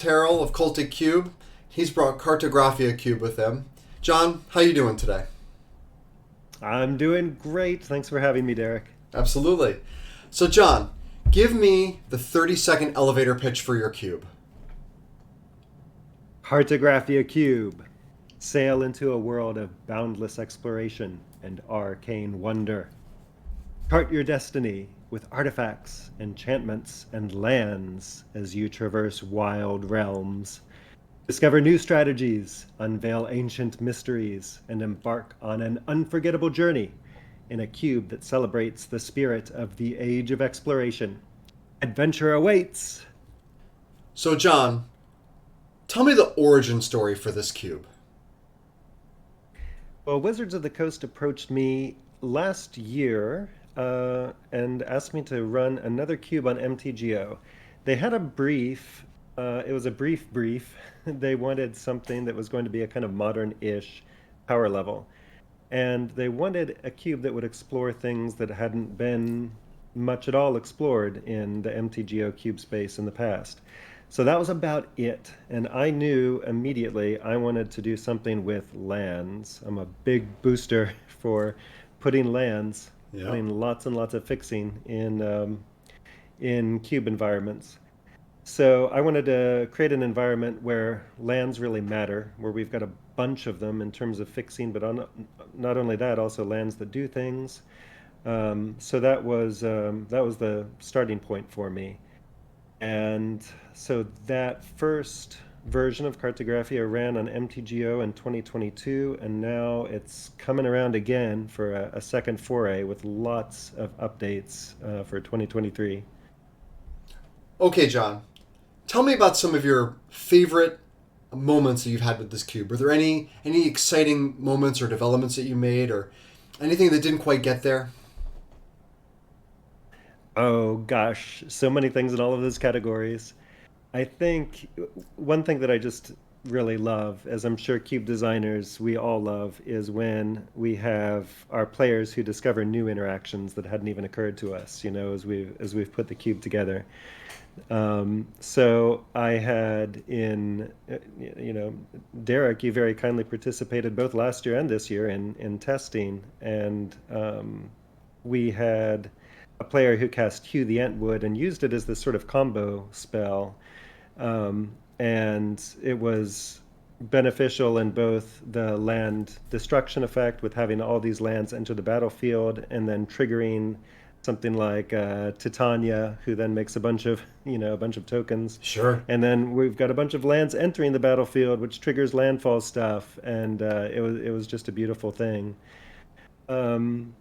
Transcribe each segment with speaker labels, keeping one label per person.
Speaker 1: Terrell of Cultic Cube. He's brought Cartographia Cube with him. John, how you doing today?
Speaker 2: I'm doing great. Thanks for having me, Derek.
Speaker 1: Absolutely. So, John, give me the 30-second elevator pitch for your cube.
Speaker 2: Cartographia Cube. Sail into a world of boundless exploration and arcane wonder. Chart your destiny with artifacts, enchantments, and lands as you traverse wild realms. Discover new strategies, unveil ancient mysteries, and embark on an unforgettable journey in a cube that celebrates the spirit of the age of exploration. Adventure awaits!
Speaker 1: So, John, tell me the origin story for this cube.
Speaker 2: Well, Wizards of the Coast approached me last year and asked me to run another cube on MTGO. They had a brief, it was a brief. They wanted something that was going to be a kind of modern-ish power level. And they wanted a cube that would explore things that hadn't been much at all explored in the MTGO cube space in the past. So that was about it. And I knew immediately I wanted to do something with lands. I'm a big booster for putting lands,
Speaker 1: Yeah.
Speaker 2: putting lots and lots of fixing in cube environments. So I wanted to create an environment where lands really matter, where we've got a bunch of them in terms of fixing, but not only that, also lands that do things. So that was the starting point for me. And so that first version of Cartographia ran on MTGO in 2022, and now it's coming around again for a second foray with lots of updates for 2023.
Speaker 1: Okay, John, tell me about some of your favorite moments that you've had with this cube. Were there any exciting moments or developments that you made, or anything that didn't quite get there?
Speaker 2: Oh gosh, so many things in all of those categories. I think one thing that I just really love, as I'm sure cube designers we all love, is when we have our players who discover new interactions that hadn't even occurred to us, as we've put the cube together. So I had Derek, you very kindly participated both last year and this year in testing, and we had a player who cast Hugh the Entwood and used it as this sort of combo spell. And it was beneficial in both the land destruction effect with having all these lands enter the battlefield and then triggering something like Titania, who then makes a bunch of tokens.
Speaker 1: Sure.
Speaker 2: And then we've got a bunch of lands entering the battlefield, which triggers landfall stuff, and it was just a beautiful thing. Um,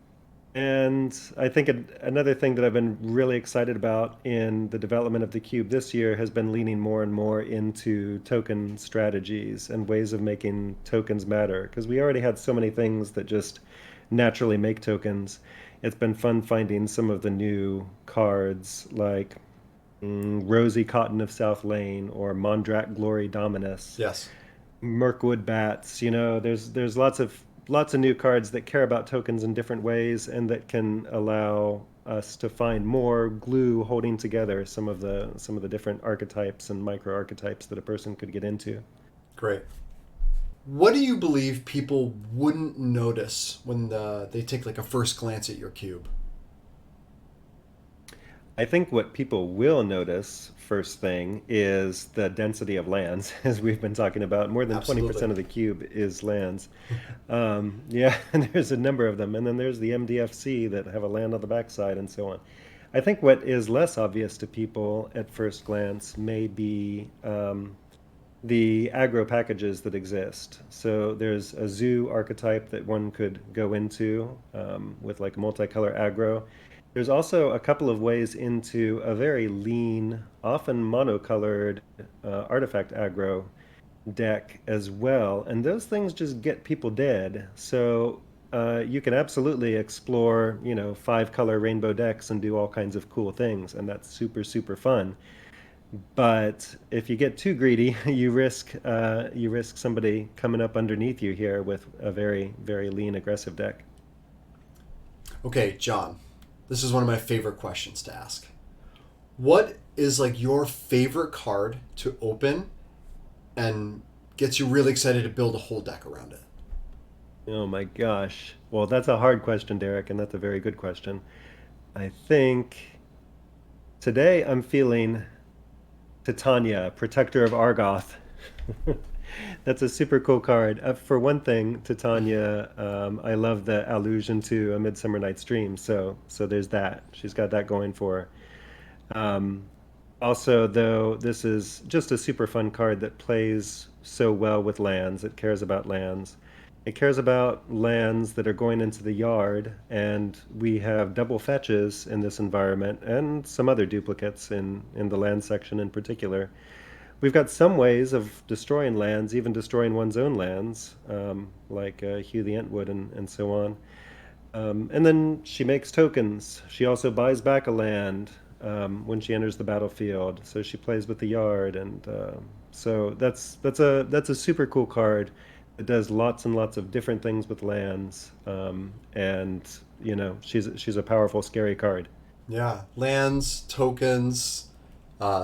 Speaker 2: and I think another thing that I've been really excited about in the development of the cube this year has been leaning more and more into token strategies and ways of making tokens matter. Because we already had so many things that just naturally make tokens. It's been fun finding some of the new cards like Rosy Cotton of South Lane or Mondrak Glory Dominus,
Speaker 1: Yes.
Speaker 2: Mirkwood Bats. There's lots of new cards that care about tokens in different ways and that can allow us to find more glue holding together some of the different archetypes and micro archetypes that a person could get into.
Speaker 1: Great. What do you believe people wouldn't notice when they take like a first glance at your cube?
Speaker 2: I think what people will notice first thing is the density of lands, as we've been talking about. More than
Speaker 1: Absolutely.
Speaker 2: 20% of the cube is lands. Yeah, and there's a number of them. And then there's the MDFC that have a land on the backside and so on. I think what is less obvious to people at first glance may be the aggro packages that exist. So there's a zoo archetype that one could go into with like multicolor aggro. There's also a couple of ways into a very lean, often monocolored artifact aggro deck as well. And those things just get people dead. So you can absolutely explore, five color rainbow decks and do all kinds of cool things. And that's super, super fun. But if you get too greedy, you risk somebody coming up underneath you here with a very, very lean, aggressive deck.
Speaker 1: Okay, John, this is one of my favorite questions to ask. What is like your favorite card to open and gets you really excited to build a whole deck around it?
Speaker 2: Oh my gosh. Well, that's a hard question, Derek, and that's a very good question. I think today I'm feeling Titania, Protector of Argoth. That's a super cool card. For one thing, Titania, I love the allusion to A Midsummer Night's Dream, so there's that. She's got that going for her. Also, though, this is just a super fun card that plays so well with lands. It cares about lands. It cares about lands that are going into the yard, and we have double fetches in this environment and some other duplicates in the land section in particular. We've got some ways of destroying lands, even destroying one's own lands, like Hugh the Entwood and so on. And then she makes tokens. She also buys back a land when she enters the battlefield. So she plays with the yard, and so that's a super cool card. It does lots and lots of different things with lands, and she's a powerful, scary card.
Speaker 1: Yeah, lands, tokens,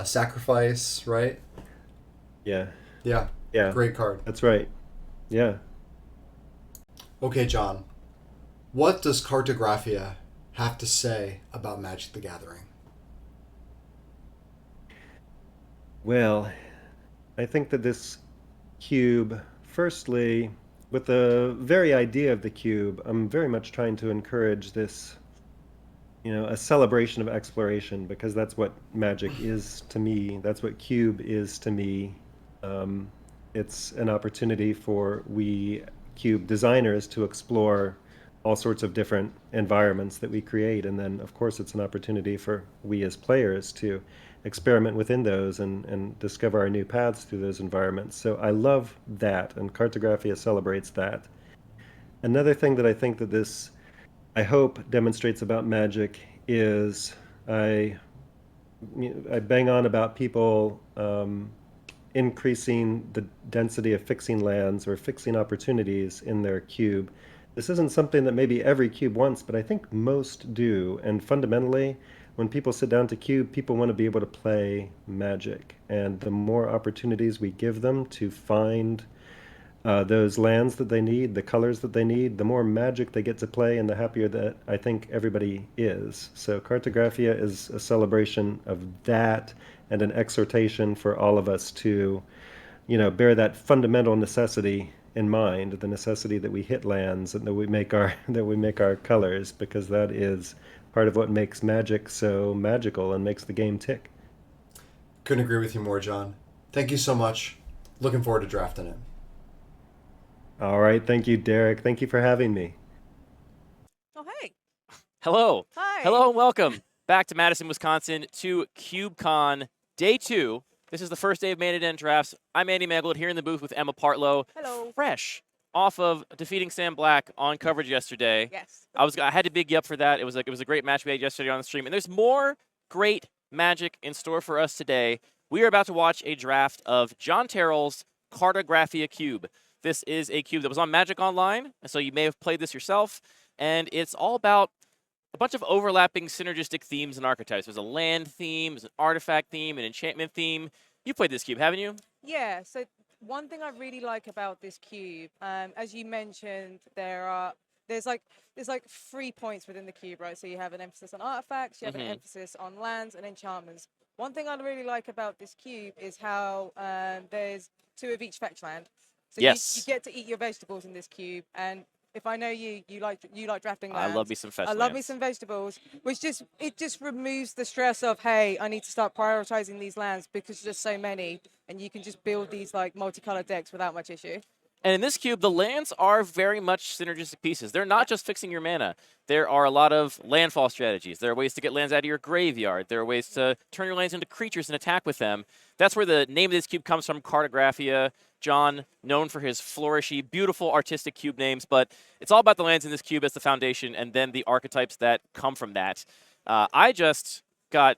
Speaker 1: sacrifice, right?
Speaker 2: Yeah,
Speaker 1: Yeah,
Speaker 2: yeah,
Speaker 1: great card.
Speaker 2: that's right. Yeah.
Speaker 1: Okay, John, what does Cartographia have to say about Magic the Gathering?
Speaker 2: Well, I think that this cube, firstly, with the very idea of the cube, I'm very much trying to encourage this, a celebration of exploration because that's what magic is to me. That's what cube is to me. Um, it's an opportunity for we cube designers to explore all sorts of different environments that we create. And then, of course, it's an opportunity for we as players to experiment within those and discover our new paths through those environments. So I love that, and Cartographia celebrates that. Another thing that I think that this, I hope, demonstrates about magic is I I bang on about people increasing the density of fixing lands or fixing opportunities in their cube. This isn't something that maybe every cube wants, but I think most do. And fundamentally, when people sit down to cube, people want to be able to play Magic. And the more opportunities we give them to find those lands that they need, the colors that they need, the more Magic they get to play, and the happier that I think everybody is. So Cartographia is a celebration of that and an exhortation for all of us to, bear that fundamental necessity in mind, the necessity that we hit lands and that we make our that we make our colors, because that is part of what makes Magic so magical and makes the game tick.
Speaker 1: Couldn't agree with you more, John. Thank you so much. Looking forward to drafting it.
Speaker 2: All right, thank you, Derek. Thank you for having me.
Speaker 3: Oh, hey.
Speaker 4: Hello.
Speaker 3: Hi.
Speaker 4: Hello and welcome back to Madison, Wisconsin to CubeCon Day 2. This is the first day of main event drafts. I'm Andy Mangold here in the booth with Emma Partlow.
Speaker 3: Hello.
Speaker 4: Fresh off of defeating Sam Black on coverage yesterday.
Speaker 3: Yes.
Speaker 4: I had to big you up for that. It was a great match we had yesterday on the stream. And there's more great Magic in store for us today. We are about to watch a draft of John Terrell's Cartographia Cube. This is a cube that was on Magic Online, and so you may have played this yourself. And it's all about a bunch of overlapping synergistic themes and archetypes. There's a land theme, there's an artifact theme, an enchantment theme. You played this cube, haven't you?
Speaker 3: Yeah. So one thing I really like about this cube, as you mentioned, there's like 3 points within the cube, right? So you have an emphasis on artifacts, you have an emphasis on lands and enchantments. One thing I really like about this cube is how there's 2 of each fetch land. So you get to eat your vegetables in this cube, and if I know you like drafting
Speaker 4: I
Speaker 3: lands.
Speaker 4: love me some fetch
Speaker 3: I love me
Speaker 4: lands.
Speaker 3: some vegetables, which just removes the stress of, hey, I need to start prioritizing these lands because there's so many, and you can just build these like multicolored decks without much issue.
Speaker 4: And in this cube, the lands are very much synergistic pieces. They're not just fixing your mana. There are a lot of landfall strategies. There are ways to get lands out of your graveyard. There are ways to turn your lands into creatures and attack with them. That's where the name of this cube comes from, Cartographia. John, known for his flourishy, beautiful artistic cube names, but it's all about the lands in this cube as the foundation and then the archetypes that come from that. I just got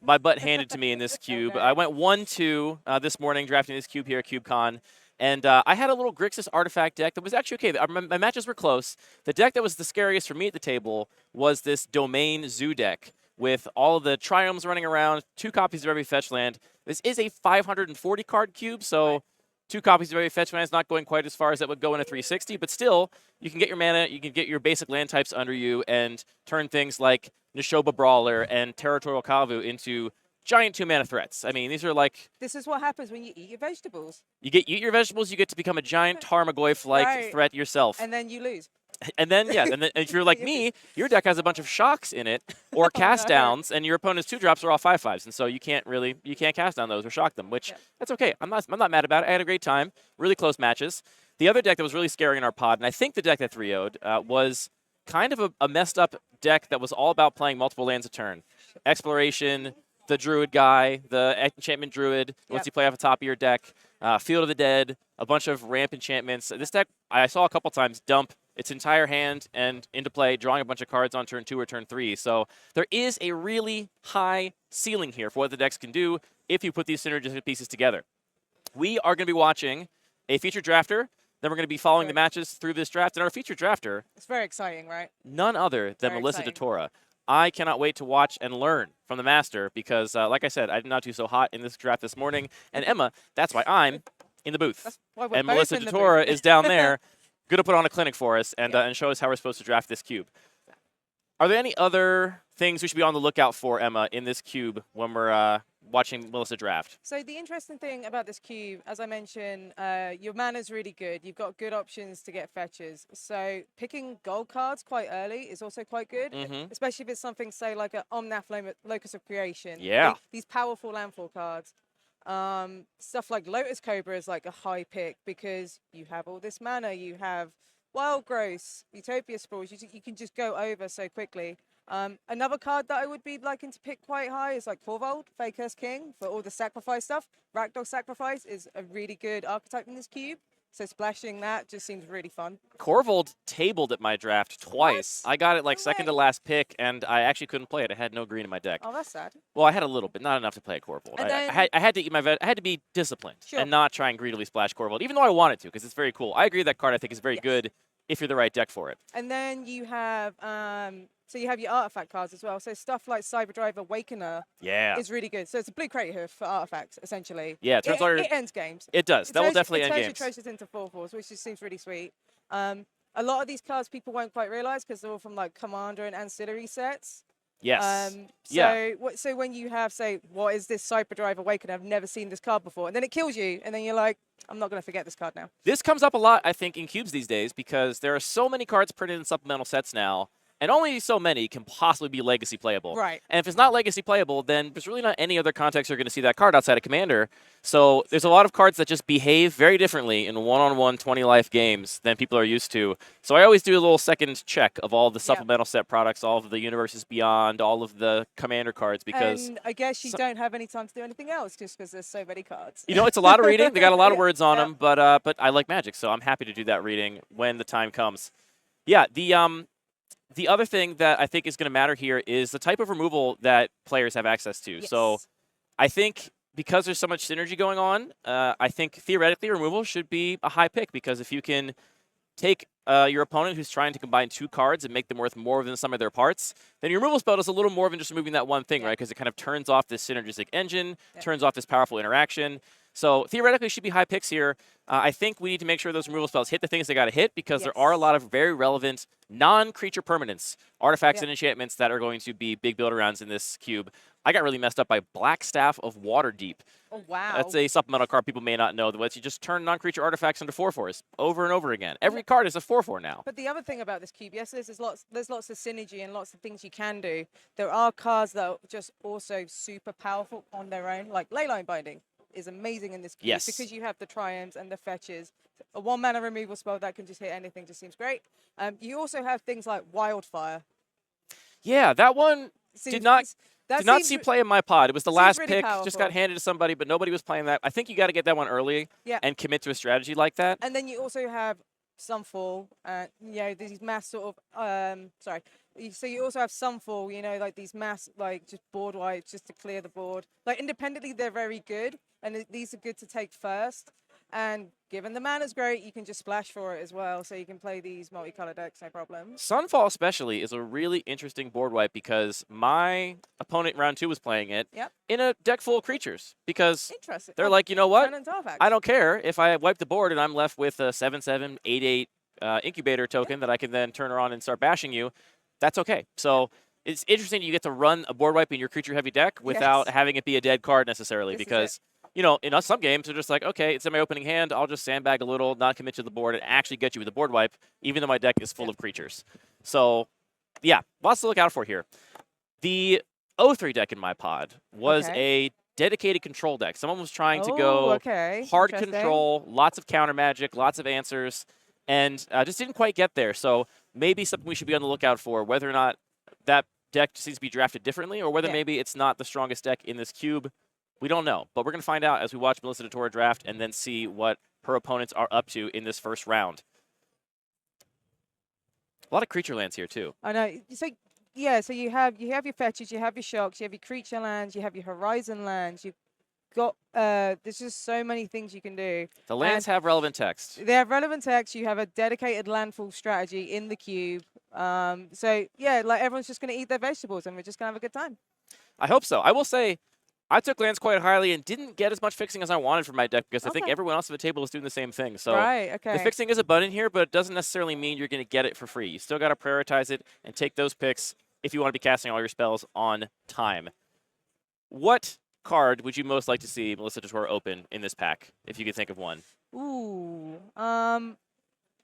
Speaker 4: my butt handed to me in this cube.
Speaker 3: Okay.
Speaker 4: I went 1-2 this morning drafting this cube here at CubeCon. And I had a little Grixis artifact deck that was actually okay. My matches were close. The deck that was the scariest for me at the table was this Domain Zoo deck, with all of the triomes running around, 2 copies of every fetch land. This is a 540 card cube, so 2 copies of every fetch land is not going quite as far as that would go in a 360, but still, you can get your mana, you can get your basic land types under you and turn things like Nishoba Brawler and Territorial Kavu into giant 2-mana threats. I mean, these are like...
Speaker 3: This is what happens when you eat your vegetables.
Speaker 4: You eat your vegetables, you get to become a giant Tarmogoyf-like threat yourself.
Speaker 3: And then you lose.
Speaker 4: And then, and then if you're like me, your deck has a bunch of shocks in it or cast downs, and your opponent's 2-drops are all 5/5s, and so you can't cast down those or shock them, which that's okay. I'm not mad about it. I had a great time, really close matches. The other deck that was really scary in our pod, and I think the deck that 3-0'd, was kind of a messed up deck that was all about playing multiple lands a turn. Exploration, the Druid guy, the Enchantment Druid, once you play off the top of your deck, Field of the Dead, a bunch of ramp enchantments. This deck, I saw a couple times dump its entire hand and into play, drawing a bunch of cards on turn 2 or turn 3. So there is a really high ceiling here for what the decks can do if you put these synergistic pieces together. We are going to be watching a featured drafter. Then we're going to be following the matches through this draft. And our featured drafter,
Speaker 3: it's very exciting, right?
Speaker 4: None other than Melissa DeTora. I cannot wait to watch and learn from the master because, like I said, I did not do so hot in this draft this morning. And Emma, that's why I'm in the booth. And Melissa DeTora is down there, going to put on a clinic for us and show us how we're supposed to draft this cube. Are there any other things we should be on the lookout for, Emma, in this cube when we're watching Melissa draft?
Speaker 3: So the interesting thing about this cube, as I mentioned, your mana's really good. You've got good options to get fetches. So picking gold cards quite early is also quite good, especially if it's something, say, like an Omnath Locus of Creation.
Speaker 4: Yeah.
Speaker 3: These powerful landfall cards. Stuff like Lotus Cobra is like a high pick because you have all this mana. You have Wild Growth, Utopia Sprawls. You can just go over so quickly. Another card that I would be liking to pick quite high is like Korvold, Faker's King, for all the sacrifice stuff. Rakdog Sacrifice is a really good archetype in this cube, so splashing that just seems really fun.
Speaker 4: Korvold tabled at my draft twice. I got it like second to last pick, and I actually couldn't play it. I had no green in my deck.
Speaker 3: Oh, that's sad.
Speaker 4: Well, I had a little bit, not enough to play a Korvold. I had to eat my I had to be disciplined and not try and greedily splash Korvold, even though I wanted to, because it's very cool. I agree that card I think is very good if you're the right deck for it.
Speaker 3: And then you have so you have your artifact cards as well. So stuff like Cyberdrive Awakener is really good. So it's a blue crate here for artifacts, essentially.
Speaker 4: Yeah,
Speaker 3: it ends games.
Speaker 4: It does. That will definitely end games.
Speaker 3: It turns your treasures into 4/4s, which just seems really sweet. A lot of these cards people won't quite realize because they're all from like Commander and ancillary sets.
Speaker 4: Yes.
Speaker 3: So when you have, say, what is this Cyberdrive Awakener? I've never seen this card before. And then it kills you. And then you're like, I'm not going to forget this card now.
Speaker 4: This comes up a lot, I think, in cubes these days because there are so many cards printed in supplemental sets now. And only so many can possibly be legacy playable.
Speaker 3: Right.
Speaker 4: And if it's not legacy playable, then there's really not any other context you're going to see that card outside of Commander. So there's a lot of cards that just behave very differently in one-on-one 20-life games than people are used to. So I always do a little second check of all the supplemental set products, all of the Universes Beyond, all of the Commander cards, because...
Speaker 3: And I guess you don't have any time to do anything else just because there's so many cards.
Speaker 4: You know, it's a lot of reading. They got a lot of words on them, but I like Magic, so I'm happy to do that reading when the time comes. Yeah, the other thing that I think is going to matter here is the type of removal that players have access to. So I think because there's so much synergy going on, I think theoretically removal should be a high pick because if you can take your opponent who's trying to combine 2 cards and make them worth more than the sum of their parts, then your removal spell does a little more than just removing that one thing, right? Because it kind of turns off this synergistic engine, turns off this powerful interaction. So theoretically, should be high picks here. I think we need to make sure those removal spells hit the things they got to hit because there are a lot of very relevant non-creature permanents, artifacts and enchantments that are going to be big build-arounds in this cube. I got really messed up by Black Staff of Waterdeep.
Speaker 3: Oh, wow.
Speaker 4: That's a supplemental card people may not know. That lets you just turn non-creature artifacts into 4/4s over and over again. Every card is a 4/4 now.
Speaker 3: But the other thing about this cube, yes, there's lots of synergy and lots of things you can do. There are cards that are just also super powerful on their own, like Leyline Binding is amazing in this cube because you have the triumphs and the fetches. A 1-mana removal spell that can just hit anything just seems great. You also have things like Wildfire.
Speaker 4: Yeah, that one did not see play in my pod. It was the last pick, just got handed to somebody, but nobody was playing that. I think you got to get that one early and commit to a strategy like that.
Speaker 3: And then you also have Sunfall, these mass sort of, So you also have Sunfall, like these mass, like just board wipes just to clear the board. Like independently, they're very good, and these are good to take first. And given the mana's great, you can just splash for it as well. So you can play these multicolored decks, no problem.
Speaker 4: Sunfall especially is a really interesting board wipe because my opponent in round 2 was playing it in a deck full of creatures because
Speaker 3: Interesting.
Speaker 4: they're like, you know what?
Speaker 3: Turn into artifacts.
Speaker 4: I don't care if I wipe the board and I'm left with a 7/7, 8/8 incubator token that I can then turn around and start bashing you. That's okay. So it's interesting you get to run a board wipe in your creature heavy deck without having it be a dead card necessarily because you know, in some games, they're just like, okay, it's in my opening hand. I'll just sandbag a little, not commit to the board, and actually get you with a board wipe, even though my deck is full of creatures. So, yeah, lots to look out for here. The O3 deck in my pod was a dedicated control deck. Someone was trying to go hard control, lots of counter magic, lots of answers, and just didn't quite get there. So maybe something we should be on the lookout for, whether or not that deck just needs to be drafted differently or whether maybe it's not the strongest deck in this cube. We don't know, but we're going to find out as we watch Melissa DeTora draft and then see what her opponents are up to in this first round. A lot of creature lands here, too.
Speaker 3: I know. So, yeah, so you have your fetches, you have your shocks, you have your creature lands, you have your horizon lands. You've got, there's just so many things you can do.
Speaker 4: The lands have relevant text.
Speaker 3: They have relevant text. You have a dedicated landfall strategy in the cube. So, yeah, like everyone's just going to eat their vegetables and we're just going to have a good time.
Speaker 4: I hope so. I will say, I took lands quite highly and didn't get as much fixing as I wanted from my deck because I think everyone else at the table was doing the same thing. So the fixing is abundant here, but it doesn't necessarily mean you're going to get it for free. You still got to prioritize it and take those picks if you want to be casting all your spells on time. What card would you most like to see Melissa DeTora open in this pack, if you could think of one?
Speaker 3: Ooh, I'm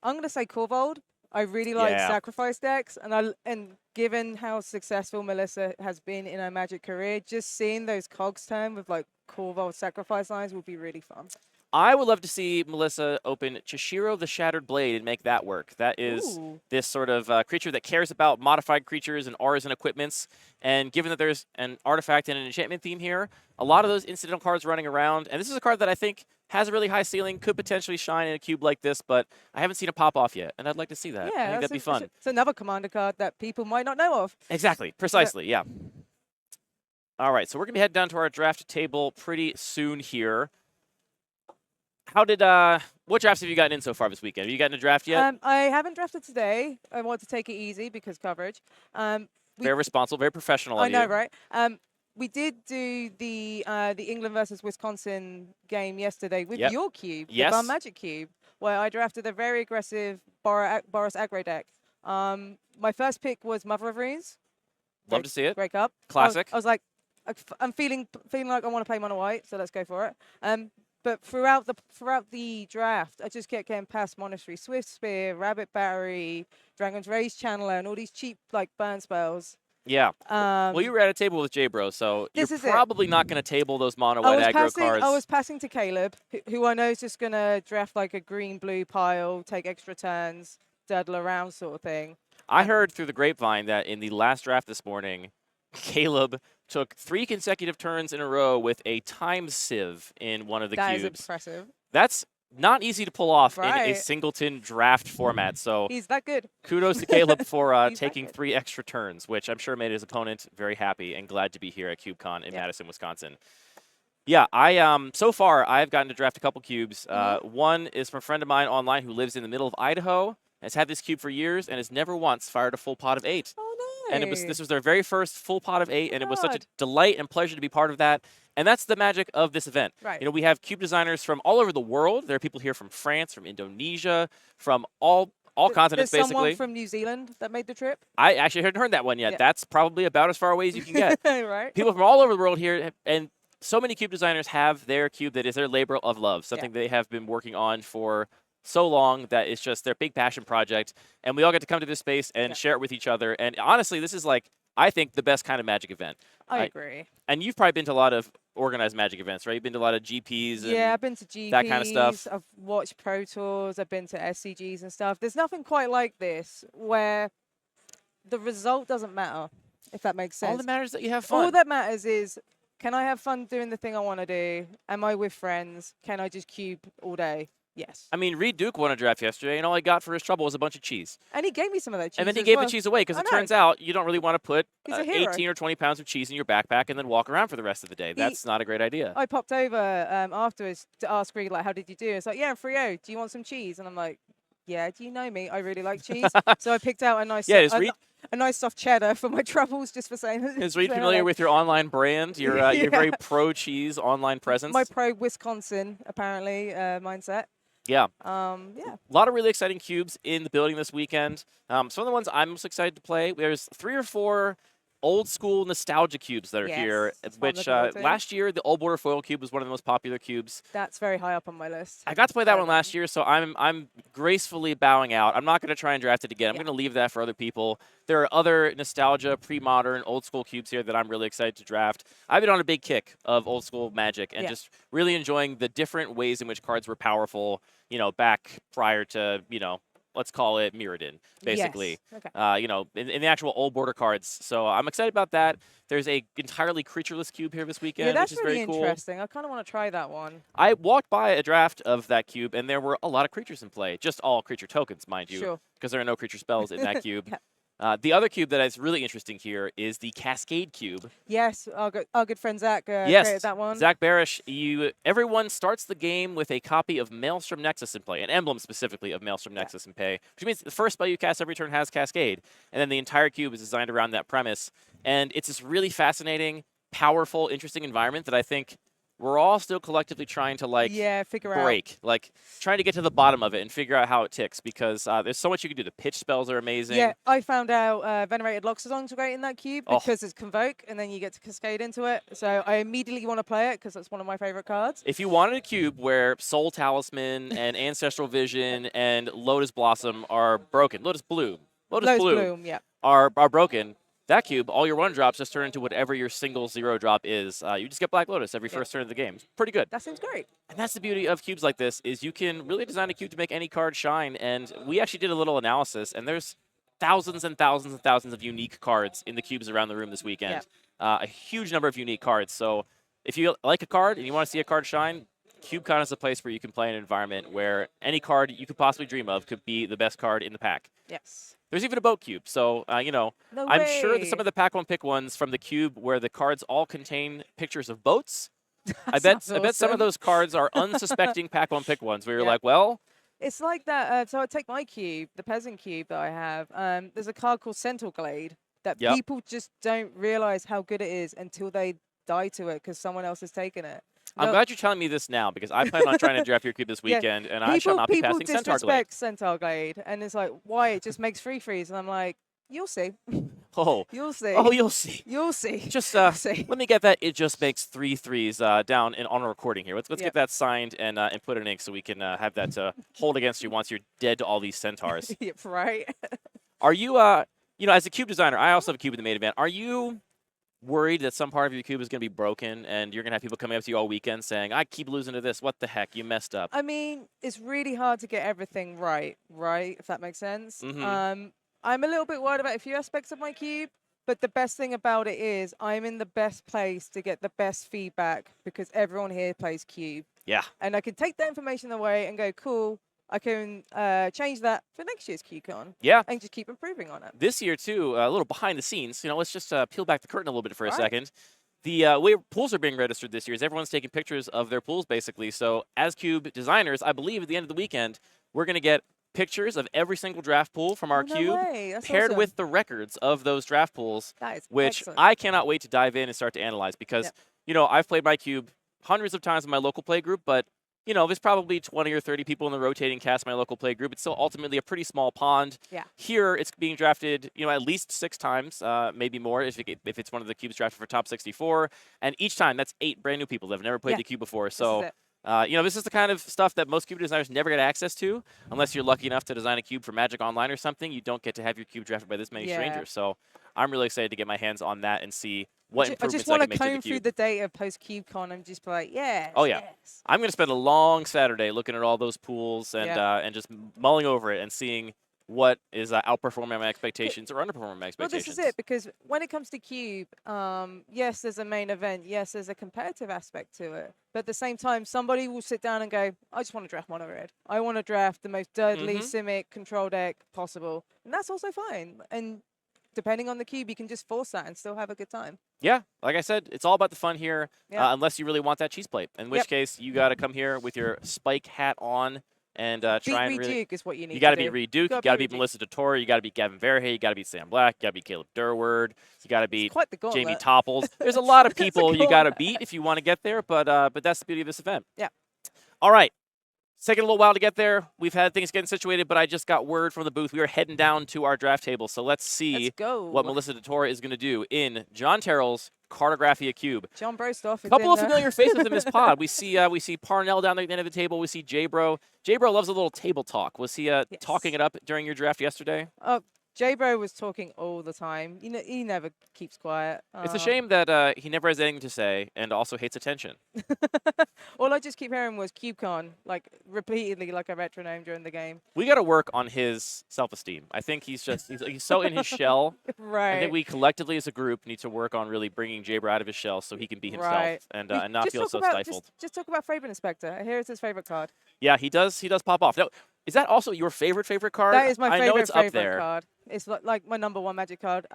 Speaker 3: going to say Corvold. I really like sacrifice decks, and given how successful Melissa has been in her Magic career, just seeing those cogs turn with like Corvold sacrifice lines would be really fun.
Speaker 4: I would love to see Melissa open Chishiro the Shattered Blade and make that work. That is this sort of creature that cares about modified creatures and auras and equipments. And given that there's an artifact and an enchantment theme here, a lot of those incidental cards running around. And this is a card that I think has a really high ceiling, could potentially shine in a cube like this, but I haven't seen it pop off yet. And I'd like to see that.
Speaker 3: Yeah,
Speaker 4: I think that'd be fun.
Speaker 3: It's another commander card that people might not know of.
Speaker 4: Exactly. Precisely. Yeah. All right. So we're going to be heading down to our draft table pretty soon here. How did what drafts have you gotten in so far this weekend? Have you gotten a draft yet?
Speaker 3: I haven't drafted today. I want to take it easy because coverage.
Speaker 4: Very responsible, very professional.
Speaker 3: I know, right? We did do the England versus Wisconsin game yesterday with your cube, the Bar Magic cube, where I drafted a very aggressive Boros aggro deck. My first pick was Mother of Runes.
Speaker 4: Love to see it.
Speaker 3: Break up.
Speaker 4: Classic.
Speaker 3: I was like, I'm feeling like I want to play mono white, so let's go for it. But throughout the draft, I just kept getting past Monastery Swift Spear, Rabbit Battery, Dragon's Rage Channeler, and all these cheap like burn spells.
Speaker 4: Yeah. Well, you were at a table with J-Bro, so you're probably not going to table those mono white aggro cards.
Speaker 3: I was passing to Caleb, who I know is just going to draft like a green-blue pile, take extra turns, dawdle around sort of thing.
Speaker 4: I heard through the grapevine that in the last draft this morning, Caleb took 3 consecutive turns in a row with a time sieve in one of the cubes.
Speaker 3: That is impressive.
Speaker 4: That's not easy to pull off in a singleton draft format. So
Speaker 3: he's that good.
Speaker 4: Kudos to Caleb for taking 3 extra turns, which I'm sure made his opponent very happy and glad to be here at CubeCon in Madison, Wisconsin. Yeah, I so far I've gotten to draft a couple cubes. One is from a friend of mine online who lives in the middle of Idaho, has had this cube for years, and has never once fired a full pot of 8.
Speaker 3: Oh, nice.
Speaker 4: And this was their very first full pot of 8, and it was such a delight and pleasure to be part of that. And that's the magic of this event.
Speaker 3: Right.
Speaker 4: You know, we have cube designers from all over the world. There are people here from France, from Indonesia, from all continents,
Speaker 3: There's
Speaker 4: basically.
Speaker 3: someone from New Zealand that made the trip.
Speaker 4: I actually hadn't heard that one yet.
Speaker 3: Yeah.
Speaker 4: That's probably about as far away as you can get.
Speaker 3: Right.
Speaker 4: People from all over the world here, and so many cube designers have their cube that is their labor of love, something they have been working on for so long that it's just their big passion project. And we all get to come to this space and share it with each other. And honestly, this is like, I think, the best kind of Magic event.
Speaker 3: I agree.
Speaker 4: And you've probably been to a lot of organized Magic events, right? You've been to a lot of GPs and
Speaker 3: I've been to GPs,
Speaker 4: that kind of stuff.
Speaker 3: I've watched Pro Tours, I've been to SCGs and stuff. There's nothing quite like this where the result doesn't matter, if that makes sense.
Speaker 4: All that matters is that you have fun.
Speaker 3: All that matters is, can I have fun doing the thing I want to do? Am I with friends? Can I just cube all day? Yes.
Speaker 4: I mean, Reed Duke won a draft yesterday, and all he got for his trouble was a bunch of cheese.
Speaker 3: And he gave me some of that cheese.
Speaker 4: And then he
Speaker 3: as
Speaker 4: gave
Speaker 3: well.
Speaker 4: the cheese away because
Speaker 3: I
Speaker 4: it
Speaker 3: know.
Speaker 4: turns out you don't really want to put
Speaker 3: He's a hero.
Speaker 4: 18 or 20 pounds of cheese in your backpack and then walk around for the rest of the day. That's not a great idea.
Speaker 3: I popped over afterwards to ask Reed, like, how did you do? It's like, yeah, I'm 3-0. Do you want some cheese? And I'm like, yeah, do you know me? I really like cheese. So I picked out a nice, a nice soft cheddar for my troubles, just for saying.
Speaker 4: Is Reed familiar with your online brand? Your your very pro-cheese online presence?
Speaker 3: My pro-Wisconsin, apparently, mindset.
Speaker 4: Yeah.
Speaker 3: Yeah.
Speaker 4: A lot of really exciting cubes in the building this weekend. Some of the ones I'm most excited to play, there's 3 or 4 old school nostalgia cubes that are here, which last year the old border foil cube was one of the most popular cubes.
Speaker 3: That's very high up on my list.
Speaker 4: I got to play that one last year, so I'm gracefully bowing out. I'm not going to try and draft it again. I'm going to leave that for other people. There are other nostalgia, pre-modern, old school cubes here that I'm really excited to draft. I've been on a big kick of old school Magic and just really enjoying the different ways in which cards were powerful, you know, back prior to, you know, let's call it Mirrodin, basically.
Speaker 3: Yes. Okay.
Speaker 4: You know, in the actual old border cards. So I'm excited about that. There's a entirely creatureless cube here this weekend,
Speaker 3: that's
Speaker 4: which is
Speaker 3: really
Speaker 4: very cool.
Speaker 3: interesting. I kind of want to try that one.
Speaker 4: I walked by a draft of that cube, and there were a lot of creatures in play. Just all creature tokens, mind you, because there are no creature spells in that cube. The other cube that is really interesting here is the Cascade Cube.
Speaker 3: Yes, our good friend Zach created that one.
Speaker 4: Zach Barish. Everyone starts the game with a copy of Maelstrom Nexus in play, an emblem specifically of Maelstrom Nexus in play, which means the first spell you cast every turn has Cascade, and then the entire cube is designed around that premise. And it's this really fascinating, powerful, interesting environment that I think we're all still collectively trying to
Speaker 3: figure out.
Speaker 4: break, trying to get to the bottom of it and figure out how it ticks, because there's so much you can do. The pitch spells are amazing.
Speaker 3: Yeah, I found out Venerated Loxodon's great in that cube because it's Convoke, and then you get to Cascade into it. So I immediately want to play it because that's one of my favorite cards.
Speaker 4: If you wanted a cube where Soul Talisman and Ancestral Vision and Lotus Blossom are broken, Lotus Bloom are broken, that cube, all your 1-drops just turn into whatever your single 0-drop is. You just get Black Lotus every first turn of the game. It's pretty good.
Speaker 3: That seems great.
Speaker 4: And that's the beauty of cubes like this, is you can really design a cube to make any card shine. And we actually did a little analysis, and there's thousands and thousands and thousands of unique cards in the cubes around the room this weekend. A huge number of unique cards. So if you like a card and you want to see a card shine, CubeCon is a place where you can play in an environment where any card you could possibly dream of could be the best card in the pack.
Speaker 3: Yes.
Speaker 4: There's even a boat cube, so, you know, I'm sure that some of the Pack 1 Pick ones from the cube where the cards all contain pictures of boats, I bet some of those cards are unsuspecting Pack 1 Pick ones where you're like, well...
Speaker 3: It's like that, so I take my cube, the Peasant Cube that I have, there's a card called Centaur Glade that people just don't realize how good it is until they die to it because someone else has taken it.
Speaker 4: I'm glad you're telling me this now, because I plan on trying to draft your cube this weekend, and I shall not be passing Centaur Glade.
Speaker 3: People disrespect Centaur Glade, and it's like, why? It just makes 3/3s, and I'm like, you'll see.
Speaker 4: Oh.
Speaker 3: You'll see.
Speaker 4: Oh, you'll see.
Speaker 3: You'll see.
Speaker 4: Just let me get that. It just makes 3/3s down on a recording here. Let's get that signed and put in ink so we can have that to hold against you once you're dead to all these centaurs.
Speaker 3: Yep, right.
Speaker 4: Are you, you know, as a cube designer, I also have a cube in the main event. Are you worried that some part of your cube is going to be broken and you're going to have people coming up to you all weekend saying, I keep losing to this. What the heck? You messed up.
Speaker 3: I mean, it's really hard to get everything right, if that makes sense. I'm a little bit worried about a few aspects of my cube, but the best thing about it is I'm in the best place to get the best feedback because everyone here plays cube.
Speaker 4: Yeah.
Speaker 3: And I can take that information away and go, cool, I can change that for next year's CubeCon.
Speaker 4: Yeah.
Speaker 3: And just keep improving on it.
Speaker 4: This year, too, a little behind the scenes. You know, let's just peel back the curtain a little bit for a second. The way pools are being registered this year is everyone's taking pictures of their pools, basically. So as cube designers, I believe at the end of the weekend, we're going to get pictures of every single draft pool from our cube paired with the records of those draft pools, which I cannot wait to dive in and start to analyze because, you know, I've played my cube hundreds of times in my local play group, but you know, there's probably 20 or 30 people in the rotating cast of my local play group. It's still ultimately a pretty small pond.
Speaker 3: Yeah.
Speaker 4: Here, it's being drafted, you know, at least 6 times, maybe more if it's one of the cubes drafted for top 64. And each time, that's 8 brand new people that have never played the cube before. So, you know, this is the kind of stuff that most cube designers never get access to unless you're lucky enough to design a cube for Magic Online or something. You don't get to have your cube drafted by this many strangers. So I'm really excited to get my hands on that and see what improvements I can make to the cube.
Speaker 3: I just want to comb through the data post-CubeCon and just be like, yes.
Speaker 4: Oh, yeah.
Speaker 3: Yes.
Speaker 4: I'm going to spend a long Saturday looking at all those pools and just mulling over it and seeing what is outperforming my expectations or underperforming my
Speaker 3: Well,
Speaker 4: expectations.
Speaker 3: this is it, because when it comes to Cube, yes, there's a main event. Yes, there's a competitive aspect to it. But at the same time, somebody will sit down and go, I just want to draft mono red. I want to draft the most deadly Simic control deck possible. And that's also fine. And depending on the Cube, you can just force that and still have a good time.
Speaker 4: Yeah, like I said, it's all about the fun here,
Speaker 3: Yeah.
Speaker 4: unless you really want that cheese plate, in which case you got to come here with your spike hat on and try and really.
Speaker 3: Reduke is what you need.
Speaker 4: You got to
Speaker 3: do.
Speaker 4: beat Reed Duke. You got to beat Melissa DeTore. You got to beat Gavin Verhey. You got to beat Sam Black. You got to beat Caleb Durward. You got to beat
Speaker 3: quite the
Speaker 4: Jamie
Speaker 3: gauntlet.
Speaker 4: Topples. There's a lot of
Speaker 3: It's a
Speaker 4: people you got to
Speaker 3: gauntlet.
Speaker 4: beat if you want to get there, but that's the beauty of this event.
Speaker 3: Yeah.
Speaker 4: All right. It's taking a little while to get there. We've had things getting situated, but I just got word from the booth. We are heading down to our draft table, so let's see
Speaker 3: Let's go.
Speaker 4: what Melissa DeTore is going to do in John Terrell's Cartographia Cube.
Speaker 3: John Brostoff.
Speaker 4: A couple of familiar faces in this pod. We see Parnell down there at the end of the table. We see J-Bro. J-Bro loves a little table talk. Was he talking it up during your draft yesterday?
Speaker 3: J-Bro was talking all the time. You know, he never keeps quiet.
Speaker 4: It's a shame that he never has anything to say and also hates attention.
Speaker 3: All I just keep hearing was CubeCon, like repeatedly, like a metronome during the game.
Speaker 4: We got to work on his self-esteem. I think he's so in his shell.
Speaker 3: Right.
Speaker 4: I think we collectively as a group need to work on really bringing J-Bro out of his shell so he can be himself
Speaker 3: Right.
Speaker 4: and not feel so stifled.
Speaker 3: Just talk about Fragrant Inspector. I hear it's his favorite card.
Speaker 4: Yeah, he does pop off. Now, is that also your favorite card?
Speaker 3: That is my favorite,
Speaker 4: I know it's up
Speaker 3: favorite
Speaker 4: there.
Speaker 3: card. It's like my #1 Magic card.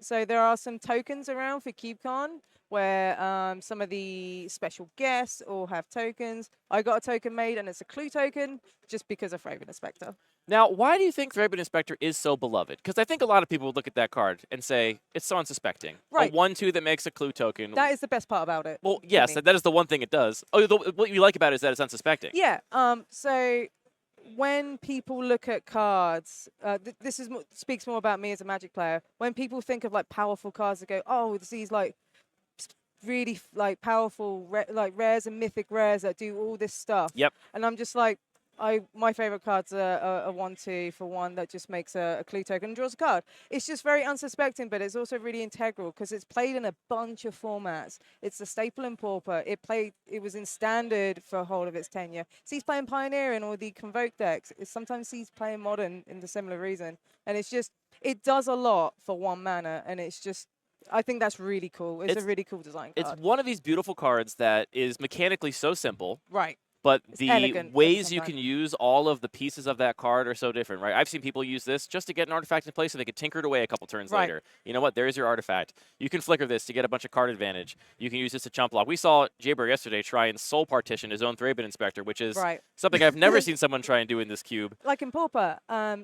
Speaker 3: So there are some tokens around for CubeCon where some of the special guests all have tokens. I got a token made, and it's a clue token just because of Fragrant Inspector.
Speaker 4: Now, why do you think Fragrant Inspector is so beloved? Because I think a lot of people would look at that card and say, it's so unsuspecting.
Speaker 3: Right.
Speaker 4: A 1/2 that makes a clue token.
Speaker 3: That is the best part about it.
Speaker 4: Well, yes,
Speaker 3: me.
Speaker 4: that is the one thing it does. Oh, what you like about it is that it's unsuspecting.
Speaker 3: Yeah. So when people look at cards, this speaks more about me as a Magic player. When people think of like powerful cards, they go, "Oh, it's these like really like powerful like rares and mythic rares that do all this stuff."
Speaker 4: Yep.
Speaker 3: And I'm just like, my favorite cards are a 1/2 for one that just makes a clue token and draws a card. It's just very unsuspecting, but it's also really integral because it's played in a bunch of formats. It's a staple in Pauper. It was in Standard for a whole of its tenure. So he's playing Pioneering or the Convoke decks. Sometimes he's playing Modern in the similar reason. And it does a lot for 1 mana, and I think that's really cool. It's a really cool design card.
Speaker 4: It's one of these beautiful cards that is mechanically so simple.
Speaker 3: Right.
Speaker 4: But
Speaker 3: It's
Speaker 4: the
Speaker 3: elegant at the
Speaker 4: ways
Speaker 3: same
Speaker 4: you
Speaker 3: time.
Speaker 4: can use all of the pieces of that card are so different, right? I've seen people use this just to get an artifact in place so they can tinker it away a couple turns
Speaker 3: Right.
Speaker 4: later. You know what? There's your artifact. You can flicker this to get a bunch of card advantage. You can use this to chump block. We saw Jaber yesterday try and soul partition his own Thraben Inspector, which is
Speaker 3: Right.
Speaker 4: something I've never seen someone try and do in this cube.
Speaker 3: Like in Pauper,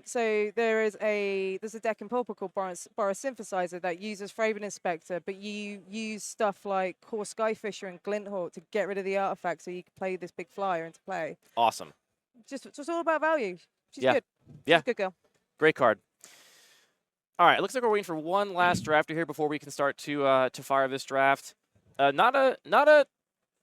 Speaker 3: so there's a deck in Pauper called Boros Synthesizer that uses Fraven Inspector, but you use stuff like Core Skyfisher and Glinthawk to get rid of the artifact so you can play this big flyer into play.
Speaker 4: Awesome.
Speaker 3: Just all about value. She's
Speaker 4: Yeah.
Speaker 3: good.
Speaker 4: Yeah.
Speaker 3: She's a good girl.
Speaker 4: Great card. All right, it looks like we're waiting for one last drafter here before we can start to fire this draft. Not a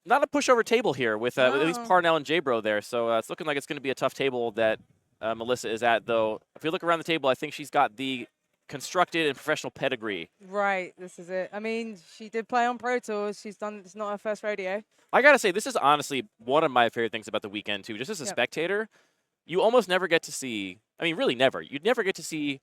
Speaker 4: pushover table here with at least
Speaker 3: No.
Speaker 4: Parnell and J-Bro there. So it's looking like it's going to be a tough table that Melissa is at. Though if you look around the table, I think she's got the constructed and professional pedigree.
Speaker 3: Right, this is it. I mean, she did play on Pro Tours. It's not her first rodeo.
Speaker 4: I gotta say, this is honestly one of my favorite things about the weekend too. Just as a spectator, you almost never get to see. I mean, really never. You'd never get to see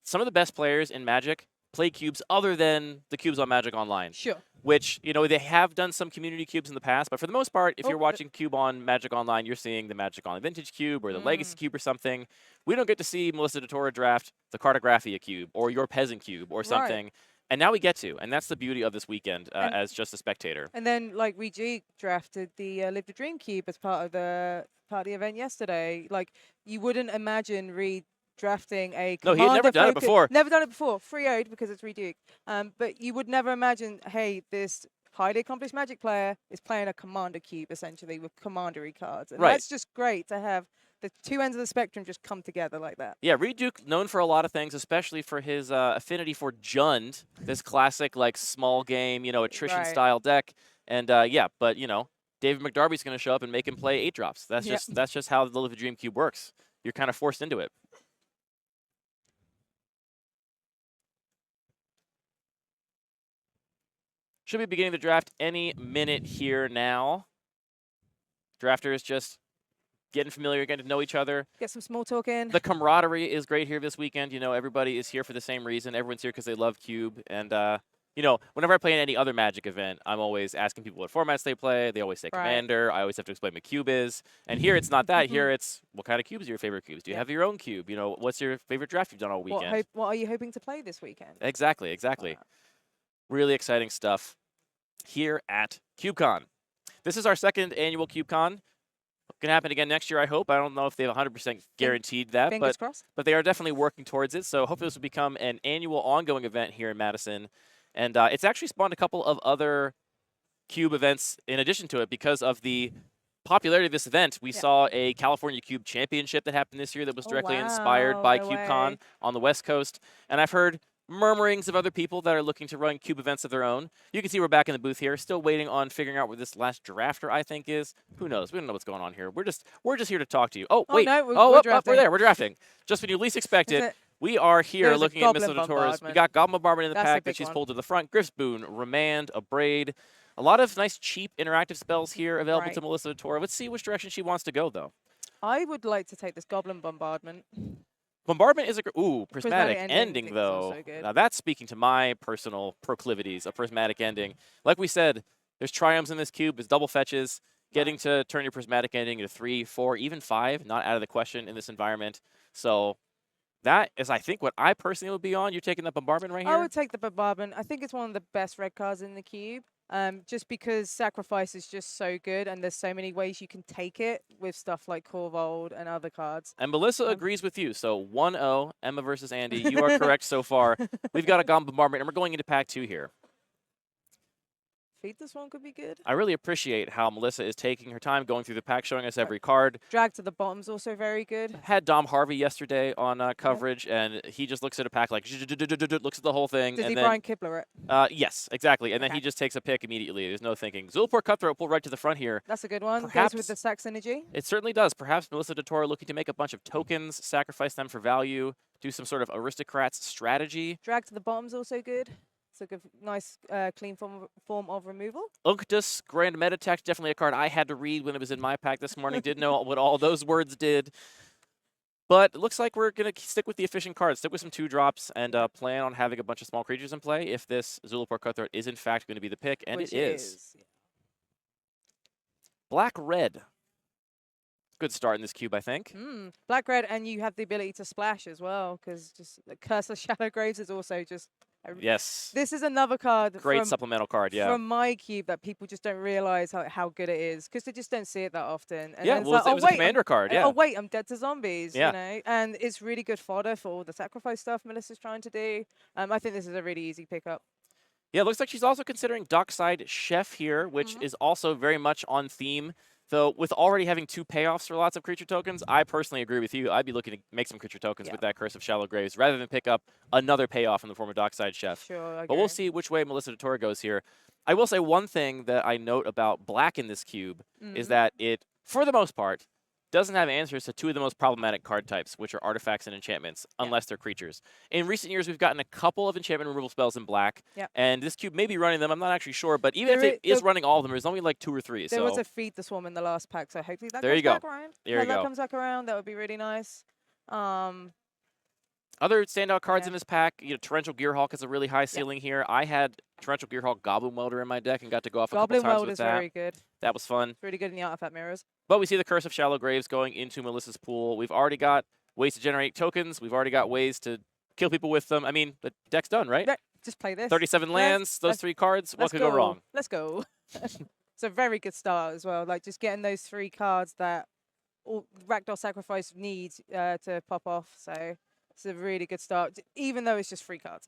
Speaker 4: some of the best players in Magic play cubes other than the cubes on Magic Online.
Speaker 3: Sure.
Speaker 4: Which, you know, they have done some community cubes in the past, but for the most part, if you're
Speaker 3: Oh,
Speaker 4: watching Cube on Magic Online, you're seeing the Magic Online Vintage Cube or the Legacy Cube or something. We don't get to see Melissa DeTore draft the Cartographia Cube or your Peasant Cube or something. And now we get to, and that's the beauty of this weekend as just a spectator.
Speaker 3: And then, like, Reed drafted the Live the Dream Cube as part of the event yesterday. Like, you wouldn't imagine Reed drafting a
Speaker 4: No, he had never done it before.
Speaker 3: Never done it before. Free owed because it's Reed. But you would never imagine, hey, this highly accomplished Magic player is playing a Commander Cube essentially with Commandery cards, and that's just great to have the two ends of the spectrum just come together like that.
Speaker 4: Yeah, Reed Duke known for a lot of things, especially for his affinity for Jund, this classic like small game, you know, attrition style deck. And yeah, but you know, David McDarby's going to show up and make him play 8 drops. That's just how the Live a Dream Cube works. You're kind of forced into it. Should be beginning the draft any minute here now. Drafters just getting familiar, getting to know each other.
Speaker 3: Get some small talk in.
Speaker 4: The camaraderie is great here this weekend. You know, everybody is here for the same reason. Everyone's here because they love Cube. And, you know, whenever I play in any other Magic event, I'm always asking people what formats they play. They always say
Speaker 3: Right.
Speaker 4: Commander. I always have to explain what Cube is. And here it's not that. Here it's what kind of cubes are your favorite cubes? Do you have your own cube? You know, what's your favorite draft you've done all weekend?
Speaker 3: What are you hoping to play this weekend?
Speaker 4: Exactly, exactly. Really exciting stuff here at CubeCon. This is our second annual CubeCon. Going to happen again next year, I hope. I don't know if they've 100% guaranteed that,
Speaker 3: Fingers crossed.
Speaker 4: but they are definitely working towards it. So hopefully this will become an annual ongoing event here in Madison. And it's actually spawned a couple of other Cube events in addition to it because of the popularity of this event. We saw a California Cube Championship that happened this year that was directly inspired by CubeCon on the West Coast. And I've heard murmurings of other people that are looking to run Cube events of their own. You can see we're back in the booth here, still waiting on figuring out where this last drafter, I think, is. Who knows? We don't know what's going on here. We're just here to talk to you. Oh, wait.
Speaker 3: No,
Speaker 4: we're
Speaker 3: drafting.
Speaker 4: there. We're drafting. Just when you least expect it. We are here
Speaker 3: There's a
Speaker 4: looking at Miss
Speaker 3: Goblin
Speaker 4: Little Taurus. We
Speaker 3: Bombardment.
Speaker 4: got Goblin Bombardment in the
Speaker 3: That's the
Speaker 4: pack that
Speaker 3: big
Speaker 4: she's
Speaker 3: one.
Speaker 4: pulled to the front. Griff's Boon, Remand, Abrade. A lot of nice, cheap, interactive spells here available to Melissa Vittora. Let's see which direction she wants to go, though.
Speaker 3: I would like to take this Goblin Bombardment.
Speaker 4: Bombardment is a prismatic
Speaker 3: Prismatic
Speaker 4: ending,
Speaker 3: ending is
Speaker 4: though.
Speaker 3: also good.
Speaker 4: Now that's speaking to my personal proclivities, a prismatic ending. Like we said, there's triumphs in this cube. There's double fetches. Getting to turn your prismatic ending into 3, 4, even 5, not out of the question in this environment. So that is, I think, what I personally would be on. You're taking the Bombardment right here?
Speaker 3: I would take the Bombardment. I think it's one of the best red cards in the cube. Just because Sacrifice is just so good, and there's so many ways you can take it with stuff like Corvold and other cards.
Speaker 4: And Melissa agrees with you. So 1-0, Emma versus Andy. You are correct so far. We've got a Goblin Bombardment, and we're going into pack 2 here.
Speaker 3: Feed this one could be good.
Speaker 4: I really appreciate how Melissa is taking her time going through the pack, showing us every card.
Speaker 3: Drag to the bottom's also very good.
Speaker 4: Had Dom Harvey yesterday on coverage, and he just looks at a pack like, looks at the whole thing.
Speaker 3: Does
Speaker 4: and
Speaker 3: he
Speaker 4: then,
Speaker 3: Brian Kibler it?
Speaker 4: Yes, exactly. And then he just takes a pick immediately. There's no thinking. Zulaport Cutthroat pulled right to the front here.
Speaker 3: That's a good one.
Speaker 4: Perhaps,
Speaker 3: Goes with the Sax Energy.
Speaker 4: It certainly does. Perhaps Melissa Vittora looking to make a bunch of tokens, sacrifice them for value, do some sort of aristocrats strategy.
Speaker 3: Drag to the bottom's also good. It's like a nice, clean form of removal.
Speaker 4: Unctus, Grand Meditech, definitely a card I had to read when it was in my pack this morning. Didn't know what all those words did. But it looks like we're going to stick with the efficient cards, stick with some 2-drops, and plan on having a bunch of small creatures in play if this Zulaport Cutthroat is, in fact, going to be the pick, and
Speaker 3: Which
Speaker 4: it is. Black-red. Good start in this cube, I think.
Speaker 3: Black-red, and you have the ability to splash as well, because just Curse of Shadow Graves is also just...
Speaker 4: Yes.
Speaker 3: This is another card.
Speaker 4: Great supplemental card, yeah.
Speaker 3: From my cube that people just don't realize how good it is, because they just don't see it that often. And
Speaker 4: Yeah,
Speaker 3: then it's
Speaker 4: well,
Speaker 3: like,
Speaker 4: it was a commander card, yeah.
Speaker 3: Oh, wait, I'm dead to zombies,
Speaker 4: Yeah.
Speaker 3: you know? And it's really good fodder for all the sacrifice stuff Melissa's trying to do. I think this is a really easy pickup.
Speaker 4: Yeah, it looks like she's also considering Dockside Chef here, which is also very much on theme. Though, with already having 2 payoffs for lots of creature tokens, I personally agree with you. I'd be looking to make some creature tokens with that Curse of Shallow Graves rather than pick up another payoff in the form of Dockside Chef.
Speaker 3: Sure,
Speaker 4: But we'll see which way Melissa Vittora goes here. I will say one thing that I note about black in this cube is that it, for the most part, doesn't have answers to 2 of the most problematic card types, which are artifacts and enchantments, unless they're creatures. In recent years, we've gotten a couple of enchantment removal spells in black, and this cube may be running them. I'm not actually sure, but even if it is running all of them, there's only like 2 or 3.
Speaker 3: There was a Feed the Swarm in the last pack, so hopefully that
Speaker 4: there
Speaker 3: comes
Speaker 4: you go.
Speaker 3: back around.
Speaker 4: There you
Speaker 3: that
Speaker 4: go.
Speaker 3: comes back around, that would be really nice.
Speaker 4: Other standout cards in this pack, you know, Torrential Gearhulk is a really high ceiling here. I had Torrential Gearhulk Goblin Welder in my deck and got to go off a couple
Speaker 3: Goblin
Speaker 4: times
Speaker 3: Welder
Speaker 4: with
Speaker 3: is
Speaker 4: that.
Speaker 3: very good.
Speaker 4: That was fun.
Speaker 3: It's really good in the artifact mirrors.
Speaker 4: But we see the Curse of Shallow Graves going into Melissa's pool. We've already got ways to generate tokens. We've already got ways to kill people with them. I mean, the deck's done, right?
Speaker 3: Yeah, just play this.
Speaker 4: 37 lands, those 3 cards. What could go wrong?
Speaker 3: Let's go. It's a very good start as well. Like just getting those 3 cards that all Ragdoll Sacrifice needs to pop off. So it's a really good start, even though it's just 3 cards.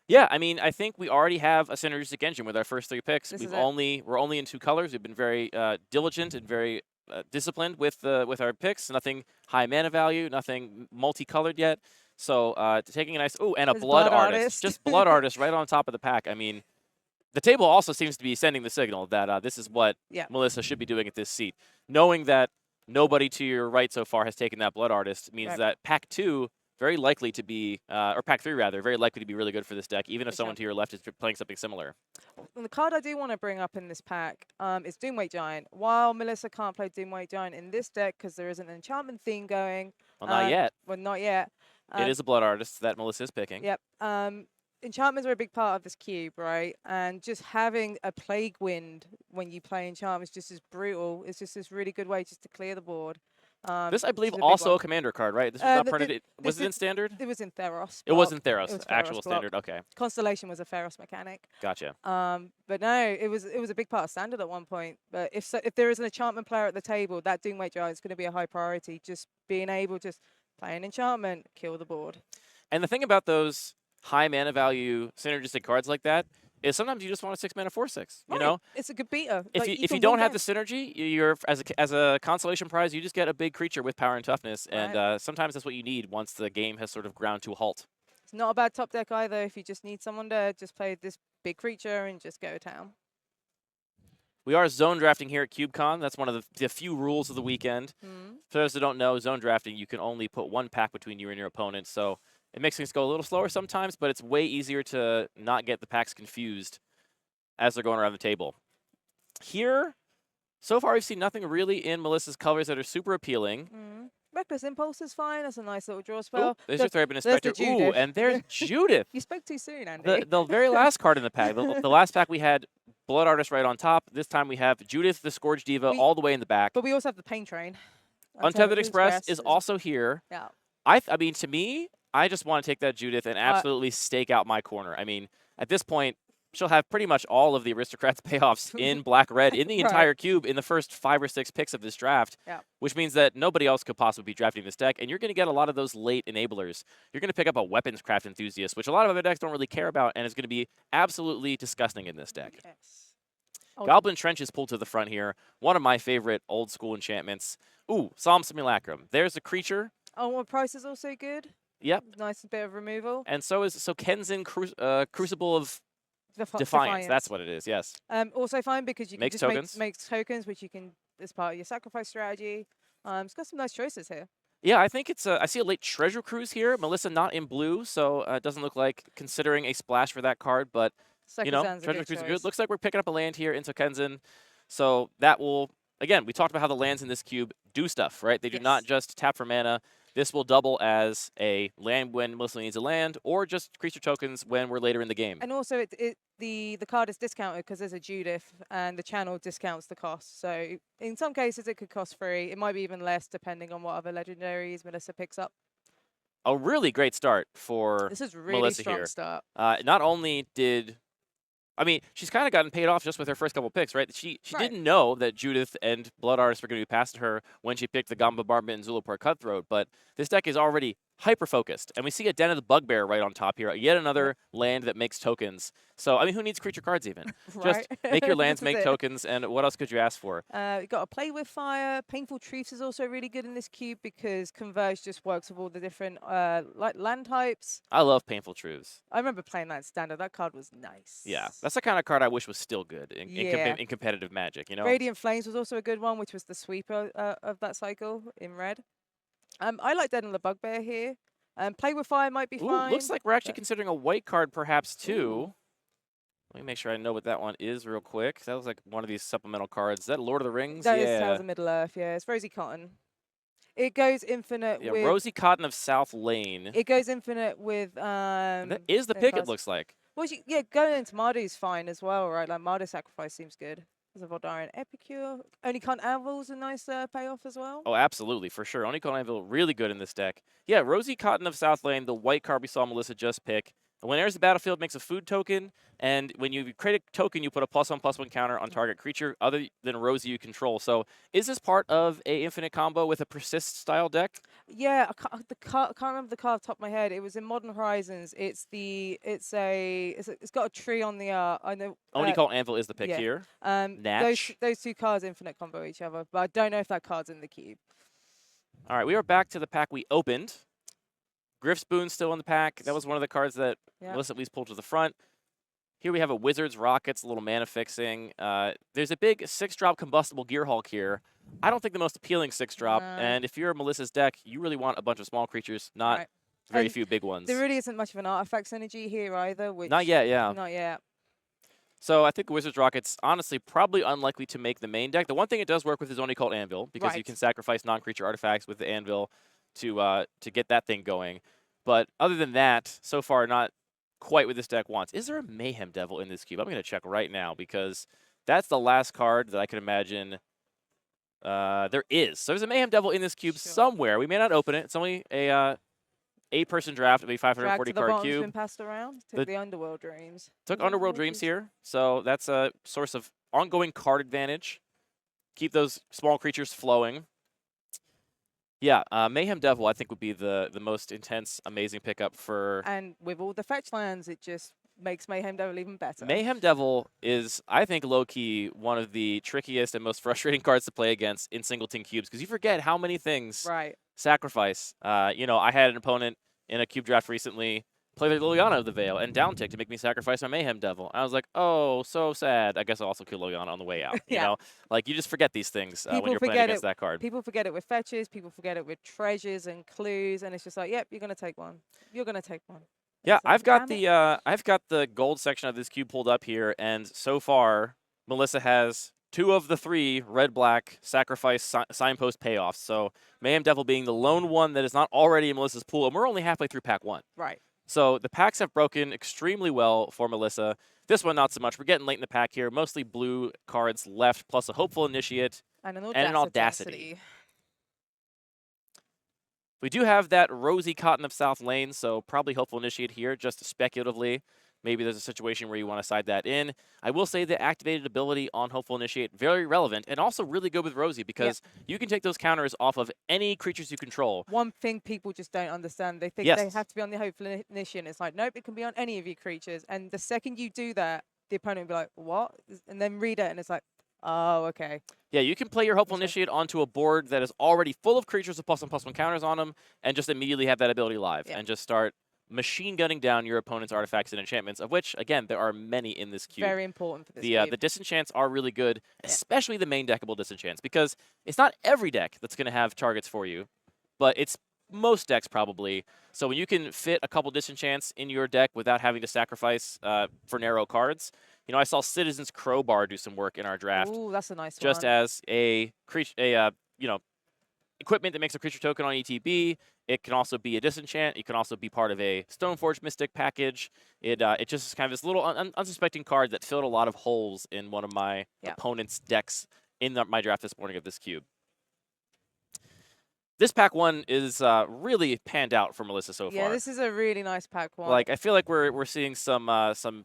Speaker 4: Yeah, I mean, I think we already have a synergistic engine with our first 3 picks.
Speaker 3: This
Speaker 4: We're only in 2 colors. We've been very diligent and very disciplined with our picks. Nothing high mana value, nothing multicolored yet. So taking a nice and a
Speaker 3: There's
Speaker 4: blood
Speaker 3: Blood
Speaker 4: artist,
Speaker 3: Artist.
Speaker 4: just blood artist right on top of the pack. I mean, the table also seems to be sending the signal that this is what Melissa should be doing at this seat, knowing that nobody to your right so far has taken that blood artist means that pack 2 very likely to be, or pack 3 rather, very likely to be really good for this deck, even if
Speaker 3: Good
Speaker 4: someone
Speaker 3: job.
Speaker 4: to your left is playing something similar.
Speaker 3: And the card I do want to bring up in this pack is Doomweight Giant. While Melissa can't play Doomweight Giant in this deck because there isn't an enchantment theme going.
Speaker 4: Well, not yet.
Speaker 3: Well, not yet.
Speaker 4: It is a Blood Artist that Melissa is picking.
Speaker 3: Yep. Enchantments are a big part of this cube, right? And just having a Plague Wind when you play enchantments just is brutal. It's just this really good way just to clear the board.
Speaker 4: This, I believe,
Speaker 3: is a big
Speaker 4: also
Speaker 3: one.
Speaker 4: a commander card, right? This was not
Speaker 3: the-
Speaker 4: printed.
Speaker 3: the-
Speaker 4: Was
Speaker 3: this
Speaker 4: it in
Speaker 3: is-
Speaker 4: standard?
Speaker 3: It was in Theros.
Speaker 4: It was
Speaker 3: block.
Speaker 4: in Theros,
Speaker 3: It was
Speaker 4: actual
Speaker 3: Theros block.
Speaker 4: standard. Okay,
Speaker 3: Constellation was a Theros mechanic.
Speaker 4: gotcha.
Speaker 3: But no, it was a big part of standard at one point. But if there is an enchantment player at the table, that Doomweight Giant is going to be a high priority. Just being able to play an enchantment, kill the board.
Speaker 4: And the thing about those high mana value synergistic cards like that is sometimes you just want a 6 mana 4/6. You
Speaker 3: Right.
Speaker 4: know,
Speaker 3: It's a good beater.
Speaker 4: if
Speaker 3: Like,
Speaker 4: you
Speaker 3: can
Speaker 4: don't
Speaker 3: win
Speaker 4: have the
Speaker 3: games.
Speaker 4: synergy, you're as a consolation prize, you just get a big creature with power and toughness,
Speaker 3: Right.
Speaker 4: and sometimes that's what you need once the game has sort of ground to a halt.
Speaker 3: It's not a bad top deck either if you just need someone to just play this big creature and just go to town.
Speaker 4: We are zone drafting here at CubeCon. That's one of the few rules of the weekend. For those who don't know, zone drafting, you can only put 1 pack between you and your opponent, so it makes things go a little slower sometimes, but it's way easier to not get the packs confused as they're going around the table. Here, so far we've seen nothing really in Melissa's colors that are super appealing.
Speaker 3: Reckless Impulse is fine. That's a nice little draw
Speaker 4: Oh,
Speaker 3: spell.
Speaker 4: there's your Thraben
Speaker 3: there's the
Speaker 4: Inspector. Ooh,
Speaker 3: Judith.
Speaker 4: and there's Judith.
Speaker 3: You spoke too soon, Andy.
Speaker 4: The very last card in the pack. The last pack we had Blood Artist right on top. This time we have Judith, the Scourge Diva, all the way in the back.
Speaker 3: But we also have the Pain Train.
Speaker 4: Untethered Express is also here.
Speaker 3: Yeah.
Speaker 4: I mean, to me, I just want to take that Judith and absolutely stake out my corner. I mean, at this point, she'll have pretty much all of the Aristocrats payoffs in black-red in the
Speaker 3: Right.
Speaker 4: entire cube in the first 5 or 6 picks of this draft,
Speaker 3: Yeah.
Speaker 4: which means that nobody else could possibly be drafting this deck, and you're going to get a lot of those late enablers. You're going to pick up a Weapons Craft Enthusiast, which a lot of other decks don't really care about, and is going to be absolutely disgusting in this deck.
Speaker 3: Yes. Oh,
Speaker 4: Goblin Trench is pulled to the front here. One of my favorite old-school enchantments. Ooh, Solemn Simulacrum. There's a creature.
Speaker 3: Oh, well, price is also good.
Speaker 4: Yep.
Speaker 3: Nice bit of removal.
Speaker 4: And so Kenzin Crucible of Defiance.
Speaker 3: Defiance.
Speaker 4: That's what it is, yes.
Speaker 3: Also fine because you can
Speaker 4: Makes
Speaker 3: just
Speaker 4: tokens.
Speaker 3: make tokens, which you can as part of your sacrifice strategy. It's got some nice choices here.
Speaker 4: Yeah, I think it's I see a late Treasure Cruise here. Melissa not in blue, so it doesn't look like considering a splash for that card, but you know,
Speaker 3: Sekizan's a
Speaker 4: Treasure
Speaker 3: good
Speaker 4: Cruise is
Speaker 3: choice.
Speaker 4: good. Looks like we're picking up a land here into Kenzin. So that will, again, we talked about how the lands in this cube do stuff, right? They do not
Speaker 3: Yes.
Speaker 4: just tap for mana. This will double as a land when Melissa needs a land, or just creature tokens when we're later in the game.
Speaker 3: And also, the card is discounted because there's a Judith, and the channel discounts the cost. So in some cases, it could cost free. It might be even less depending on what other legendaries Melissa picks up.
Speaker 4: A really great start for
Speaker 3: This is a really
Speaker 4: Melissa
Speaker 3: strong
Speaker 4: here.
Speaker 3: start.
Speaker 4: Not only did, I mean, she's kind of gotten paid off just with her first couple picks, right? She
Speaker 3: Right.
Speaker 4: didn't know that Judith and Blood Artist were going to be passed to her when she picked the Gamba Bombardment and Zulaport Cutthroat, but this deck is already hyper-focused, and we see a Den of the Bugbear right on top here, yet another land that makes tokens. So, I mean, who needs creature cards even?
Speaker 3: Right.
Speaker 4: Just make your lands
Speaker 3: This is
Speaker 4: make
Speaker 3: it.
Speaker 4: tokens, and what else could you ask for?
Speaker 3: You got to play with fire. Painful Truths is also really good in this cube because Converge just works with all the different like land types.
Speaker 4: I love Painful Truths.
Speaker 3: I remember playing that in standard. That card was nice.
Speaker 4: Yeah, that's the kind of card I wish was still good in competitive Magic, you know?
Speaker 3: Radiant Flames was also a good one, which was the sweeper of that cycle in red. I like Dead on the Bugbear here. Play with Fire might be
Speaker 4: Ooh,
Speaker 3: fine.
Speaker 4: looks like we're actually
Speaker 3: but-
Speaker 4: considering a white card perhaps too.
Speaker 3: Ooh.
Speaker 4: Let me make sure I know what that one is real quick. That looks like one of these supplemental cards. Is that Lord of the Rings?
Speaker 3: That is
Speaker 4: yeah.
Speaker 3: Tales of Middle Earth, yeah. It's Rosy Cotton. It goes infinite
Speaker 4: Yeah,
Speaker 3: with...
Speaker 4: Rosy Cotton of South Lane.
Speaker 3: It goes infinite with...
Speaker 4: And that is the
Speaker 3: it
Speaker 4: pick, it
Speaker 3: does-
Speaker 4: looks like.
Speaker 3: Well, yeah, going into Mardu's fine as well, right? Like, Mardu Sacrifice seems good. There's a Voldarian Epicure. Only Cunt Anvil's a nice payoff as well.
Speaker 4: Oh, absolutely, for sure. Onicon Anvil really good in this deck. Yeah, Rosy Cotton of South Lane, the white card we saw Melissa just pick. When enters the battlefield, makes a food token, and when you create a token, you put a +1/+1 counter on target creature other than Rosie you control. So, is this part of a infinite combo with a persist style deck?
Speaker 3: Yeah, I can't remember the card off the top of my head. It was in Modern Horizons. It's got a tree on the I know.
Speaker 4: Onicon Anvil is the pick
Speaker 3: yeah.
Speaker 4: here.
Speaker 3: Those two cards infinite combo each other, but I don't know if that card's in the cube.
Speaker 4: All right, we are back to the pack we opened. Griff Spoon still in the pack. That was one of the cards that
Speaker 3: Yeah.
Speaker 4: Melissa at least pulled to the front. Here we have a Wizards Rockets, a little mana fixing. There's a big 6-drop combustible Gearhulk here. I don't think the most appealing 6-drop.
Speaker 3: No.
Speaker 4: And if you're Melissa's deck, you really want a bunch of small creatures, not
Speaker 3: Right.
Speaker 4: Very
Speaker 3: And
Speaker 4: few big ones.
Speaker 3: there really isn't much of an artifacts energy here either. Which
Speaker 4: Not yet, yeah.
Speaker 3: Not yet.
Speaker 4: So I think Wizards Rocket's honestly probably unlikely to make the main deck. The one thing it does work with is only called Anvil, because you
Speaker 3: Right.
Speaker 4: can sacrifice non-creature artifacts with the Anvil to get that thing going. But other than that, so far not quite what this deck wants. Is there a Mayhem Devil in this cube? I'm going to check right now, because that's the last card that I could imagine. There is. So there's a Mayhem Devil in this cube
Speaker 3: Sure.
Speaker 4: somewhere. We may not open it. It's only a 8-person draft. It'll be
Speaker 3: Drag
Speaker 4: 540
Speaker 3: to the
Speaker 4: card
Speaker 3: bottom's
Speaker 4: cube.
Speaker 3: been passed around. Took the Underworld Dreams.
Speaker 4: Took
Speaker 3: Yeah,
Speaker 4: Underworld
Speaker 3: which
Speaker 4: Dreams
Speaker 3: is-
Speaker 4: here, so that's a source of ongoing card advantage. Keep those small creatures flowing. Yeah, Mayhem Devil I think would be the most intense, amazing pickup for...
Speaker 3: And with all the fetch lands, it just makes Mayhem Devil even better.
Speaker 4: Mayhem Devil is, I think, low-key one of the trickiest and most frustrating cards to play against in singleton cubes, because you forget how many things
Speaker 3: Right.
Speaker 4: sacrifice. You know, I had an opponent in a cube draft recently play the Liliana of the Veil and downtick to make me sacrifice my Mayhem Devil. I was like, oh, so sad. I guess I'll also kill Liliana on the way out. You
Speaker 3: Yeah.
Speaker 4: know, like you just forget these things when
Speaker 3: People
Speaker 4: you're playing
Speaker 3: forget
Speaker 4: against
Speaker 3: it.
Speaker 4: that card.
Speaker 3: People forget it with fetches. People forget it with treasures and clues, and it's just like, yep, you're gonna take one. You're gonna take one. And
Speaker 4: Yeah,
Speaker 3: it's like,
Speaker 4: I've got the gold section of this cube pulled up here, and so far Melissa has 2 of the 3 red-black sacrifice signpost payoffs. So Mayhem Devil being the lone one that is not already in Melissa's pool, and we're only halfway through pack 1.
Speaker 3: Right.
Speaker 4: So the packs have broken extremely well for Melissa. This one, not so much. We're getting late in the pack here. Mostly blue cards left, plus a Hopeful Initiate.
Speaker 3: And
Speaker 4: an Audacity. We do have that Rosy Cotton of South Lane, so probably Hopeful Initiate here, just speculatively. Maybe there's a situation where you want to side that in. I will say the activated ability on Hopeful Initiate, very relevant, and also really good with Rosie, because you can take those counters off of any creatures you control.
Speaker 3: One thing people just don't understand, they think
Speaker 4: Yes.
Speaker 3: they have to be on the Hopeful Initiate. It's like, nope, it can be on any of your creatures. And the second you do that, the opponent will be like, what? And then read it, and it's like, oh, okay.
Speaker 4: Yeah, you can play your Hopeful
Speaker 3: Okay.
Speaker 4: Initiate onto a board that is already full of creatures with +1/+1 counters on them, and just immediately have that ability live,
Speaker 3: Yeah.
Speaker 4: and just start machine gunning down your opponent's artifacts and enchantments, of which, again, there are many in this cube.
Speaker 3: Very important for this
Speaker 4: The
Speaker 3: cube.
Speaker 4: disenchants are really good,
Speaker 3: Yeah.
Speaker 4: especially the main deckable disenchants, because it's not every deck that's going to have targets for you, but it's most decks probably. So when you can fit a couple disenchants in your deck without having to sacrifice for narrow cards, you know, I saw Citizen's Crowbar do some work in our draft,
Speaker 3: Ooh, that's a nice
Speaker 4: just
Speaker 3: one.
Speaker 4: as a creature, you know, equipment that makes a creature token on ETB. It can also be a disenchant. It can also be part of a Stoneforge Mystic package. It just is kind of this little unsuspecting card that filled a lot of holes in one of my opponent's decks in my draft this morning of this cube. This pack 1 is really panned out for Melissa so far.
Speaker 3: Yeah, this is a really nice pack one.
Speaker 4: Like, I feel like we're seeing some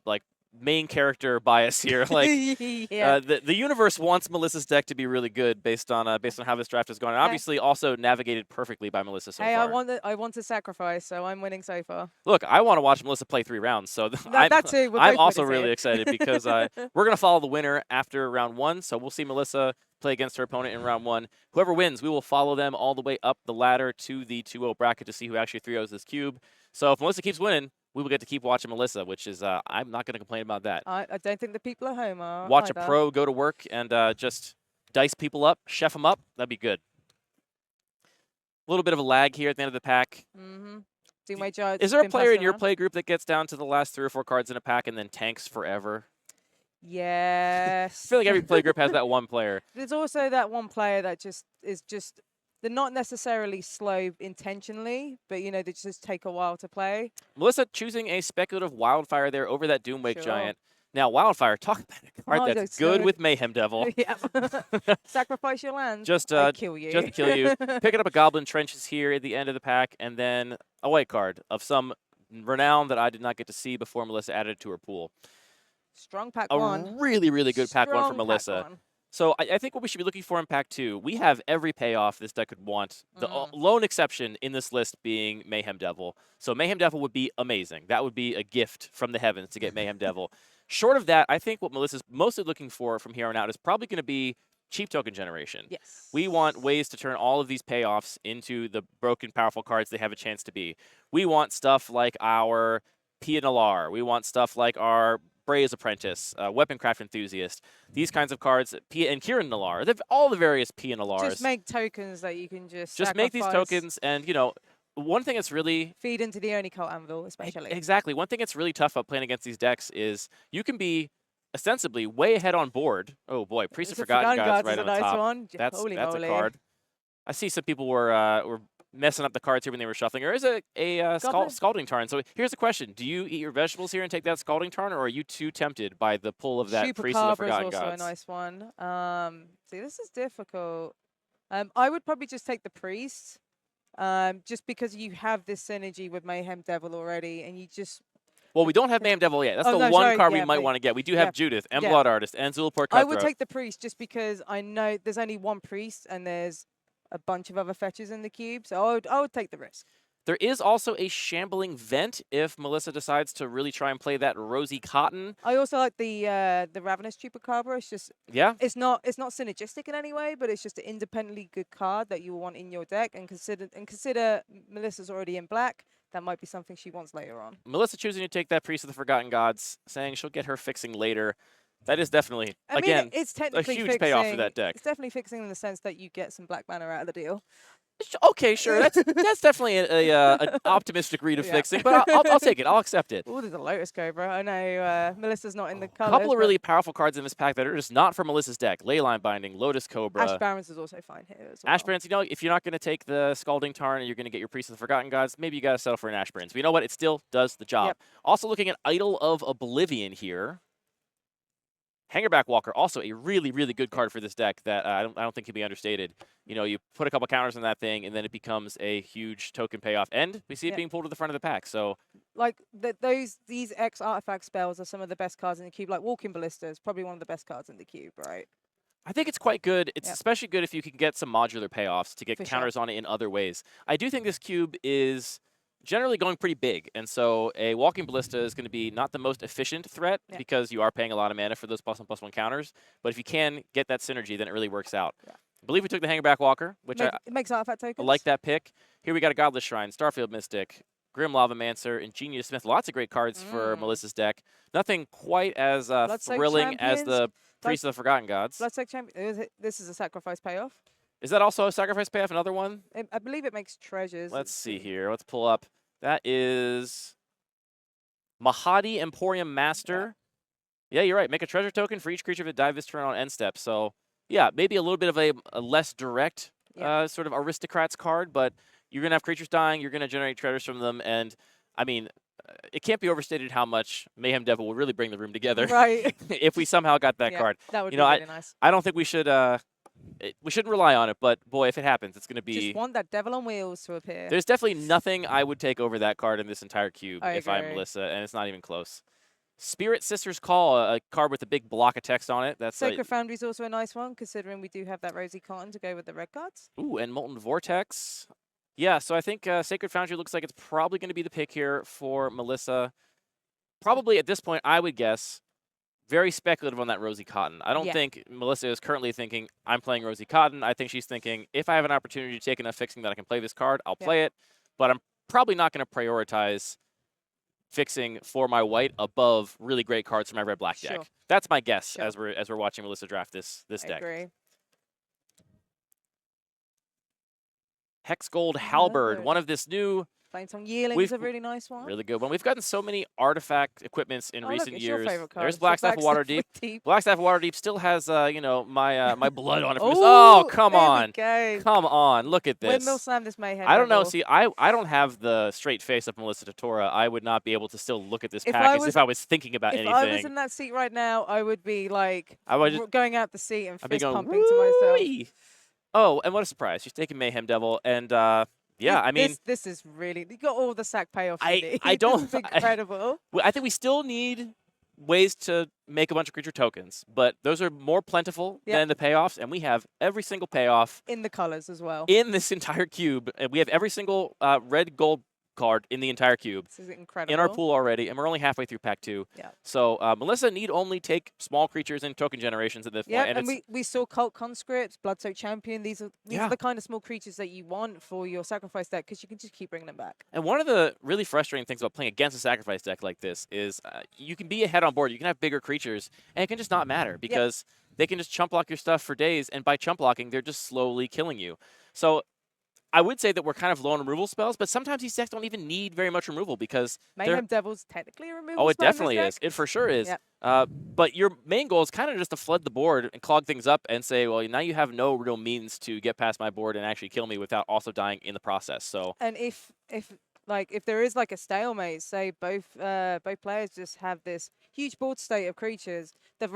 Speaker 4: like main character bias here. Like,
Speaker 3: yeah.
Speaker 4: the universe wants Melissa's deck to be really good based on how this draft is going. And
Speaker 3: Hey.
Speaker 4: obviously, also navigated perfectly by Melissa so
Speaker 3: Hey,
Speaker 4: far.
Speaker 3: I want to sacrifice, so I'm winning so far.
Speaker 4: Look, I want to watch Melissa play 3 rounds, so
Speaker 3: That too. We're
Speaker 4: I'm
Speaker 3: both
Speaker 4: also
Speaker 3: winners
Speaker 4: really
Speaker 3: here.
Speaker 4: excited because we're gonna follow the winner after round 1. So we'll see Melissa play against her opponent in round 1. Whoever wins, we will follow them all the way up the ladder to the 2-0 bracket to see who actually 3-0s this cube. So if Melissa keeps winning, we will get to keep watching Melissa, which is I'm not going to complain about that.
Speaker 3: I don't think the people at home are.
Speaker 4: Watch
Speaker 3: either.
Speaker 4: a pro go to work and just dice people up, chef them up. That'd be good. A little bit of a lag here at the end of the pack.
Speaker 3: Mm-hmm. Do my judge.
Speaker 4: Is there a
Speaker 3: been
Speaker 4: player
Speaker 3: passed
Speaker 4: in your
Speaker 3: around?
Speaker 4: play group that gets down to the last 3 or 4 cards in a pack and then tanks forever?
Speaker 3: Yes.
Speaker 4: I feel like every play group has that one player.
Speaker 3: There's also that one player that they're not necessarily slow intentionally, but you know they just take a while to play.
Speaker 4: Melissa choosing a speculative Wildfire there over that Doomwake
Speaker 3: Sure.
Speaker 4: Giant. Now, Wildfire, talk about a card
Speaker 3: Oh,
Speaker 4: that's
Speaker 3: that's
Speaker 4: good
Speaker 3: good.
Speaker 4: with Mayhem Devil.
Speaker 3: yeah. Sacrifice your land.
Speaker 4: Just
Speaker 3: I kill you.
Speaker 4: just to kill you. Picking up a Goblin Trenches here at the end of the pack, and then a white card of some renown that I did not get to see before Melissa added it to her pool.
Speaker 3: Strong pack
Speaker 4: A
Speaker 3: one.
Speaker 4: really, really good pack 1
Speaker 3: Strong
Speaker 4: for
Speaker 3: pack
Speaker 4: Melissa.
Speaker 3: one.
Speaker 4: So I think what we should be looking for in pack 2, we have every payoff this deck could want. The
Speaker 3: Mm.
Speaker 4: lone exception in this list being Mayhem Devil. So Mayhem Devil would be amazing. That would be a gift from the heavens to get Mayhem Devil. Short of that, I think what Melissa's mostly looking for from here on out is probably going to be cheap token generation.
Speaker 3: Yes.
Speaker 4: We want ways to turn all of these payoffs into the broken, powerful cards they have a chance to be. We want stuff like our Pia Nalar. We want stuff like our Bray's Apprentice, Weaponcraft Enthusiast. These kinds of cards, Pia and Kieran Nalar. All the various Pia Nalars.
Speaker 3: Just make tokens that you can just
Speaker 4: Make these
Speaker 3: sacrifice.
Speaker 4: tokens, and you know, one thing that's really
Speaker 3: Feed into the Oni Cult Anvil, especially.
Speaker 4: exactly one thing that's really tough about playing against these decks is you can be ostensibly way ahead on board. Oh boy, Priest of
Speaker 3: The
Speaker 4: Forgotten Gods
Speaker 3: is
Speaker 4: right
Speaker 3: a
Speaker 4: on the
Speaker 3: nice
Speaker 4: top.
Speaker 3: one.
Speaker 4: That's
Speaker 3: Holy
Speaker 4: a
Speaker 3: moly.
Speaker 4: card. I see some people were messing up the cards here when they were shuffling. There is a
Speaker 3: Goblin?
Speaker 4: Scalding Tarn. So here's the question: do you eat your vegetables here and take that Scalding Tarn, or are you too tempted by the pull of that Priest of the
Speaker 3: Chupacabra is
Speaker 4: Forgotten
Speaker 3: also
Speaker 4: Gods?
Speaker 3: a nice one. See, this is difficult. I would probably just take the Priest, just because you have this synergy with Mayhem Devil already, and you just...
Speaker 4: Well, we don't have Mayhem Devil yet. That's
Speaker 3: Oh,
Speaker 4: the
Speaker 3: no,
Speaker 4: one
Speaker 3: sorry,
Speaker 4: card we
Speaker 3: yeah,
Speaker 4: might
Speaker 3: but-
Speaker 4: want to get. We do
Speaker 3: yeah,
Speaker 4: have Judith and
Speaker 3: yeah.
Speaker 4: Blood Artist and Zulaport
Speaker 3: I
Speaker 4: Cutthroat.
Speaker 3: would take the Priest just because I know there's only one Priest and there's a bunch of other fetches in the cube, so I would take the risk.
Speaker 4: There is also a Shambling Vent if Melissa decides to really try and play that Rosy Cotton.
Speaker 3: I also like the Ravenous Chupacabra. It's just
Speaker 4: Yeah.
Speaker 3: it's not synergistic in any way, but it's just an independently good card that you will want in your deck. And consider Melissa's already in black. That might be something she wants later on.
Speaker 4: Melissa choosing to take that Priest of the Forgotten Gods, saying she'll get her fixing later. That is definitely,
Speaker 3: I mean,
Speaker 4: again,
Speaker 3: it's technically
Speaker 4: a huge
Speaker 3: fixing,
Speaker 4: payoff for that deck.
Speaker 3: It's definitely fixing in the sense that you get some black mana out of the deal.
Speaker 4: Okay, sure. That's definitely an optimistic read of
Speaker 3: Yeah.
Speaker 4: fixing, but I'll take it. I'll accept it.
Speaker 3: Oh, there's a Lotus Cobra. I know Melissa's not in the
Speaker 4: A
Speaker 3: colors.
Speaker 4: couple of
Speaker 3: but
Speaker 4: really powerful cards in this pack that are just not for Melissa's deck. Leyline Binding, Lotus Cobra.
Speaker 3: Ash Barons is also fine here as well.
Speaker 4: Ash Barons, if you're not going to take the Scalding Tarn and you're going to get your Priest of the Forgotten Gods, maybe you got to settle for an Ash Barons. But you know what? It still does the job.
Speaker 3: Yep.
Speaker 4: Also looking at Idol of Oblivion here. Hangerback Walker, also a really, really good card for this deck that I don't think can be understated. You put a couple counters on that thing, and then it becomes a huge token payoff. And we see it being pulled to the front of the pack. So,
Speaker 3: like these X artifact spells are some of the best cards in the cube. Like Walking Ballista is probably one of the best cards in the cube, right?
Speaker 4: I think it's quite good. It's
Speaker 3: Yep.
Speaker 4: especially good if you can get some modular payoffs to get
Speaker 3: For sure.
Speaker 4: counters on it in other ways. I do think this cube is generally going pretty big, and so a Walking Ballista is going to be not the most efficient threat
Speaker 3: Yeah.
Speaker 4: because you are paying a lot of mana for those +1/+1 counters. But if you can get that synergy, then it really works out.
Speaker 3: Yeah.
Speaker 4: I believe we took the Hangerback Walker, which
Speaker 3: It makes artifact tokens.
Speaker 4: I like that pick. Here we got a Godless Shrine, Starfield Mystic, Grim Lavamancer, Ingenious Smith. Lots of great cards for Melissa's deck. Nothing quite as
Speaker 3: Bloodsoaked
Speaker 4: thrilling as
Speaker 3: Champions.
Speaker 4: the Priest of the Forgotten Gods.
Speaker 3: Bloodsoaked Champion. This is a sacrifice payoff.
Speaker 4: Is that also a sacrifice payoff? Another one?
Speaker 3: I believe it makes treasures.
Speaker 4: Let's see here. Let's pull up. That is Mahadi Emporium Master. Yeah, you're right. Make a treasure token for each creature that dive this turn on end step. So, yeah, maybe a little bit of a less direct sort of aristocrats card, but you're going to have creatures dying. You're going to generate treasures from them. And, I mean, it can't be overstated how much Mayhem Devil will really bring the room together
Speaker 3: Right.
Speaker 4: if we somehow got that card.
Speaker 3: That would be
Speaker 4: know,
Speaker 3: really nice.
Speaker 4: I don't think we should we shouldn't rely on it, but boy, if it happens, it's going to be...
Speaker 3: Just want that Devil on Wheels to appear.
Speaker 4: There's definitely nothing I would take over that card in this entire cube
Speaker 3: I
Speaker 4: if I'm
Speaker 3: agree.
Speaker 4: Melissa, and it's not even close. Spirit Sister's Call, a card with a big block of text on it. That's
Speaker 3: Sacred Foundry is also a nice one, considering we do have that Rosy Cotton to go with the red cards.
Speaker 4: ooh, and Molten Vortex. Yeah, so I think Sacred Foundry looks like it's probably going to be the pick here for Melissa. Probably at this point, I would guess, very speculative on that Rosy Cotton. I don't
Speaker 3: Yeah.
Speaker 4: think Melissa is currently thinking, I'm playing Rosy Cotton. I think she's thinking, if I have an opportunity to take enough fixing that I can play this card, I'll play it. But I'm probably not going to prioritize fixing for my white above really great cards for my red-black deck.
Speaker 3: Sure.
Speaker 4: That's my guess
Speaker 3: Sure.
Speaker 4: as we're watching Melissa draft this
Speaker 3: I
Speaker 4: deck.
Speaker 3: agree.
Speaker 4: Hex Gold Halberd, one of this new
Speaker 3: Flamesong Yearling
Speaker 4: We've-
Speaker 3: is a really nice one.
Speaker 4: really good one. We've gotten so many artifact equipments in
Speaker 3: Oh, look,
Speaker 4: recent
Speaker 3: it's your
Speaker 4: years.
Speaker 3: favorite card.
Speaker 4: There's
Speaker 3: It's
Speaker 4: Blackstaff of Waterdeep.
Speaker 3: Waterdeep.
Speaker 4: Blackstaff of Waterdeep still has my my blood on it. From this.
Speaker 3: Oh,
Speaker 4: Oh, come
Speaker 3: there we
Speaker 4: on.
Speaker 3: go.
Speaker 4: Come on. Look at this.
Speaker 3: Windmill Slam this Mayhem.
Speaker 4: I don't know.
Speaker 3: Devil.
Speaker 4: See, I don't have the straight face of Melissa Totora. I would not be able to still look at this
Speaker 3: If
Speaker 4: pack
Speaker 3: I
Speaker 4: as
Speaker 3: was-
Speaker 4: if I was thinking about
Speaker 3: If
Speaker 4: anything.
Speaker 3: I was in that seat right now, I would be like
Speaker 4: I would just-
Speaker 3: going out the seat and
Speaker 4: I'd be
Speaker 3: fist
Speaker 4: going,
Speaker 3: pumping to myself.
Speaker 4: "Woo-wee." Oh, and what a surprise. She's taking Mayhem Devil. And yeah, I mean,
Speaker 3: this is really, you got all the sack payoffs
Speaker 4: I-
Speaker 3: you need.
Speaker 4: I don't-
Speaker 3: This is incredible.
Speaker 4: I think we still need ways to make a bunch of creature tokens, but those are more plentiful
Speaker 3: Yep.
Speaker 4: than the payoffs, and we have every single payoff
Speaker 3: In the colors as well.
Speaker 4: in this entire cube. And we have every single red gold card in the entire cube
Speaker 3: This is incredible.
Speaker 4: in our pool already, and we're only halfway through pack 2.
Speaker 3: Yeah.
Speaker 4: So Melissa need only take small creatures and token generations at this
Speaker 3: Yeah,
Speaker 4: point.
Speaker 3: and
Speaker 4: it's,
Speaker 3: we saw Cult Conscripts, Bloodsoaked Champion. These are
Speaker 4: Yeah.
Speaker 3: the kind of small creatures that you want for your sacrifice deck because you can just keep bringing them back.
Speaker 4: and one of the really frustrating things about playing against a sacrifice deck like this is you can be ahead on board. You can have bigger creatures, and it can just not matter because they can just chump block your stuff for days, and by chump blocking, they're just slowly killing you. So I would say that we're kind of low on removal spells, but sometimes these decks don't even need very much removal because
Speaker 3: Mayhem Devil's technically a removal
Speaker 4: oh, it
Speaker 3: spell in this
Speaker 4: definitely is.
Speaker 3: deck.
Speaker 4: It for sure is.
Speaker 3: Yep.
Speaker 4: But your main goal is kind of just to flood the board and clog things up and say, well, now you have no real means to get past my board and actually kill me without also dying in the process. So
Speaker 3: And if there is like a stalemate, say both players just have this huge board state of creatures, the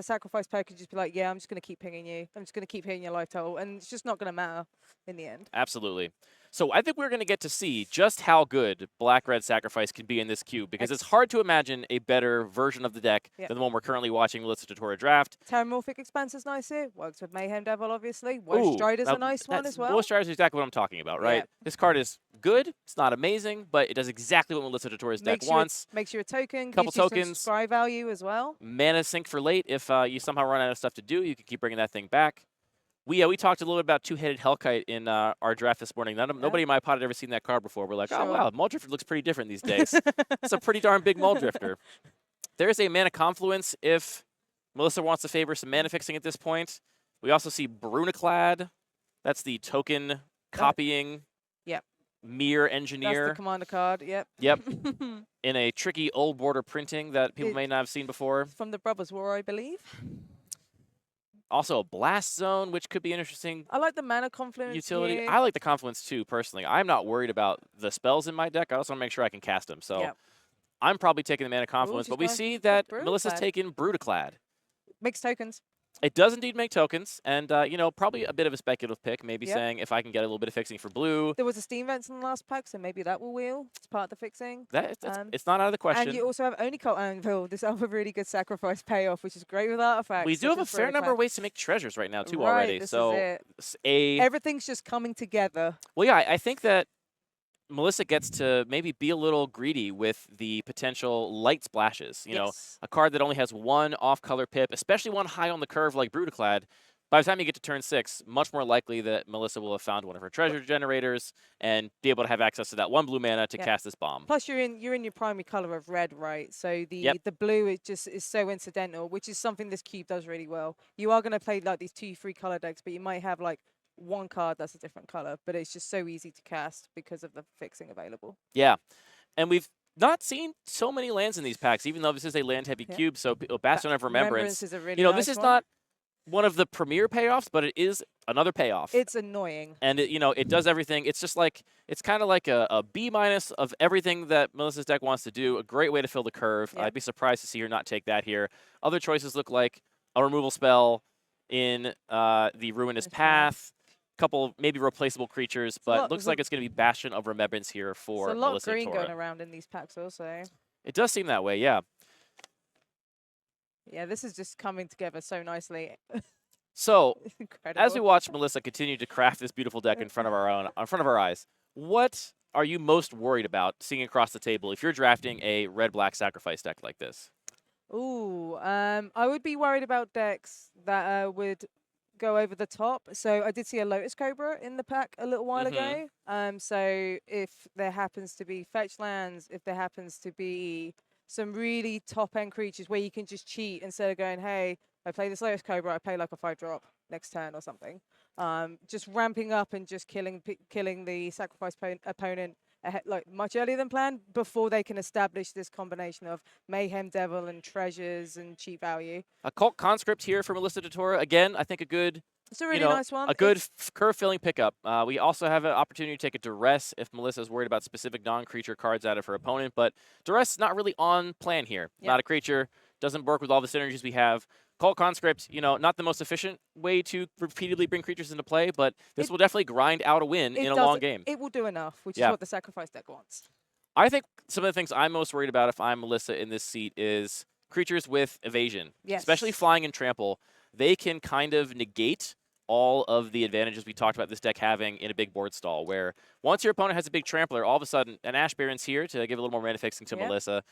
Speaker 3: sacrifice player could just be like, yeah, I'm just going to keep pinging you. I'm just going to keep hitting your life total, and it's just not going to matter in the end.
Speaker 4: absolutely. So I think we're going to get to see just how good Black-Red Sacrifice can be in this cube, because it's hard to imagine a better version of the deck than the one we're currently watching Melissa Tutora draft.
Speaker 3: Terramorphic Expanse is nice here. Works with Mayhem Devil, obviously. Woe Strider's a nice one as well.
Speaker 4: Woe Strider's exactly what I'm talking about, right?
Speaker 3: Yeah.
Speaker 4: This card is good. It's not amazing, but it does exactly what Melissa Tutora's deck wants.
Speaker 3: Makes you a token.
Speaker 4: Couple
Speaker 3: gives you
Speaker 4: tokens.
Speaker 3: some scry value as well.
Speaker 4: Mana sink for late. If you somehow run out of stuff to do, you can keep bringing that thing back. We talked a little bit about Two-Headed Hellkite in our draft this morning. Nobody in my pod had ever seen that card before. We're like, oh, wow, Muldrifter looks pretty different these days. It's a pretty darn big Muldrifter. There's a Mana Confluence if Melissa wants to favor some mana fixing at this point. We also see Brunaclad. That's the token copying mirror engineer.
Speaker 3: That's the commander card, yep.
Speaker 4: In a tricky old border printing that people may not have seen before.
Speaker 3: From the Brothers War, I believe.
Speaker 4: Also, a Blast Zone, which could be an interesting
Speaker 3: I like the Mana Confluence
Speaker 4: utility.
Speaker 3: here.
Speaker 4: I like the Confluence too, personally. I'm not worried about the spells in my deck. I also want to make sure I can cast them. So I'm probably taking the Mana Confluence, but we see that Melissa's taken Brutaclad.
Speaker 3: Makes tokens.
Speaker 4: It does indeed make tokens, and probably a bit of a speculative pick, maybe saying if I can get a little bit of fixing for blue.
Speaker 3: There was a Steam Vents in the last pack, so maybe that will wheel. It's part of the fixing.
Speaker 4: It's not out of the question.
Speaker 3: And you also have Only Cult Anvil, this other really good sacrifice payoff, which is great with artifacts.
Speaker 4: We do have a fair number of ways to make treasures right now, too,
Speaker 3: right,
Speaker 4: already.
Speaker 3: This
Speaker 4: so
Speaker 3: is it. Everything's just coming together.
Speaker 4: Well, yeah, I think that Melissa gets to maybe be a little greedy with the potential light splashes. You know, a card that only has one off-color pip, especially one high on the curve like Brutaclad. By the time you get to turn 6, much more likely that Melissa will have found one of her treasure generators and be able to have access to that one blue mana to cast this bomb.
Speaker 3: Plus, you're in your primary color of red, right? So the blue is so incidental, which is something this cube does really well. You are going to play like these 2-3 color decks, but you might have like one card that's a different color, but it's just so easy to cast because of the fixing available.
Speaker 4: Yeah, and we've not seen so many lands in these packs, even though this is a land-heavy cube. So Bastion of Remembrance
Speaker 3: is a really nice
Speaker 4: this is not one of the premier payoffs, but it is another payoff.
Speaker 3: It's annoying,
Speaker 4: and it does everything. It's just like it's kind of like a B- of everything that Melissa's deck wants to do. A great way to fill the curve. I'd be surprised to see her not take that here. Other choices look like a removal spell in the Ruinous Path. Couple maybe replaceable creatures, but looks like it's going to be Bastion of Remembrance here for Melissa.
Speaker 3: There's a lot of green going around in these packs also.
Speaker 4: It does seem that way, yeah.
Speaker 3: Yeah, this is just coming together so nicely.
Speaker 4: So, as we watch Melissa continue to craft this beautiful deck in front of our eyes, what are you most worried about seeing across the table if you're drafting a red-black sacrifice deck like this?
Speaker 3: Ooh, I would be worried about decks that would go over the top. So I did see a Lotus Cobra in the pack a little while ago. So if there happens to be fetch lands, if there happens to be some really top-end creatures where you can just cheat instead of going, hey, I play this Lotus Cobra, I play like a 5-drop next turn or something. Just ramping up and just killing the sacrifice opponent like much earlier than planned before they can establish this combination of Mayhem Devil and treasures and cheap value.
Speaker 4: A Cult Conscript here for Melissa Tutora. Again, I think
Speaker 3: it's a really nice one.
Speaker 4: A good curve-filling pickup. We also have an opportunity to take a Duress if Melissa is worried about specific non-creature cards out of her opponent, but Duress is not really on plan here. Not a creature, doesn't work with all the synergies we have. Cult Conscript, not the most efficient way to repeatedly bring creatures into play, but this will definitely grind out a win in a long game.
Speaker 3: It will do enough, which is what the sacrifice deck wants.
Speaker 4: I think some of the things I'm most worried about if I'm Melissa in this seat is creatures with evasion, especially flying and trample. They can kind of negate all of the advantages we talked about this deck having in a big board stall, where once your opponent has a big trampler, all of a sudden, an Ash Baron's here to give a little more mana fixing to Melissa.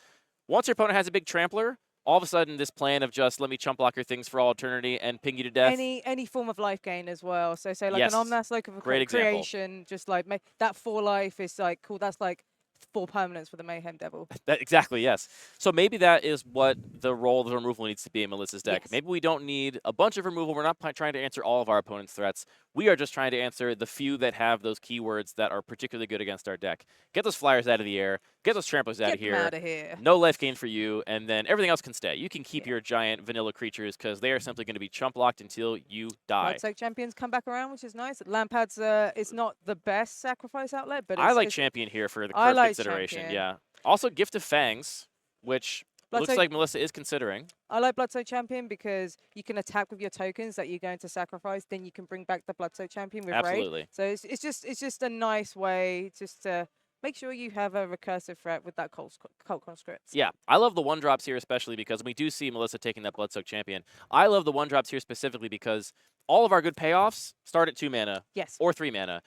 Speaker 4: Once your opponent has a big trampler, all of a sudden, this plan of just let me chump block your things for all eternity and ping you to death.
Speaker 3: Any form of life gain as well. So say like an Omnath Lake of Creation, just like that 4 life is like cool. That's like 4 permanents for the Mayhem Devil.
Speaker 4: Exactly, yes. So maybe that is what the role of the removal needs to be in Melissa's deck. Maybe we don't need a bunch of removal. We're not trying to answer all of our opponent's threats. We are just trying to answer the few that have those keywords that are particularly good against our deck. Get those flyers out of the air. Get those tramplers out of
Speaker 3: Get
Speaker 4: here.
Speaker 3: them out of here.
Speaker 4: No life gain for you, and then everything else can stay. You can keep
Speaker 3: Yeah.
Speaker 4: your giant vanilla creatures because they are simply going to be chump locked until you die.
Speaker 3: Bloodsoak Champions come back around, which is nice. Lampad's it's not the best sacrifice outlet, but
Speaker 4: I like
Speaker 3: it's
Speaker 4: Champion here for the
Speaker 3: I
Speaker 4: curve
Speaker 3: like
Speaker 4: consideration.
Speaker 3: Champion.
Speaker 4: Yeah. Also, Gift of Fangs, which looks
Speaker 3: Bloodsoak-
Speaker 4: like Melissa is considering.
Speaker 3: I like Bloodsoak Champion because you can attack with your tokens that you're going to sacrifice. Then you can bring back the Bloodsoak Champion with
Speaker 4: Absolutely.
Speaker 3: Raid. So it's just a nice way just to make sure you have a recursive threat with that cult conscript.
Speaker 4: Yeah, I love the 1-drops here especially because we do see Melissa taking that Bloodsoak Champion. I love the 1-drops here specifically because all of our good payoffs start at 2 mana
Speaker 3: Yes.
Speaker 4: or 3 mana.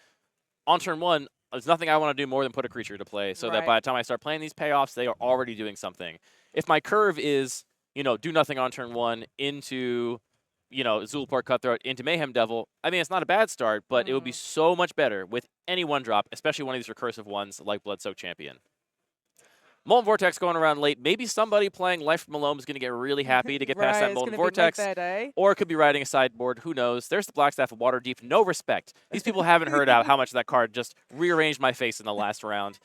Speaker 4: On turn 1, there's nothing I want to do more than put a creature to play so that
Speaker 3: Right.
Speaker 4: by the time I start playing these payoffs, they are already doing something. If my curve is, do nothing on turn 1 into, Zulport Cutthroat into Mayhem Devil, I mean, it's not a bad start, but it would be so much better with any 1-drop, especially one of these recursive ones like Bloodsoak Champion. Molten Vortex going around late. Maybe somebody playing Life from Malone is going to get really happy to get past that
Speaker 3: Right,
Speaker 4: Molten
Speaker 3: it's gonna
Speaker 4: Vortex.
Speaker 3: Make their day.
Speaker 4: Or it could be riding a sideboard. Who knows? There's the Blackstaff of Waterdeep. No respect. These people haven't heard out how much that card just rearranged my face in the last round.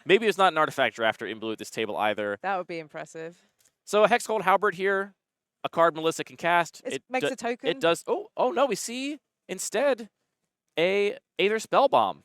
Speaker 4: Maybe it's not an artifact drafter in blue at this table either.
Speaker 3: That would be impressive.
Speaker 4: So a Hexcold Halberd here, a card Melissa can cast.
Speaker 3: It makes a token.
Speaker 4: It does. Oh no, we see instead a Aether Spellbomb.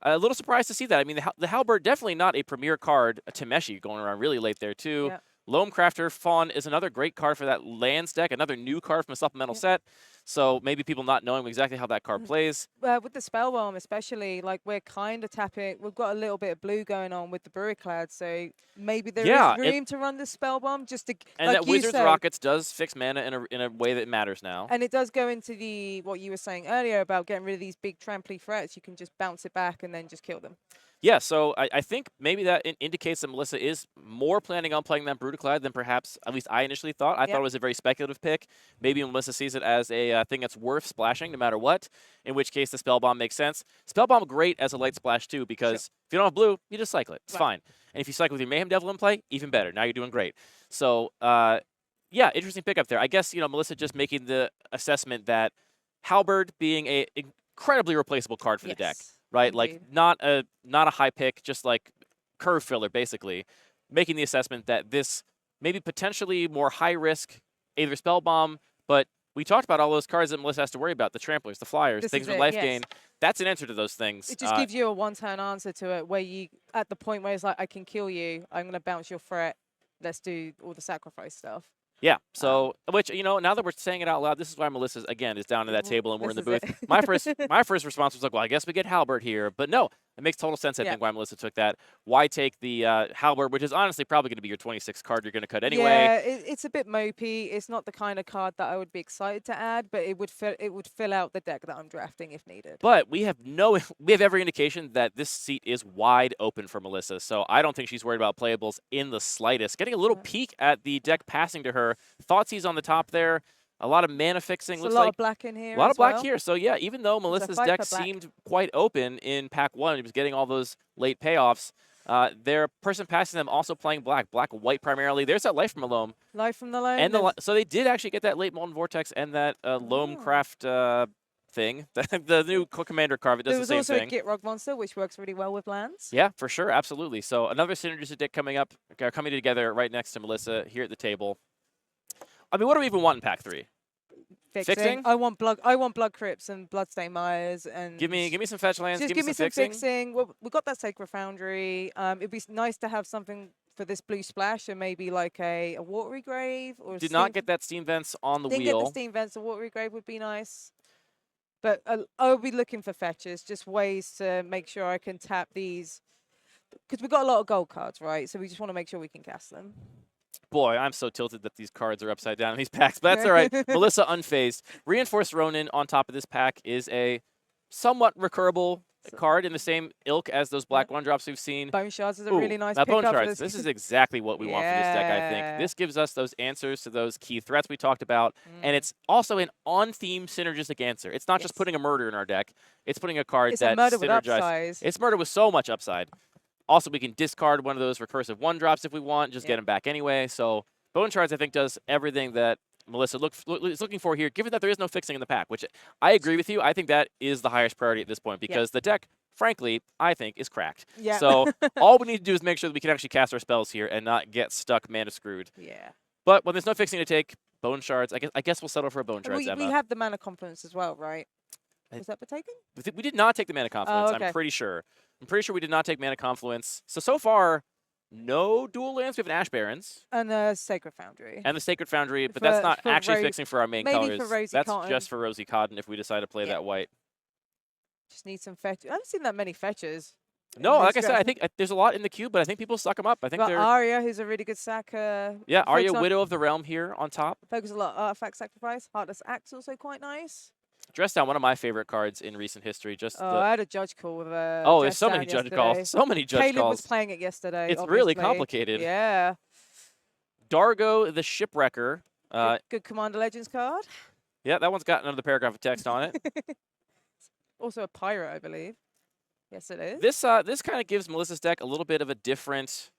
Speaker 4: A little surprised to see that. I mean, the Halberd, definitely not a premier card. A Temeshi going around really late there, too.
Speaker 3: Yeah.
Speaker 4: Loam Crafter Fawn is another great card for that lands deck, another new card from a supplemental set. So maybe people not knowing exactly how that card plays.
Speaker 3: With the Spellbomb especially, like we're kind of tapping, we've got a little bit of blue going on with the Burriclad, so maybe there is room to run the Spellbomb just to,
Speaker 4: and
Speaker 3: like
Speaker 4: that
Speaker 3: you
Speaker 4: Wizard's
Speaker 3: said,
Speaker 4: Rockets does fix mana in a way that matters now.
Speaker 3: and it does go into what you were saying earlier about getting rid of these big tramply threats. You can just bounce it back and then just kill them.
Speaker 4: Yeah, so I think maybe that indicates that Melissa is more planning on playing that Brutaclad than perhaps at least I initially thought. I thought it was a very speculative pick. Maybe Melissa sees it as a thing that's worth splashing no matter what, in which case the Spellbomb makes sense. Spellbomb because as a light splash too, because if you don't have blue, you just cycle it. It's fine. And if you cycle with your Mayhem Devil in play, even better. Now you're doing great. So, yeah, interesting pickup there. I guess, Melissa just making the assessment that Halberd being a incredibly replaceable card for the deck. Right, like not a high pick, just like curve filler, basically, making the assessment that this maybe potentially more high risk, either Spellbomb, but we talked about all those cards that Melissa has to worry about, the Tramplers, the Flyers, things with life gain. That's an answer to those things.
Speaker 3: It just gives you a one-turn answer to it, where you, at the point where it's like, I can kill you, I'm going to bounce your threat, let's do all the sacrifice stuff.
Speaker 4: Yeah, so, which, now that we're saying it out loud, this is why Melissa, again, is down to that table and we're in the booth. My first response was like, well, I guess we get Halberd here. But no, it makes total sense, I think, why Melissa took that. Why take the Halberd, which is honestly probably going to be your 26th card you're going to cut anyway.
Speaker 3: Yeah, it's a bit mopey. It's not the kind of card that I would be excited to add, but it would fill out the deck that I'm drafting if needed.
Speaker 4: But we have every indication that this seat is wide open for Melissa, so I don't think she's worried about playables in the slightest. Getting a little peek at the deck passing to her. Thoughtseize on the top there. A lot of mana fixing.
Speaker 3: Looks a lot of black in here.
Speaker 4: A lot of black here. So yeah, even though Melissa's deck
Speaker 3: for black.
Speaker 4: seemed quite open in pack 1, he was getting all those late payoffs. Their person passing them also playing black, white primarily. There's that Life from a Loam.
Speaker 3: Life from the Loam.
Speaker 4: And so they did actually get that late Molten Vortex and that Loam Craft thing. The new Commander card, it does the same thing.
Speaker 3: There was also a Gitrog monster, which works really well with lands.
Speaker 4: Yeah, for sure, absolutely. So another synergistic deck coming together right next to Melissa here at the table. I mean, what do we even want in pack 3? Fixing?
Speaker 3: I want blood crypts and bloodstained mires and
Speaker 4: give me some fetch lands.
Speaker 3: Just give me some fixing. Well, we got that Sacred Foundry. It'd be nice to have something for this blue splash, and maybe like a Watery Grave or.
Speaker 4: Did not get that Steam Vents on the wheel.
Speaker 3: Didn't get the Steam Vents. A Watery Grave would be nice. But I'll be looking for fetches, just ways to make sure I can tap these, because we've got a lot of gold cards, right? So we just want to make sure we can cast them.
Speaker 4: Boy, I'm so tilted that these cards are upside down in these packs, but that's all right. Melissa unfazed. Reinforced Ronin on top of this pack is a somewhat recurable card in the same ilk as those black 1-drops we've seen.
Speaker 3: Bone Shards is a really nice
Speaker 4: pickup. Bone
Speaker 3: pickup.
Speaker 4: Shards, this is exactly what we want for this deck, I think. This gives us those answers to those key threats we talked about, and it's also an on-theme synergistic answer. It's not just putting a murder in our deck. It's putting a card that
Speaker 3: a murder with
Speaker 4: synergizes.
Speaker 3: upside.
Speaker 4: It's murder with so much upside. Also, we can discard one of those recursive 1-drops if we want, just get them back anyway. So Bone Shards, I think, does everything that Melissa is looking for here, given that there is no fixing in the pack, which I agree with you. I think that is the highest priority at this point because the deck, frankly, I think is cracked.
Speaker 3: Yeah.
Speaker 4: So all we need to do is make sure that we can actually cast our spells here and not get stuck mana screwed.
Speaker 3: Yeah.
Speaker 4: But when there's no fixing to take, bone shards, I guess we'll settle for a bone shards,
Speaker 3: We
Speaker 4: Emma.
Speaker 3: have the mana confluence as well, right? Was that taken?
Speaker 4: We did not take the mana confluence,
Speaker 3: okay.
Speaker 4: I'm pretty sure. I'm pretty sure we did not take mana confluence. So far, no dual lands. We have an Ash Barrens.
Speaker 3: And the Sacred Foundry.
Speaker 4: And the Sacred Foundry, but that's not actually fixing for our main
Speaker 3: maybe
Speaker 4: colors.
Speaker 3: for Rosy
Speaker 4: That's
Speaker 3: Cotton.
Speaker 4: just for Rosy Cotton if we decide to play that white.
Speaker 3: Just need some fetch. I haven't seen that many fetches.
Speaker 4: No, like I said, I think there's a lot in the cube, but I think people suck them up. I think
Speaker 3: Got
Speaker 4: they're
Speaker 3: Arya, who's a really good sacker.
Speaker 4: yeah, Arya, Widow of the Realm here on top.
Speaker 3: Focus a lot on artifact sacrifice. Heartless Axe also quite nice.
Speaker 4: Dress Down, one of my favorite cards in recent history. Just
Speaker 3: I had a judge call with a.
Speaker 4: oh, there's so many judge calls. So many judge
Speaker 3: Caleb
Speaker 4: calls.
Speaker 3: was playing it yesterday.
Speaker 4: It's
Speaker 3: obviously.
Speaker 4: really complicated.
Speaker 3: Yeah.
Speaker 4: Dargo the Shipwrecker.
Speaker 3: Good Commander Legends card.
Speaker 4: Yeah, that one's got another paragraph of text on it.
Speaker 3: Also a pirate, I believe. Yes, it is.
Speaker 4: This kind of gives Melissa's deck a little bit of a different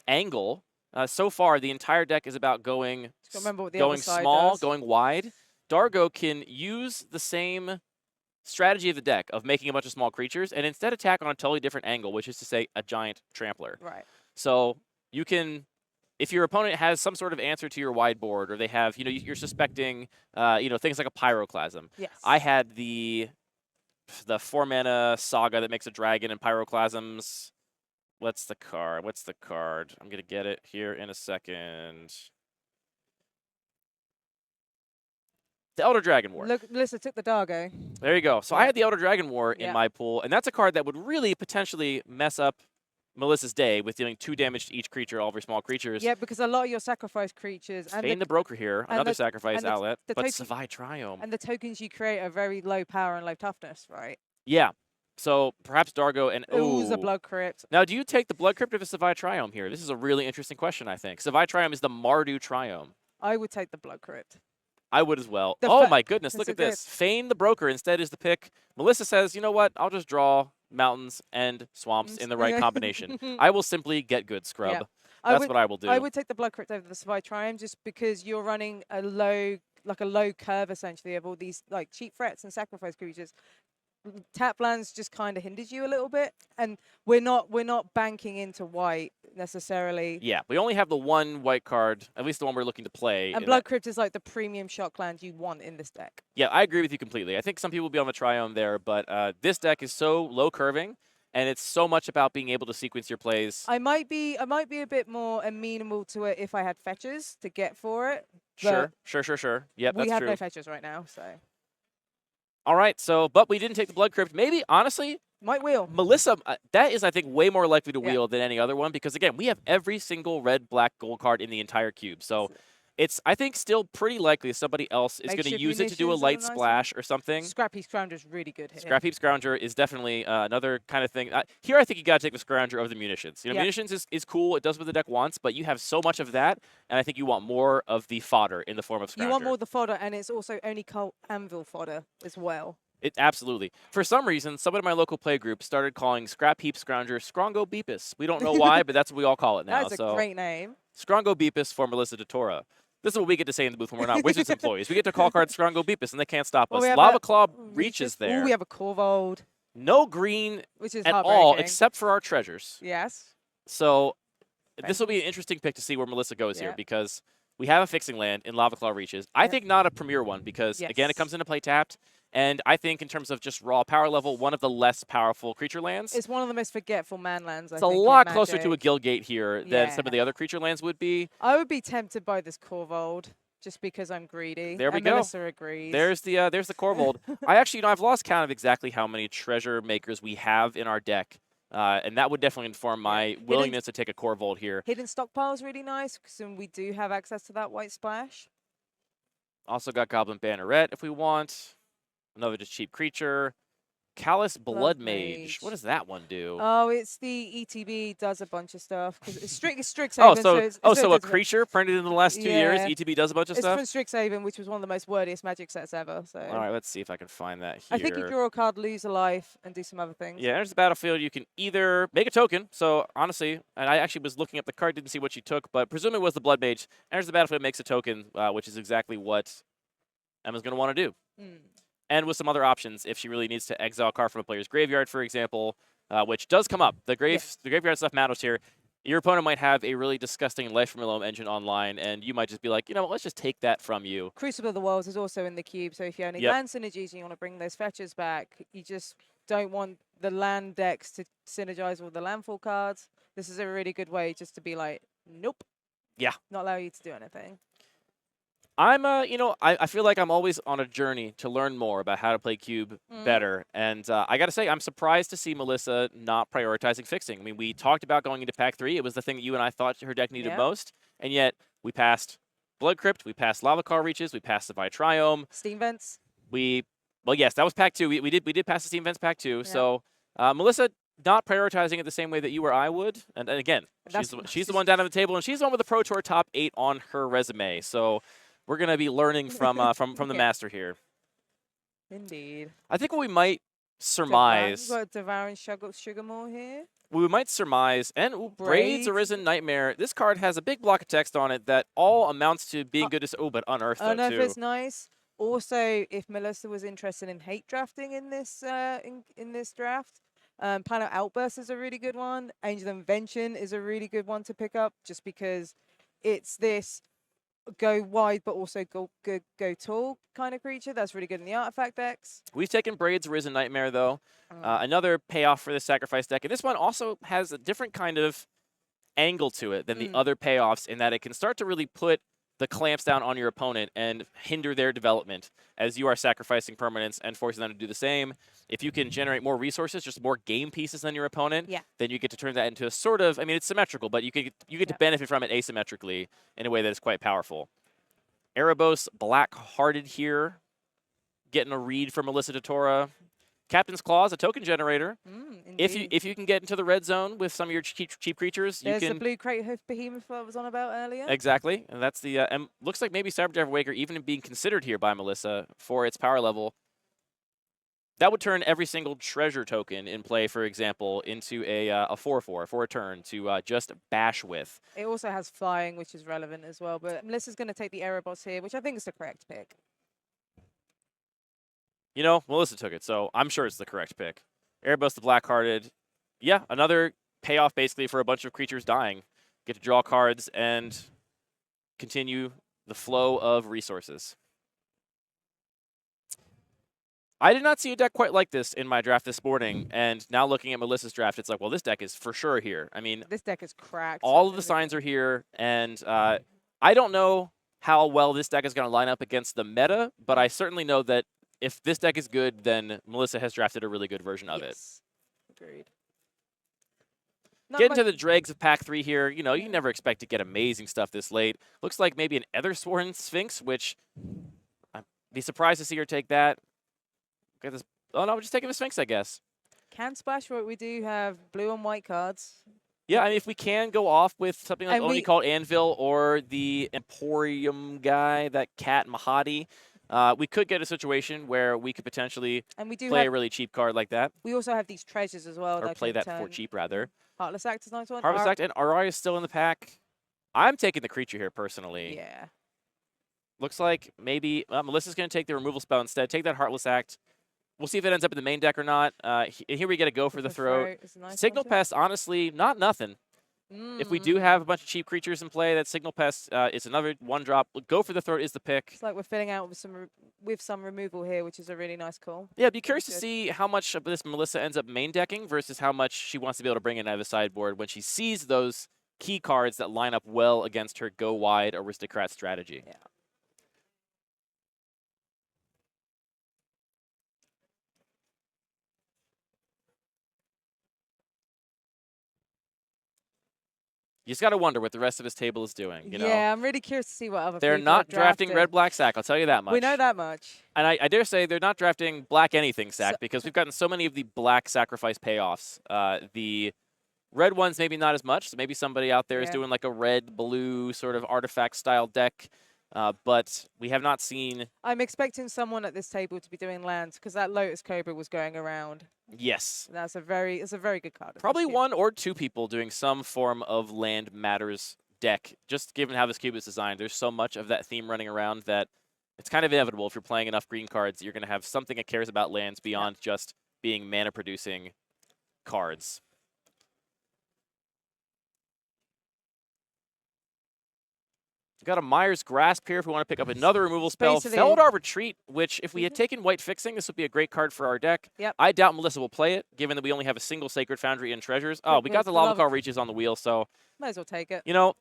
Speaker 4: angle. So far, the entire deck is about going small,
Speaker 3: does.
Speaker 4: going wide. Dargo can use the same strategy of the deck of making a bunch of small creatures and instead attack on a totally different angle, which is to say a giant trampler.
Speaker 3: Right.
Speaker 4: So you can, if your opponent has some sort of answer to your wide board, or they have, you're suspecting, things like a pyroclasm.
Speaker 3: Yes.
Speaker 4: I had the 4-mana saga that makes a dragon and pyroclasms. What's the card? I'm going to get it here in a second. The Elder Dragon War.
Speaker 3: Look, Melissa took the Dargo.
Speaker 4: There you go. So I had the Elder Dragon War in
Speaker 3: Yeah.
Speaker 4: my pool, and that's a card that would really potentially mess up Melissa's day with dealing 2 damage to each creature, all of your small creatures.
Speaker 3: Yeah, because a lot of your sacrifice creatures and
Speaker 4: Fane the Broker here, another sacrifice outlet, but
Speaker 3: token-
Speaker 4: Savai Triome.
Speaker 3: and the tokens you create are very low power and low toughness, right?
Speaker 4: Yeah. So perhaps Dargo and
Speaker 3: Ooh, a Blood Crypt.
Speaker 4: Now, do you take the Blood Crypt or the Savai Triome here? This is a really interesting question, I think. Savai Triome is the Mardu Triome.
Speaker 3: I would take the Blood Crypt.
Speaker 4: I would as well.
Speaker 3: The
Speaker 4: Oh my goodness, look
Speaker 3: so
Speaker 4: at this.
Speaker 3: good.
Speaker 4: Fane the Broker instead is the pick. Melissa says, you know what? I'll just draw mountains and swamps in the right combination. I will simply get good, scrub.
Speaker 3: Yeah.
Speaker 4: That's what I will do.
Speaker 3: I would take the Blood Crypt over the Savai Triumph just because you're running a low curve essentially of all these like cheap threats and sacrifice creatures. Tap lands just kind of hinders you a little bit, and we're not banking into white necessarily.
Speaker 4: Yeah, we only have the one white card, at least the one we're looking to play.
Speaker 3: And Blood Crypt is like the premium shock land you want in this deck.
Speaker 4: Yeah, I agree with you completely. I think some people will be on the Triome there, but this deck is so low curving, and it's so much about being able to sequence your plays.
Speaker 3: I might be a bit more amenable to it if I had fetches to get for it.
Speaker 4: Sure. Yep, that's
Speaker 3: we have
Speaker 4: true.
Speaker 3: no fetches right now, so
Speaker 4: All right, but we didn't take the Blood Crypt. Maybe, honestly,
Speaker 3: might wheel.
Speaker 4: Melissa, that is, I think, way more likely to wheel than any other one because, again, we have every single red, black, gold card in the entire cube. So it's, I think, still pretty likely somebody else is going to use it to do a light splash or something.
Speaker 3: Scrap Heap Scrounger is really good here.
Speaker 4: Scrap Heap Scrounger is definitely another kind of thing. Here, I think you got to take the Scrounger over the Munitions. Munitions is cool. It does what the deck wants, but you have so much of that, and I think you want more of the fodder in the form of Scrounger.
Speaker 3: You want more of the fodder, and it's also only Cult Anvil fodder as well.
Speaker 4: It absolutely. For some reason, someone in my local play group started calling Scrap Heap Scrounger Scrongo Beepus. We don't know why, but that's what we all call it now.
Speaker 3: That's a great name.
Speaker 4: Scrongo Beepus for Melissa DeTora. This is what we get to say in the booth when we're not Wizards employees. We get to call cards Scrongo Beepus, and they can't stop us. Lava Claw reaches there.
Speaker 3: Ooh, we have a Corvold.
Speaker 4: No green
Speaker 3: which is
Speaker 4: at all, except for our treasures.
Speaker 3: Yes.
Speaker 4: So this will be an interesting pick to see where Melissa goes here, because we have a fixing land in Lava Claw reaches. I think not a premier one because, again, it comes into play tapped. And I think in terms of just raw power level, one of the less powerful creature lands.
Speaker 3: It's one of the most forgetful man lands,
Speaker 4: It's a lot closer to a Guildgate here than some of the other creature lands would be.
Speaker 3: I would be tempted by this Corvold just because I'm greedy.
Speaker 4: There we
Speaker 3: and
Speaker 4: go.
Speaker 3: Melissa agrees.
Speaker 4: There's the Corvold. I actually, I've lost count of exactly how many treasure makers we have in our deck. And that would definitely inform my willingness to take a Corvold here.
Speaker 3: Hidden Stockpile is really nice because we do have access to that white splash.
Speaker 4: Also got Goblin Banneret if we want. Another just cheap creature. Callous Blood
Speaker 3: Blood
Speaker 4: Mage. What
Speaker 3: Mage.
Speaker 4: does that one do?
Speaker 3: Oh, it's the ETB does a bunch of stuff because it's
Speaker 4: Oh,
Speaker 3: Strixhaven.
Speaker 4: so
Speaker 3: It's
Speaker 4: oh,
Speaker 3: so it
Speaker 4: so a
Speaker 3: does
Speaker 4: creature printed in the last 2 years.
Speaker 3: yeah.
Speaker 4: ETB does a bunch of
Speaker 3: It's
Speaker 4: stuff.
Speaker 3: from Strixhaven, which was one of the most wordiest Magic sets ever. So
Speaker 4: All right, let's see if I can find that here.
Speaker 3: I think you draw a card, lose a life, and do some other things.
Speaker 4: Yeah, enters the battlefield. You can either make a token. So honestly, and I actually was looking up the card, didn't see what you took, but presumably it was the Blood Mage. Enters the battlefield, makes a token, which is exactly what Emma's going to want to do. And with some other options, if she really needs to exile a card from a player's graveyard, for example, which does come up. The graveyard stuff matters here. Your opponent might have a really disgusting Life from Elome engine online, and you might just be like, you know what, let's just take that from you.
Speaker 3: Crucible of the Worlds is also in the cube, so if you have any land synergies and you want to bring those fetchers back, you just don't want the land decks to synergize with the landfall cards. This is a really good way just to be like, nope.
Speaker 4: Yeah.
Speaker 3: Not allow you to do anything.
Speaker 4: I'm, I feel like I'm always on a journey to learn more about how to play Cube better. And I got to say, I'm surprised to see Melissa not prioritizing fixing. I mean, we talked about going into Pack 3. It was the thing that you and I thought her deck needed most. And yet, we passed Blood Crypt, we passed Lava Car Reaches, we passed the Triome.
Speaker 3: Steam Vents.
Speaker 4: Well, yes, that was Pack 2. We did pass the Steam Vents Pack 2. So, Melissa not prioritizing it the same way that you or I would. And again, she's the one down on the table, and she's the one with the Pro Tour top 8 on her resume. So, we're going to be learning from the master here.
Speaker 3: Indeed.
Speaker 4: I think what we might surmise.
Speaker 3: We've got Devouring Sugarmore here.
Speaker 4: We might surmise, and Braids Arisen Nightmare. This card has a big block of text on it that all amounts to being good to. Oh, but Unearth though,
Speaker 3: Unearth
Speaker 4: too.
Speaker 3: is nice. Also, if Melissa was interested in hate drafting in this in this draft, Planet Outburst is a really good one. Angel Invention is a really good one to pick up, just because it's this go wide but also go tall kind of creature that's really good in the artifact decks.
Speaker 4: We've taken Braids Arisen Nightmare though, another payoff for the sacrifice deck, and this one also has a different kind of angle to it than the other payoffs in that it can start to really put the clamps down on your opponent and hinder their development as you are sacrificing permanents and forcing them to do the same. If you can generate more resources, just more game pieces than your opponent, then you get to turn that into a sort of, I mean, it's symmetrical, but you get to benefit from it asymmetrically in a way that is quite powerful. Erebos Black-Hearted here, getting a read from Melissa DeTora. Captain's Claw is a token generator. If you can get into the red zone with some of your cheap creatures,
Speaker 3: There's
Speaker 4: you can.
Speaker 3: The blue crate hoof behemoth I was on about earlier.
Speaker 4: Exactly, and that's the and looks like maybe Cyberdriver Waker even being considered here by Melissa for its power level. That would turn every single treasure token in play, for example, into a 4/4 for a turn to just bash with.
Speaker 3: It also has flying, which is relevant as well. But Melissa's going to take the Erebos here, which I think is the correct pick.
Speaker 4: You know, Melissa took it, so I'm sure it's the correct pick. Erebos the Black-Hearted. Yeah, another payoff basically for a bunch of creatures dying. Get to draw cards and continue the flow of resources. I did not see a deck quite like this in my draft this morning, and now looking at Melissa's draft, it's like, well, this deck is for sure here. I mean,
Speaker 3: this deck is cracked.
Speaker 4: All of the signs are here, and I don't know how well this deck is going to line up against the meta, but I certainly know that if this deck is good, then Melissa has drafted a really good version of it.
Speaker 3: Agreed.
Speaker 4: Getting to the dregs of Pack 3 here, you know, you never expect to get amazing stuff this late. Looks like maybe an Ethersworn Sphinx, which I'd be surprised to see her take that. Get this. Oh, no, we're just taking the Sphinx, I guess.
Speaker 3: Can splash, but we do have blue and white cards.
Speaker 4: Yeah, I mean, if we can go off with something like only called Anvil or the Emporium guy, that Cat Mahadi, we could get a situation where we could potentially play a really cheap card like that.
Speaker 3: We also have these treasures as well.
Speaker 4: Or play that for cheap, rather.
Speaker 3: Heartless Act is a nice one.
Speaker 4: Heartless Act and Arai is still in the pack. I'm taking the creature here, personally.
Speaker 3: Yeah.
Speaker 4: Looks like maybe Melissa's going to take the removal spell instead. Take that Heartless Act. We'll see if it ends up in the main deck or not. Here we get a go for the throat.
Speaker 3: Nice
Speaker 4: Signal Pest, honestly, not nothing. If we do have a bunch of cheap creatures in play, that Signal Pest is another one drop. Go for the throat is the pick.
Speaker 3: It's like we're filling out with some removal here, which is a really nice call.
Speaker 4: Yeah, be curious to see how much of this Melissa ends up main decking versus how much she wants to be able to bring in out of the sideboard when she sees those key cards that line up well against her go wide aristocrat strategy.
Speaker 3: Yeah.
Speaker 4: You just got to wonder what the rest of his table is doing. You know,
Speaker 3: Yeah, I'm really curious to see what other
Speaker 4: they're
Speaker 3: people
Speaker 4: not
Speaker 3: are
Speaker 4: drafting
Speaker 3: drafting.
Speaker 4: red black sack. I'll tell you that much.
Speaker 3: We know that much.
Speaker 4: And I dare say they're not drafting black anything sack because we've gotten so many of the black sacrifice payoffs. The red ones maybe not as much. So maybe somebody out there is doing like a red blue sort of artifact style deck. But we have not seen.
Speaker 3: I'm expecting someone at this table to be doing lands because that Lotus Cobra was going around.
Speaker 4: Yes.
Speaker 3: It's a very good card.
Speaker 4: Probably one or two people doing some form of land matters deck. Just given how this cube is designed, there's so much of that theme running around that it's kind of inevitable if you're playing enough green cards, you're going to have something that cares about lands beyond just being mana producing cards. Got a Myers Grasp here if we want to pick up another removal spell. Feldar Retreat, which if we had taken White Fixing, this would be a great card for our deck.
Speaker 3: Yep.
Speaker 4: I doubt Melissa will play it, given that we only have a single Sacred Foundry and Treasures. Oh, we got the Lava Claw Reaches on the wheel, so...
Speaker 3: Might as well take it.
Speaker 4: You know,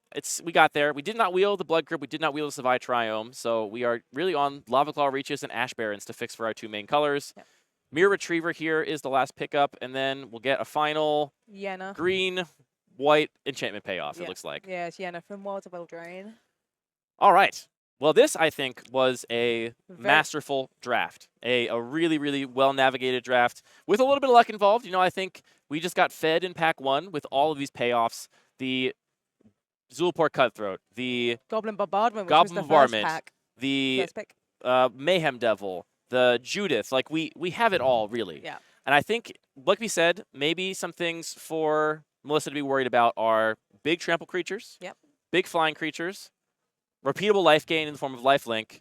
Speaker 4: we got there. We did not wheel the Blood Grip. We did not wheel the Savai Triome, so we are really on Lava Claw Reaches and Ash Barrens to fix for our two main colors. Yep. Mirror Retriever here is the last pickup, and then we'll get a final green, white enchantment payoff, it looks like.
Speaker 3: Yeah, it's Yenna from Wilds of Eldraine.
Speaker 4: All right. Well, this, I think, was a masterful draft. A really, really well-navigated draft with a little bit of luck involved. You know, I think we just got fed in pack one with all of these payoffs. The Zulaport Cutthroat, the
Speaker 3: Goblin Bombardment, which was the first pack.
Speaker 4: The Mayhem Devil, the Judith. Like, we have it all, really.
Speaker 3: Yeah.
Speaker 4: And I think, like we said, maybe some things for Melissa to be worried about are big trample creatures, big flying creatures, repeatable life gain in the form of lifelink.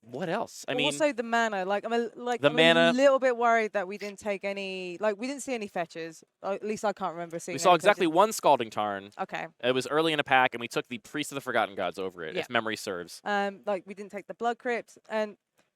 Speaker 4: What else? I mean,
Speaker 3: also the mana. Like I'm a little bit worried that we didn't take any. Like we didn't see any fetches. Or at least I can't remember seeing.
Speaker 4: We saw exactly
Speaker 3: fetches.
Speaker 4: one Scalding Tarn.
Speaker 3: Okay.
Speaker 4: It was early in a pack, and we took the Priest of the Forgotten Gods over it, if memory serves.
Speaker 3: Like we didn't take the Blood Crypt, and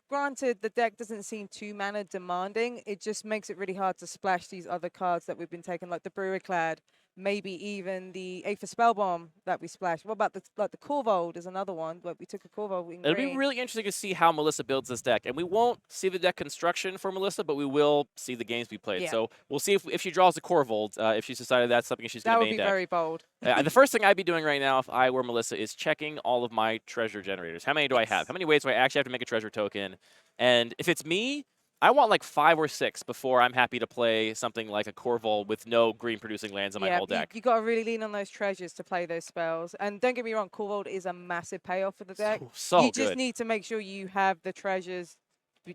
Speaker 3: granted, the deck doesn't seem too mana demanding. It just makes it really hard to splash these other cards that we've been taking, like the Brewerclad. Maybe even the Aether Spellbomb that we splashed. What about the Corvold is another one, but we took a Corvold in green.
Speaker 4: It'll be really interesting to see how Melissa builds this deck. And we won't see the deck construction for Melissa, but we will see the games be played. Yeah. So we'll see if she draws a Corvold, if she's decided that's something she's going to main deck.
Speaker 3: That would be very bold.
Speaker 4: The first thing I'd be doing right now if I were Melissa is checking all of my treasure generators. How many do I have? How many ways do I actually have to make a treasure token? And if it's me, I want like 5 or 6 before I'm happy to play something like a Corvold with no green producing lands on my whole deck.
Speaker 3: You got to really lean on those treasures to play those spells. And don't get me wrong, Corvold is a massive payoff for the deck.
Speaker 4: So
Speaker 3: you just need to make sure you have the treasures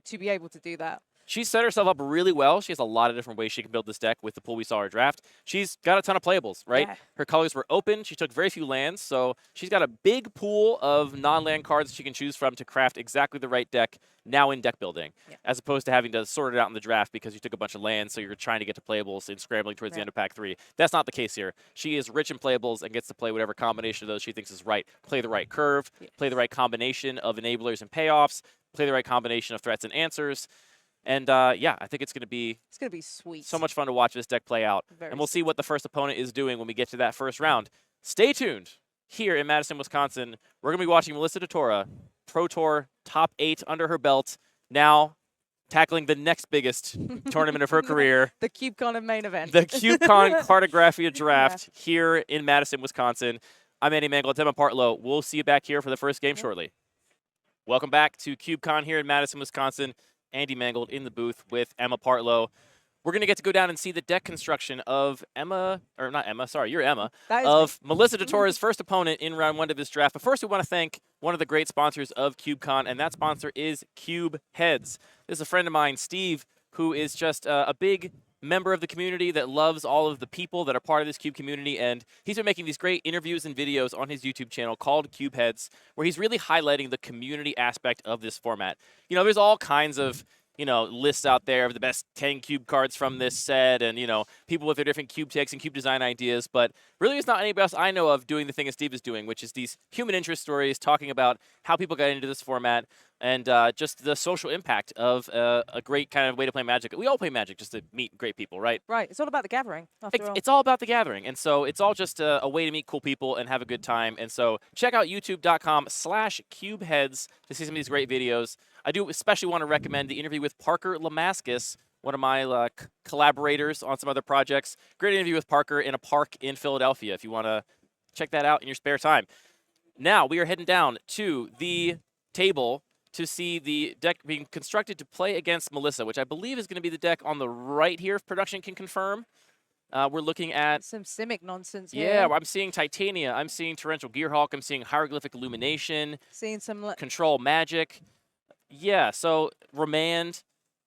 Speaker 3: to be able to do that.
Speaker 4: She's set herself up really well. She has a lot of different ways she can build this deck with the pool we saw her draft. She's got a ton of playables, right? Yeah. Her colors were open. She took very few lands, so she's got a big pool of non-land cards she can choose from to craft exactly the right deck now in deck building, as opposed to having to sort it out in the draft because you took a bunch of lands, so you're trying to get to playables and scrambling towards the end of pack 3. That's not the case here. She is rich in playables and gets to play whatever combination of those she thinks is right. Play the right curve, play the right combination of enablers and payoffs, play the right combination of threats and answers. And, yeah, I think it's going to be
Speaker 3: sweet.
Speaker 4: So much fun to watch this deck play out. And we'll see what the first opponent is doing when we get to that first round. Stay tuned. Here in Madison, Wisconsin, we're going to be watching Melissa DeTora, Pro Tour top 8 under her belt, now tackling the next biggest tournament of her career.
Speaker 3: The CubeCon main event.
Speaker 4: The CubeCon Cartographia Draft here in Madison, Wisconsin. I'm Andy Mangold, Emma Partlow. We'll see you back here for the first game shortly. Welcome back to CubeCon here in Madison, Wisconsin. Andy Mangold in the booth with Emma Partlow. We're going to get to go down and see the deck construction of Emma, or not Emma, sorry, you're Emma, of Melissa DeTora's first opponent in round 1 of this draft. But first, we want to thank one of the great sponsors of CubeCon, and that sponsor is Cube Heads. This is a friend of mine, Steve, who is just a big member of the community that loves all of the people that are part of this Cube community, and he's been making these great interviews and videos on his YouTube channel called Cube Heads, where he's really highlighting the community aspect of this format. You know, there's all kinds of lists out there of the best 10 cube cards from this set and, people with their different cube takes and cube design ideas. But really, there's not anybody else I know of doing the thing that Steve is doing, which is these human interest stories talking about how people got into this format and just the social impact of a great kind of way to play Magic. We all play Magic just to meet great people, right?
Speaker 3: Right. It's all about the gathering, after all.
Speaker 4: It's all about the gathering. And so it's all just a way to meet cool people and have a good time. And so check out youtube.com/cubeheads to see some of these great videos. I do especially want to recommend the interview with Parker Lamascus one of my collaborators on some other projects. Great interview with Parker in a park in Philadelphia if you want to check that out in your spare time. Now we are heading down to the table to see the deck being constructed to play against Melissa, which I believe is going to be the deck on the right here, if production can confirm. We're looking at
Speaker 3: some Simic nonsense
Speaker 4: yeah,
Speaker 3: here.
Speaker 4: I'm seeing Titania, I'm seeing Torrential Gearhulk, I'm seeing Hieroglyphic Illumination,
Speaker 3: Seeing some
Speaker 4: Control Magic. Yeah, so Remand,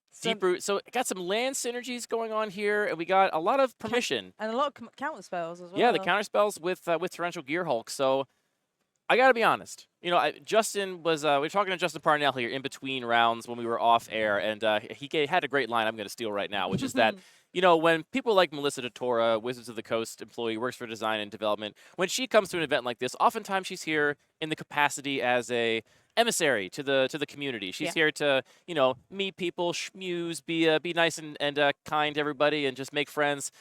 Speaker 3: Some-
Speaker 4: Deep Root. So got some land synergies going on here, and we got a lot of permission.
Speaker 3: and a lot of counter spells as well.
Speaker 4: Yeah, the counter spells with Torrential Gearhulk. So I got to be honest. You know, Justin was we were talking to Justin Parnell here in between rounds when we were off air, and he had a great line I'm going to steal right now, which is that, you know, when people like Melissa DeTora, Wizards of the Coast employee, works for design and development, when she comes to an event like this, oftentimes she's here in the capacity as a emissary to the community. She's here to, you know, meet people, schmooze, be nice and kind to everybody, and just make friends.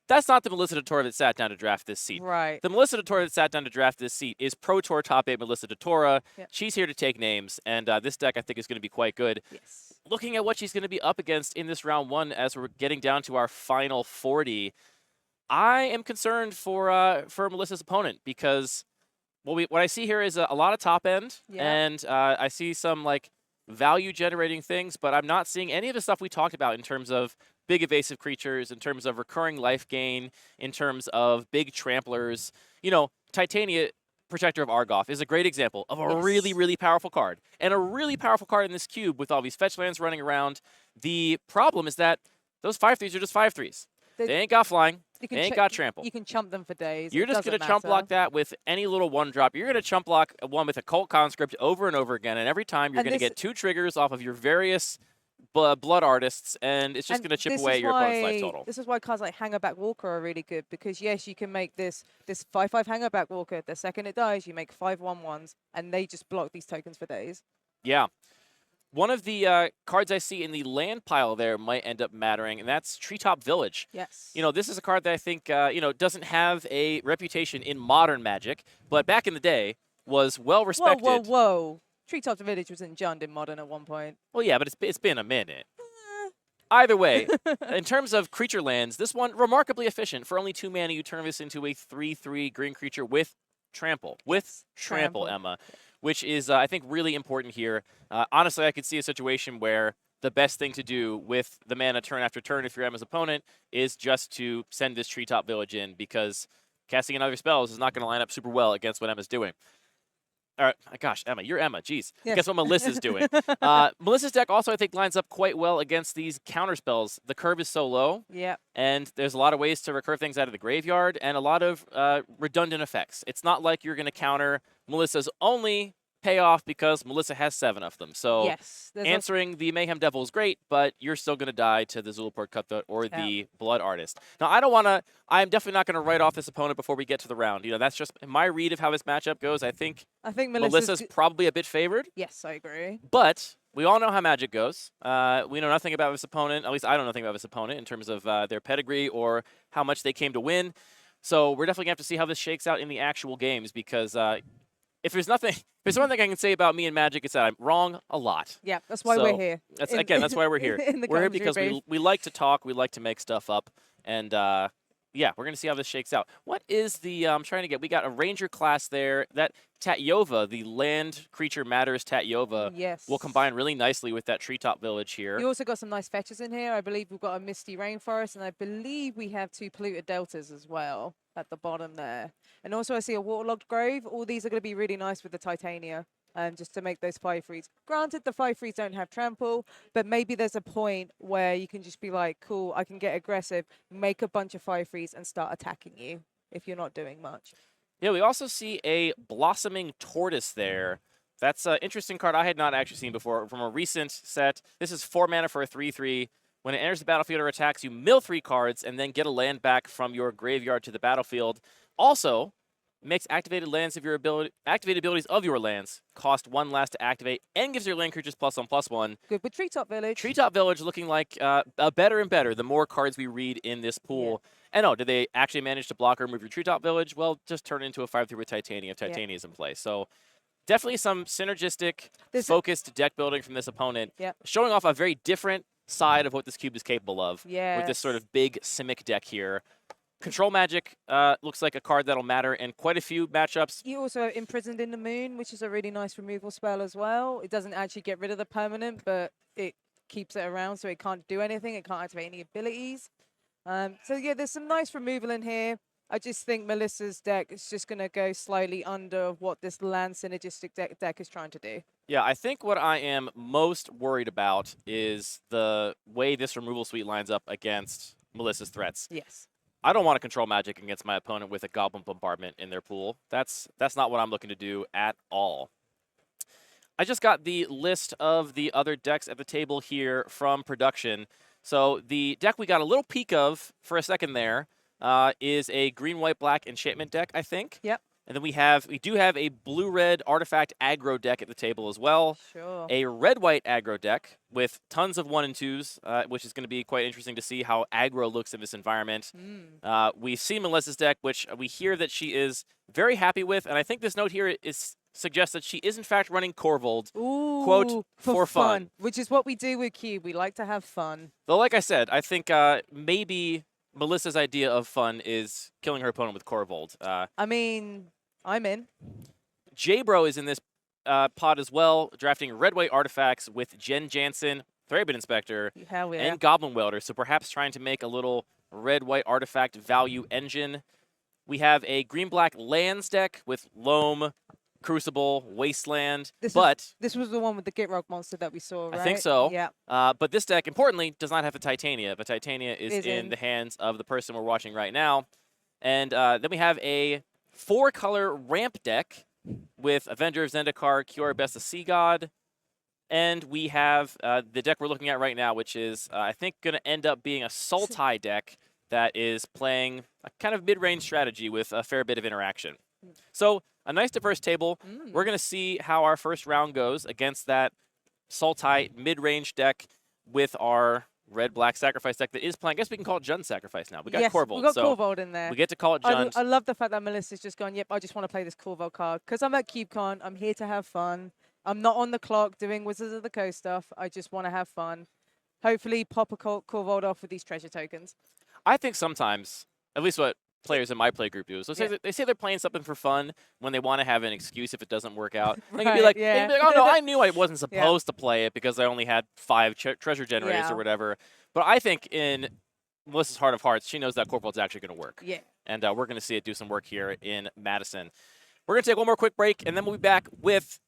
Speaker 4: That's not the Melissa DeTora that sat down to draft this seat.
Speaker 3: Right.
Speaker 4: The Melissa DeTora that sat down to draft this seat is Pro Tour top 8 Melissa DeTora.
Speaker 3: Yep.
Speaker 4: She's here to take names, and this deck I think is going to be quite good.
Speaker 3: Yes.
Speaker 4: Looking at what she's going to be up against in this round 1 as we're getting down to our final 40, I am concerned for Melissa's opponent because what I see here is a lot of top end, and I see some like value generating things, but I'm not seeing any of the stuff we talked about in terms of big evasive creatures, in terms of recurring life gain, in terms of big tramplers. You know, Titania, Protector of Argoth, is a great example of a really, really powerful card. And a really powerful card in this cube with all these fetch lands running around. The problem is that those 5/3s are just 5/3s. They ain't got flying. They ain't got trample.
Speaker 3: You can chump them for days.
Speaker 4: You're just going to chump block that with any little 1-drop. You're going to chump block one with a Cult Conscript over and over again. And every time you're going to get 2 triggers off of your various blood artists, and it's just going to chip away at your opponent's life total.
Speaker 3: This is why cards like Hangerback Walker are really good, because yes, you can make this 5/5 Hangerback Walker. The second it dies, you make 5/1/1s, and they just block these tokens for days.
Speaker 4: Yeah. One of the cards I see in the land pile there might end up mattering, and that's Treetop Village.
Speaker 3: Yes.
Speaker 4: You know, this is a card that I think, you know, doesn't have a reputation in modern Magic, but back in the day was well respected.
Speaker 3: Whoa, whoa, whoa. Treetop Village was in Jund in Modern at one point.
Speaker 4: Well, yeah, but it's been a minute. Either way, in terms of creature lands, this one remarkably efficient. For only 2 mana, you turn this into a 3/3 green creature with trample. With trample, Emma, which is, I think, really important here. Honestly, I could see a situation where the best thing to do with the mana turn after turn if you're Emma's opponent is just to send this Treetop Village in, because casting another spells is not going to line up super well against what Emma's doing. All right, gosh, Emma, you're Emma. Jeez.
Speaker 3: Yeah.
Speaker 4: Guess what Melissa's doing? Melissa's deck also, I think, lines up quite well against these counter spells. The curve is so low, and there's a lot of ways to recur things out of the graveyard and a lot of redundant effects. It's not like you're going to counter Melissa's only payoff because Melissa has 7 of them. So answering the Mayhem Devil is great, but you're still going to die to the Zulaport Cutthroat or the Blood Artist. Now, I'm definitely not going to write off this opponent before we get to the round. You know, that's just my read of how this matchup goes. I think Melissa's probably a bit favored.
Speaker 3: Yes, I agree.
Speaker 4: But we all know how Magic goes. We know nothing about this opponent. At least I don't know nothing about this opponent in terms of their pedigree or how much they came to win. So we're definitely going to have to see how this shakes out in the actual games, because if there's one thing I can say about me and Magic, it's that I'm wrong a lot.
Speaker 3: Yeah, that's why we're here.
Speaker 4: That's why we're here. We're here because we like to talk, we like to make stuff up, and yeah, we're going to see how this shakes out. What is the, I'm trying to get, we got a Ranger class there. That Tatyova, the land creature matters Tatyova, will combine really nicely with that Treetop Village here.
Speaker 3: You also got some nice fetches in here. I believe we've got a Misty Rainforest, and I believe we have 2 Polluted Deltas as well at the bottom there. And also I see a Waterlogged Grove. All these are going to be really nice with the Titania, just to make those 5/3s. Granted, the 5/3s don't have trample, but maybe there's a point where you can just be like, cool, I can get aggressive, make a bunch of 5/3s, and start attacking you if you're not doing much.
Speaker 4: Yeah, we also see a Blossoming Tortoise there. That's an interesting card I had not actually seen before from a recent set. This is 4 mana for a 3/3. When it enters the battlefield or attacks, you mill 3 cards and then get a land back from your graveyard to the battlefield. Also, makes activated abilities of your lands cost 1 less to activate, and gives your land creatures +1/+1.
Speaker 3: Good with Treetop Village.
Speaker 4: Treetop Village looking like better and better the more cards we read in this pool. And did they actually manage to block or remove your Treetop Village? Well, just turn it into a 5/3 with Titania if Titania is in play. So definitely some synergistic, focused deck building from this opponent, showing off a very different side of what this cube is capable of. With this sort of big Simic deck here. Control Magic looks like a card that'll matter in quite a few matchups.
Speaker 3: You also have Imprisoned in the Moon, which is a really nice removal spell as well. It doesn't actually get rid of the permanent, but it keeps it around so it can't do anything. It can't activate any abilities. So yeah, there's some nice removal in here. I just think Melissa's deck is just going to go slightly under what this land synergistic deck is trying to do.
Speaker 4: Yeah, I think what I am most worried about is the way this removal suite lines up against Melissa's threats.
Speaker 3: Yes.
Speaker 4: I don't want to control Magic against my opponent with a Goblin Bombardment in their pool. That's not what I'm looking to do at all. I just got the list of the other decks at the table here from production. So the deck we got a little peek of for a second there is a green, white, black enchantment deck, I think.
Speaker 3: Yep.
Speaker 4: And then we do have a blue-red artifact aggro deck at the table as well.
Speaker 3: Sure.
Speaker 4: A red-white aggro deck with tons of 1 and 2s, which is going to be quite interesting to see how aggro looks in this environment. We see Melissa's deck, which we hear that she is very happy with, and I think this note here suggests that she is in fact running Corvold, quote, for fun.
Speaker 3: Which is what we do with Cube. We like to have fun.
Speaker 4: Though, like I said, I think maybe Melissa's idea of fun is killing her opponent with Corvold.
Speaker 3: I mean, I'm in.
Speaker 4: J-Bro is in this pod as well, drafting red-white artifacts with Jen Jansen, Thraben Inspector,
Speaker 3: Hell yeah.
Speaker 4: and Goblin Welder, so perhaps trying to make a little red-white artifact value engine. We have a green-black lands deck with Loam, Crucible, Wasteland,
Speaker 3: This was the one with the Gitrog monster that we saw, right?
Speaker 4: I think so.
Speaker 3: Yeah.
Speaker 4: But this deck, importantly, does not have the Titania. The Titania is in the hands of the person we're watching right now. And then we have a 4-color ramp deck with Avenger of Zendikar, Kiora Besta Sea God. And we have the deck we're looking at right now, which is, I think, going to end up being a Sultai deck that is playing a kind of mid-range strategy with a fair bit of interaction. So a nice diverse table. We're going to see how our first round goes against that Sultai mid-range deck with our red-black sacrifice deck that is playing. I guess we can call it Jund Sacrifice now. We got Corvold.
Speaker 3: We got
Speaker 4: so
Speaker 3: Corvold in there.
Speaker 4: we get to call it Jund.
Speaker 3: I love the fact that Melissa's just gone, yep, I just want to play this Corvold card. Because I'm at CubeCon, I'm here to have fun. I'm not on the clock doing Wizards of the Coast stuff. I just want to have fun. Hopefully pop a Corvold off with these treasure tokens.
Speaker 4: I think sometimes, at least what players in my play group do, so they say they're playing something for fun when they want to have an excuse if it doesn't work out. They can be like, oh no, I knew I wasn't supposed to play it because I only had 5 treasure generators or whatever. But I think in Melissa's heart of hearts, she knows that Corvold's actually going to work.
Speaker 3: Yeah.
Speaker 4: And we're going to see it do some work here in Madison. We're going to take one more quick break, and then we'll be back with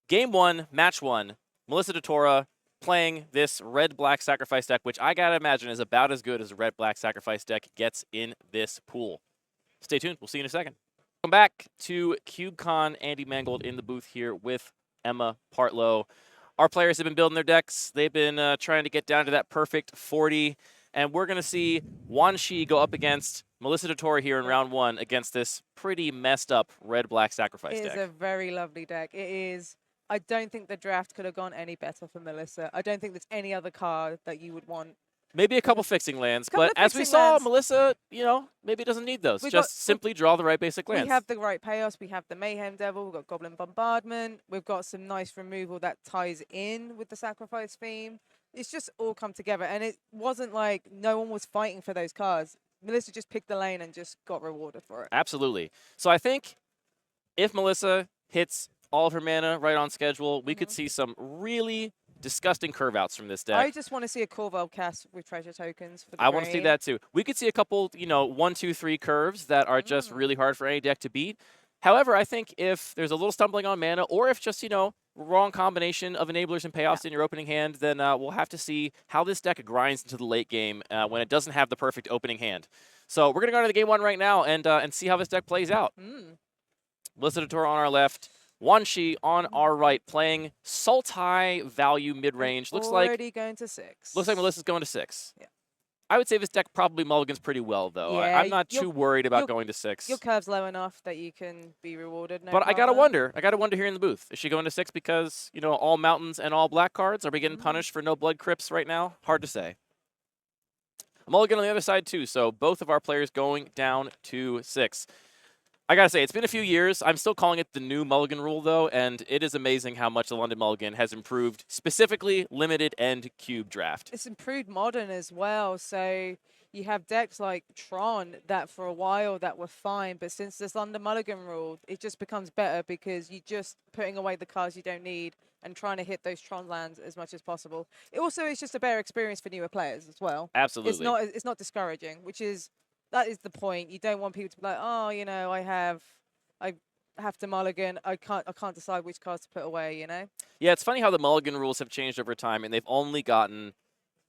Speaker 4: Game 1, Match 1. Melissa DeTora playing this red-black sacrifice deck, which I got to imagine is about as good as a red-black sacrifice deck gets in this pool. Stay tuned. We'll see you in a second. Welcome back to CubeCon. Andy Mangold in the booth here with Emma Partlow. Our players have been building their decks. They've been trying to get down to that perfect 40. And we're going to see Wan Shi go up against Melissa DeTora here in round 1 against this pretty messed up red-black sacrifice deck.
Speaker 3: It is a very lovely deck. It is. I don't think the draft could have gone any better for Melissa. I don't think there's any other card that you would want.
Speaker 4: Maybe a couple fixing lands, but as we saw, Melissa, maybe doesn't need those. Just simply draw the right basic lands.
Speaker 3: We have the right Chaos. We have the Mayhem Devil. We've got Goblin Bombardment. We've got some nice removal that ties in with the sacrifice theme. It's just all come together, and it wasn't like no one was fighting for those cards. Melissa just picked the lane and just got rewarded for it.
Speaker 4: Absolutely. So I think if Melissa hits all of her mana right on schedule, we could see some really disgusting curve outs from this deck.
Speaker 3: I just want to see a Corvold cast with treasure tokens for the
Speaker 4: I want to see that too. We could see a couple, 1, 2, 3 curves that are just really hard for any deck to beat. However, I think if there's a little stumbling on mana, or if just, wrong combination of enablers and payoffs in your opening hand, then we'll have to see how this deck grinds into the late game when it doesn't have the perfect opening hand. So we're going to go into the game 1 right now and see how this deck plays out. Melissa DeTora on our left. Wan Shi on our right, playing Sultai value mid-range.
Speaker 3: Already going to 6.
Speaker 4: Looks like Melissa's going to 6.
Speaker 3: Yeah.
Speaker 4: I would say this deck probably mulligans pretty well, though.
Speaker 3: Yeah,
Speaker 4: I'm not too worried about going to 6.
Speaker 3: Your curve's low enough that you can be rewarded. No
Speaker 4: but I gotta
Speaker 3: problem.
Speaker 4: wonder here in the booth. Is she going to 6 because, all mountains and all black cards? Are we getting punished for no blood crypts right now? Hard to say. A mulligan on the other side, too, so both of our players going down to 6. I gotta say, it's been a few years. I'm still calling it the new Mulligan rule, though, and it is amazing how much the London Mulligan has improved, specifically limited and cube draft.
Speaker 3: It's improved modern as well. So you have decks like Tron that for a while that were fine, but since this London Mulligan rule, it just becomes better because you're just putting away the cards you don't need and trying to hit those Tron lands as much as possible. It also is just a better experience for newer players as well.
Speaker 4: Absolutely.
Speaker 3: It's not discouraging, that is the point. You don't want people to be like, oh, you know, I have to mulligan. I can't decide which cards to put away. You know.
Speaker 4: Yeah, it's funny how the Mulligan rules have changed over time, and they've only gotten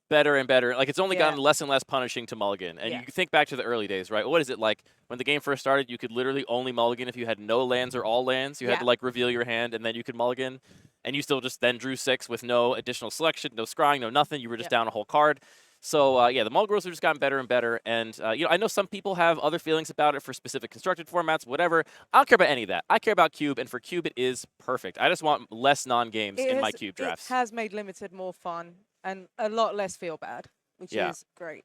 Speaker 4: better and better. Like, it's only gotten less and less punishing to mulligan. And you can think back to the early days, right? What is it like when the game first started? You could literally only mulligan if you had no lands or all lands. You had to like reveal your hand, and then you could mulligan. And you still just then drew 6 with no additional selection, no scrying, no nothing. You were just down a whole card. So, yeah, the Mulligan rules have just gotten better and better. And, you know, I know some people have other feelings about it for specific constructed formats, whatever. I don't care about any of that. I care about Cube, and for Cube, it is perfect. I just want less non-games in my Cube drafts.
Speaker 3: It has made Limited more fun and a lot less feel bad, which is great.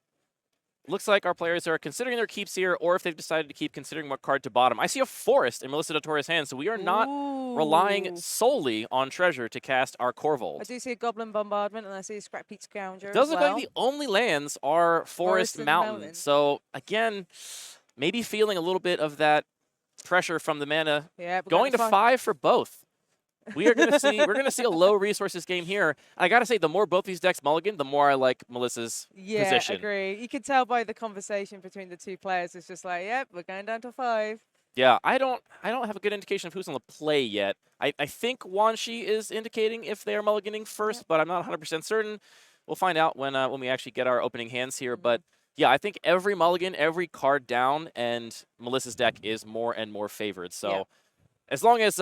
Speaker 4: Looks like our players are considering their keeps here, or if they've decided to keep considering what card to bottom. I see a Forest in Melissa Dottoria's hand, so we are not relying solely on treasure to cast our Corvold.
Speaker 3: I do see a Goblin Bombardment, and I see a Scrap Heat Scrounger.
Speaker 4: It does look like the only lands are Forest Mountain. So, again, maybe feeling a little bit of that pressure from the mana.
Speaker 3: Yeah,
Speaker 4: going to 5 for both. We're gonna see a low resources game here. I gotta say, the more both these decks mulligan, the more I like Melissa's position.
Speaker 3: Yeah, agree. You can tell by the conversation between the two players. It's just like, yep, we're going down to 5.
Speaker 4: Yeah, I don't have a good indication of who's on the play yet. I think Wanshi is indicating if they are mulliganing first, but I'm not 100% certain. We'll find out when we actually get our opening hands here. But yeah, I think every mulligan, every card down, and Melissa's deck is more and more favored. So as long as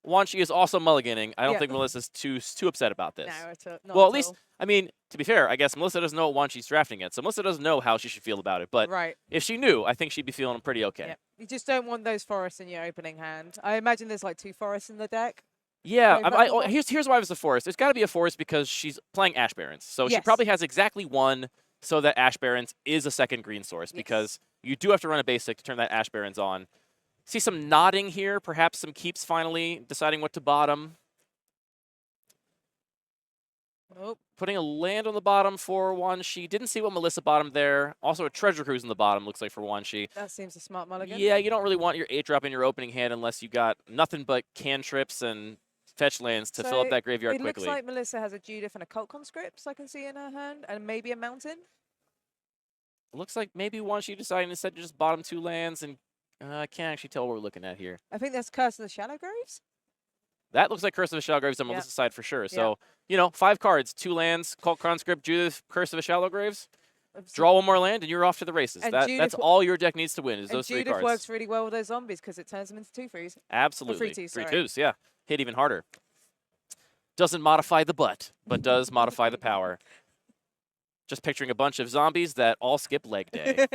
Speaker 4: Wanshi is also mulliganing, I don't think Melissa's too upset about this.
Speaker 3: No, not
Speaker 4: well,
Speaker 3: at
Speaker 4: at least,
Speaker 3: all.
Speaker 4: I mean, to be fair, I guess Melissa doesn't know what Wanshi's drafting yet, so Melissa doesn't know how she should feel about it. But if she knew, I think she'd be feeling pretty okay.
Speaker 3: Yep. You just don't want those forests in your opening hand. I imagine there's like 2 forests in the deck.
Speaker 4: Yeah, here's why it was a forest. There's got to be a forest because she's playing Ash Barrens. So she probably has exactly 1 so that Ash Barrens is a second green source because you do have to run a basic to turn that Ash Barrens on. See some nodding here, perhaps some keeps finally, deciding what to bottom.
Speaker 3: Nope.
Speaker 4: Putting a land on the bottom for Wanshi. Didn't see what Melissa bottomed there. Also a Treasure Cruise on the bottom, looks like, for Wanshi.
Speaker 3: That seems a smart mulligan.
Speaker 4: Yeah, you don't really want your 8-drop in your opening hand unless you got nothing but cantrips and fetch lands to fill up that graveyard quickly.
Speaker 3: It looks like Melissa has a Judith and a Cult Conscripts I can see in her hand, and maybe a Mountain.
Speaker 4: Looks like maybe Wanshi decided instead to just bottom 2 lands, and I can't actually tell what we're looking at here.
Speaker 3: I think that's Curse of the Shadowgraves.
Speaker 4: That looks like Curse of the Shadowgraves on Melissa's side for sure. So, you know, 5 cards, 2 lands, Cult Conscript, Judith, Curse of the Shadowgraves. Draw 1 more land, and you're off to the races. That's all your deck needs to win is those 3 cards.
Speaker 3: Judith works really well with those zombies because it turns them into 2/3s.
Speaker 4: Absolutely.
Speaker 3: 3/2s,
Speaker 4: 3/2s, yeah. Hit even harder. Doesn't modify the butt, but does modify the power. Just picturing a bunch of zombies that all skip leg day.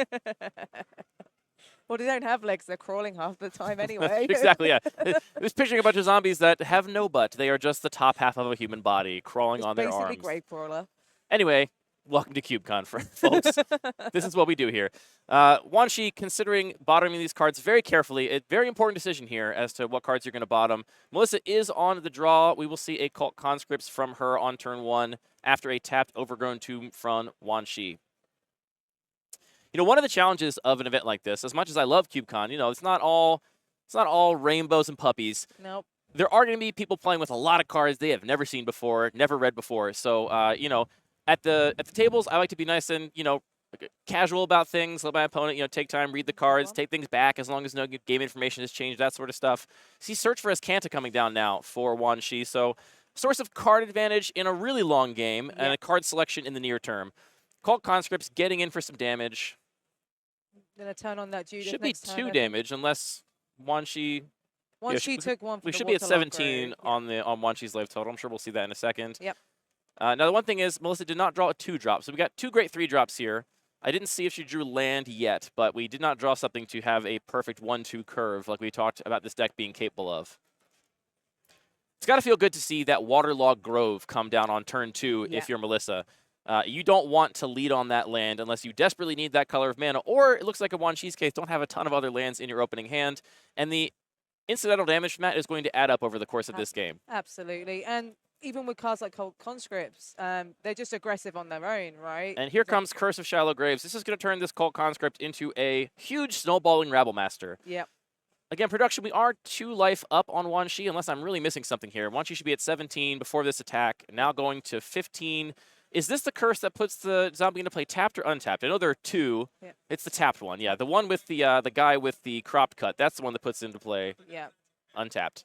Speaker 3: Well, they don't have legs. They're crawling half the time anyway.
Speaker 4: Exactly, yeah. Just picturing a bunch of zombies that have no butt. They are just the top half of a human body crawling on their arms.
Speaker 3: Basically Grave Crawler.
Speaker 4: Anyway, welcome to CubeCon, folks. This is what we do here. Wanshi, considering bottoming these cards very carefully, a very important decision here as to what cards you're going to bottom. Melissa is on the draw. We will see a Cult Conscripts from her on turn 1 after a tapped Overgrown Tomb from Wanshi. You know, one of the challenges of an event like this, as much as I love CubeCon, you know, it's not all rainbows and puppies.
Speaker 3: Nope.
Speaker 4: There are going to be people playing with a lot of cards they have never seen before, never read before. So, you know, at the tables, I like to be nice and, you know, casual about things. Let my opponent, you know, take time, read the cards, take things back as long as no game information has changed, that sort of stuff. See Search for Escanta coming down now for Wanshi. So, source of card advantage in a really long game and a card selection in the near term. Cult Conscripts getting in for some damage.
Speaker 3: Gonna turn on that Judith.
Speaker 4: Should be 2 damage unless Wanshi.
Speaker 3: Wanshi took 1.
Speaker 4: We should be at 17 on Wanshi's life total. I'm sure we'll see that in a second.
Speaker 3: Yep.
Speaker 4: Now the one thing is Melissa did not draw a 2-drop, so we got 2 great 3-drops here. I didn't see if she drew land yet, but we did not draw something to have a perfect 1-2 curve like we talked about this deck being capable of. It's got to feel good to see that Waterlogged Grove come down on turn 2 if you're Melissa. You don't want to lead on that land unless you desperately need that color of mana, or it looks like a Wan Chi's case, don't have a ton of other lands in your opening hand, and the incidental damage from that is going to add up over the course of this game.
Speaker 3: Absolutely. And even with cards like Cold Conscripts, they're just aggressive on their own, right?
Speaker 4: And here comes Curse of Shallow Graves. This is going to turn this Cult Conscript into a huge snowballing Rabblemaster.
Speaker 3: Yep.
Speaker 4: Again, production, we are 2 life up on Wan Chi, unless I'm really missing something here. Wan Chi should be at 17 before this attack, now going to 15. Is this the curse that puts the zombie into play tapped or untapped? I know there are 2.
Speaker 3: Yeah.
Speaker 4: It's the tapped one. Yeah, the one with the guy with the cropped cut. That's the one that puts it into play untapped.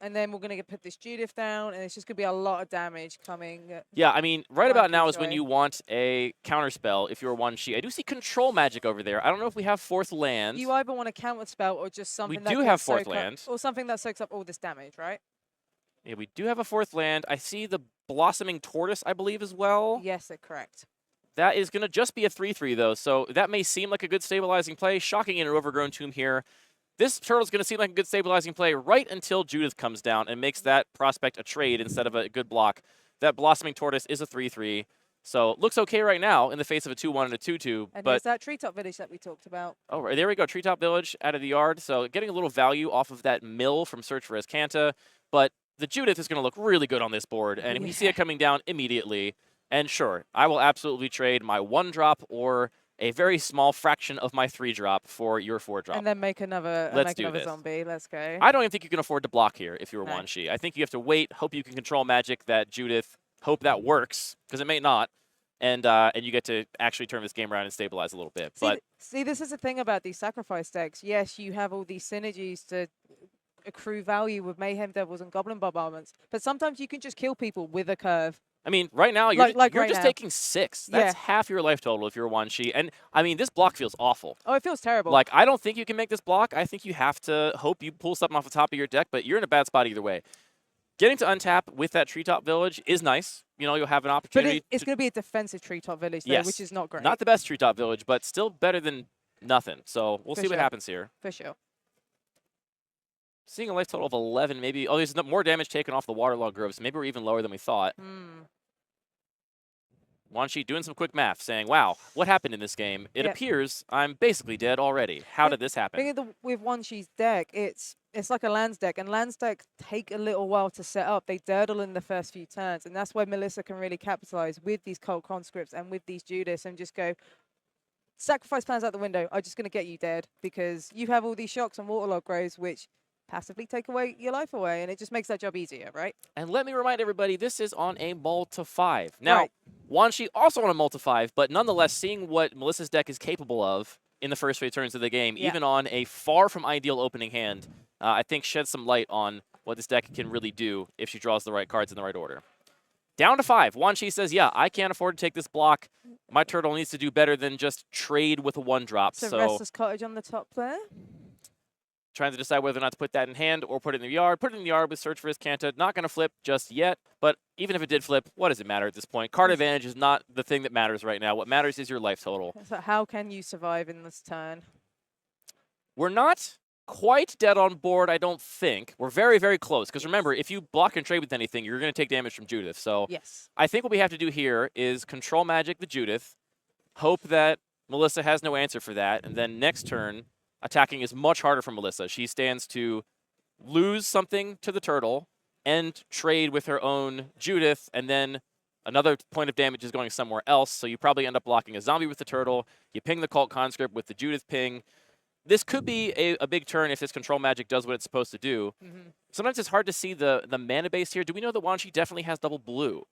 Speaker 3: And then we're going to put this Judith down, and it's just going to be a lot of damage coming.
Speaker 4: Yeah, I mean, right about now is when
Speaker 3: enjoy.
Speaker 4: you want a counterspell if you're Wan Chi. I do see Control Magic over there. I don't know if we have 4th land.
Speaker 3: You either want a counterspell or just something that
Speaker 4: do
Speaker 3: can
Speaker 4: have 4th
Speaker 3: soak up-
Speaker 4: land.
Speaker 3: or something that soaks up all this damage, right?
Speaker 4: Yeah, we do have a 4th land. I see the Blossoming Tortoise, I believe, as well.
Speaker 3: Yes, that's correct.
Speaker 4: That is going to just be a 3/3, though, so that may seem like a good stabilizing play. Shocking in an Overgrown Tomb here. This turtle is going to seem like a good stabilizing play right until Judith comes down and makes that prospect a trade instead of a good block. That Blossoming Tortoise is a 3/3, so looks okay right now in the face of a 2/1 and a 2/2.
Speaker 3: And
Speaker 4: but
Speaker 3: here's that treetop village that we talked about.
Speaker 4: oh, right, there we go, Treetop Village out of the yard. So getting a little value off of that mill from Search for Azcanta, but the Judith is going to look really good on this board, and we see it coming down immediately. And sure, I will absolutely trade my 1-drop or a very small fraction of my 3-drop for your 4-drop.
Speaker 3: And then make another,
Speaker 4: Let's do this.
Speaker 3: zombie. Let's go.
Speaker 4: I don't even think you can afford to block here if you're
Speaker 3: No.
Speaker 4: Wan Chi. I think you have to wait, hope you can control magic that Judith, hope that works, because it may not. And you get to actually turn this game around and stabilize a little bit.
Speaker 3: See, this is the thing about these sacrifice decks. Yes, you have all these synergies to accrue value with Mayhem Devils and Goblin Bombardments, but sometimes you can just kill people with a curve.
Speaker 4: I mean, right now, you're,
Speaker 3: Like
Speaker 4: you're
Speaker 3: right
Speaker 4: just
Speaker 3: now.
Speaker 4: taking 6. That's half your life total if you're Wan Chi. And, I mean, this block feels awful.
Speaker 3: Oh, it feels terrible.
Speaker 4: Like, I don't think you can make this block. I think you have to hope you pull something off the top of your deck, but you're in a bad spot either way. Getting to untap with that Treetop Village is nice. You know, you'll have an
Speaker 3: but
Speaker 4: opportunity.
Speaker 3: it's going to be a defensive treetop village, though,
Speaker 4: Yes.
Speaker 3: which is not great.
Speaker 4: Not the best Treetop Village, but still better than nothing. So we'll
Speaker 3: For
Speaker 4: see what
Speaker 3: sure.
Speaker 4: happens here.
Speaker 3: For sure.
Speaker 4: Seeing a life total of 11, maybe. Oh, there's more damage taken off the Waterlogged Groves. Maybe we're even lower than we thought. Wan Chi doing some quick math, saying, wow, what happened in this game? It appears I'm basically dead already. How did this happen?
Speaker 3: With Wan Chi's deck, it's like a lands deck, and lands decks take a little while to set up. They durdle in the first few turns, and that's where Melissa can really capitalize with these Cold Conscripts and with these Judas and just go, sacrifice plans out the window. I'm just going to get you dead because you have all these shocks and Waterlogged Groves, which passively take away your life away, and it just makes that job easier, right?
Speaker 4: And let me remind everybody, this is on a mull to 5. Now, Wan Chi also on a mull to 5, but nonetheless, seeing what Melissa's deck is capable of in the first few turns of the game, even on a far from ideal opening hand, I think sheds some light on what this deck can really do if she draws the right cards in the right order. Down to 5. Wan Chi says, yeah, I can't afford to take this block. My turtle needs to do better than just trade with a 1-drop.
Speaker 3: So Restless Cottage on the top there.
Speaker 4: Trying to decide whether or not to put that in hand or put it in the yard. Put it in the yard with Search for Azcanta. Not going to flip just yet, but even if it did flip, what does it matter at this point? Card advantage is not the thing that matters right now. What matters is your life total.
Speaker 3: So how can you survive in this turn?
Speaker 4: We're not quite dead on board, I don't think. We're very, very close, because remember, if you block and trade with anything, you're going to take damage from Judith. So I think what we have to do here is control magic the Judith, hope that Melissa has no answer for that, and then next turn, attacking is much harder for Melissa. She stands to lose something to the turtle and trade with her own Judith, and then another point of damage is going somewhere else, so you probably end up blocking a zombie with the turtle. You ping the Cult Conscript with the Judith ping. This could be a big turn if this control magic does what it's supposed to do. Sometimes it's hard to see the mana base here. Do we know that Wan Chi definitely has double blue?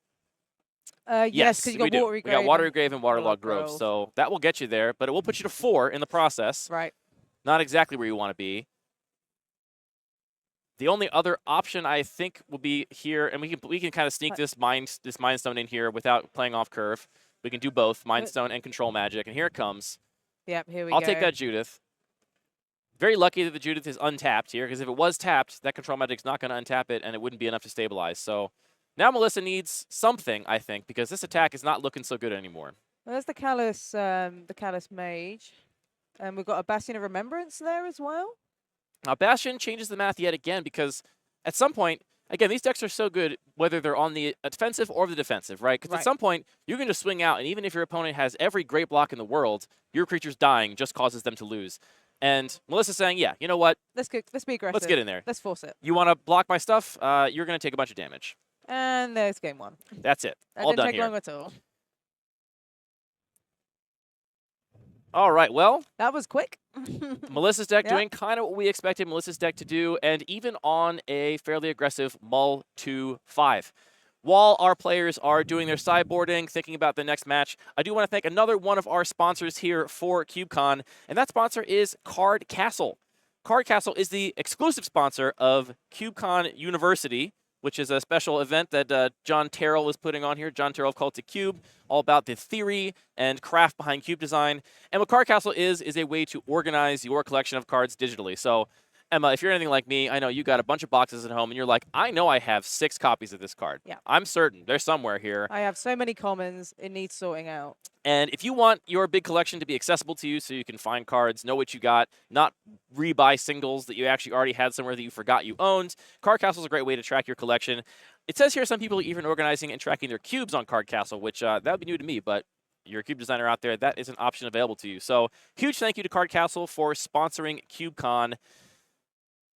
Speaker 3: Yes, because you got Watery Grave.
Speaker 4: We got Watery Grave and Waterlogged Grove, so that will get you there, but it will put you to 4 in the process.
Speaker 3: Right.
Speaker 4: Not exactly where you want to be. The only other option I think will be here, and we can kind of sneak this Mind Stone in here without playing off curve. We can do both, Mind Stone and Control Magic, and here it comes.
Speaker 3: Yep, here we go.
Speaker 4: I'll take that Judith. Very lucky that the Judith is untapped here, because if it was tapped, that Control Magic's not going to untap it, and it wouldn't be enough to stabilize. So now Melissa needs something, I think, because this attack is not looking so good anymore.
Speaker 3: Well, there's the Callous Mage. And we've got a Bastion of Remembrance there as well.
Speaker 4: Now, Bastion changes the math yet again, because at some point, Again, these decks are so good whether they're on the offensive or the defensive, right? Because at some point, you can just swing out, and even if your opponent has every great block in the world, your creature's dying just causes them to lose. And Melissa's saying, yeah, you know what?
Speaker 3: Let's be aggressive.
Speaker 4: Let's get in there.
Speaker 3: Let's force it.
Speaker 4: You want to block my stuff? You're going to take a bunch of damage.
Speaker 3: And there's game one.
Speaker 4: That's it.
Speaker 3: That
Speaker 4: All
Speaker 3: didn't
Speaker 4: done
Speaker 3: take
Speaker 4: here.
Speaker 3: long at all.
Speaker 4: All right, well.
Speaker 3: That was quick.
Speaker 4: Melissa's deck doing kind of what we expected Melissa's deck to do, and even on a fairly aggressive Mull 2-5. While our players are doing their sideboarding, thinking about the next match, I do want to thank another one of our sponsors here for CubeCon, and that sponsor is Card Castle. Card Castle is the exclusive sponsor of CubeCon University, which is a special event that John Terrell is putting on here. John Terrell of Cult to Cube, all about the theory and craft behind cube design. And what Card Castle is a way to organize your collection of cards digitally. So, Emma, if you're anything like me, I know you got a bunch of boxes at home, and you're like, I know I have 6 copies of this card.
Speaker 3: Yeah.
Speaker 4: I'm certain they're somewhere here.
Speaker 3: I have so many commons, it needs sorting out.
Speaker 4: And if you want your big collection to be accessible to you so you can find cards, know what you got, not rebuy singles that you actually already had somewhere that you forgot you owned, Card Castle is a great way to track your collection. It says here some people are even organizing and tracking their cubes on Card Castle, which that would be new to me, but you're a cube designer out there, that is an option available to you. So huge thank you to Card Castle for sponsoring CubeCon.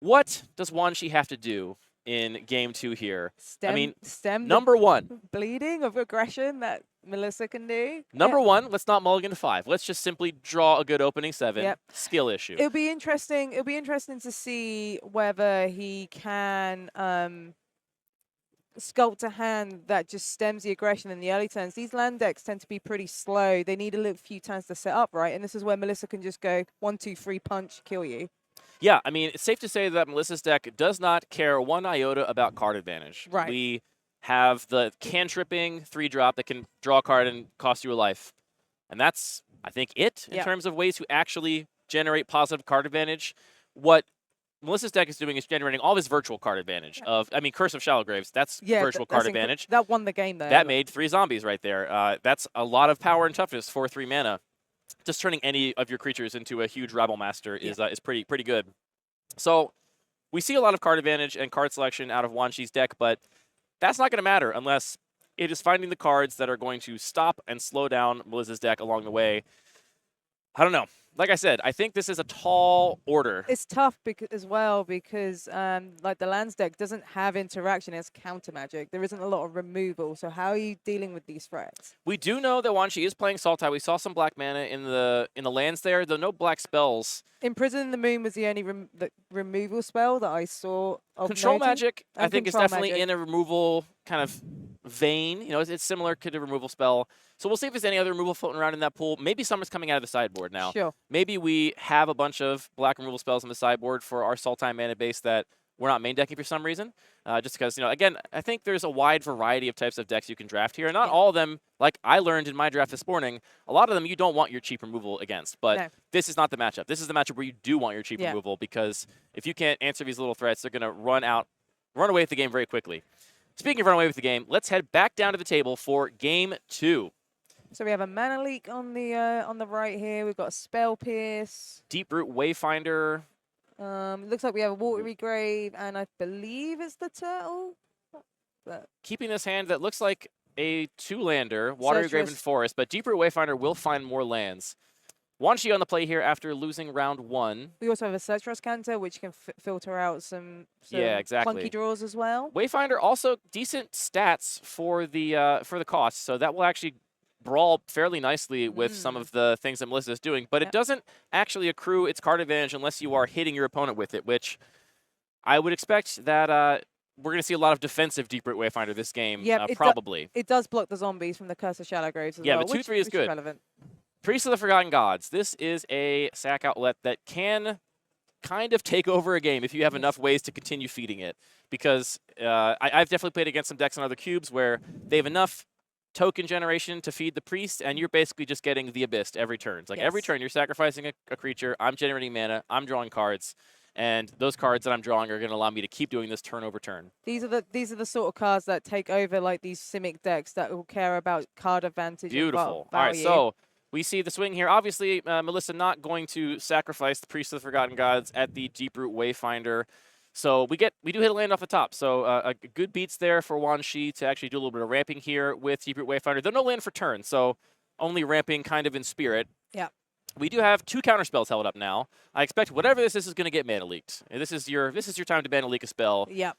Speaker 4: What does Wanshi have to do in game 2 here?
Speaker 3: Stem
Speaker 4: number 1.
Speaker 3: Bleeding of aggression that Melissa can do.
Speaker 4: Number 1, let's not mulligan to 5. Let's just simply draw a good opening 7.
Speaker 3: Yep.
Speaker 4: Skill issue.
Speaker 3: It'll be interesting to see whether he can sculpt a hand that just stems the aggression in the early turns. These land decks tend to be pretty slow. They need a few turns to set up, right? And this is where Melissa can just go 1, 2, 3, punch, kill you.
Speaker 4: Yeah, I mean, it's safe to say that Melissa's deck does not care one iota about card advantage.
Speaker 3: Right.
Speaker 4: We have the cantripping 3-drop that can draw a card and cost you a life. And that's, I think, it in terms of ways to actually generate positive card advantage. What Melissa's deck is doing is generating all this virtual card advantage of, I mean, Curse of Shallow Graves, that's virtual card advantage.
Speaker 3: That won the game there.
Speaker 4: That made 3 zombies right there. That's a lot of power and toughness for 3 mana. Just turning any of your creatures into a huge Rabble Master is pretty good. So we see a lot of card advantage and card selection out of Wanshi's deck, but that's not going to matter unless it is finding the cards that are going to stop and slow down Melissa's deck along the way. I don't know. Like I said, I think this is a tall order.
Speaker 3: It's tough as well because like the lands deck doesn't have interaction. It's counter magic. There isn't a lot of removal. So how are you dealing with these threats?
Speaker 4: We do know that Wanshi is playing Sultai. We saw some black mana in the lands there, though no black spells.
Speaker 3: Imprison the Moon was the only removal spell that I saw.
Speaker 4: Control Magic, I think, is definitely
Speaker 3: magic.
Speaker 4: in a removal kind of vein. You know, it's similar to the removal spell. So we'll see if there's any other removal floating around in that pool. Maybe Summer's coming out of the sideboard now.
Speaker 3: Sure.
Speaker 4: Maybe we have a bunch of black removal spells on the sideboard for our Sultai mana base that we're not main decking for some reason. Just because, you know, again, I think there's a wide variety of types of decks you can draft here. Not all of them, like I learned in my draft this morning, a lot of them you don't want your cheap removal against. But this is not the matchup. This is the matchup where you do want your cheap removal, because if you can't answer these little threats, they're going to run away with the game very quickly. Speaking of run away with the game, let's head back down to the table for game 2.
Speaker 3: So we have a mana leak on the right here. We've got a spell pierce.
Speaker 4: Deeproot Wayfinder.
Speaker 3: Looks like we have a watery grave, and I believe it's the turtle. But
Speaker 4: keeping this hand that looks like a 2-lander, Watery Grave and Forest, but Deeproot Wayfinder will find more lands. Wanshi on the play here after losing round 1.
Speaker 3: We also have a Search Canter, which can filter out some
Speaker 4: exactly.
Speaker 3: clunky draws as well.
Speaker 4: Wayfinder also decent stats for the cost, so that will actually brawl fairly nicely with some of the things that Melissa is doing, but it doesn't actually accrue its card advantage unless you are hitting your opponent with it, which I would expect that we're going to see a lot of defensive Deeproot Wayfinder this game, probably.
Speaker 3: It does block the zombies from the Curse of Shallow Graves as
Speaker 4: well.
Speaker 3: well.
Speaker 4: Yeah, but 2/3 is good.
Speaker 3: Relevant.
Speaker 4: Priest of the Forgotten Gods. This is a sack outlet that can kind of take over a game if you have enough ways to continue feeding it, because I've definitely played against some decks on other cubes where they have enough token generation to feed the priest, and you're basically just getting the Abyss every turn. It's like every turn you're sacrificing a creature, I'm generating mana, I'm drawing cards, and those cards that I'm drawing are going to allow me to keep doing this turn over turn.
Speaker 3: These are the sort of cards that take over like these Simic decks that will care about card advantage.
Speaker 4: Beautiful. All right, so we see the swing here. Obviously, Melissa not going to sacrifice the Priest of the Forgotten Gods at the Deeproot Wayfinder. So we do hit a land off the top. So a good beats there for Wan Shi to actually do a little bit of ramping here with Deep Root Wayfinder. Though no land for turn, so only ramping kind of in spirit.
Speaker 3: Yeah.
Speaker 4: We do have 2 counter spells held up now. I expect whatever this is going to get mana leaked. And this is your time to mana leak a spell.
Speaker 3: Yep.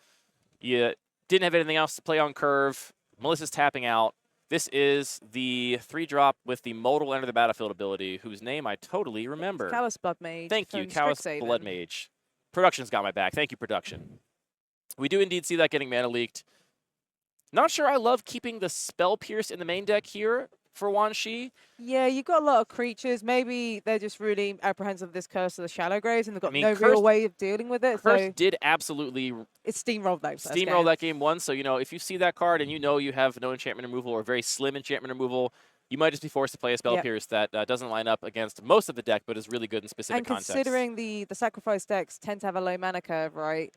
Speaker 4: You didn't have anything else to play on curve. Melissa's tapping out. This is the 3-drop with the modal enter the battlefield ability, whose name I totally remember.
Speaker 3: Callous Blood Mage.
Speaker 4: Thank you,
Speaker 3: from
Speaker 4: Callous
Speaker 3: Strixhaven.
Speaker 4: Blood Mage. Production's got my back. Thank you, production. We do indeed see that getting mana leaked. Not sure I love keeping the Spell Pierce in the main deck here for Wan Shi.
Speaker 3: Yeah, you've got a lot of creatures. Maybe they're just really apprehensive of this Curse of the Shallow Graves, and they've got no real way of dealing with it.
Speaker 4: Curse
Speaker 3: so
Speaker 4: did absolutely
Speaker 3: it's steamrolled
Speaker 4: that game once. So, you know, if you see that card and you know you have no enchantment removal or very slim enchantment removal, you might just be forced to play a Spell Pierce that doesn't line up against most of the deck, but is really good in specific contexts.
Speaker 3: And considering the sacrifice decks tend to have a low mana curve, right?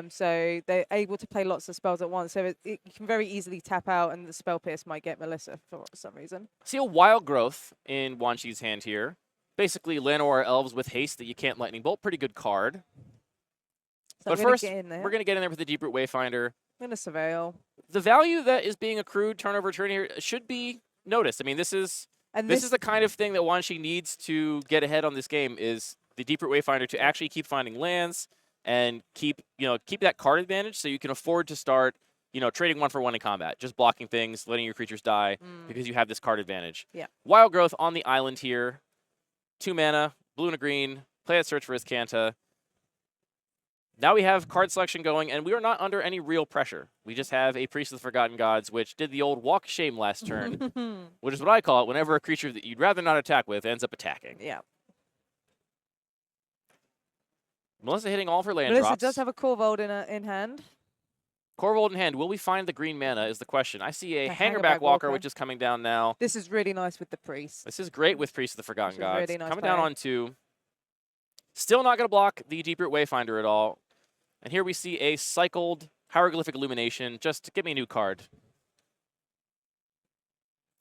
Speaker 3: So they're able to play lots of spells at once. So you can very easily tap out, and the Spell Pierce might get Melissa for some reason.
Speaker 4: See a Wild Growth in Wan Shi's hand here. Basically, Llanowar Elves with haste that you can't Lightning Bolt. Pretty good card.
Speaker 3: So
Speaker 4: but first, we're going to get in there with the Deep Root Wayfinder.
Speaker 3: I'm going to Surveil.
Speaker 4: The value that is being accrued turn over turn here should be noticed. I mean, this is the kind of thing that Wan Shi needs to get ahead on this game, is the Deep Root Wayfinder to actually keep finding lands and keep that card advantage, so you can afford to start trading 1-for-1 in combat, just blocking things, letting your creatures die because you have this card advantage.
Speaker 3: Yeah.
Speaker 4: Wild Growth on the island here, 2 mana, blue and a green. Play that Search for Iskanta. Now we have card selection going, and we are not under any real pressure. We just have a Priest of the Forgotten Gods, which did the old walk of shame last turn, which is what I call it whenever a creature that you'd rather not attack with ends up attacking.
Speaker 3: Yeah.
Speaker 4: Melissa hitting all of her land
Speaker 3: Melissa
Speaker 4: drops.
Speaker 3: does have a Corvold in hand.
Speaker 4: Corvold in hand. Will we find the green mana is the question. I see a Hangerback Walker, which is coming down now.
Speaker 3: This is really nice with the Priest.
Speaker 4: This is great with Priest of the Forgotten Gods.
Speaker 3: Really nice
Speaker 4: coming down on 2. Still not going to block the Deep Root Wayfinder at all. And here we see a cycled Hieroglyphic Illumination. Just give me a new card.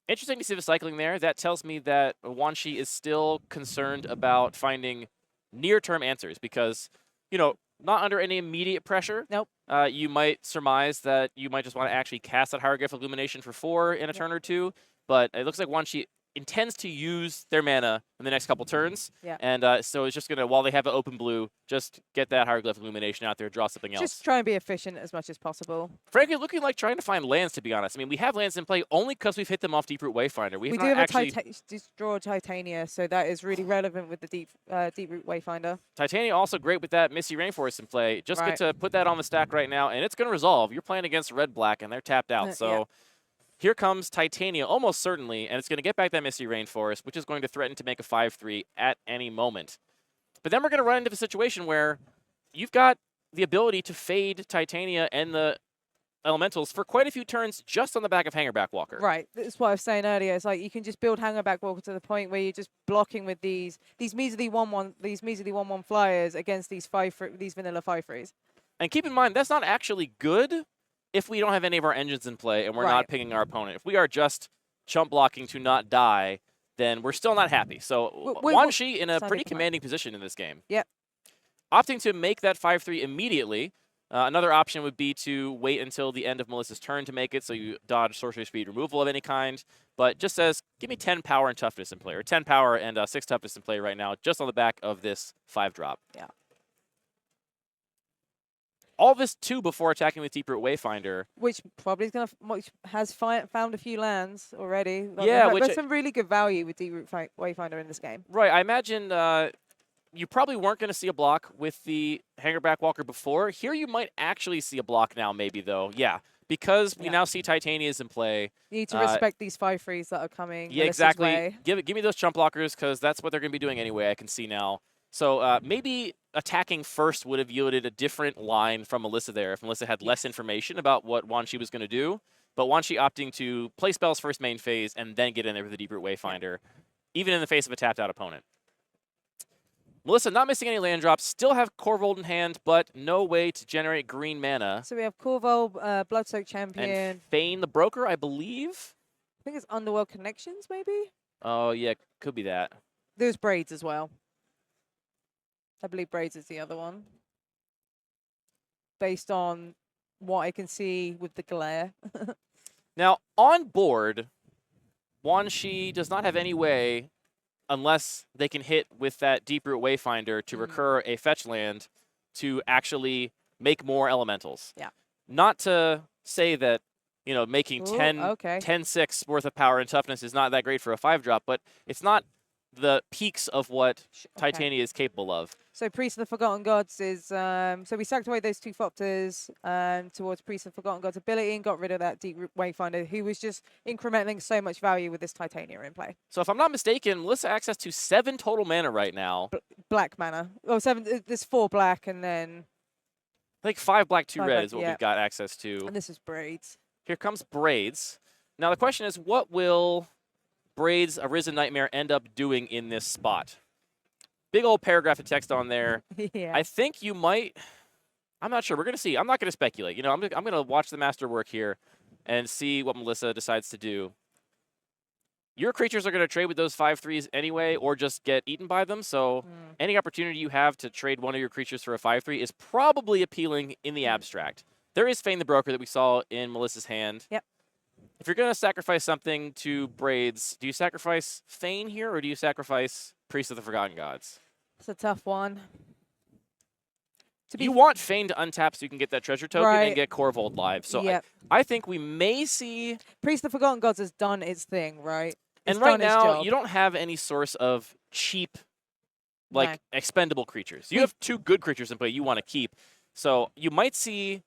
Speaker 4: Interesting to see the cycling there. That tells me that Wan Shi is still concerned about finding near-term answers because, not under any immediate pressure.
Speaker 3: Nope.
Speaker 4: You might surmise that you might just want to actually cast that Hieroglyphic Illumination for 4 in a turn or 2. But it looks like Wan Shi intends to use their mana in the next couple turns.
Speaker 3: Yeah.
Speaker 4: And so it's just going to, while they have an open blue, just get that Hieroglyphic Illumination out there, draw something else.
Speaker 3: Just try and be efficient as much as possible.
Speaker 4: Frankly, looking like trying to find lands, to be honest. I mean, we have lands in play only because we've hit them off Deep Root Wayfinder.
Speaker 3: We do have a draw Titania, so that is really relevant with the Deep Root Wayfinder.
Speaker 4: Titania also great with that Misty Rainforest in play. Just get to put that on the stack right now, and it's going to resolve. You're playing against red-black, and they're tapped out. So here comes Titania, almost certainly, and it's going to get back that Misty Rainforest, which is going to threaten to make a 5-3 at any moment. But then we're going to run into the situation where you've got the ability to fade Titania and the Elementals for quite a few turns just on the back of Hangerback Walker.
Speaker 3: Right, that's what I was saying earlier. It's like you can just build Hangerback Walker to the point where you're just blocking with these measly 1/1 flyers against these vanilla 5/3s.
Speaker 4: And keep in mind, that's not actually good if we don't have any of our engines in play and we're not pinging our opponent. If we are just chump blocking to not die, then we're still not happy. So Wan Shi in a pretty commanding position in this game.
Speaker 3: Yep.
Speaker 4: Opting to make that 5-3 immediately. Another option would be to wait until the end of Melissa's turn to make it, so you dodge sorcery speed removal of any kind. But just says, give me 10 power and toughness in play, or 10 power and 6 toughness in play right now, just on the back of this 5-drop.
Speaker 3: Yeah.
Speaker 4: All this too before attacking with Deep Root Wayfinder,
Speaker 3: which probably is has found a few lands already.
Speaker 4: Yeah,
Speaker 3: there's some really good value with Deep Root Wayfinder in this game.
Speaker 4: Right, I imagine you probably weren't going to see a block with the Hangerback Walker before. Here you might actually see a block now, maybe though. Yeah, because we now see Titania's in play.
Speaker 3: You need to respect these 5/3s that are coming.
Speaker 4: Yeah, exactly. Give me those chump blockers because that's what they're going to be doing anyway. I can see now. So maybe attacking first would have yielded a different line from Melissa there if Melissa had less information about what Wan Shi was going to do. But Wan Shi opting to play spells first main phase and then get in there with the Deep Root Wayfinder, even in the face of a tapped out opponent. Melissa not missing any land drops, still have Corvold in hand, but no way to generate green mana.
Speaker 3: So we have Corvold, Bloodsoaked Champion.
Speaker 4: And Fane the Broker, I believe.
Speaker 3: I think it's Underworld Connections, maybe?
Speaker 4: Oh, yeah, could be that.
Speaker 3: There's Braids as well. I believe Braids is the other one. based on what I can see with the glare.
Speaker 4: Now, on board, Wan Shi does not have any way, unless they can hit with that Deep Root Wayfinder to recur a fetch land, to actually make more elementals.
Speaker 3: Yeah.
Speaker 4: Not to say that, you know, making
Speaker 3: Ooh,
Speaker 4: 10,
Speaker 3: okay.
Speaker 4: 10-6 worth of power and toughness is not that great for a 5-drop, but it's not the peaks of what
Speaker 3: Okay.
Speaker 4: Titania is capable of.
Speaker 3: So Priest of the Forgotten Gods is, so we sacked away those 2 Thopters towards Priest of the Forgotten Gods ability and got rid of that Deep Root Wayfinder, who was just incrementing so much value with this Titania in play.
Speaker 4: So if I'm not mistaken, Melissa access to 7 total mana right now.
Speaker 3: Black mana. Oh, 7, there's 4 black and then...
Speaker 4: I think 5 black, 2
Speaker 3: 5
Speaker 4: red
Speaker 3: black,
Speaker 4: is what
Speaker 3: yeah.
Speaker 4: we've got access to.
Speaker 3: And this is Braids.
Speaker 4: Here comes Braids. Now the question is, what will Braids Arisen Nightmare end up doing in this spot? Big old paragraph of text on there.
Speaker 3: Yeah.
Speaker 4: I think you might, I'm not sure. We're going to see. I'm not going to speculate. You know, I'm going to watch the master work here and see what Melissa decides to do. Your creatures are going to trade with those 5/3s anyway, or just get eaten by them. So any opportunity you have to trade one of your creatures for a 5/3 is probably appealing in the abstract. There is Fane the Broker that we saw in Melissa's hand.
Speaker 3: Yep.
Speaker 4: If you're going to sacrifice something to Braids, do you sacrifice Fane here, or do you sacrifice Priest of the Forgotten Gods?
Speaker 3: It's a tough one.
Speaker 4: You want Fane to untap so you can get that treasure token
Speaker 3: Right.
Speaker 4: and get Corvold live. So
Speaker 3: Yep.
Speaker 4: I think we may see...
Speaker 3: Priest of the Forgotten Gods has done its thing, right?
Speaker 4: And
Speaker 3: It's
Speaker 4: right
Speaker 3: done its
Speaker 4: now,
Speaker 3: job.
Speaker 4: you don't have any source of cheap, like,
Speaker 3: No.
Speaker 4: expendable creatures. You have 2 good creatures in play you want to keep. So you might see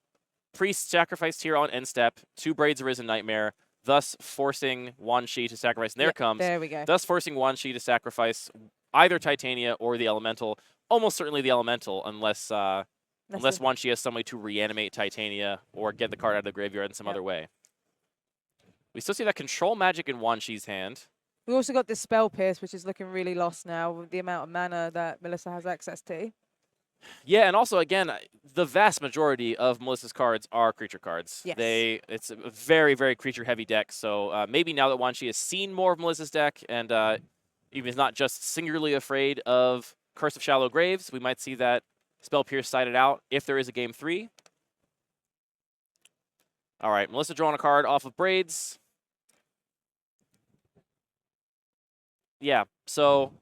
Speaker 4: Priest sacrificed here on end step, 2 Braids Arisen Nightmare, thus forcing Wan Shi to sacrifice. And there
Speaker 3: Yep,
Speaker 4: comes.
Speaker 3: there we go.
Speaker 4: Thus forcing Wan Shi to sacrifice either Titania or the Elemental. Almost certainly the Elemental, unless Wan Shi has some way to reanimate Titania or get the card out of the graveyard in some other way. We still see that control magic in Wan Shi's hand.
Speaker 3: We also got this Spell Pierce, which is looking really lost now with the amount of mana that Melissa has access to.
Speaker 4: Yeah, and also, again, the vast majority of Melissa's cards are creature cards.
Speaker 3: Yes.
Speaker 4: It's a very, very creature-heavy deck, so maybe now that Wan Shi has seen more of Melissa's deck and even is not just singularly afraid of Curse of Shallow Graves, we might see that Spell Pierce sided out if there is a Game 3. All right, Melissa drawing a card off of Braids. Yeah, so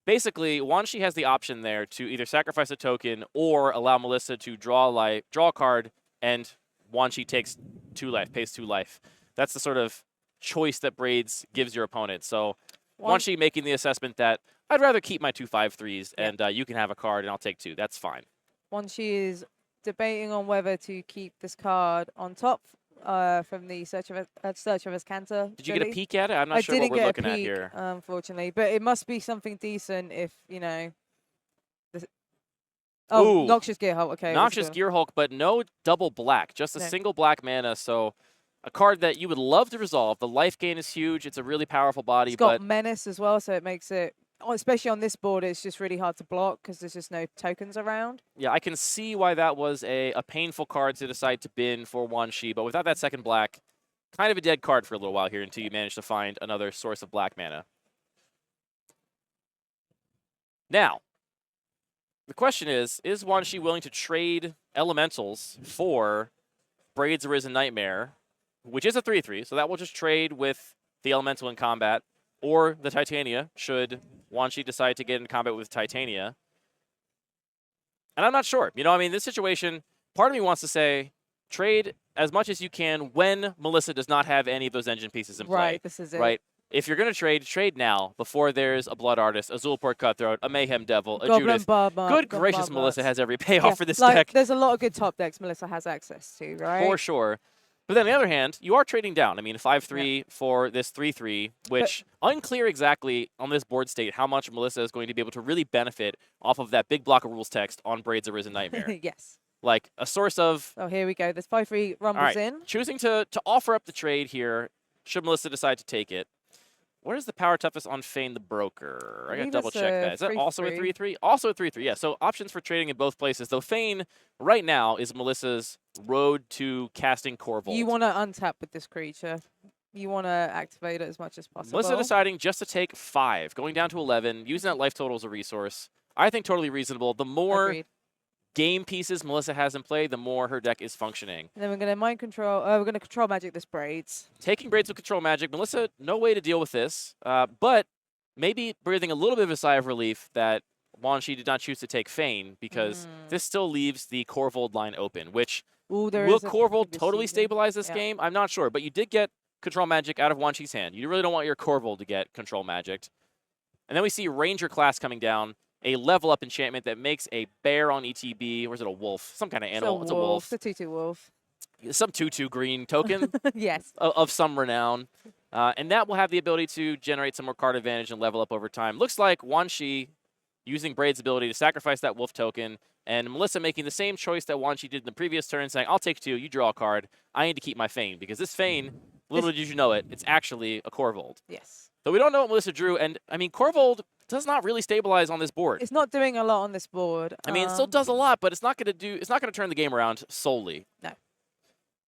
Speaker 4: basically, Wan Shi has the option there to either sacrifice a token or allow Melissa to draw a card, and Wan Shi takes 2 life, pays 2 life. That's the sort of choice that Braids gives your opponent. So Wan Shi making the assessment that I'd rather keep my 2 5/3s, and you can have a card, and I'll take 2. That's fine.
Speaker 3: Wan Shi is debating on whether to keep this card on top from the Search of his Cancer.
Speaker 4: Did you get a peek at it? I'm not sure what we're looking at here.
Speaker 3: Unfortunately, but it must be something decent if, you know...
Speaker 4: Ooh.
Speaker 3: Noxious Gearhulk, okay.
Speaker 4: Noxious Gearhulk, but no double black, just a single black mana, so a card that you would love to resolve. The life gain is huge. It's a really powerful body.
Speaker 3: It's got Menace as well, so it makes it, especially on this board, it's just really hard to block because there's just no tokens around.
Speaker 4: Yeah, I can see why that was a painful card to decide to bin for Wan Shi, but without that second black, kind of a dead card for a little while here until you manage to find another source of black mana. Now, the question is Wan Shi willing to trade elementals for Braids Arisen Nightmare, which is a 3/3, so that will just trade with the elemental in combat, or the Titania, should Wan Shi decide to get in combat with Titania. And I'm not sure. You know, I mean, this situation, part of me wants to say, trade as much as you can when Melissa does not have any of those engine pieces in play.
Speaker 3: Right, this is it.
Speaker 4: Right? If you're going to trade now, before there's a Blood Artist, a Zulport Cutthroat, a Mayhem Devil, a
Speaker 3: Goblin
Speaker 4: Judith.
Speaker 3: Barbar,
Speaker 4: Good
Speaker 3: Goblin
Speaker 4: gracious,
Speaker 3: Barbars.
Speaker 4: Melissa has every payoff for this
Speaker 3: like,
Speaker 4: deck.
Speaker 3: There's a lot of good top decks Melissa has access to, right?
Speaker 4: For sure. But then on the other hand, you are trading down. I mean, 5/3 for this 3/3, which unclear exactly on this board state how much Melissa is going to be able to really benefit off of that big block of rules text on Braids Arisen Nightmare.
Speaker 3: Yes.
Speaker 4: Like a source of...
Speaker 3: Oh, here we go. This 5/3 rumbles in.
Speaker 4: Choosing to offer up the trade here, should Melissa decide to take it. What is the power toughness on Fane the Broker? I got to double check that. Is that also a 3/3? Also a 3/3, yeah. So options for trading in both places. Though Fane, right now, is Melissa's road to casting Corvold.
Speaker 3: You want to untap with this creature. You want to activate it as much as possible.
Speaker 4: Melissa deciding just to take 5, going down to 11, using that life total as a resource. I think totally reasonable. The more
Speaker 3: Agreed.
Speaker 4: game pieces Melissa has in play, the more her deck is functioning.
Speaker 3: And then we're going to mind control. We're going to control magic this braids.
Speaker 4: Taking braids with control magic. Melissa, no way to deal with this, but maybe breathing a little bit of a sigh of relief that Wanshi did not choose to take Feign, because this still leaves the Corvold line open, which will Corvold totally stabilize this game? I'm not sure, but you did get control magic out of Wanshi's hand. You really don't want your Corvold to get control magic. And then we see Ranger class coming down, a level up enchantment that makes a bear on ETB, or is it a wolf? Some kind of animal. It's a wolf.
Speaker 3: It's a 2/2 wolf.
Speaker 4: Some 2/2 green token
Speaker 3: yes.
Speaker 4: of some renown. And that will have the ability to generate some more card advantage and level up over time. Looks like Wanshi using Braid's ability to sacrifice that wolf token, and Melissa making the same choice that Wanshi did in the previous turn, saying, I'll take 2, you draw a card. I need to keep my Feign, because this Feign, little did you know it, it's actually a Corvold.
Speaker 3: Yes.
Speaker 4: So we don't know what Melissa drew, and I mean, Corvold does not really stabilize on this board.
Speaker 3: It's not doing a lot on this board.
Speaker 4: I mean, it still does a lot, but it's not going to turn the game around solely.
Speaker 3: No.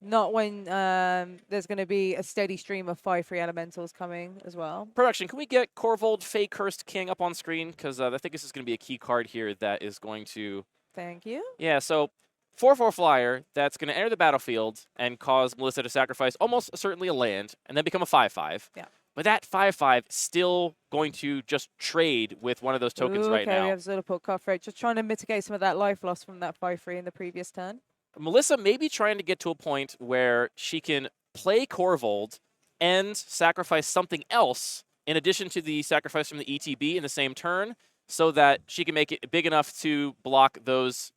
Speaker 3: Not when there's going to be a steady stream of 5/3 elementals coming as well.
Speaker 4: Production, can we get Corvold Fey Cursed King up on screen? Because I think this is going to be a key card here that is going to...
Speaker 3: Thank you.
Speaker 4: Yeah, so 4/4 flyer that's going to enter the battlefield and cause Melissa to sacrifice almost certainly a land and then become a 5/5.
Speaker 3: Yeah.
Speaker 4: But that 5/5 still going to just trade with one of those tokens right now.
Speaker 3: Okay, we have Zulaport Cutthroat, just trying to mitigate some of that life loss from that 5/3 in the previous turn.
Speaker 4: Melissa may be trying to get to a point where she can play Corvold and sacrifice something else in addition to the sacrifice from the ETB in the same turn, so that she can make it big enough to block those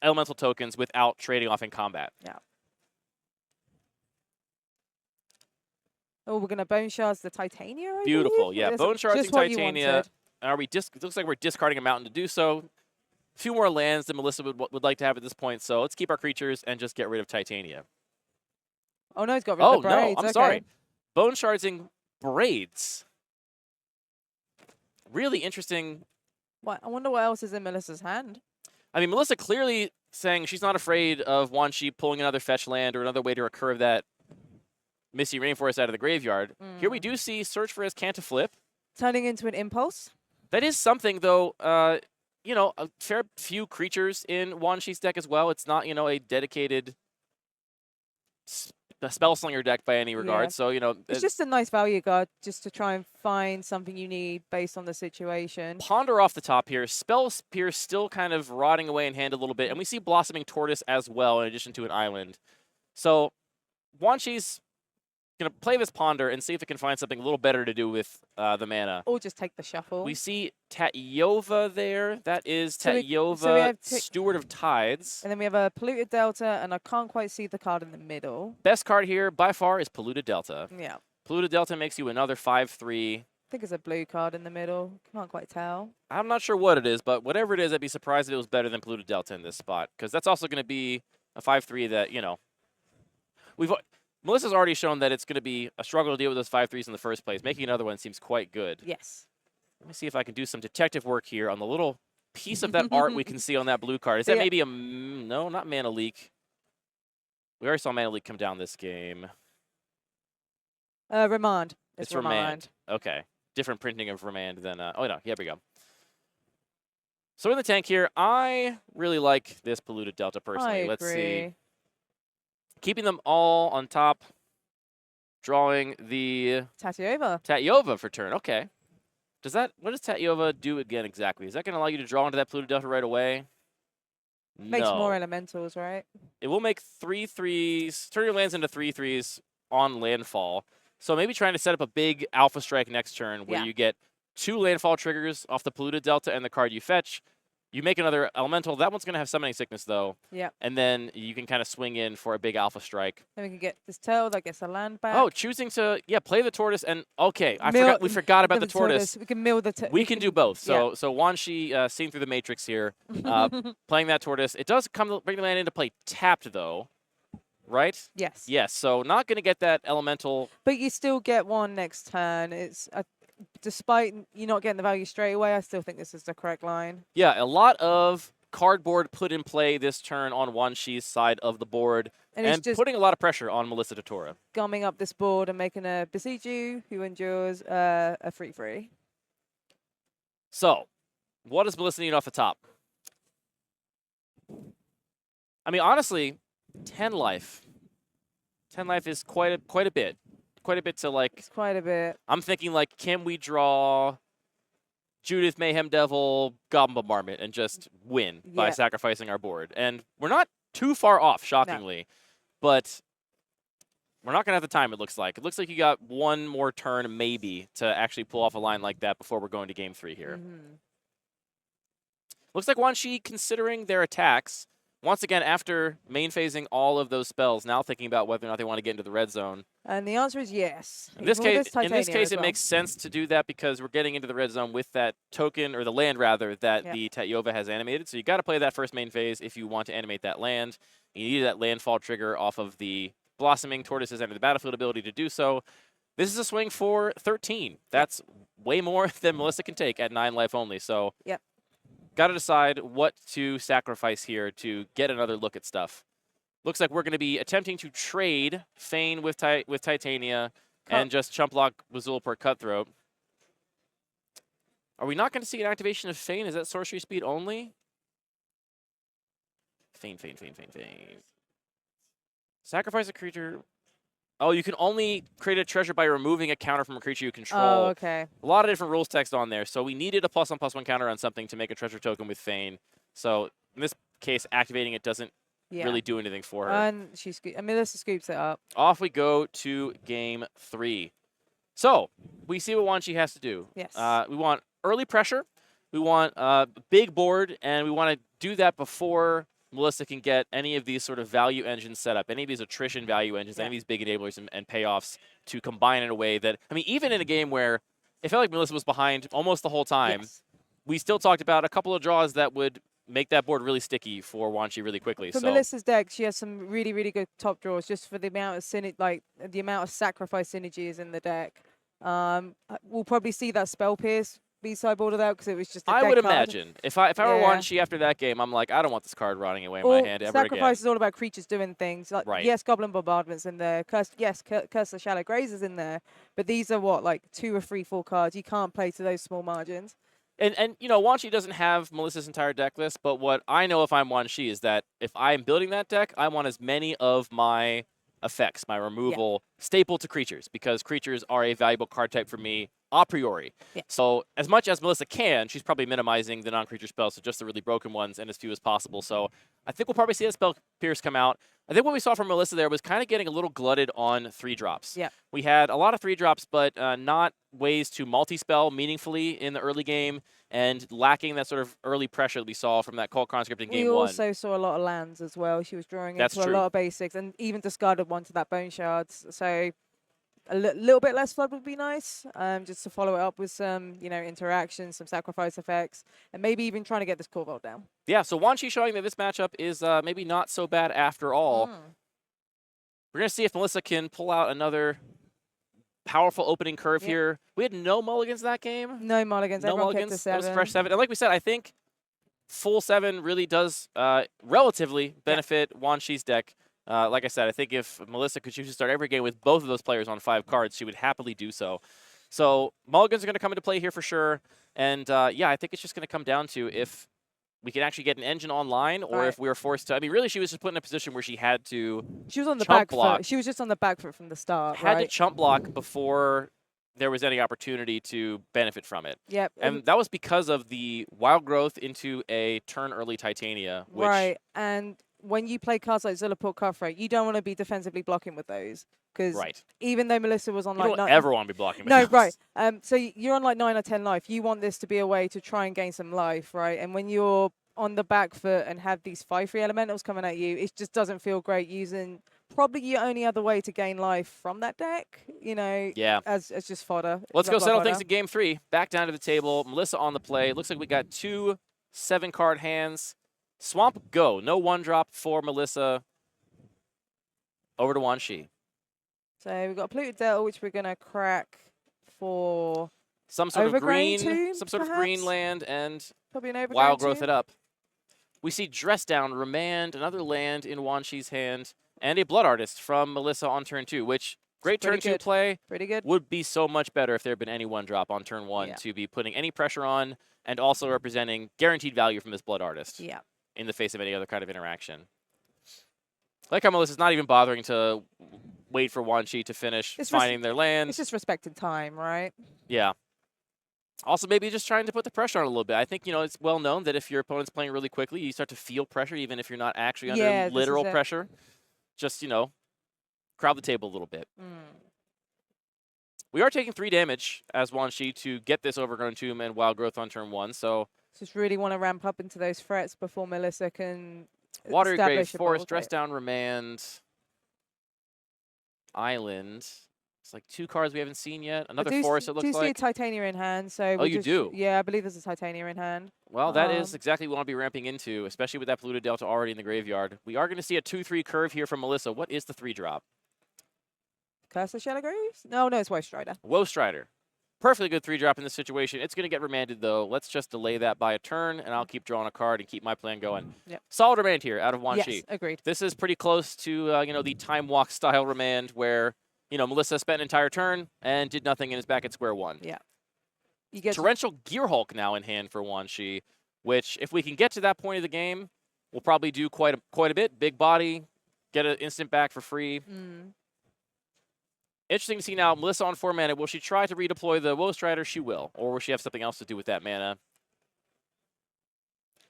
Speaker 4: elemental tokens without trading off in combat.
Speaker 3: Yeah. Oh, we're going to Bone Shards the Titania, I
Speaker 4: Beautiful,
Speaker 3: believe?
Speaker 4: yeah.
Speaker 3: That's
Speaker 4: Bone Shards and Titania.
Speaker 3: wanted.
Speaker 4: It looks like we're discarding a mountain to do so. A few more lands than Melissa would like to have at this point, so let's keep our creatures and just get rid of Titania.
Speaker 3: Oh, no, he's got rid of the braids.
Speaker 4: Oh, no, I'm sorry. Bone Shardsing Braids. Really interesting.
Speaker 3: What? I wonder what else is in Melissa's hand.
Speaker 4: I mean, Melissa clearly saying she's not afraid of Wanshi pulling another fetch land or another way to recurve that Misty Rainforest out of the graveyard. Here we do see Search for Azcanta Flip.
Speaker 3: Turning into an Impulse.
Speaker 4: That is something, though. You know, a fair few creatures in Wanshi's deck as well. It's not, you know, a dedicated Spellslinger deck by any regard. Yeah. So, you know.
Speaker 3: It's just a nice value card just to try and find something you need based on the situation.
Speaker 4: Ponder off the top here. Spell Pierce still kind of rotting away in hand a little bit. And we see Blossoming Tortoise as well in addition to an island. So, Wanshi's going to play this Ponder and see if it can find something a little better to do with the mana.
Speaker 3: Or just take the shuffle.
Speaker 4: We see Tatyova there. That is Tatyova, Steward of Tides.
Speaker 3: And then we have a Polluted Delta, and I can't quite see the card in the middle.
Speaker 4: Best card here by far is Polluted Delta.
Speaker 3: Yeah.
Speaker 4: Polluted Delta makes you another 5/3.
Speaker 3: I think it's a blue card in the middle. Can't quite tell.
Speaker 4: I'm not sure what it is, but whatever it is, I'd be surprised if it was better than Polluted Delta in this spot, because that's also going to be a 5/3 that, you know, Melissa's already shown that it's going to be a struggle to deal with those 5/3s in the first place. Making another one seems quite good.
Speaker 3: Yes.
Speaker 4: Let me see if I can do some detective work here on the little piece of that art we can see on that blue card. Is that maybe a... No, not Mana Leak. We already saw Mana Leak come down this game.
Speaker 3: Remand.
Speaker 4: It's Remand. Okay. Different printing of Remand than... oh, no. Here we go. So in the tank here, I really like this Polluted Delta personally. Let's see. Keeping them all on top. Drawing the... Tatyova for turn. Okay. What does Tatyova do again exactly? Is that going to allow you to draw into that Polluted Delta right away?
Speaker 3: Makes more elementals, right?
Speaker 4: It will make 3/3s. Turn your lands into 3/3s on landfall. So maybe trying to set up a big Alpha Strike next turn where you get 2 landfall triggers off the Polluted Delta and the card you fetch. You make another elemental. That one's going to have Summoning Sickness, though.
Speaker 3: Yeah.
Speaker 4: And then you can kind of swing in for a big Alpha Strike.
Speaker 3: Then we can get this tail that gets a land back.
Speaker 4: Oh, choosing to, play the tortoise. And, okay, we forgot about the tortoise.
Speaker 3: We can mill the
Speaker 4: We can do both. So Wanshi, seeing through the matrix here, playing that tortoise. It does bring the land into play tapped, though. Right?
Speaker 3: Yes.
Speaker 4: Yes, so not going to get that elemental.
Speaker 3: But you still get one next turn. It's despite you not getting the value straight away, I still think this is the correct line.
Speaker 4: Yeah, a lot of cardboard put in play this turn on Wanshi's side of the board, and just putting a lot of pressure on Melissa Totora.
Speaker 3: Gumming up this board and making a Besiege who endures a 3/3.
Speaker 4: So, what does Melissa need off the top? I mean, honestly, 10 life. 10 life is quite a bit. Quite a bit to, like...
Speaker 3: It's quite a bit.
Speaker 4: I'm thinking, like, can we draw Judith, Mayhem Devil, Goblin Bombardment, and just win by sacrificing our board? And we're not too far off, shockingly. But we're not going to have the time, it looks like. It looks like you got one more turn, maybe, to actually pull off a line like that before we're going to Game 3 here. Looks like Wanshi, considering their attacks, once again, after main phasing all of those spells, now thinking about whether or not they want to get into the red zone.
Speaker 3: And the answer is yes.
Speaker 4: In this case, it makes sense to do that because we're getting into the red zone with that token, or the land rather, that the Tatyova has animated. So you got to play that first main phase if you want to animate that land. You need that landfall trigger off of the Blossoming Tortoises Enter the Battlefield ability to do so. This is a swing for 13. That's way more than Melissa can take at 9 life only. So got to decide what to sacrifice here to get another look at stuff. Looks like we're going to be attempting to trade Feign with Titania and just chump block with Zulapur Cutthroat. Are we not going to see an activation of Feign? Is that sorcery speed only? Feign. Sacrifice a creature. Oh, you can only create a treasure by removing a counter from a creature you control.
Speaker 3: Oh, okay.
Speaker 4: A lot of different rules text on there. So we needed a +1/+1 counter on something to make a treasure token with Feign. So in this case, activating it doesn't really do anything for her.
Speaker 3: And Melissa scoops it up.
Speaker 4: Off we go to Game 3. So we see what Wanshi has to do.
Speaker 3: Yes.
Speaker 4: We want early pressure. We want a big board, and we want to do that before Melissa can get any of these sort of value engines set up, any of these attrition value engines, any of these big enablers and payoffs to combine in a way that, I mean, even in a game where it felt like Melissa was behind almost the whole time, we still talked about a couple of draws that would make that board really sticky for Wanshi really quickly.
Speaker 3: For Melissa's deck, she has some really, really good top draws just for the amount of the amount of sacrifice synergies in the deck. We'll probably see that Spell Pierce be sideboarded out because it was just a
Speaker 4: I
Speaker 3: dead
Speaker 4: would
Speaker 3: card.
Speaker 4: imagine. If I were Wanshi after that game, I'm like, I don't want this card rotting away in my hand ever
Speaker 3: Sacrifice
Speaker 4: again.
Speaker 3: is all about creatures doing things. Like, yes, Goblin Bombardment's in there. Curse the Shallow Grazer's in there. But these are what, like 2 or 3, 4 cards you can't play to those small margins.
Speaker 4: And you know, Wanshi doesn't have Melissa's entire deck list, but what I know if I'm Wanshi is that if I'm building that deck, I want as many of my effects, my removal, staple to creatures, because creatures are a valuable card type for me a priori. So as much as Melissa can, she's probably minimizing the non-creature spells, so just the really broken ones and as few as possible. So I think we'll probably see that Spell Pierce come out. I think what we saw from Melissa there was kind of getting a little glutted on 3-drops. We had a lot of 3-drops, but not ways to multi-spell meaningfully in the early game, and lacking that sort of early pressure that we saw from that Cold Conscript in Game 1.
Speaker 3: We also saw a lot of lands as well. She was drawing into a lot of basics, and even discarded one to that Bone Shards. So a little bit less flood would be nice, just to follow it up with some, interaction, some sacrifice effects, and maybe even trying to get this Corval down. Yeah,
Speaker 4: so Wanshi showing that this matchup is maybe not so bad after all. We're going to see if Melissa can pull out another powerful opening curve here. We had no mulligans that game.
Speaker 3: No mulligans.
Speaker 4: No
Speaker 3: Everyone
Speaker 4: mulligans.
Speaker 3: Kept to 7.
Speaker 4: It was fresh 7. And like we said, I think full 7 really does relatively benefit Wanshi's deck. Like I said, I think if Melissa could choose to start every game with both of those players on 5 cards, she would happily do so. So mulligans are going to come into play here for sure. And yeah, I think it's just going to come down to if we can actually get an engine online, or if we were forced to. I mean, really, she was just put in a position where she had to.
Speaker 3: She was on the back foot. She was just on the back foot from the start.
Speaker 4: Had to chump block before there was any opportunity to benefit from it.
Speaker 3: Yep.
Speaker 4: And that was because of the wild growth into a turn early Titania. Which
Speaker 3: And when you play cards like Zulapur Cutthroat, you don't want to be defensively blocking with those. Because even though Melissa was on
Speaker 4: you don't ever want to be blocking with
Speaker 3: those.
Speaker 4: No,
Speaker 3: so you're on like 9 or 10 life. You want this to be a way to try and gain some life, right? And when you're on the back foot and have these 5/3 elementals coming at you, it just doesn't feel great using probably your only other way to gain life from that deck, as just fodder.
Speaker 4: Let's go settle things in Game 3. Back down to the table. Melissa on the play. Looks like we got 2 7-card hands. Swamp, go. No 1-drop for Melissa. Over to Wanshi.
Speaker 3: So we've got a Polluted Delta, which we're going to crack for
Speaker 4: some sort of green,
Speaker 3: tomb,
Speaker 4: some sort of green land, and
Speaker 3: probably an
Speaker 4: wild growth it up. We see Dress Down, Remand, another land in Wanshi's hand, and a Blood Artist from Melissa on turn 2, which great turn 2 play.
Speaker 3: Pretty good.
Speaker 4: Would be so much better if there had been any 1-drop on turn 1 to be putting any pressure on, and also representing guaranteed value from this Blood Artist. In the face of any other kind of interaction. Like how Melissa's not even bothering to wait for Wan Chi to finish finding their land.
Speaker 3: It's just respecting time, right?
Speaker 4: Yeah. Also, maybe just trying to put the pressure on a little bit. I think, it's well known that if your opponent's playing really quickly, you start to feel pressure, even if you're not actually under literal pressure. Just, crowd the table a little bit. We are taking 3 damage as Wan Chi to get this Overgrown Tomb and Wild Growth on turn 1, so...
Speaker 3: Just really want to ramp up into those threats before Melissa can
Speaker 4: Watery Grave,
Speaker 3: establish a
Speaker 4: Forest,
Speaker 3: board
Speaker 4: Dress
Speaker 3: rate.
Speaker 4: Down, Remand, Island. It's like 2 cards we haven't seen yet. Another Forest, it looks
Speaker 3: do see a
Speaker 4: like.
Speaker 3: Titania in hand, so
Speaker 4: Oh, you do?
Speaker 3: Yeah, I believe there's a Titania in hand.
Speaker 4: Well, that is exactly what we want to be ramping into, especially with that Polluted Delta already in the graveyard. We are going to see a 2-3 curve here from Melissa. What is the 3-drop?
Speaker 3: Curse of Shadow Graves? No, it's Woe Strider.
Speaker 4: Woe Strider. Perfectly good 3-drop in this situation. It's going to get remanded, though. Let's just delay that by a turn, and I'll keep drawing a card and keep my plan going.
Speaker 3: Yep.
Speaker 4: Solid remand here out of Wan Chi.
Speaker 3: Yes, agreed.
Speaker 4: This is pretty close to, the Time Walk style remand where, Melissa spent an entire turn and did nothing and is back at square one.
Speaker 3: Yeah. You get
Speaker 4: Torrential Gear Hulk now in hand for Wan Chi, which, if we can get to that point of the game, we'll probably do quite a bit. Big body, get an instant back for free. Interesting to see now, Melissa on 4 mana. Will she try to redeploy the Woe Strider? She will. Or will she have something else to do with that mana?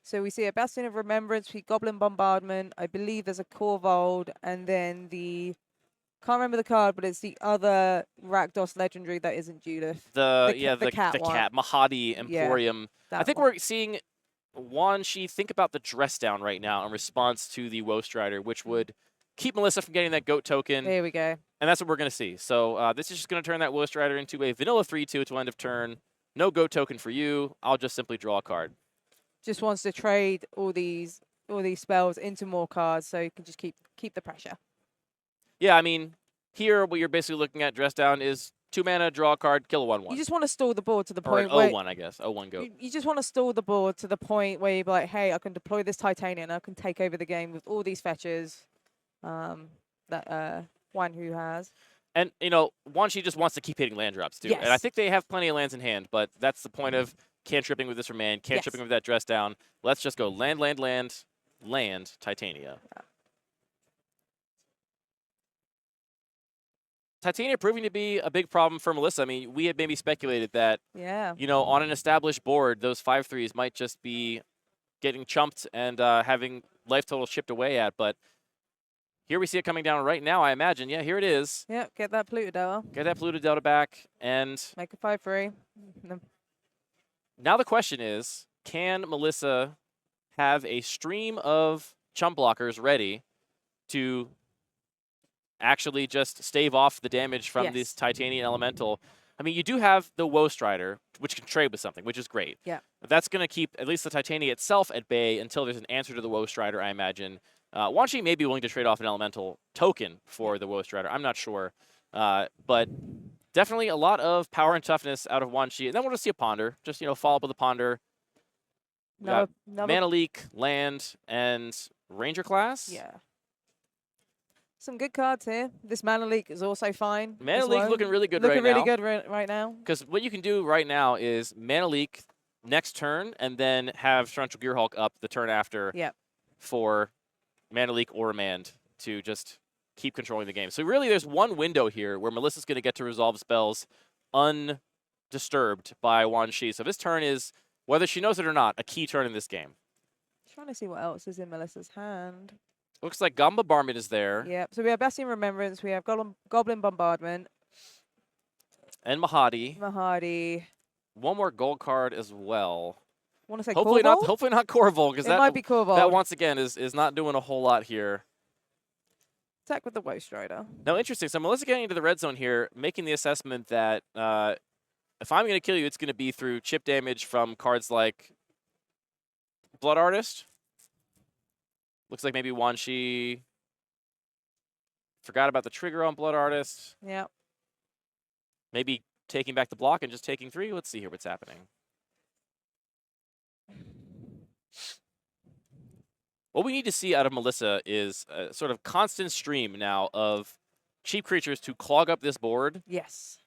Speaker 3: So we see a Bastion of Remembrance, we Goblin Bombardment. I believe there's a Corvold, and then can't remember the card, but it's the other Rakdos legendary that isn't Judith.
Speaker 4: The
Speaker 3: cat one.
Speaker 4: cat, Mahadi, Emporium.
Speaker 3: Yeah,
Speaker 4: I think we're seeing Wan Chi think about the Dress Down right now in response to the Woe Strider, which would keep Melissa from getting that goat token.
Speaker 3: There we go.
Speaker 4: And that's what we're going to see. So this is just going to turn that Woe Strider into a vanilla 3-2 to end of turn. No goat token for you. I'll just simply draw a card.
Speaker 3: Just wants to trade all these spells into more cards so you can just keep the pressure.
Speaker 4: Yeah, I mean, here what you're basically looking at, Dress Down, is 2 mana, draw a card, kill a 1-1.
Speaker 3: You just want to stall the board to the
Speaker 4: or
Speaker 3: point
Speaker 4: an
Speaker 3: where
Speaker 4: 0-1, I guess. 0-1 goat.
Speaker 3: you just want to stall the board to the point where you're like, hey, I can deploy this Titania and I can take over the game with all these fetches that Wanhu has.
Speaker 4: And, Wan Chi just wants to keep hitting land drops, too.
Speaker 3: Yes.
Speaker 4: And I think they have plenty of lands in hand, but that's the point of cantripping with this remand, cantripping with that Dress Down. Let's just go land, Titania.
Speaker 3: Yeah.
Speaker 4: Titania proving to be a big problem for Melissa. I mean, we had maybe speculated that, on an established board, those 5/3s might just be getting chumped and having life total chipped away at, but here we see it coming down right now, I imagine. Yeah, here it is.
Speaker 3: Yep, get that Polluted Delta.
Speaker 4: Get that Polluted Delta back, and
Speaker 3: Make a 5/3.
Speaker 4: now the question is, can Melissa have a stream of chump blockers ready to actually just stave off the damage from this Titanian Elemental? I mean, you do have the Woe Strider, which can trade with something, which is great.
Speaker 3: Yeah.
Speaker 4: But that's going to keep at least the Titania itself at bay until there's an answer to the Woe Strider, I imagine. Wan Chi may be willing to trade off an Elemental token for the Woe Strider. I'm not sure. But definitely a lot of power and toughness out of Wan Chi. And then we'll just see a Ponder. Just, follow up with a Ponder. Mana Leak, Land, and Ranger class.
Speaker 3: Yeah. Some good cards here. This Mana Leak is also fine.
Speaker 4: Mana Leak's looking really good
Speaker 3: right now.
Speaker 4: Looking
Speaker 3: really good right now.
Speaker 4: Because what you can do right now is Mana Leak next turn and then have Torrential Gear Hulk up the turn after for Mana Leak or Remand to just keep controlling the game. So really there's one window here where Melissa's going to get to resolve spells undisturbed by Wan Chi. So this turn is, whether she knows it or not, a key turn in this game.
Speaker 3: Trying to see what else is in Melissa's hand.
Speaker 4: Looks like Gamba Barmid is there.
Speaker 3: Yeah, so we have Bastion Remembrance, we have Goblin Bombardment.
Speaker 4: And Mahadi. One more gold card as well.
Speaker 3: Want to say
Speaker 4: hopefully
Speaker 3: Corvold?
Speaker 4: Hopefully not Corvold, because that
Speaker 3: might be Corvold.
Speaker 4: That once again is not doing a whole lot here.
Speaker 3: Attack with the Woe Strider.
Speaker 4: Now, interesting. So Melissa getting into the red zone here, making the assessment that if I'm going to kill you, it's going to be through chip damage from cards like Blood Artist. Looks like maybe Wan Chi forgot about the trigger on Blood Artist.
Speaker 3: Yeah.
Speaker 4: Maybe taking back the block and just taking 3. Let's see here what's happening. What we need to see out of Melissa is a sort of constant stream now of cheap creatures to clog up this board.
Speaker 3: Yes.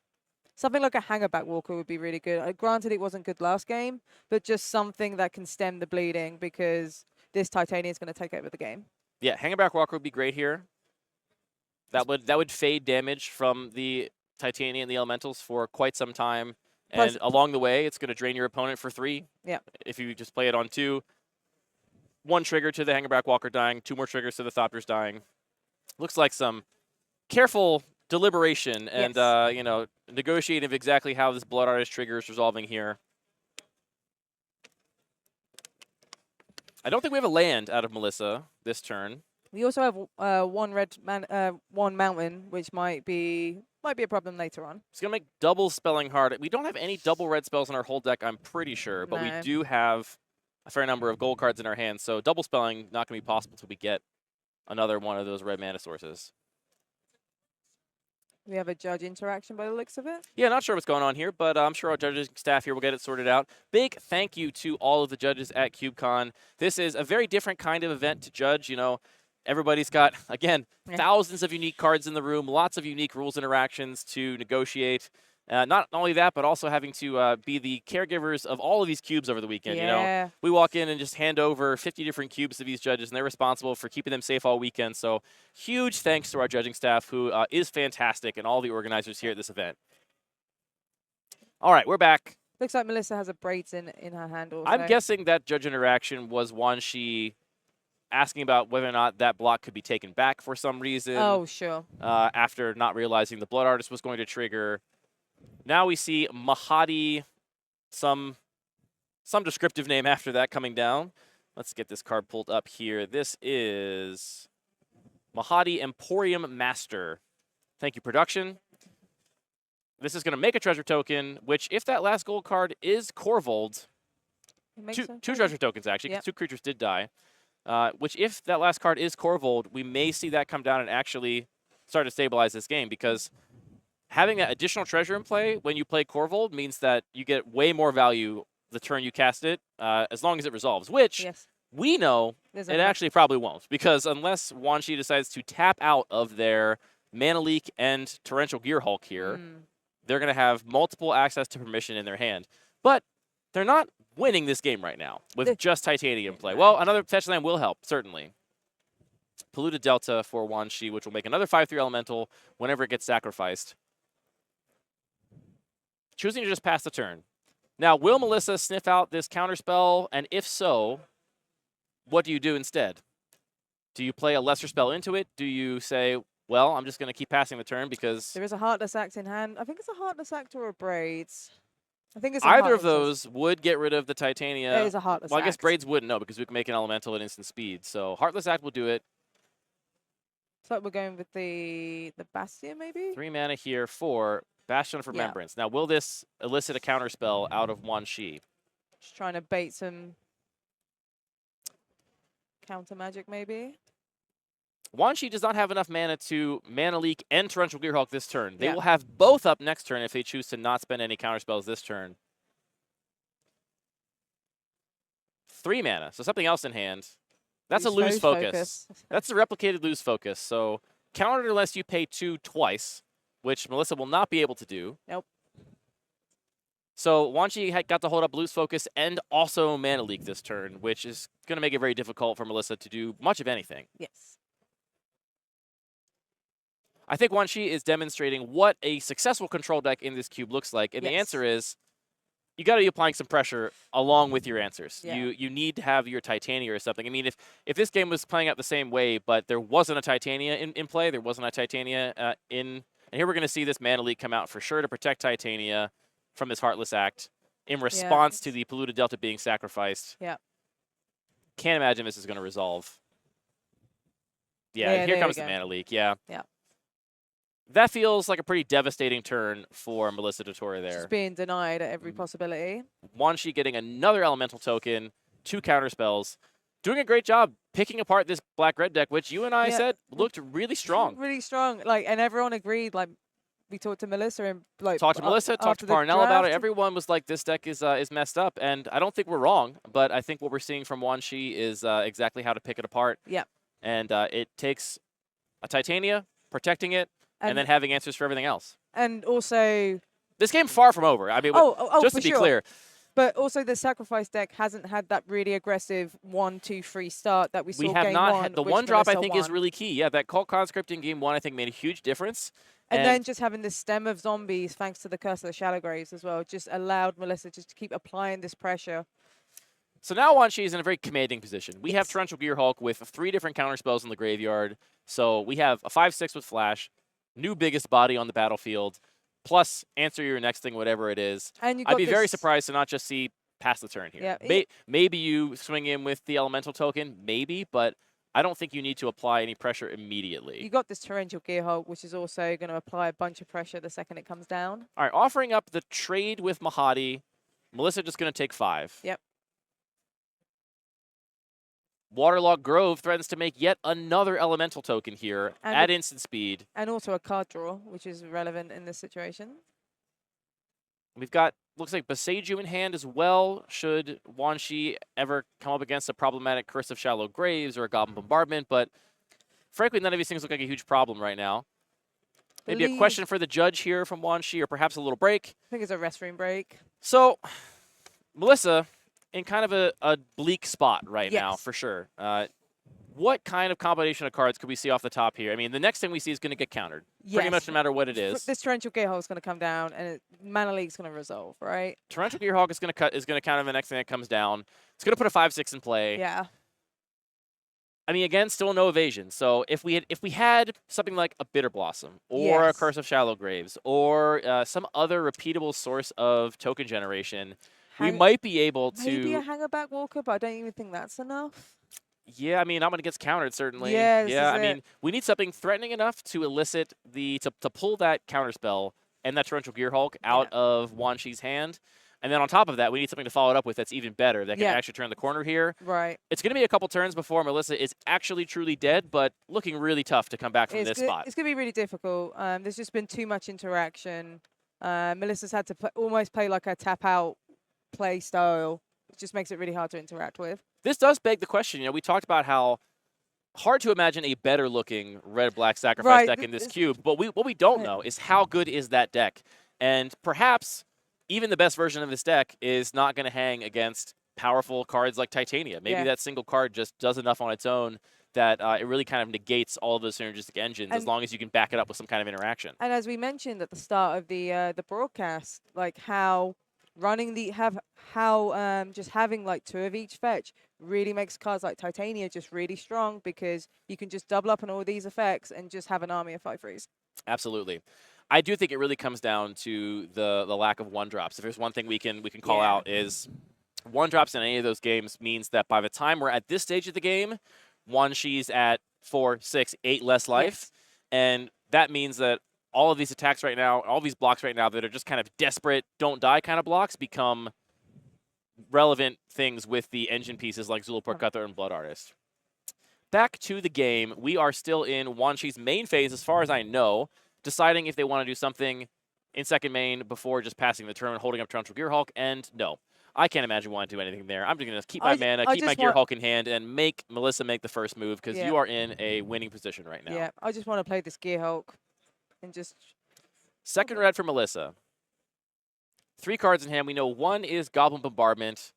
Speaker 3: Something like a Hangerback Walker would be really good. Granted, it wasn't good last game, but just something that can stem the bleeding because this Titania is going to take over the game.
Speaker 4: Yeah, Hangback Walker would be great here. That would fade damage from the Titania and the Elementals for quite some time.
Speaker 3: Plus-
Speaker 4: And along the way, it's going to drain your opponent for 3.
Speaker 3: Yeah.
Speaker 4: If you just play it on 2. 1 trigger to the Hangback Walker dying, 2 more triggers to the Thopters dying. Looks like some careful deliberation and,
Speaker 3: Yes.
Speaker 4: you know, negotiating of exactly how this Blood Artist trigger is resolving here. I don't think we have a land out of Melissa this turn.
Speaker 3: We also have one mountain, which might be a problem later on.
Speaker 4: It's going to make double spelling hard. We don't have any double red spells in our whole deck, I'm pretty sure, but we
Speaker 3: No.
Speaker 4: do have a fair number of gold cards in our hands, so double spelling not going to be possible until we get another one of those red mana sources.
Speaker 3: We have a judge interaction by the looks of it.
Speaker 4: Yeah, not sure what's going on here, but I'm sure our judges staff here will get it sorted out. Big thank you to all of the judges at CubeCon. This is a very different kind of event to judge. You know, everybody's got, again, thousands of unique cards in the room, lots of unique rules interactions to negotiate. Not only that, but also having to be the caregivers of all of these cubes over the weekend.
Speaker 3: Yeah.
Speaker 4: You know, we walk in and just hand over 50 different cubes to these judges, and they're responsible for keeping them safe all weekend. So huge thanks to our judging staff, who is fantastic, and all the organizers here at this event. All right, we're back.
Speaker 3: Looks like Melissa has a braids in her hand also.
Speaker 4: I'm guessing that judge interaction was one she asking about whether or not that block could be taken back for some reason.
Speaker 3: Oh, sure.
Speaker 4: After not realizing the Blood Artist was going to trigger. Now we see Mahadi, some descriptive name after that coming down. Let's get this card pulled up here. This is Mahadi Emporium Master. Thank you, production. This is going to make a treasure token, which if that last gold card is Corvold, two treasure tokens actually, because 2 creatures did die, which if that last card is Corvold, we may see that come down and actually start to stabilize this game, because having that additional treasure in play when you play Corvold means that you get way more value the turn you cast it, as long as it resolves, which we know it actually probably won't, because unless Wanshi decides to tap out of their Mana Leak and Torrential Gearhulk here, they're going to have multiple access to permission in their hand. But they're not winning this game right now with just Titanium play. Well, another fetch land will help, certainly. Polluted Delta for Wanshi, which will make another 5/3 elemental whenever it gets sacrificed. Choosing to just pass the turn. Now, will Melissa sniff out this counterspell? And if so, what do you do instead? Do you play a lesser spell into it? Do you say, well, I'm just going to keep passing the turn because...
Speaker 3: There is a Heartless Act in hand. I think it's a Heartless Act or a Braids. I think it's
Speaker 4: either of those would get rid of the Titania.
Speaker 3: It is a Heartless Act.
Speaker 4: Well, I guess Braids wouldn't, no, because we can make an elemental at instant speed. So Heartless Act will do it.
Speaker 3: It's like we're going with the Bastion, maybe?
Speaker 4: 3 mana here for Bastion of Remembrance. Now, will this elicit a counterspell out of Wanshi?
Speaker 3: Just trying to bait some counter magic, maybe?
Speaker 4: Wanshi does not have enough mana to Mana Leak and Torrential Gearhulk this turn. They will have both up next turn if they choose to not spend any counterspells this turn. 3 mana, so something else in hand. That's a lose focus. That's a replicated lose focus. So counter it unless you pay 2 twice, which Melissa will not be able to do.
Speaker 3: Nope.
Speaker 4: So Wanshi got to hold up lose focus and also Mana Leak this turn, which is going to make it very difficult for Melissa to do much of anything.
Speaker 3: Yes.
Speaker 4: I think Wanshi is demonstrating what a successful control deck in this cube looks like, and the answer is you got to be applying some pressure along with your answers.
Speaker 3: Yeah.
Speaker 4: You need to have your Titania or something. I mean, if this game was playing out the same way, but there wasn't a Titania in play, there wasn't a Titania and here we're going to see this Mana Leak come out for sure to protect Titania from this Heartless Act in response to the Polluted Delta being sacrificed.
Speaker 3: Yeah.
Speaker 4: Can't imagine this is going to resolve. Yeah, here comes the Mana Leak. Yeah.
Speaker 3: Yeah.
Speaker 4: That feels like a pretty devastating turn for Melissa DeTore there.
Speaker 3: Just being denied at every possibility.
Speaker 4: Wanshi getting another elemental token, 2 counterspells, doing a great job picking apart this black-red deck, which you and I said looked really strong.
Speaker 3: Really strong. And everyone agreed. Like, we talked to Melissa and
Speaker 4: talked to Melissa, talked to Parnell about it. Everyone was like, this deck is messed up, and I don't think we're wrong. But I think what we're seeing from Wanshi is exactly how to pick it apart.
Speaker 3: Yeah.
Speaker 4: And it takes a Titania, protecting it, and then having answers for everything else.
Speaker 3: And also,
Speaker 4: this game far from over. I mean, just to be clear,
Speaker 3: But also the sacrifice deck hasn't had that really aggressive 1-2-3 start that we saw
Speaker 4: We have
Speaker 3: game
Speaker 4: not
Speaker 3: one.
Speaker 4: had the
Speaker 3: which
Speaker 4: one drop. I
Speaker 3: Melissa
Speaker 4: think is
Speaker 3: won.
Speaker 4: really key. Yeah, that cult conscript in game one I think made a huge difference.
Speaker 3: And then just having this stem of zombies, thanks to the Curse of the Shallow Graves as well, just allowed Melissa just to keep applying this pressure.
Speaker 4: So now Wanshi is in a very commanding position. We have
Speaker 3: Yes.
Speaker 4: Torrential Gearhulk with 3 different counter spells in the graveyard. So we have a 5/6 with Flash, new biggest body on the battlefield, plus answer your next thing, whatever it is.
Speaker 3: And you
Speaker 4: I'd
Speaker 3: got
Speaker 4: be very
Speaker 3: this-
Speaker 4: surprised to not just see past the turn here.
Speaker 3: Yeah,
Speaker 4: Maybe you swing in with the elemental token, maybe, but I don't think you need to apply any pressure immediately.
Speaker 3: You got this Torrential Gearhulk, which is also going to apply a bunch of pressure the second it comes down.
Speaker 4: All right, offering up the trade with Mahadi. Melissa just going to take 5.
Speaker 3: Yep.
Speaker 4: Waterlogged Grove threatens to make yet another elemental token here
Speaker 3: And
Speaker 4: at instant speed.
Speaker 3: And also a card draw, which is relevant in this situation.
Speaker 4: We've got, looks like Boseiju in hand as well, should Wanshi ever come up against a problematic Curse of Shallow Graves or a Goblin Bombardment, but frankly, none of these things look like a huge problem right now. Maybe a question for the judge here from Wanshi, or perhaps a little break.
Speaker 3: I think it's a restroom break.
Speaker 4: So, Melissa, in kind of a bleak spot right now,
Speaker 3: Yes.
Speaker 4: for sure. What kind of combination of cards could we see off the top here? I mean, the next thing we see is going to get countered. Pretty
Speaker 3: Yes.
Speaker 4: much no matter what it is.
Speaker 3: This Torrential Gearhulk is going to come down, and Mana League's going to resolve, right?
Speaker 4: Torrential Gearhulk is going to counter the next thing that comes down. It's going to put a 5/6 in play.
Speaker 3: Yeah.
Speaker 4: I mean, again, still no evasion. So if we had something like a Bitter Blossom or a
Speaker 3: Yes.
Speaker 4: Curse of Shallow Graves or some other repeatable source of token generation, we might be able to.
Speaker 3: Maybe a Hangerback Walker, but I don't even think that's enough.
Speaker 4: Yeah, I mean, I'm going to get countered, certainly.
Speaker 3: Yeah, this
Speaker 4: yeah,
Speaker 3: is
Speaker 4: I mean,
Speaker 3: it.
Speaker 4: we need something threatening enough to elicit to pull that counterspell and that Torrential Gearhulk out of Wanshi's hand. And then on top of that, we need something to follow it up with that's even better, that can actually turn the corner here.
Speaker 3: Right.
Speaker 4: It's going to be a couple turns before Melissa is actually truly dead, but looking really tough to come back from this spot.
Speaker 3: It's going to be really difficult. There's just been too much interaction. Melissa's had to almost play like a tap-out play style, which just makes it really hard to interact with.
Speaker 4: This does beg the question. You know, we talked about how hard to imagine a better-looking red-black sacrifice deck in this cube, but what we don't know is how good is that deck. And perhaps even the best version of this deck is not going to hang against powerful cards like Titania. Maybe that single card just does enough on its own that it really kind of negates all of those synergistic engines, as long as you can back it up with some kind of interaction.
Speaker 3: And as we mentioned at the start of the broadcast, like how just having like 2 of each fetch really makes cards like Titania just really strong, because you can just double up on all these effects and just have an army of 5/3s.
Speaker 4: Absolutely. I do think it really comes down to the lack of 1-drops. If there's one thing we can call out, is 1-drops in any of those games means that by the time we're at this stage of the game, Wanshi's at 4, 6, 8 less life. And that means that all of these attacks right now, all these blocks right now that are just kind of desperate, don't die kind of blocks, become relevant things with the engine pieces like Zulaport Cutthroat and Blood Artist. Back to the game, we are still in Wanshi's main phase, as far as I know, deciding if they want to do something in second main before just passing the turn and holding up Torrential Gearhulk, and no. I can't imagine wanting to do anything there. I'm just going to keep my mana, keep my Gearhulk in hand, and make Melissa make the first move, because you are in a winning position right now.
Speaker 3: Yeah, I just want to play this Gearhulk and just...
Speaker 4: Second red for Melissa. 3 cards in hand. We know one is Goblin Bombardment.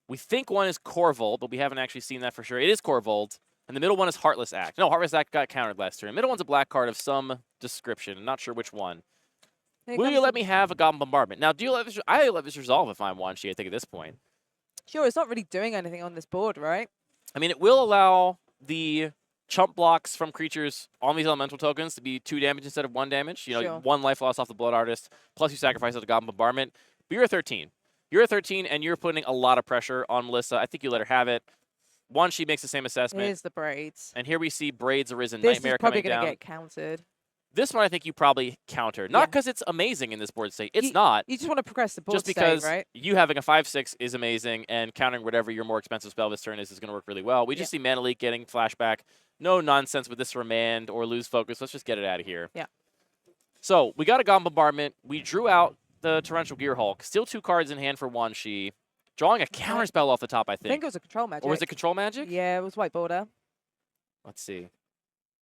Speaker 4: We think one is Corvold, but we haven't actually seen that for sure. It is Corvold. And the middle one is Heartless Act. No, Heartless Act got countered last turn. Middle one's a black card of some description. I'm not sure which one. Will you let me have a Goblin Bombardment? Now, do you let this? I let this resolve if I'm Wanshi, I think, at this point.
Speaker 3: Sure, it's not really doing anything on this board, right?
Speaker 4: I mean, it will allow the chump blocks from creatures on these elemental tokens to be 2 damage instead of 1 damage. You know, 1 life loss off the Blood Artist, plus you sacrifice it to Goblin Bombardment. But you're a 13. You're a 13, and you're putting a lot of pressure on Melissa. I think you let her have it. Wanshi makes the same assessment.
Speaker 3: Here's the Braids.
Speaker 4: And here we see Braids Arisen
Speaker 3: This
Speaker 4: Nightmare
Speaker 3: is probably
Speaker 4: coming down.
Speaker 3: going to get countered.
Speaker 4: This one I think you probably countered. Not because it's amazing in this board state. It's not.
Speaker 3: You just want to progress the board
Speaker 4: just because
Speaker 3: state, right?
Speaker 4: you having a 5/6 is amazing, and countering whatever your more expensive spell this turn is going to work really well. We just see Mana Leak getting flashback. No nonsense with this remand or lose focus. Let's just get it out of here.
Speaker 3: Yeah.
Speaker 4: So we got a Goblin Bombardment. We drew out the Torrential Gearhulk. Still 2 cards in hand for Wanshi. Drawing a counterspell off the top, I
Speaker 3: I
Speaker 4: think.
Speaker 3: think it was a control magic.
Speaker 4: Or was it control magic?
Speaker 3: Yeah, it was white border.
Speaker 4: Let's see.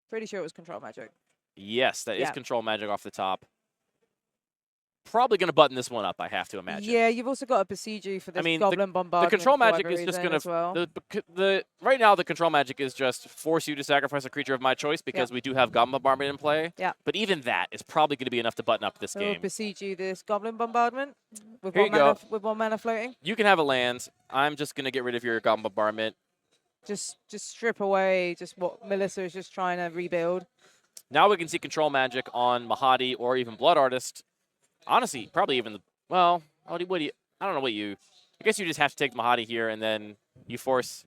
Speaker 3: Pretty sure it was control magic.
Speaker 4: Yes, that is control magic off the top. probably going to button this one up, I have to imagine.
Speaker 3: Yeah, you've also got a Besieger for this
Speaker 4: mean,
Speaker 3: Goblin Bombardment.
Speaker 4: The control
Speaker 3: for
Speaker 4: magic
Speaker 3: whatever
Speaker 4: is just
Speaker 3: reason
Speaker 4: going
Speaker 3: as well.
Speaker 4: to right now the control magic is just force you to sacrifice a creature of my choice because we do have Goblin Bombardment in play.
Speaker 3: Yeah.
Speaker 4: But even that is probably going to be enough to button up this game.
Speaker 3: Besieger this Goblin Bombardment with
Speaker 4: Here
Speaker 3: one
Speaker 4: you
Speaker 3: mana
Speaker 4: go.
Speaker 3: with 1 mana floating.
Speaker 4: You can have a land. I'm just going to get rid of your Goblin Bombardment.
Speaker 3: Just strip away just what Melissa is just trying to rebuild.
Speaker 4: Now we can see control magic on Mahadi or even Blood Artist. Honestly, probably even well, what do you? I don't know what you. I guess you just have to take Mahadi here, and then you force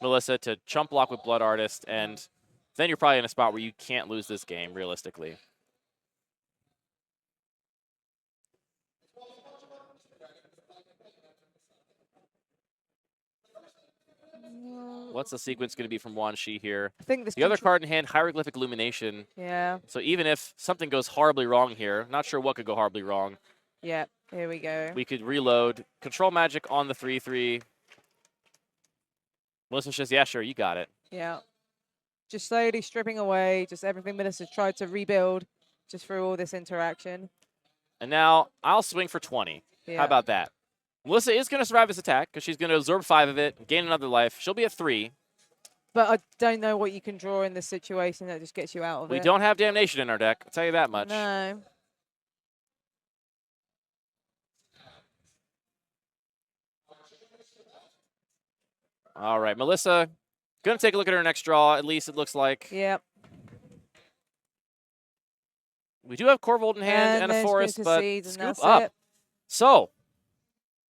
Speaker 4: Melissa to chump block with Blood Artist, and then you're probably in a spot where you can't lose this game realistically. What's the sequence going to be from Wan Shi here?
Speaker 3: I think
Speaker 4: the other card in hand, Hieroglyphic Illumination.
Speaker 3: Yeah.
Speaker 4: So even if something goes horribly wrong here, not sure what could go horribly wrong.
Speaker 3: Yeah, here we go.
Speaker 4: We could reload. Control magic on the 3/3. Melissa says, yeah, sure, you got it.
Speaker 3: Yeah. Just slowly stripping away just everything Melissa's tried to rebuild just through all this interaction.
Speaker 4: And now I'll swing for 20.
Speaker 3: Yeah.
Speaker 4: How about that? Melissa is going to survive this attack because she's going to absorb 5 of it, gain another life. She'll be at 3.
Speaker 3: But I don't know what you can draw in this situation that just gets you out of it.
Speaker 4: We don't have Damnation in our deck. I'll tell you that much.
Speaker 3: No.
Speaker 4: All right, Melissa, going to take a look at her next draw, at least it looks like.
Speaker 3: Yep.
Speaker 4: We do have Corvold in hand and a Forest, but scoop up.
Speaker 3: It.
Speaker 4: So,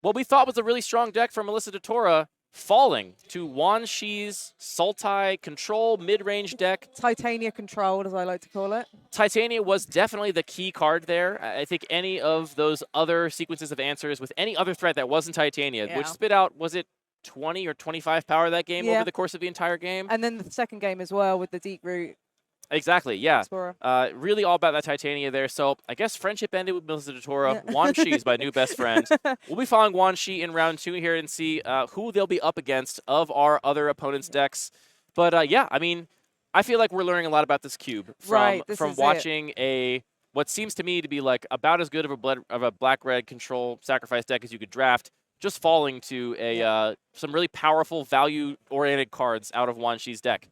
Speaker 4: what we thought was a really strong deck from Melissa DeTora, falling to Wan Shi's Sultai control mid-range deck.
Speaker 3: Titania controlled, as I like to call it.
Speaker 4: Titania was definitely the key card there. I think any of those other sequences of answers with any other threat that wasn't Titania, which spit out, was it 20 or 25 power that game over the course of the entire game?
Speaker 3: And then the second game as well with the Deep Root.
Speaker 4: Exactly, yeah.
Speaker 3: Explorer.
Speaker 4: Really all about that Titania there. So I guess friendship ended with Melissa DeTora. Wan Shi is my new best friend. We'll be following Wan Shi in round 2 here and see who they'll be up against of our other opponents' decks. But yeah, I mean, I feel like we're learning a lot about this cube from watching what seems to me to be like about as good of a black-red control sacrifice deck as you could draft, just falling to some really powerful value-oriented cards out of Wan Shi's deck.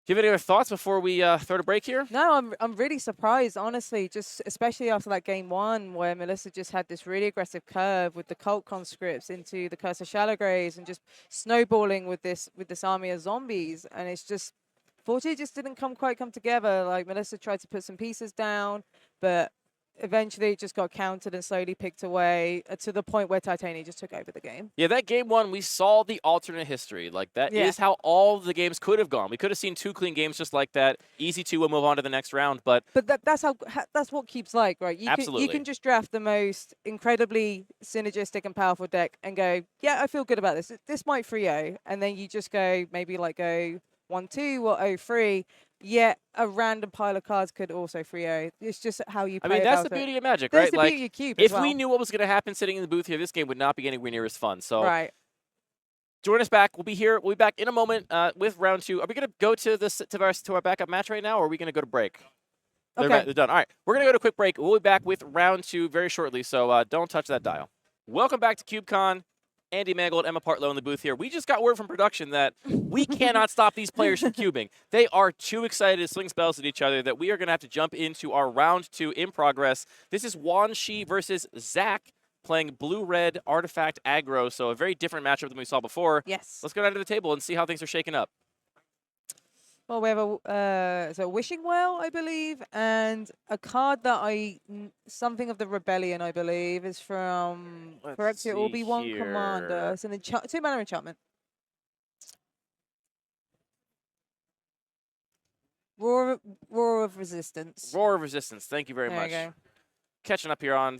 Speaker 4: Do you have any other thoughts before we throw a break here?
Speaker 3: No, I'm really surprised, honestly, just especially after that game 1 where Melissa just had this really aggressive curve with the Cult Conscripts into the Curse of Shallow Graves and just snowballing with this army of zombies. And it's just, fortunately, it just didn't quite come together. Like, Melissa tried to put some pieces down, but eventually it just got countered and slowly picked away to the point where Titania just took over the game.
Speaker 4: Yeah, that game 1, we saw the alternate history. Like, that is how all the games could have gone. We could have seen 2 clean games just like that. Easy 2, we'll move on to the next round. But
Speaker 3: that's what Cube's like, right? You can just draft the most incredibly synergistic and powerful deck and go, yeah, I feel good about this. This might 3-0. And then you just go, maybe like go 1-2 or 0-3. Yet a random pile of cards could also 3-0. It's just how you play.
Speaker 4: I mean, that's the beauty of Magic, right?
Speaker 3: That's the beauty of Cube
Speaker 4: if we knew what was going to happen sitting in the booth here, this game would not be anywhere near as fun. So join us back. We'll be here. We'll be back in a moment with round 2. Are we going to go to our backup match right now, or are we going to go to break?
Speaker 3: Okay.
Speaker 4: They're done. All right. We're going to go to a quick break. We'll be back with round 2 very shortly, so don't touch that dial. Welcome back to CubeCon. Andy Mangold, Emma Partlow in the booth here. We just got word from production that we cannot stop these players from cubing. They are too excited to swing spells at each other that we are going to have to jump into our round 2 in progress. This is Wan Shi versus Zach playing blue-red artifact aggro, so a very different matchup than we saw before.
Speaker 3: Yes.
Speaker 4: Let's go down to the table and see how things are shaking up.
Speaker 3: Well, we have a Wishing Well, I believe, and a card that something of the Rebellion, I believe, is from Cographia Obi-Wan Commander. It's an 2-mana enchantment. Roar of Resistance.
Speaker 4: Roar of Resistance. Thank you very much.
Speaker 3: There you go.
Speaker 4: Catching up here on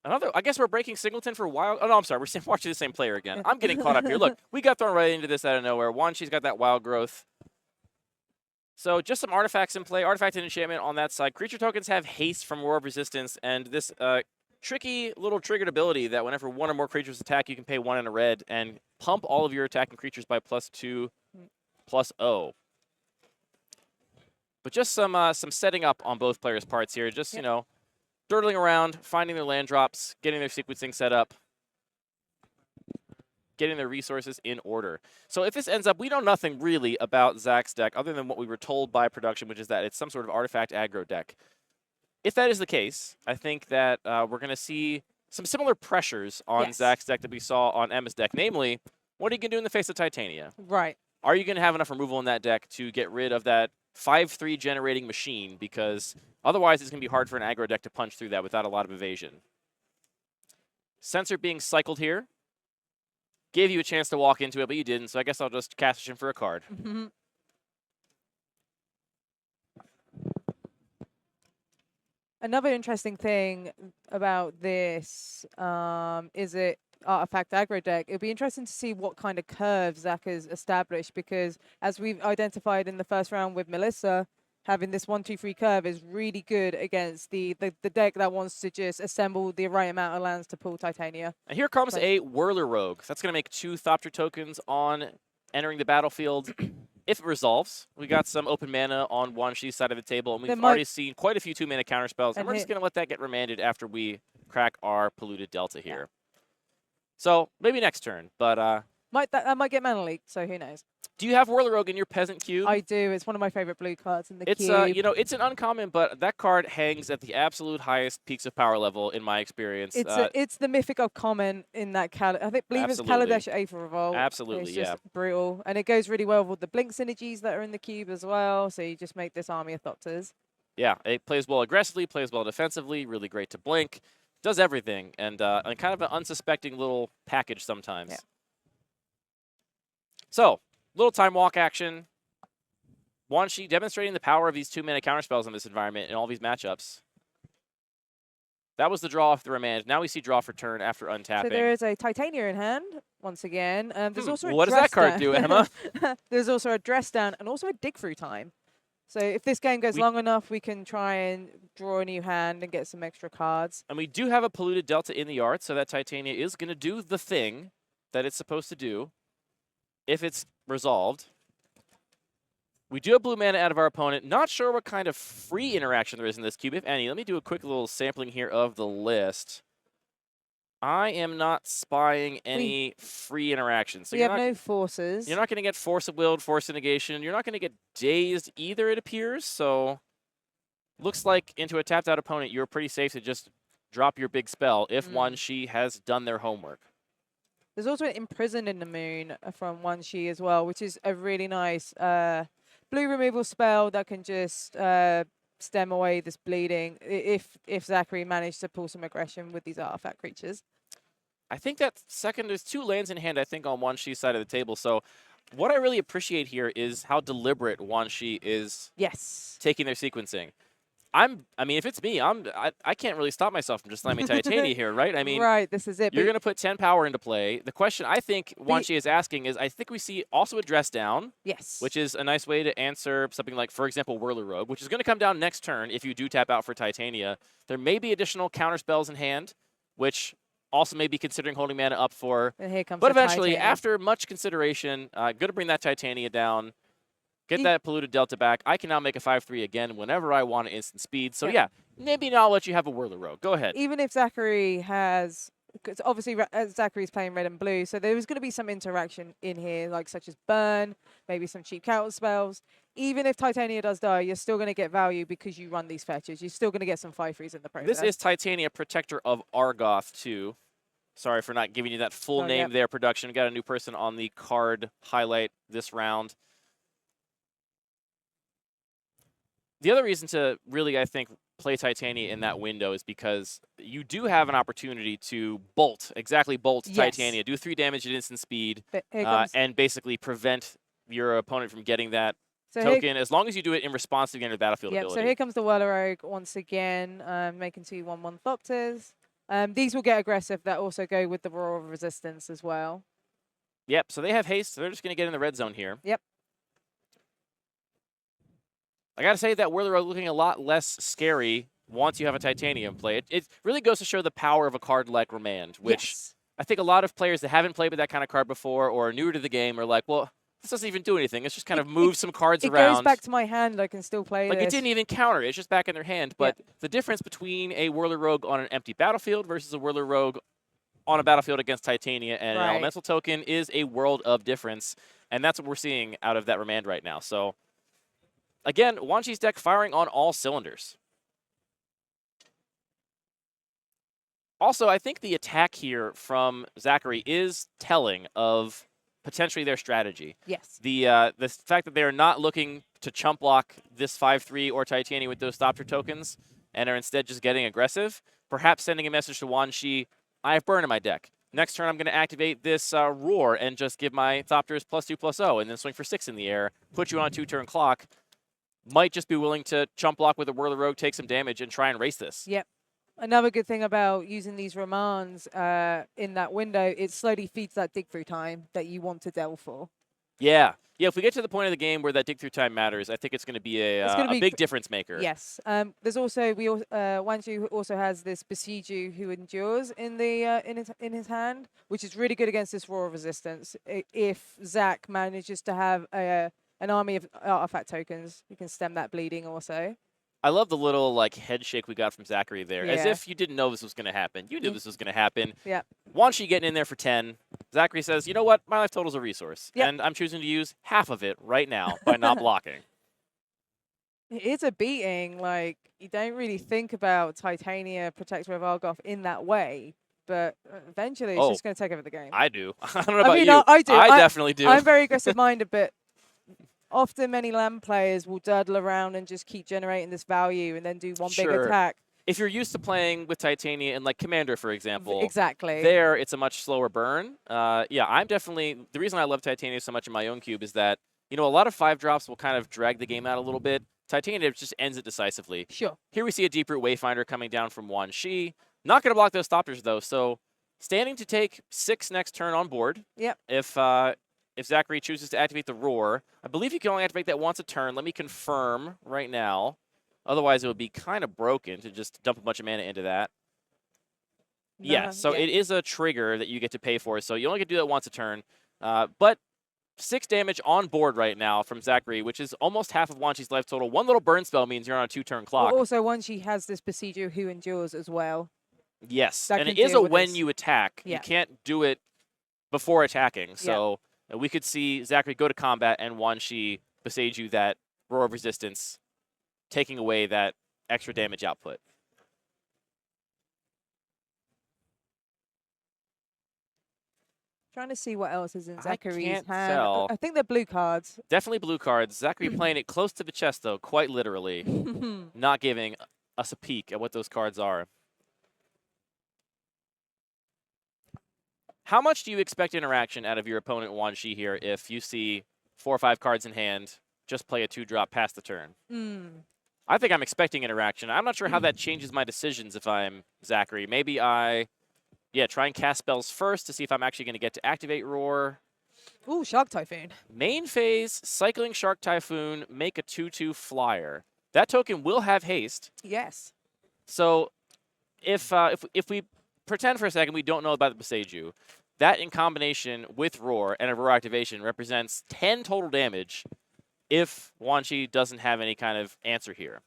Speaker 4: another. I guess we're breaking Singleton for a while. Oh no, I'm sorry. We're watching the same player again. I'm getting caught up here. Look, we got thrown right into this out of nowhere. Wan Shi's got that wild growth. So just some artifacts in play. Artifact and enchantment on that side. Creature tokens have haste from Roar of Resistance, and this tricky little triggered ability that whenever 1 or more creatures attack, you can pay 1 and a red and pump all of your attacking creatures by +2/+0. But just some setting up on both players' parts here. Just, you know, dirtling around, finding their land drops, getting their sequencing set up, getting their resources in order. So if this ends up, we know nothing really about Zach's deck other than what we were told by production, which is that it's some sort of artifact aggro deck. If that is the case, I think that we're going to see some similar pressures on Zach's deck that we saw on Emma's deck. Namely, what are you going to do in the face of Titania?
Speaker 3: Right.
Speaker 4: Are you going to have enough removal in that deck to get rid of that 5/3 generating machine? Because otherwise it's going to be hard for an aggro deck to punch through that without a lot of evasion. Sensor being cycled here. Gave you a chance to walk into it, but you didn't, so I guess I'll just cast in for a card.
Speaker 3: Another interesting thing about this is it artifact aggro deck. It'll be interesting to see what kind of curve Zach has established, because as we've identified in the first round with Melissa, having this 1-2-3 curve is really good against the deck that wants to just assemble the right amount of lands to pull Titania.
Speaker 4: And here comes a Whirler Rogue. That's going to make 2 Thopter tokens on entering the battlefield. If it resolves, we got some open mana on Wan Shi's side of the table, and we've already seen quite a few 2-mana counterspells, and we're just going to let that get remanded after we crack our polluted delta here. So maybe next turn, but
Speaker 3: that might get mana leaked, so who knows?
Speaker 4: Do you have Whirler Rogue in your Peasant cube?
Speaker 3: I do. It's one of my favorite blue cards in the cube.
Speaker 4: You know, it's an uncommon, but that card hangs at the absolute highest peaks of power level in my experience.
Speaker 3: It's the mythic of common in that I believe it's Kaladesh Aether Revolt.
Speaker 4: Absolutely,
Speaker 3: it's just brutal, and it goes really well with the blink synergies that are in the cube as well. So you just make this army of Thopters.
Speaker 4: Yeah, it plays well aggressively, plays well defensively. Really great to blink, does everything, and kind of an unsuspecting little package sometimes.
Speaker 3: Yeah.
Speaker 4: So. Little time walk action. Wan Shi demonstrating the power of these 2-mana counterspells in this environment in all these matchups. That was the draw off the remand. Now we see draw for turn after untapping.
Speaker 3: So there is a Titania in hand once again. There's also
Speaker 4: what does that card do, Emma?
Speaker 3: There's also a dress down and also a dig through time. So if this game goes long enough, we can try and draw a new hand and get some extra cards.
Speaker 4: And we do have a polluted delta in the yard, so that Titania is going to do the thing that it's supposed to do. If it's resolved. We do have blue mana out of our opponent. Not sure what kind of free interaction there is in this cube, if any. Let me do a quick little sampling here of the list. I am not spying any free interactions. So
Speaker 3: we have no forces.
Speaker 4: You're not going to get Force of Willed, Force of Negation. You're not going to get Dazed either, it appears. So looks like into a tapped out opponent, you're pretty safe to just drop your big spell if Wan Shi has done their homework.
Speaker 3: There's also an Imprisoned in the Moon from Wan Shi as well, which is a really nice blue removal spell that can just stem away this bleeding if Zachary managed to pull some aggression with these artifact creatures.
Speaker 4: I think that there's 2 lands in hand, I think, on Wan Shi's side of the table. So what I really appreciate here is how deliberate Wan Shi is taking their sequencing. I mean, if it's me, I can't really stop myself from just slamming Titania here, right? I mean,
Speaker 3: this is it.
Speaker 4: You're going to put 10 power into play. The question I think Wan Shi is asking is, I think we see also a dress down.
Speaker 3: Yes.
Speaker 4: Which is a nice way to answer something like, for example, Whirler Rogue, which is going to come down next turn if you do tap out for Titania. There may be additional counter spells in hand, which also may be considering holding mana up for.
Speaker 3: And here comes
Speaker 4: but eventually, after much consideration, going to bring that Titania down. Get that polluted delta back. I can now make a 5/3 again whenever I want at instant speed. So yeah, maybe now I'll let you have a Whirler Rogue. Go ahead.
Speaker 3: Even if Zachary has, because obviously Zachary's playing red and blue, so there's going to be some interaction in here, like such as burn, maybe some cheap counter spells. Even if Titania does die, you're still going to get value because you run these fetches. You're still going to get some 5/3s in the process.
Speaker 4: This is Titania, Protector of Argoth too. Sorry for not giving you that full name there, production. We got a new person on the card highlight this round. The other reason to really, I think, play Titania in that window is because you do have an opportunity to bolt Titania, do 3 damage at instant speed, and basically prevent your opponent from getting that token, as long as you do it in response to the end of the battlefield ability.
Speaker 3: So here comes the Whirler Rogue once again, making 2 1/1 Thopters. These will get aggressive. That also go with the Roar of Resistance as well.
Speaker 4: Yep, so they have haste, so they're just going to get in the red zone here.
Speaker 3: Yep.
Speaker 4: I got to say that Whirler Rogue looking a lot less scary once you have a Titanium play. It really goes to show the power of a card like Remand, which I think a lot of players that haven't played with that kind of card before or are newer to the game are like, well, This doesn't even do anything. It's just kind of move some cards
Speaker 3: It
Speaker 4: around.
Speaker 3: goes back to my hand. I can still play
Speaker 4: Like,
Speaker 3: this.
Speaker 4: it didn't even counter. It's just back in their hand. But the difference between a Whirler Rogue on an empty battlefield versus a Whirler Rogue on a battlefield against Titania and an elemental token is a world of difference. And that's what we're seeing out of that Remand right now. So, again, Wan Chi's deck firing on all cylinders. Also, I think the attack here from Zachary is telling of potentially their strategy.
Speaker 3: Yes.
Speaker 4: The fact that they're not looking to chump block this 5/3 or Titania with those Thopter tokens and are instead just getting aggressive, perhaps sending a message to Wan Chi, I have burn in my deck. Next turn, I'm going to activate this Roar and just give my Thopters +2/+0 and then swing for 6 in the air, put you on a 2-turn clock. Might just be willing to chump block with a Whirler Rogue, take some damage, and try and race this.
Speaker 3: Yep. Another good thing about using these Ramans in that window, it slowly feeds that dig through time that you want to delve for.
Speaker 4: Yeah. Yeah, if we get to the point of the game where that dig through time matters, I think it's going to be a big difference maker.
Speaker 3: Yes. There's also Wanju also has this Besiju who endures in the in his hand, which is really good against this Roar resistance. If Zach manages to have an army of artifact tokens, you can stem that bleeding also.
Speaker 4: I love the little like head shake we got from Zachary there, as
Speaker 3: Yeah.
Speaker 4: if you didn't know this was going to happen. You knew this was going to happen.
Speaker 3: Yeah.
Speaker 4: Wan Chi getting in there for 10. Zachary says, you know what? My life total's a resource,
Speaker 3: Yep.
Speaker 4: and I'm choosing to use half of it right now by not blocking.
Speaker 3: It is a beating. Like, you don't really think about Titania, Protector of Argoth in that way, but eventually it's just going to take over the game.
Speaker 4: I do. I don't know about
Speaker 3: mean,
Speaker 4: you.
Speaker 3: I do.
Speaker 4: I definitely do.
Speaker 3: I'm very aggressive-minded, but often many land players will durdle around and just keep generating this value and then do one big attack.
Speaker 4: If you're used to playing with Titania and like Commander, for example,
Speaker 3: Exactly.
Speaker 4: there it's a much slower burn. Yeah, I'm definitely – the reason I love Titania so much in my own cube is that, you know, a lot of 5-drops will kind of drag the game out a little bit. Titania just ends it decisively.
Speaker 3: Sure.
Speaker 4: Here we see a Deeproot Wayfinder coming down from Wan Chi. Not going to block those Thopters, though, so standing to take 6 next turn on board.
Speaker 3: Yep.
Speaker 4: If Zachary chooses to activate the Roar, I believe you can only activate that once a turn. Let me confirm right now. Otherwise, it would be kind of broken to just dump a bunch of mana into that. Yeah, so it is a trigger that you get to pay for, so you only get to do that once a turn. But 6 damage on board right now from Zachary, which is almost half of Wan Chi's life total. One little burn spell means you're on a 2-turn clock.
Speaker 3: Also, once she has this Besiju who endures as well.
Speaker 4: Yes,
Speaker 3: That
Speaker 4: and
Speaker 3: can
Speaker 4: it is
Speaker 3: deal
Speaker 4: a
Speaker 3: with
Speaker 4: when
Speaker 3: this.
Speaker 4: you attack.
Speaker 3: Yeah.
Speaker 4: You can't do it before attacking. So we could see Zachary go to combat and Wan Chi Beseiju that Roar of Resistance, taking away that extra damage output.
Speaker 3: Trying to see what else is in
Speaker 4: I
Speaker 3: Zachary's
Speaker 4: can't
Speaker 3: hand.
Speaker 4: tell.
Speaker 3: I think they're blue cards.
Speaker 4: Definitely blue cards. Zachary playing it close to the chest, though, quite literally. Not giving us a peek at what those cards are. How much do you expect interaction out of your opponent Wan Chi here if you see 4 or 5 cards in hand, just play a 2-drop past the turn? I think I'm expecting interaction. I'm not sure how that changes my decisions if I'm Zachary. Maybe I, try and cast spells first to see if I'm actually going to get to activate Roar.
Speaker 3: Ooh, Shark Typhoon.
Speaker 4: Main phase, Cycling Shark Typhoon, make a 2/2 flyer. That token will have haste.
Speaker 3: Yes.
Speaker 4: So if we pretend for a second we don't know about the Beseiju, that in combination with Roar and a Roar activation represents 10 total damage if Wan Chi doesn't have any kind of answer here.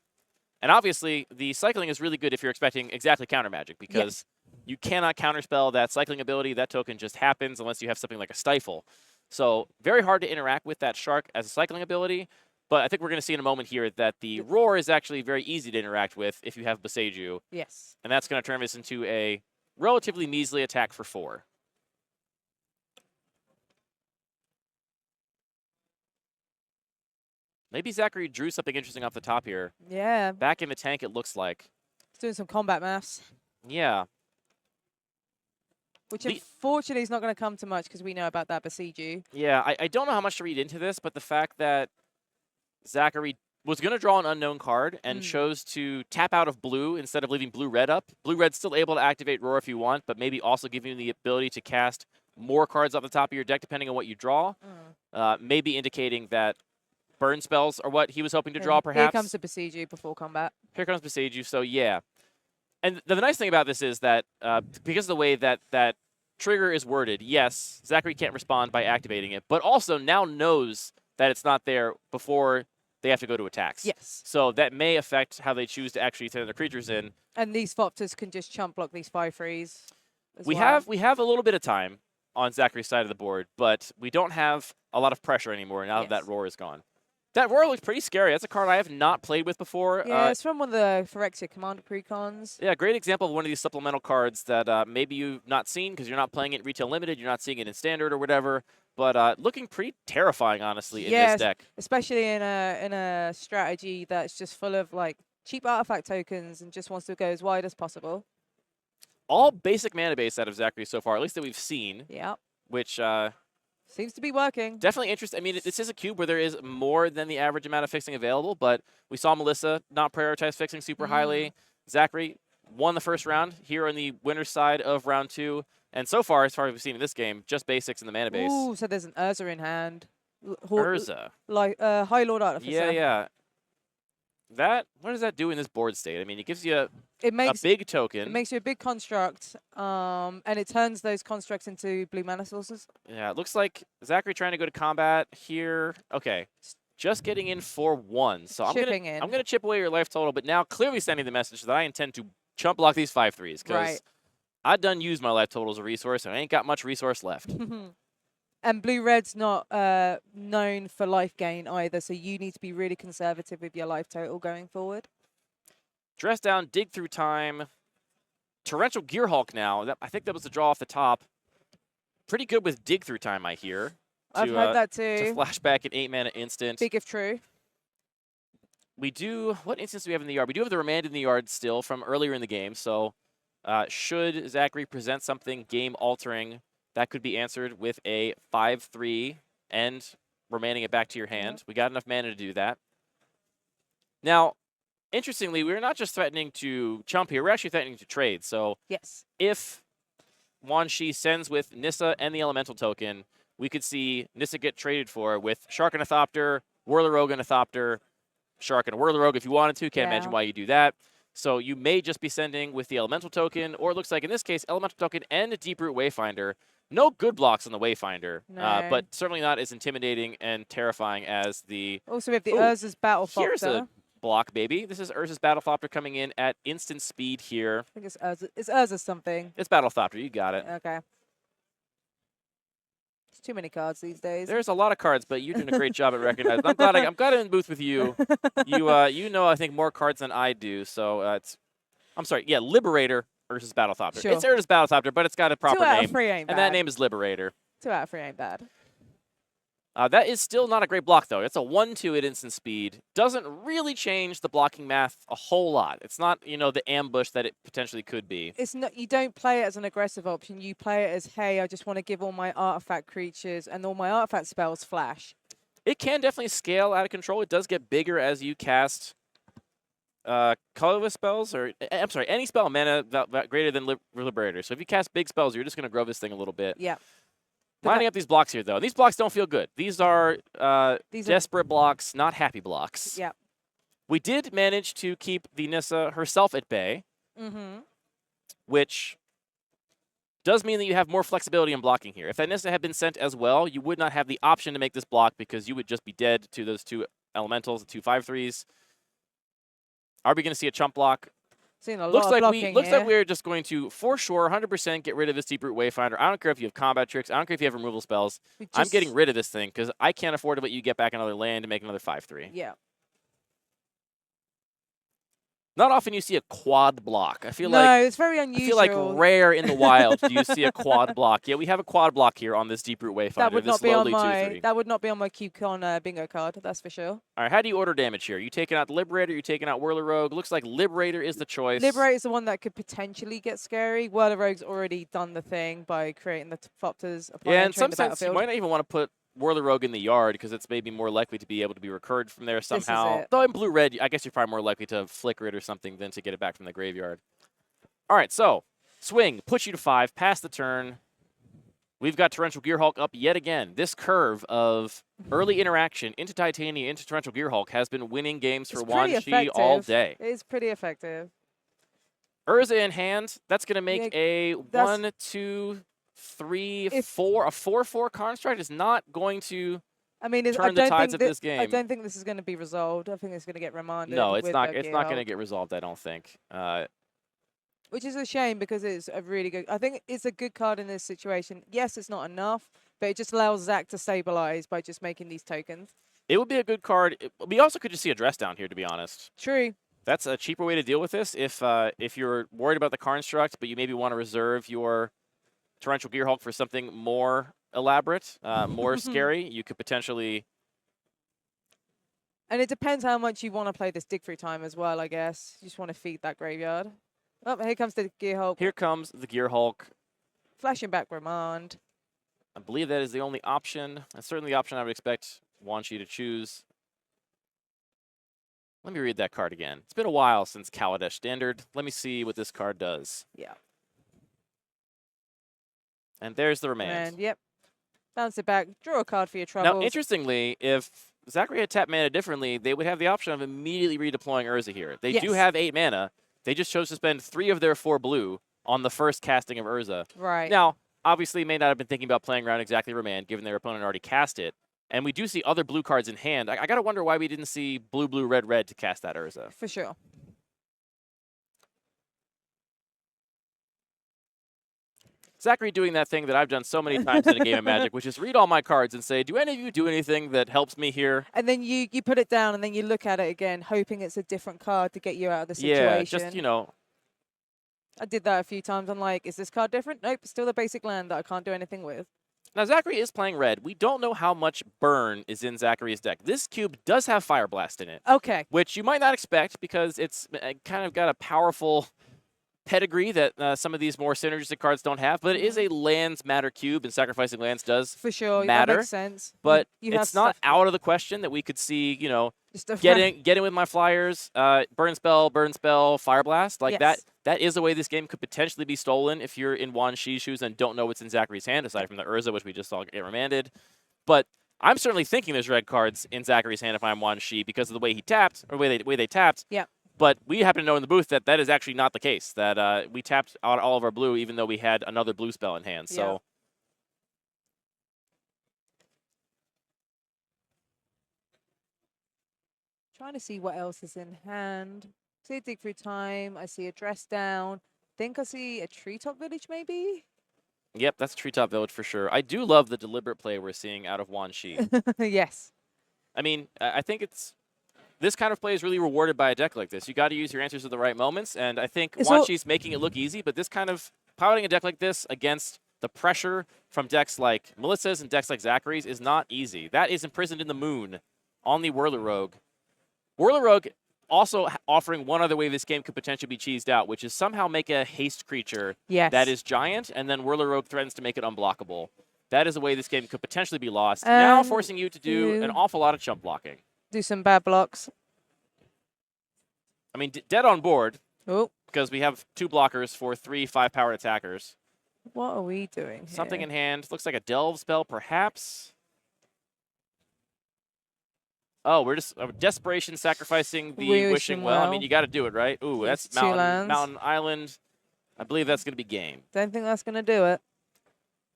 Speaker 4: And obviously, the cycling is really good if you're expecting exactly counter magic, because you cannot counterspell that cycling ability. That token just happens unless you have something like a Stifle. So very hard to interact with that Shark as a cycling ability, but I think we're going to see in a moment here that the Roar is actually very easy to interact with if you have Beseiju.
Speaker 3: Yes.
Speaker 4: And that's going to turn this into a relatively measly attack for 4. Maybe Zachary drew something interesting off the top here.
Speaker 3: Yeah.
Speaker 4: Back in the tank, it looks like.
Speaker 3: He's doing some combat maths.
Speaker 4: Yeah.
Speaker 3: Which unfortunately is not going to come to much because we know about that Besiju.
Speaker 4: Yeah, I don't know how much to read into this, but the fact that Zachary was going to draw an unknown card and chose to tap out of blue instead of leaving blue-red up. Blue-red's still able to activate Roar if you want, but maybe also give you the ability to cast more cards off the top of your deck depending on what you draw. Maybe indicating that burn spells are what he was hoping to draw, perhaps.
Speaker 3: Here comes the Besiju before combat.
Speaker 4: Here comes Beseiju, so yeah. And the nice thing about this is that because of the way that trigger is worded, yes, Zachary can't respond by activating it, but also now knows that it's not there before they have to go to attacks.
Speaker 3: Yes.
Speaker 4: So that may affect how they choose to actually send their creatures in.
Speaker 3: And these Thopters can just chump block these 5/3s.
Speaker 4: We have a little bit of time on Zachary's side of the board, but we don't have a lot of pressure anymore now that that roar is gone. That roar looks pretty scary. That's a card I have not played with before.
Speaker 3: Yeah, it's from one of the Phyrexia Commander precons.
Speaker 4: Yeah, great example of one of these supplemental cards that maybe you've not seen because you're not playing it in Retail Limited, you're not seeing it in Standard or whatever, but looking pretty terrifying, honestly, in this deck.
Speaker 3: Especially in a strategy that's just full of like cheap artifact tokens and just wants to go as wide as possible.
Speaker 4: All basic mana base out of Zachary so far, at least that we've seen.
Speaker 3: Yeah.
Speaker 4: Which
Speaker 3: seems to be working.
Speaker 4: Definitely interesting. I mean, this is a cube where there is more than the average amount of fixing available, but we saw Melissa not prioritize fixing super highly. Zachary won the first round here on the winner's side of round 2. And so far, as far as we've seen in this game, just basics in the mana base.
Speaker 3: Ooh, so there's an Urza in hand.
Speaker 4: Urza.
Speaker 3: Like High Lord Artificer.
Speaker 4: Yeah, yeah. What does that do in this board state? I mean, it gives you a big token.
Speaker 3: It makes you a big construct, and it turns those constructs into blue mana sources.
Speaker 4: Yeah, it looks like Zachary trying to go to combat here. Okay, just getting in for 1. So I'm gonna chip away your life total, but now clearly sending the message that I intend to chump block these 5/3s because I done used my life total as a resource, and I ain't got much resource left.
Speaker 3: And blue-red's not known for life gain either, so you need to be really conservative with your life total going forward.
Speaker 4: Dress down, dig through time. Torrential Gearhulk now. I think that was the draw off the top. Pretty good with dig through time, I hear.
Speaker 3: I've heard that too.
Speaker 4: To flashback an 8-mana instant.
Speaker 3: Big if true.
Speaker 4: We do, what instance do we have in the yard? We do have the Remand in the yard still from earlier in the game, so should Zachary present something game-altering, that could be answered with a 5/3 and remanding it back to your hand. We got enough mana to do that. Now, interestingly, we're not just threatening to chump here, we're actually threatening to trade. So if Wan Shi sends with Nissa and the Elemental token, we could see Nissa get traded for with Shark and a Thopter, Whirlorogue and a Thopter, Shark and a Whirlorogue if you wanted to. Can't imagine why you do that. So you may just be sending with the Elemental token, or it looks like in this case, Elemental token and a Deeproot Wayfinder. No good blocks on the Wayfinder, but certainly not as intimidating and terrifying as the...
Speaker 3: Also, we have the Urza's Battle Thopter.
Speaker 4: Here's a block, baby. This is Urza's Battle Thopter coming in at instant speed here.
Speaker 3: I think it's Urza. It's Urza something.
Speaker 4: It's Battle Thopter. You got it.
Speaker 3: Okay. It's too many cards these days.
Speaker 4: There's a lot of cards, but you're doing a great job at recognizing. I'm glad I'm in the booth with you. You know, I think, more cards than I do, so it's... I'm sorry. Yeah, Liberator. Urza's Battle Thopter.
Speaker 3: Sure.
Speaker 4: It's Urza's Battle Thopter, but it's got a proper
Speaker 3: 2 out
Speaker 4: name.
Speaker 3: Of 3 ain't bad.
Speaker 4: And that name is Liberator.
Speaker 3: 2 out of 3 ain't bad.
Speaker 4: That is still not a great block, though. It's a 1/2 at instant speed. Doesn't really change the blocking math a whole lot. It's not, you know, the ambush that it potentially could be.
Speaker 3: It's not. You don't play it as an aggressive option. You play it as, hey, I just want to give all my artifact creatures and all my artifact spells flash.
Speaker 4: It can definitely scale out of control. It does get bigger as you cast colorless spells, or I'm sorry, any spell mana greater than Liberator. So if you cast big spells, you're just going to grow this thing a little bit.
Speaker 3: Yeah.
Speaker 4: Lining up these blocks here, though. These blocks don't feel good. These are desperate blocks, not happy blocks.
Speaker 3: Yeah.
Speaker 4: We did manage to keep the Nissa herself at bay, which does mean that you have more flexibility in blocking here. If that Nissa had been sent as well, you would not have the option to make this block because you would just be dead to those 2 elementals, the 2 5/3s. Are we going to see a chump block?
Speaker 3: Seen a lot of blocking
Speaker 4: looks like we're just going to, for sure, 100% get rid of this Deeproot Wayfinder. I don't care if you have combat tricks. I don't care if you have removal spells. I'm getting rid of this thing because I can't afford to let you get back another land to make another 5/3.
Speaker 3: Yeah.
Speaker 4: Not often you see a quad block. I feel
Speaker 3: no, it's very unusual.
Speaker 4: I feel like rare in the wild do you see a quad block. Yeah, we have a quad block here on this Deeproot Wayfinder.
Speaker 3: That would not be on my. That would not be on my CubeCon bingo card. That's for sure.
Speaker 4: All right, how do you order damage here? You taking out the Liberator? You taking out Whirlorogue? Looks like Liberator is the choice.
Speaker 3: Liberator is the one that could potentially get scary. Whirlorogue's already done the thing by creating the Thopters.
Speaker 4: Yeah, in some sense, you might not even want to put Whirlorogue in the yard because it's maybe more likely to be able to be recurred from there somehow. Though in blue-red, I guess you're probably more likely to flicker it or something than to get it back from the graveyard. All right, so swing, push you to 5, pass the turn. We've got Torrential Gearhulk up yet again. This curve of early interaction into Titania, into Torrential Gearhulk has been winning games for Wan Shi all day.
Speaker 3: It's pretty effective.
Speaker 4: Urza in hand, that's going to make a 1, 2, 3-4, a 4-4 construct is not going to
Speaker 3: I mean,
Speaker 4: turn the tides of this game.
Speaker 3: I don't think this is going to be resolved. I think it's going to get remanded.
Speaker 4: No, it's
Speaker 3: with
Speaker 4: not.
Speaker 3: the
Speaker 4: It's not
Speaker 3: Gearhulk,
Speaker 4: going to get resolved. I don't think.
Speaker 3: which is a shame because it's a really good. I think it's a good card in this situation. Yes, it's not enough, but it just allows Zach to stabilize by just making these tokens.
Speaker 4: It would be a good card. We also could just see a dress down here, to be honest.
Speaker 3: True.
Speaker 4: That's a cheaper way to deal with this. If you're worried about the construct, but you maybe want to reserve your Torrential Gearhulk for something more elaborate, more scary, you could potentially.
Speaker 3: And it depends how much you want to play this dig through time as well, I guess. You just want to feed that graveyard. Oh, here comes the Gearhulk.
Speaker 4: Here comes the Gearhulk.
Speaker 3: Flashing back remand.
Speaker 4: I believe that is the only option. That's certainly the option I would expect Wanshi to choose. Let me read that card again. It's been a while since Kaladesh Standard. Let me see what this card does.
Speaker 3: Yeah.
Speaker 4: And there's the remand.
Speaker 3: And yep. Bounce it back. Draw a card for your troubles.
Speaker 4: Now, interestingly, if Zachary had tapped mana differently, they would have the option of immediately redeploying Urza here. They do have 8 mana. They just chose to spend 3 of their 4 blue on the first casting of Urza.
Speaker 3: Right.
Speaker 4: Now, obviously, may not have been thinking about playing around exactly remand, given their opponent already cast it. And we do see other blue cards in hand. I got to wonder why we didn't see blue, blue, red, red to cast that Urza.
Speaker 3: For sure.
Speaker 4: Zachary doing that thing that I've done so many times in a game of Magic, which is read all my cards and say, do any of you do anything that helps me here?
Speaker 3: And then you put it down and then you look at it again, hoping it's a different card to get you out of the situation.
Speaker 4: Yeah, just, you know.
Speaker 3: I did that a few times. I'm like, is this card different? Nope, still the basic land that I can't do anything with.
Speaker 4: Now, Zachary is playing red. We don't know how much burn is in Zachary's deck. This cube does have Fire Blast in it.
Speaker 3: Okay.
Speaker 4: Which you might not expect because it's kind of got a powerful pedigree that some of these more synergistic cards don't have. But it is a lands matter cube, and sacrificing lands does
Speaker 3: for sure
Speaker 4: matter.
Speaker 3: That makes sense.
Speaker 4: But
Speaker 3: you
Speaker 4: it's not out of the question that we could see, you know,
Speaker 3: just
Speaker 4: get in with my flyers, burn spell, Fire Blast. Like that is a way this game could potentially be stolen if you're in Wan Shi's shoes and don't know what's in Zachary's hand, aside from the Urza, which we just saw get remanded. But I'm certainly thinking there's red cards in Zachary's hand if I'm Wan Shi because of the way he tapped, or the way they tapped.
Speaker 3: Yeah.
Speaker 4: But we happen to know in the booth that that is actually not the case, that we tapped out all of our blue even though we had another blue spell in hand. So.
Speaker 3: Trying to see what else is in hand. See a dig through time. I see a dress down. Think I see a treetop village maybe?
Speaker 4: Yep, that's Treetop Village for sure. I do love the deliberate play we're seeing out of Wan Shi.
Speaker 3: Yes.
Speaker 4: I mean, I think this kind of play is really rewarded by a deck like this. You got to use your answers at the right moments, and I think Wan Shi's making it look easy, but this kind of piloting a deck like this against the pressure from decks like Melissa's and decks like Zachary's is not easy. That is imprisoned in the moon on the Whirler Rogue. Whirler Rogue also offering one other way this game could potentially be cheesed out, which is somehow make a haste creature that is giant, and then Whirler Rogue threatens to make it unblockable. That is a way this game could potentially be lost, now forcing you to do an awful lot of chump blocking.
Speaker 3: Do some bad blocks.
Speaker 4: I mean, dead on board,
Speaker 3: oh,
Speaker 4: because we have 2 blockers for 3 5-powered attackers.
Speaker 3: What are we doing here?
Speaker 4: Something in hand. Looks like a Delve spell, perhaps. Oh, we're just desperation sacrificing the Wishing Well. I mean, you got to do it, right? Ooh, that's Mountain Island. I believe that's going to be game.
Speaker 3: Don't think that's going to do it.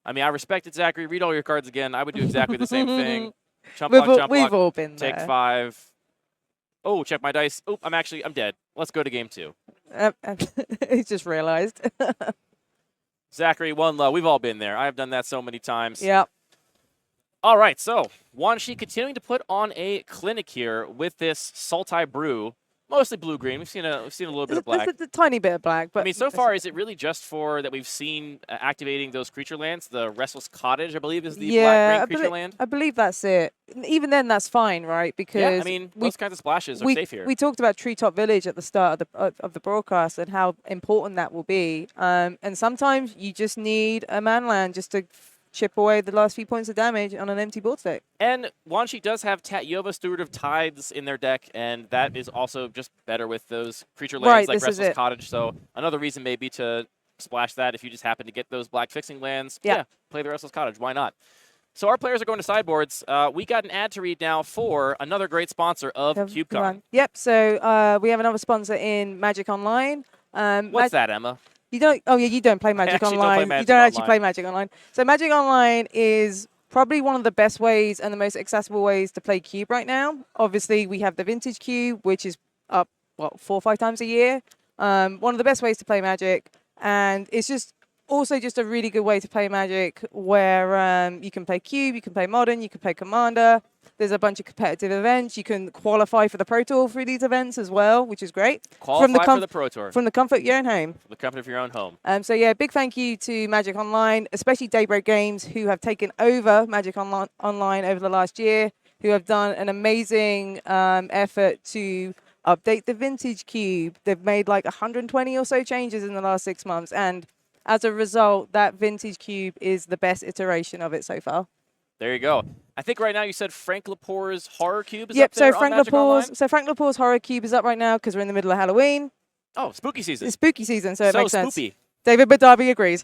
Speaker 4: I mean, I respect it, Zachary. Read all your cards again. I would do exactly the same thing. Chump block,
Speaker 3: we've all been there.
Speaker 4: Take 5. Oh, check my dice. Oh, I'm dead. Let's go to game 2.
Speaker 3: He just realized.
Speaker 4: Zachary, 1 low. We've all been there. I've done that so many times.
Speaker 3: Yep.
Speaker 4: All right, so Wan Shi continuing to put on a clinic here with this Sultai Brew, mostly blue-green. We've seen a little bit of black.
Speaker 3: It's a tiny bit of black, but
Speaker 4: I mean, so far, is it really just for that we've seen activating those creature lands? The Restless Cottage, I believe, is the black-green creature land.
Speaker 3: I believe that's it. Even then, that's fine, right? Because
Speaker 4: I mean, those kinds of splashes are safe here.
Speaker 3: We talked about Treetop Village at the start of the broadcast and how important that will be. And sometimes you just need a man land just to chip away the last few points of damage on an empty board state.
Speaker 4: And Wan Shi does have Tatyova, Steward of Tides, in their deck, and that is also just better with those creature lands like Restless Cottage. So another reason maybe to splash that if you just happen to get those black fixing lands. Yeah, play the Restless Cottage. Why not? So our players are going to sideboards. We got an ad to read now for another great sponsor of CubeCon.
Speaker 3: Yep, so we have another sponsor in Magic Online.
Speaker 4: What's that, Emma?
Speaker 3: You don't. Oh yeah, you don't play Magic
Speaker 4: actually don't play
Speaker 3: Online. You
Speaker 4: Magic
Speaker 3: don't actually
Speaker 4: Online.
Speaker 3: play Magic Online. So Magic Online is probably one of the best ways and the most accessible ways to play Cube right now. Obviously, we have the Vintage Cube, which is up 4 or 5 times a year. One of the best ways to play Magic, and it's just also just a really good way to play Magic, where you can play Cube, you can play Modern, you can play Commander. There's a bunch of competitive events. You can qualify for the Pro Tour through these events as well, which is great.
Speaker 4: Qualify for the Pro Tour.
Speaker 3: From the comfort of your own home.
Speaker 4: The comfort of your own home.
Speaker 3: So yeah, big thank you to Magic Online, especially Daybreak Games, who have taken over Magic Online over the last year, who have done an amazing effort to update the Vintage Cube. They've made like 120 or so changes in the last 6 months, and as a result, that Vintage Cube is the best iteration of it so far.
Speaker 4: There you go. I think right now you said Frank Lepore's Horror Cube is
Speaker 3: Yep,
Speaker 4: up there
Speaker 3: so
Speaker 4: on Magic Online?
Speaker 3: Frank Lepore's Horror Cube is up right now because we're in the middle of Halloween.
Speaker 4: Oh, spooky season.
Speaker 3: It's spooky season, so it makes sense.
Speaker 4: Spoopy.
Speaker 3: David Badabi agrees.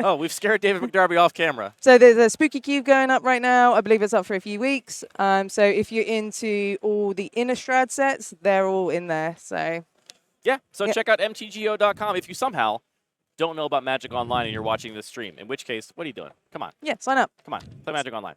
Speaker 4: Oh, we've scared David McDarby off camera.
Speaker 3: So there's a Spooky Cube going up right now. I believe it's up for a few weeks. So if you're into all the Innistrad sets, they're all in there. So
Speaker 4: Yeah, so
Speaker 3: Yep.
Speaker 4: check out mtgo.com if you somehow don't know about Magic Online and you're watching this stream. In which case, what are you doing? Come on.
Speaker 3: yeah, sign up.
Speaker 4: Come on. Play Magic Online.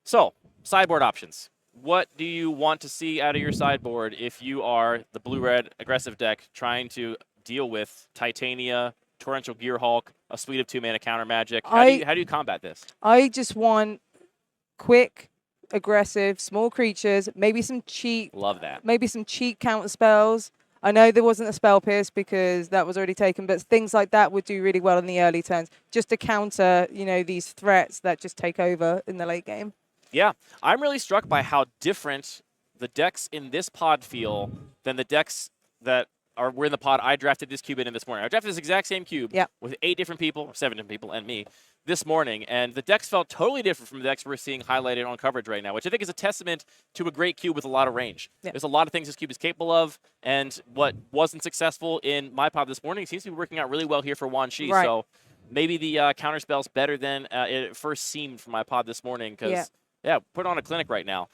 Speaker 4: So, sideboard options. What do you want to see out of your sideboard if you are the blue-red aggressive deck trying to deal with Titania, Torrential Gearhulk, a suite of 2-mana counter magic? How do you combat this?
Speaker 3: I just want quick, aggressive, small creatures, maybe some cheap counter spells. I know there wasn't a Spell Pierce because that was already taken, but things like that would do really well in the early turns, just to counter, these threats that just take over in the late game.
Speaker 4: Yeah, I'm really struck by how different the decks in this pod feel than the decks that were in the pod I drafted this cube in this morning. I drafted this exact same cube with 8 different people, or 7 different people, and me this morning, and the decks felt totally different from the decks we're seeing highlighted on coverage right now, which I think is a testament to a great cube with a lot of range.
Speaker 3: Yeah.
Speaker 4: There's a lot of things this cube is capable of, and what wasn't successful in my pod this morning seems to be working out really well here for Wan Shi.
Speaker 3: Right.
Speaker 4: So maybe the counter spell's better than it first seemed from my pod this morning, because put on a clinic right now.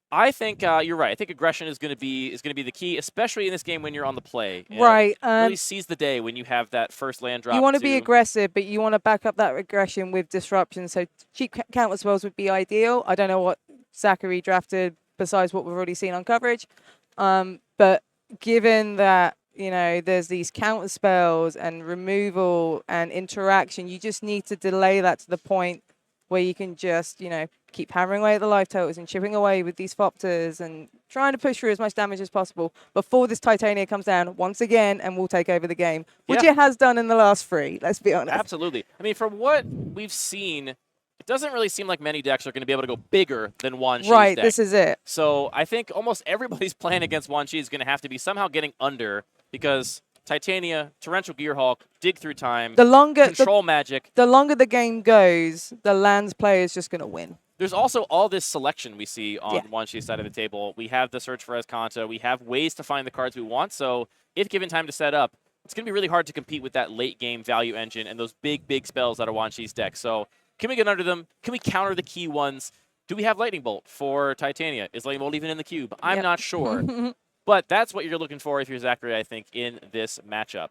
Speaker 4: I think you're right. I think aggression is going to be the key, especially in this game when you're on the play.
Speaker 3: Right.
Speaker 4: Really seize the day when you have that first land drop.
Speaker 3: You want to be aggressive, but you want to back up that aggression with disruption. So cheap counter spells would be ideal. I don't know what Zachary drafted besides what we've already seen on coverage. But given that, there's these counter spells and removal and interaction, you just need to delay that to the point where you can just, keep hammering away at the life totals and chipping away with these Fopters and trying to push through as much damage as possible before this Titania comes down once again and will take over the game, which it has done in the last 3, let's be honest.
Speaker 4: Absolutely. I mean, from what we've seen, it doesn't really seem like many decks are going to be able to go bigger than Wan Shi's
Speaker 3: Right,
Speaker 4: deck.
Speaker 3: this is it.
Speaker 4: So I think almost everybody's plan against Wan Shi is going to have to be somehow getting under, because Titania, Torrential Gearhulk, Dig Through Time, Control Magic.
Speaker 3: The longer the game goes, the lands player is just going to win.
Speaker 4: There's also all this selection we see on Wan Shi's side of the table. We have the search for Escanta. We have ways to find the cards we want. So if given time to set up, it's going to be really hard to compete with that late game value engine and those big spells out of Wan Shi's deck. So can we get under them? Can we counter the key ones? Do we have Lightning Bolt for Titania? Is Lightning Bolt even in the cube? I'm not sure. But that's what you're looking for if you're Zachary, I think, in this matchup.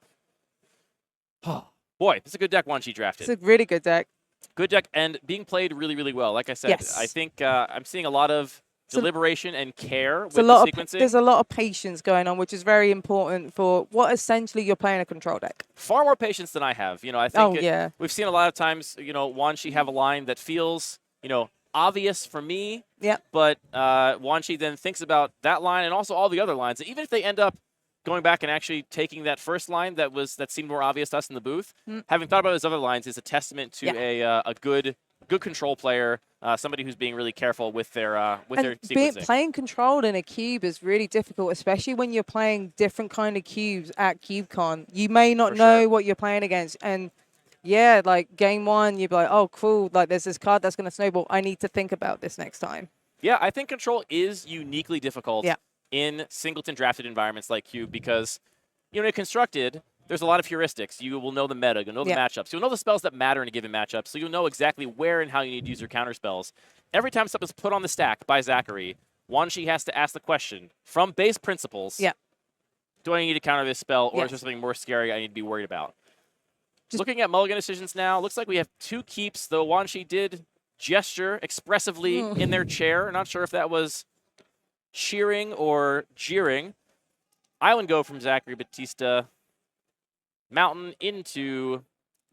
Speaker 4: Boy, it's a good deck Wan Shi drafted.
Speaker 3: It's a really good deck.
Speaker 4: Good deck, and being played really well. Like I said, I think I'm seeing a lot of deliberation and care with the sequencing.
Speaker 3: There's a lot of patience going on, which is very important for what essentially you're playing a control deck.
Speaker 4: Far more patience than I have. I think we've seen a lot of times, Wan Shi have a line that feels, obvious for me.
Speaker 3: Yeah.
Speaker 4: But Wan Shi then thinks about that line and also all the other lines. Even if they end up going back and actually taking that first line that seemed more obvious to us in the booth, having thought about those other lines is a testament to a good control player, somebody who's being really careful with their sequencing.
Speaker 3: Playing controlled in a cube is really difficult, especially when you're playing different kind of cubes at CubeCon. You may not know what you're playing against, and like game 1, you'd be like, oh, cool, like there's this card that's going to snowball. I need to think about this next time.
Speaker 4: Yeah, I think control is uniquely difficult in singleton drafted environments like Cube because, in Constructed, there's a lot of heuristics. You will know the meta, you'll know the matchups, you'll know the spells that matter in a given matchup, so you'll know exactly where and how you need to use your counter spells. Every time something's put on the stack by Zachary, Wan Shi has to ask the question, from base principles, do I need to counter this spell, or is
Speaker 3: Yes.
Speaker 4: there something more scary I need to be worried about? Looking at mulligan decisions now, looks like we have 2 keeps, though Wanshi did gesture expressively in their chair. Not sure if that was cheering or jeering. Island go from Zachary Batista. Mountain into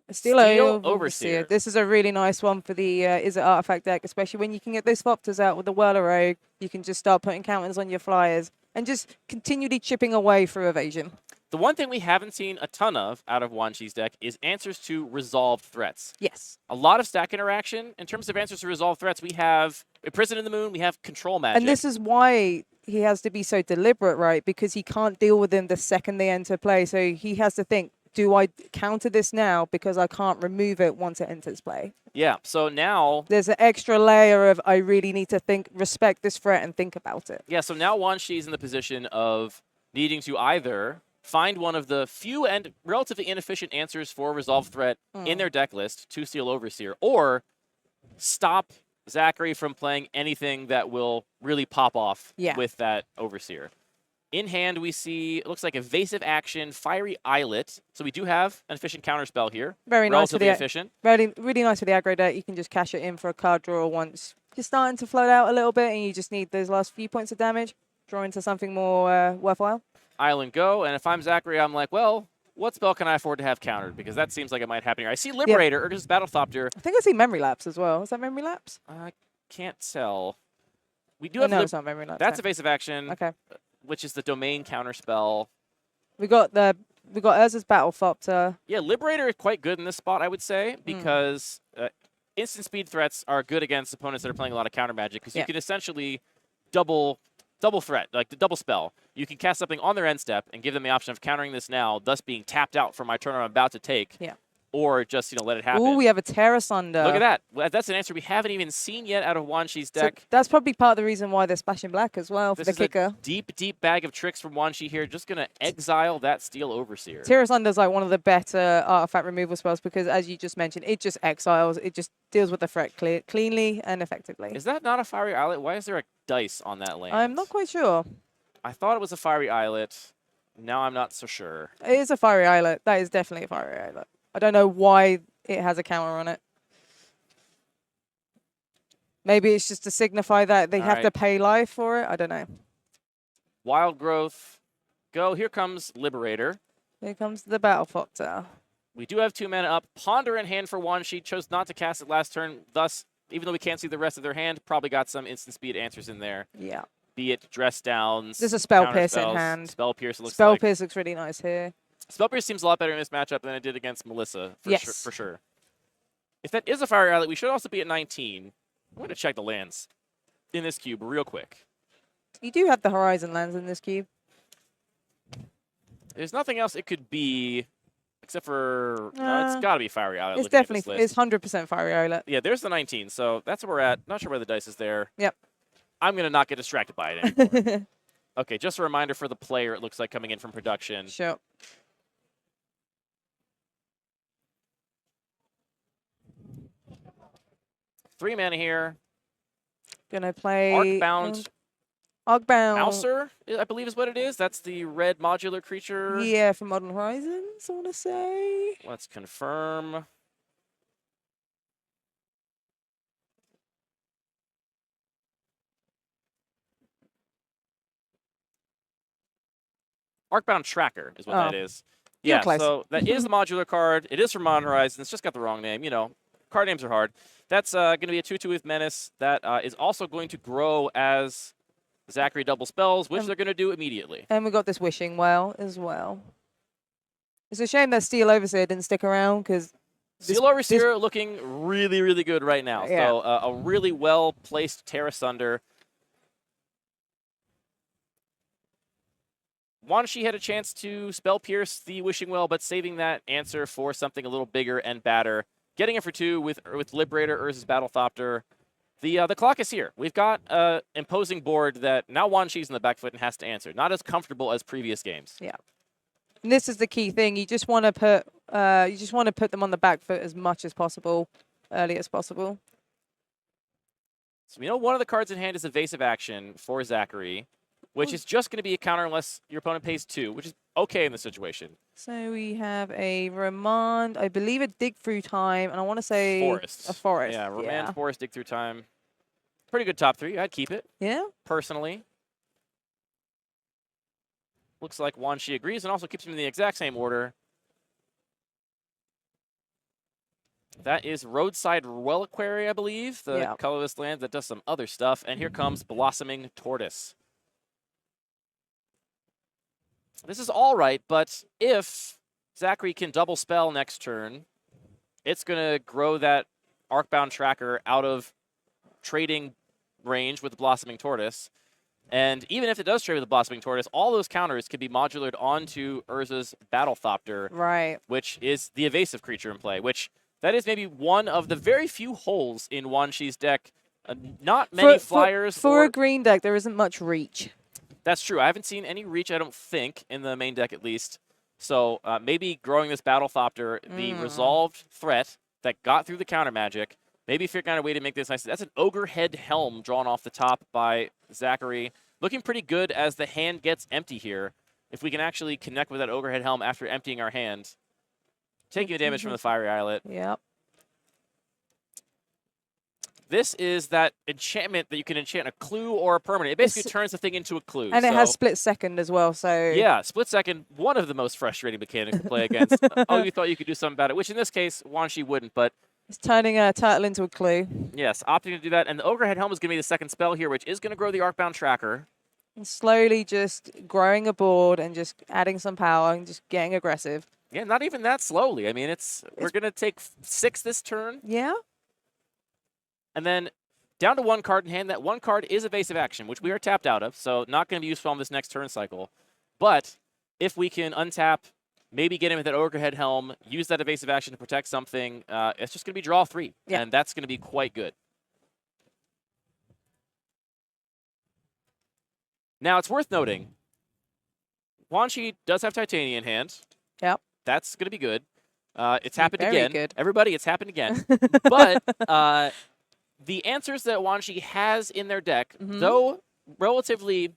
Speaker 3: Steel
Speaker 4: Overseer.
Speaker 3: Overseer. This is a really nice one for the Is It Artifact deck, especially when you can get those Thopters out with the Whirler Rogue. You can just start putting counters on your flyers and just continually chipping away through evasion.
Speaker 4: The one thing we haven't seen a ton of out of Wanshi's deck is answers to resolved threats.
Speaker 3: Yes.
Speaker 4: A lot of stack interaction. In terms of answers to resolved threats, we have Prison in the Moon, we have Control Magic.
Speaker 3: And this is why he has to be so deliberate, right? Because he can't deal with them the second they enter play. So he has to think, do I counter this now because I can't remove it once it enters play?
Speaker 4: Yeah, so now...
Speaker 3: There's an extra layer of I really need to respect this threat and think about it.
Speaker 4: Yeah, so now Wanshi's in the position of needing to either find one of the few and relatively inefficient answers for resolve threat in their deck list to Steel Overseer, or stop Zachary from playing anything that will really pop off with that Overseer. In hand, we see, it looks like Evasive Action, Fiery Islet. So we do have an efficient counterspell here.
Speaker 3: Very nice for
Speaker 4: relatively
Speaker 3: the
Speaker 4: efficient.
Speaker 3: Really nice for the aggro deck. You can just cash it in for a card draw once you're starting to float out a little bit, and you just need those last few points of damage. Draw into something more worthwhile.
Speaker 4: Island go, and if I'm Zachary, I'm like, well, what spell can I afford to have countered? Because that seems like it might happen here. I see Liberator, or just Battle Thopter.
Speaker 3: I think I see Memory Lapse as well. Is that Memory Lapse?
Speaker 4: I can't tell. We do
Speaker 3: Oh,
Speaker 4: have
Speaker 3: no, it's not Memory Lapse.
Speaker 4: That's
Speaker 3: no.
Speaker 4: Evasive Action,
Speaker 3: Okay.
Speaker 4: which is the domain counterspell.
Speaker 3: We got Urza's Battle Thopter.
Speaker 4: Yeah, Liberator is quite good in this spot, I would say, because instant speed threats are good against opponents that are playing a lot of counter magic, because you can essentially double threat, like the double spell. You can cast something on their end step and give them the option of countering this now, thus being tapped out from my turn I'm about to take.
Speaker 3: Yeah.
Speaker 4: Or just, let it happen.
Speaker 3: Oh, we have a Terra Sunder.
Speaker 4: Look at that. Well, that's an answer we haven't even seen yet out of Wanshi's deck.
Speaker 3: So that's probably part of the reason why they're splashing black as well for
Speaker 4: This
Speaker 3: the
Speaker 4: is
Speaker 3: kicker.
Speaker 4: a deep bag of tricks from Wanshi here. Just going to exile that Steel Overseer.
Speaker 3: Terra Sunder is like one of the better artifact removal spells because, as you just mentioned, it just exiles. It just deals with the threat cleanly and effectively.
Speaker 4: Is that not a Fiery Islet? Why is there a dice on that land?
Speaker 3: I'm not quite sure.
Speaker 4: I thought it was a Fiery Islet. Now I'm not so sure.
Speaker 3: It is a Fiery Islet. That is definitely a Fiery Islet. I don't know why it has a counter on it. Maybe it's just to signify that they have to pay life for it. I don't know.
Speaker 4: Wild Growth. Go. Here comes Liberator.
Speaker 3: Here comes the Battle Thopter.
Speaker 4: We do have 2 mana up. Ponder in hand for Wanshi. Chose not to cast it last turn. Thus, even though we can't see the rest of their hand, probably got some instant speed answers in there.
Speaker 3: Yeah.
Speaker 4: Be it Dress Downs.
Speaker 3: There's a Spell Pierce in hand.
Speaker 4: Spell Pierce looks
Speaker 3: Spell
Speaker 4: like.
Speaker 3: Pierce looks really nice here.
Speaker 4: Spell Pierce seems a lot better in this matchup than it did against Melissa,
Speaker 3: Yes.
Speaker 4: for sure. If that is a Fiery Islet, we should also be at 19. I'm going to check the lands in this cube real quick.
Speaker 3: You do have the Horizon lands in this cube.
Speaker 4: There's nothing else it could be, except for... no, it's got to be Fiery Islet.
Speaker 3: It's definitely... It's 100% Fiery Islet.
Speaker 4: Yeah, there's the 19, so that's where we're at. Not sure why the dice is there.
Speaker 3: Yep.
Speaker 4: I'm going to not get distracted by it anymore. Okay, just a reminder for the player, it looks like, coming in from production.
Speaker 3: Sure.
Speaker 4: Three mana here.
Speaker 3: Gonna play...
Speaker 4: Arcbound
Speaker 3: Arcbound.
Speaker 4: Mouser, I believe is what it is. That's the red modular creature.
Speaker 3: Yeah, from Modern Horizons, I want to say.
Speaker 4: Let's confirm. Arcbound Tracker is what that is.
Speaker 3: You're
Speaker 4: Yeah,
Speaker 3: close.
Speaker 4: so that is the modular card. It is from Modern Horizons. It's just got the wrong name. Card names are hard. That's going to be a 2/2 with Menace. That is also going to grow as Zachary double spells, which they're going to do immediately.
Speaker 3: And we got this Wishing Well as well. It's a shame that Steel Overseer didn't stick around because...
Speaker 4: Steel Overseer looking really, really good right now.
Speaker 3: Yeah.
Speaker 4: So a really well-placed Terra Sunder. Wanshi had a chance to Spell Pierce the Wishing Well, but saving that answer for something a little bigger and badder. Getting it for 2 with Liberator, Urza's Battle Thopter. The clock is here. We've got an imposing board that now Wanshi's in the back foot and has to answer. Not as comfortable as previous games.
Speaker 3: Yeah. And this is the key thing. You just want to put them on the back foot as much as possible, early as possible.
Speaker 4: So we know one of the cards in hand is Evasive Action for Zachary. which is just going to be a counter unless your opponent pays 2, which is okay in this situation.
Speaker 3: So we have a Remand, I believe a Dig Through Time, and I want to say
Speaker 4: Forest.
Speaker 3: a Forest.
Speaker 4: Yeah, Remand, Forest, Dig Through Time. Pretty good top 3. I'd keep it.
Speaker 3: Yeah.
Speaker 4: Personally. Looks like Wan Shi agrees and also keeps them in the exact same order. That is Roadside Reliquary, I believe, the colorless land that does some other stuff. And here comes Blossoming Tortoise. This is all right, but if Zachary can double spell next turn, it's going to grow that Arcbound Tracker out of trading range with the Blossoming Tortoise. And even if it does trade with the Blossoming Tortoise, all those counters can be modulated onto Urza's Battlethopter,
Speaker 3: right?
Speaker 4: Which is the evasive creature in play, which that is maybe one of the very few holes in Wan Shi's deck. Not many flyers.
Speaker 3: For a green deck, there isn't much reach.
Speaker 4: That's true. I haven't seen any reach, I don't think, in the main deck at least. So maybe growing this Battlethopter, the resolved threat that got through the counter magic, maybe figuring out a way to make this nice. That's an Ogre Head Helm drawn off the top by Zachary. Looking pretty good as the hand gets empty here. If we can actually connect with that Ogre Head Helm after emptying our hand. Taking damage from the Fiery Islet.
Speaker 3: Yep.
Speaker 4: This is that enchantment that you can enchant a clue or a permanent. It basically turns the thing into a clue.
Speaker 3: And it has split second as well, so...
Speaker 4: Yeah, split second, one of the most frustrating mechanics to play against. Oh, you thought you could do something about it, which in this case, Wan Shi wouldn't, but...
Speaker 3: It's turning a turtle into a clue.
Speaker 4: Yes, opting to do that. And the Ogre Head Helm is going to be the second spell here, which is going to grow the Arcbound Tracker.
Speaker 3: And slowly just growing a board and just adding some power and just getting aggressive.
Speaker 4: Yeah, not even that slowly. I mean, we're going to take 6 this turn.
Speaker 3: Yeah.
Speaker 4: And then down to 1 card in hand. That 1 card is evasive action, which we are tapped out of, so not going to be useful on this next turn cycle. But if we can untap, maybe get him with that Ogre Head Helm, use that evasive action to protect something, it's just going to be draw 3, and that's going to be quite good. Now, it's worth noting, Wan Shi does have Titania in hand.
Speaker 3: Yep.
Speaker 4: That's going to be good. It's happened
Speaker 3: Very
Speaker 4: again.
Speaker 3: good.
Speaker 4: Everybody, it's happened again. But the answers that Wan Shi has in their deck, though relatively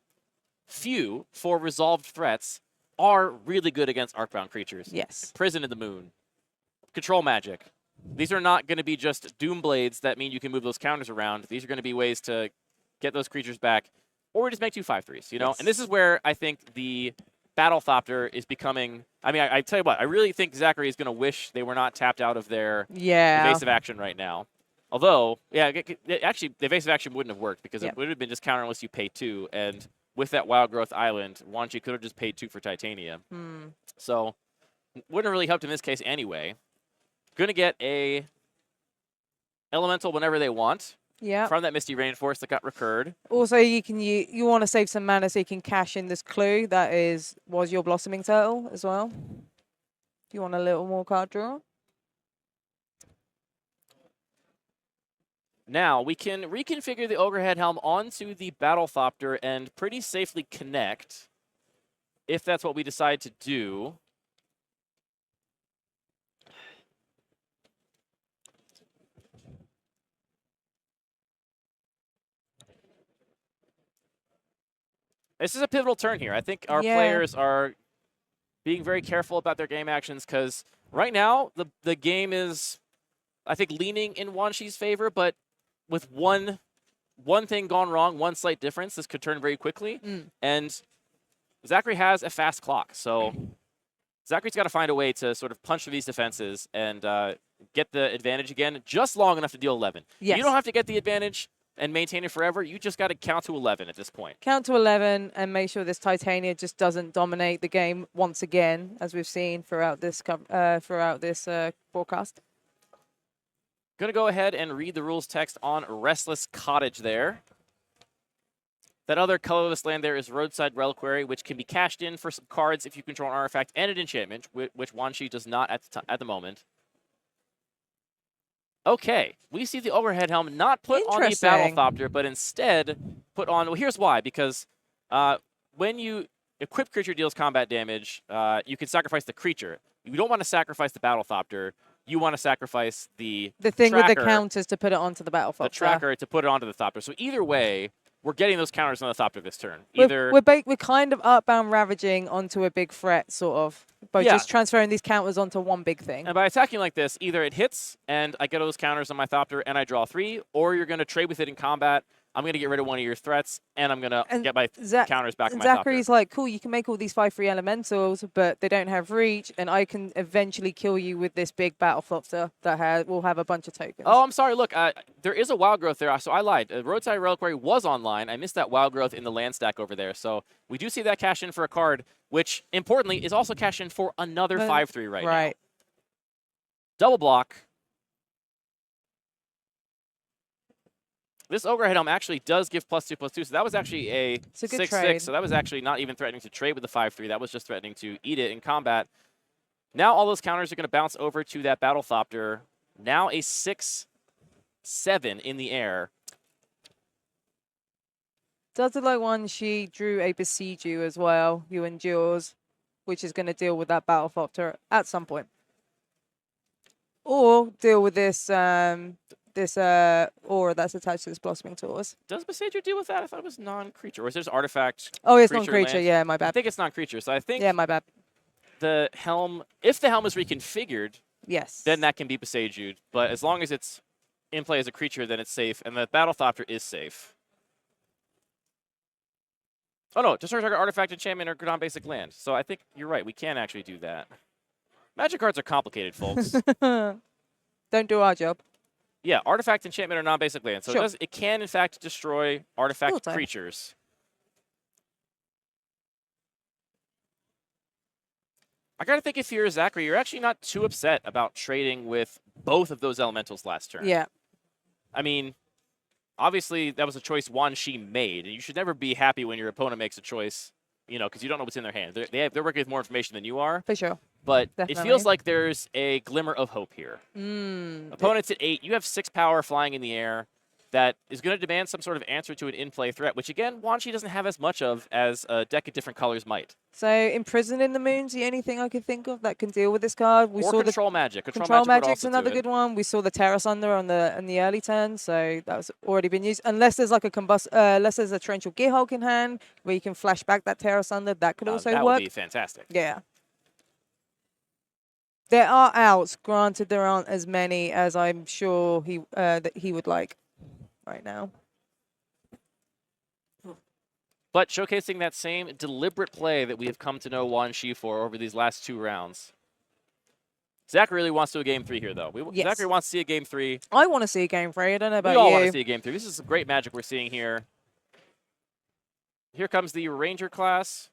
Speaker 4: few for resolved threats, are really good against Arcbound creatures.
Speaker 3: Yes.
Speaker 4: Prison in the Moon. Control Magic. These are not going to be just Doom Blades that mean you can move those counters around. These are going to be ways to get those creatures back. Or we just make 2 5/3s, you know?
Speaker 3: Yes.
Speaker 4: And this is where I think the Battlethopter is becoming... I mean, I tell you what, I really think Zachary is going to wish they were not tapped out of their evasive action right now. Although, yeah, actually, the evasive action wouldn't have worked because it would have been just counter unless you pay 2. And with that Wild Growth Island, Wan Shi could have just paid 2 for Titania. So, wouldn't have really helped in this case anyway. Going to get a Elemental whenever they want.
Speaker 3: Yeah.
Speaker 4: From that Misty Rainforest that got recurred.
Speaker 3: Also, you want to save some mana so you can cash in this clue. That was your Blossoming Turtle as well. If you want a little more card draw.
Speaker 4: Now, we can reconfigure the Ogre Head Helm onto the Battlethopter and pretty safely connect, if that's what we decide to do. This is a pivotal turn here. I think our players are being very careful about their game actions because right now the game is, I think, leaning in Wan Shi's favor, but with one thing gone wrong, one slight difference, this could turn very quickly. And Zachary has a fast clock, so Zachary's got to find a way to sort of punch through these defenses and get the advantage again, just long enough to deal 11.
Speaker 3: Yes.
Speaker 4: You don't have to get the advantage and maintain it forever. You just got to count to 11 at this point.
Speaker 3: Count to 11 and make sure this Titania just doesn't dominate the game once again, as we've seen throughout this broadcast.
Speaker 4: Going to go ahead and read the rules text on Restless Cottage there. That other colorless land there is Roadside Reliquary, which can be cashed in for some cards if you control an artifact and an enchantment, which Wan Shi does not at the moment. Okay, we see the Ogre Head Helm not put on the Battlethopter, but instead put on... Well, here's why. Because when you equip creature deals combat damage, you can sacrifice the creature. You don't want to sacrifice the Battlethopter. You want to sacrifice the
Speaker 3: thing
Speaker 4: tracker,
Speaker 3: with the counters to put it onto the Battlethopter.
Speaker 4: the tracker to put it onto the Thopter. So either way, we're getting those counters on the Thopter this turn.
Speaker 3: We're kind of Earthbound ravaging onto a big threat, sort of, by
Speaker 4: Yeah.
Speaker 3: just transferring these counters onto one big thing.
Speaker 4: And by attacking like this, either it hits and I get all those counters on my Thopter and I draw 3, or you're going to trade with it in combat. I'm going to get rid of one of your threats, and I'm going to get my counters back on my
Speaker 3: Zachary's
Speaker 4: Thopter.
Speaker 3: like, cool, you can make all these 5/3 elementals, but they don't have reach, and I can eventually kill you with this big battle Thopter that will have a bunch of tokens.
Speaker 4: Oh, I'm sorry. Look, there is a Wild Growth there, so I lied. Roadside Reliquary was online. I missed that Wild Growth in the land stack over there. So we do see that cash in for a card, which, importantly, is also cash in for another 5/3 right now.
Speaker 3: Right.
Speaker 4: Double block. This Ogre Head Helm actually does give +2/+2, so that was actually a 6/6, so that was actually not even threatening to trade with the 5/3. That was just threatening to eat it in combat. Now all those counters are going to bounce over to that Battle Thopter. Now a 6/7 in the air.
Speaker 3: Does it like one she drew a Besiege You as well, you endures, which is going to deal with that Battle Thopter at some point. Or deal with this aura that's attached to this Blossoming Taurus.
Speaker 4: Does Besieger deal with that? I thought it was non-creature. Or is this artifact?
Speaker 3: Oh, it's non-creature.
Speaker 4: Land?
Speaker 3: Yeah, my
Speaker 4: I
Speaker 3: bad.
Speaker 4: think it's non-creature. So I think
Speaker 3: Yeah, my bad.
Speaker 4: the helm, if the helm is reconfigured,
Speaker 3: Yes.
Speaker 4: then that can be Besiegered. But as long as it's in play as a creature, then it's safe. And the Battle Thopter is safe. Oh, no. Destroy target artifact, enchantment, or non-basic land. So I think you're right. We can actually do that. Magic cards are complicated, folks.
Speaker 3: Don't do our job.
Speaker 4: Yeah, artifact, enchantment, or non-basic land. So
Speaker 3: Sure.
Speaker 4: it can, in fact, destroy artifact
Speaker 3: Cool time.
Speaker 4: creatures. I gotta think if you're Zachary, you're actually not too upset about trading with both of those elementals last turn.
Speaker 3: Yeah.
Speaker 4: I mean, obviously that was a choice Wan Shi made, and you should never be happy when your opponent makes a choice, you know, because you don't know what's in their hand. They're working with more information than you are.
Speaker 3: For sure.
Speaker 4: But it
Speaker 3: Definitely.
Speaker 4: feels like there's a glimmer of hope here. Opponent's at 8. You have 6 power flying in the air that is going to demand some sort of answer to an in-play threat, which, again, Wan Shi doesn't have as much of as a deck of different colors might.
Speaker 3: So, Imprisoned in the Moon's the only thing I could think of that can deal with this card. We
Speaker 4: or
Speaker 3: saw
Speaker 4: Control Magic.
Speaker 3: Control
Speaker 4: Magic would
Speaker 3: Magic's
Speaker 4: also do
Speaker 3: another
Speaker 4: it.
Speaker 3: good one. We saw the Terra Sunder on in the early turn, so that was already been used. Unless there's like unless there's a Torrential Gearhulk in hand where you can flash back that Terra Sunder, that could also
Speaker 4: that
Speaker 3: work.
Speaker 4: would be fantastic.
Speaker 3: Yeah. There are outs. Granted, there aren't as many as I'm sure that he would like right now.
Speaker 4: But showcasing that same deliberate play that we have come to know Wan Shi for over these last 2 rounds. Zach really wants to do a game 3 here, though.
Speaker 3: Yes.
Speaker 4: Zachary wants to see a game 3.
Speaker 3: I want to see a game 3. I don't know about
Speaker 4: We all
Speaker 3: you.
Speaker 4: want to see a game 3. This is some great Magic we're seeing here. Here comes the Ranger class,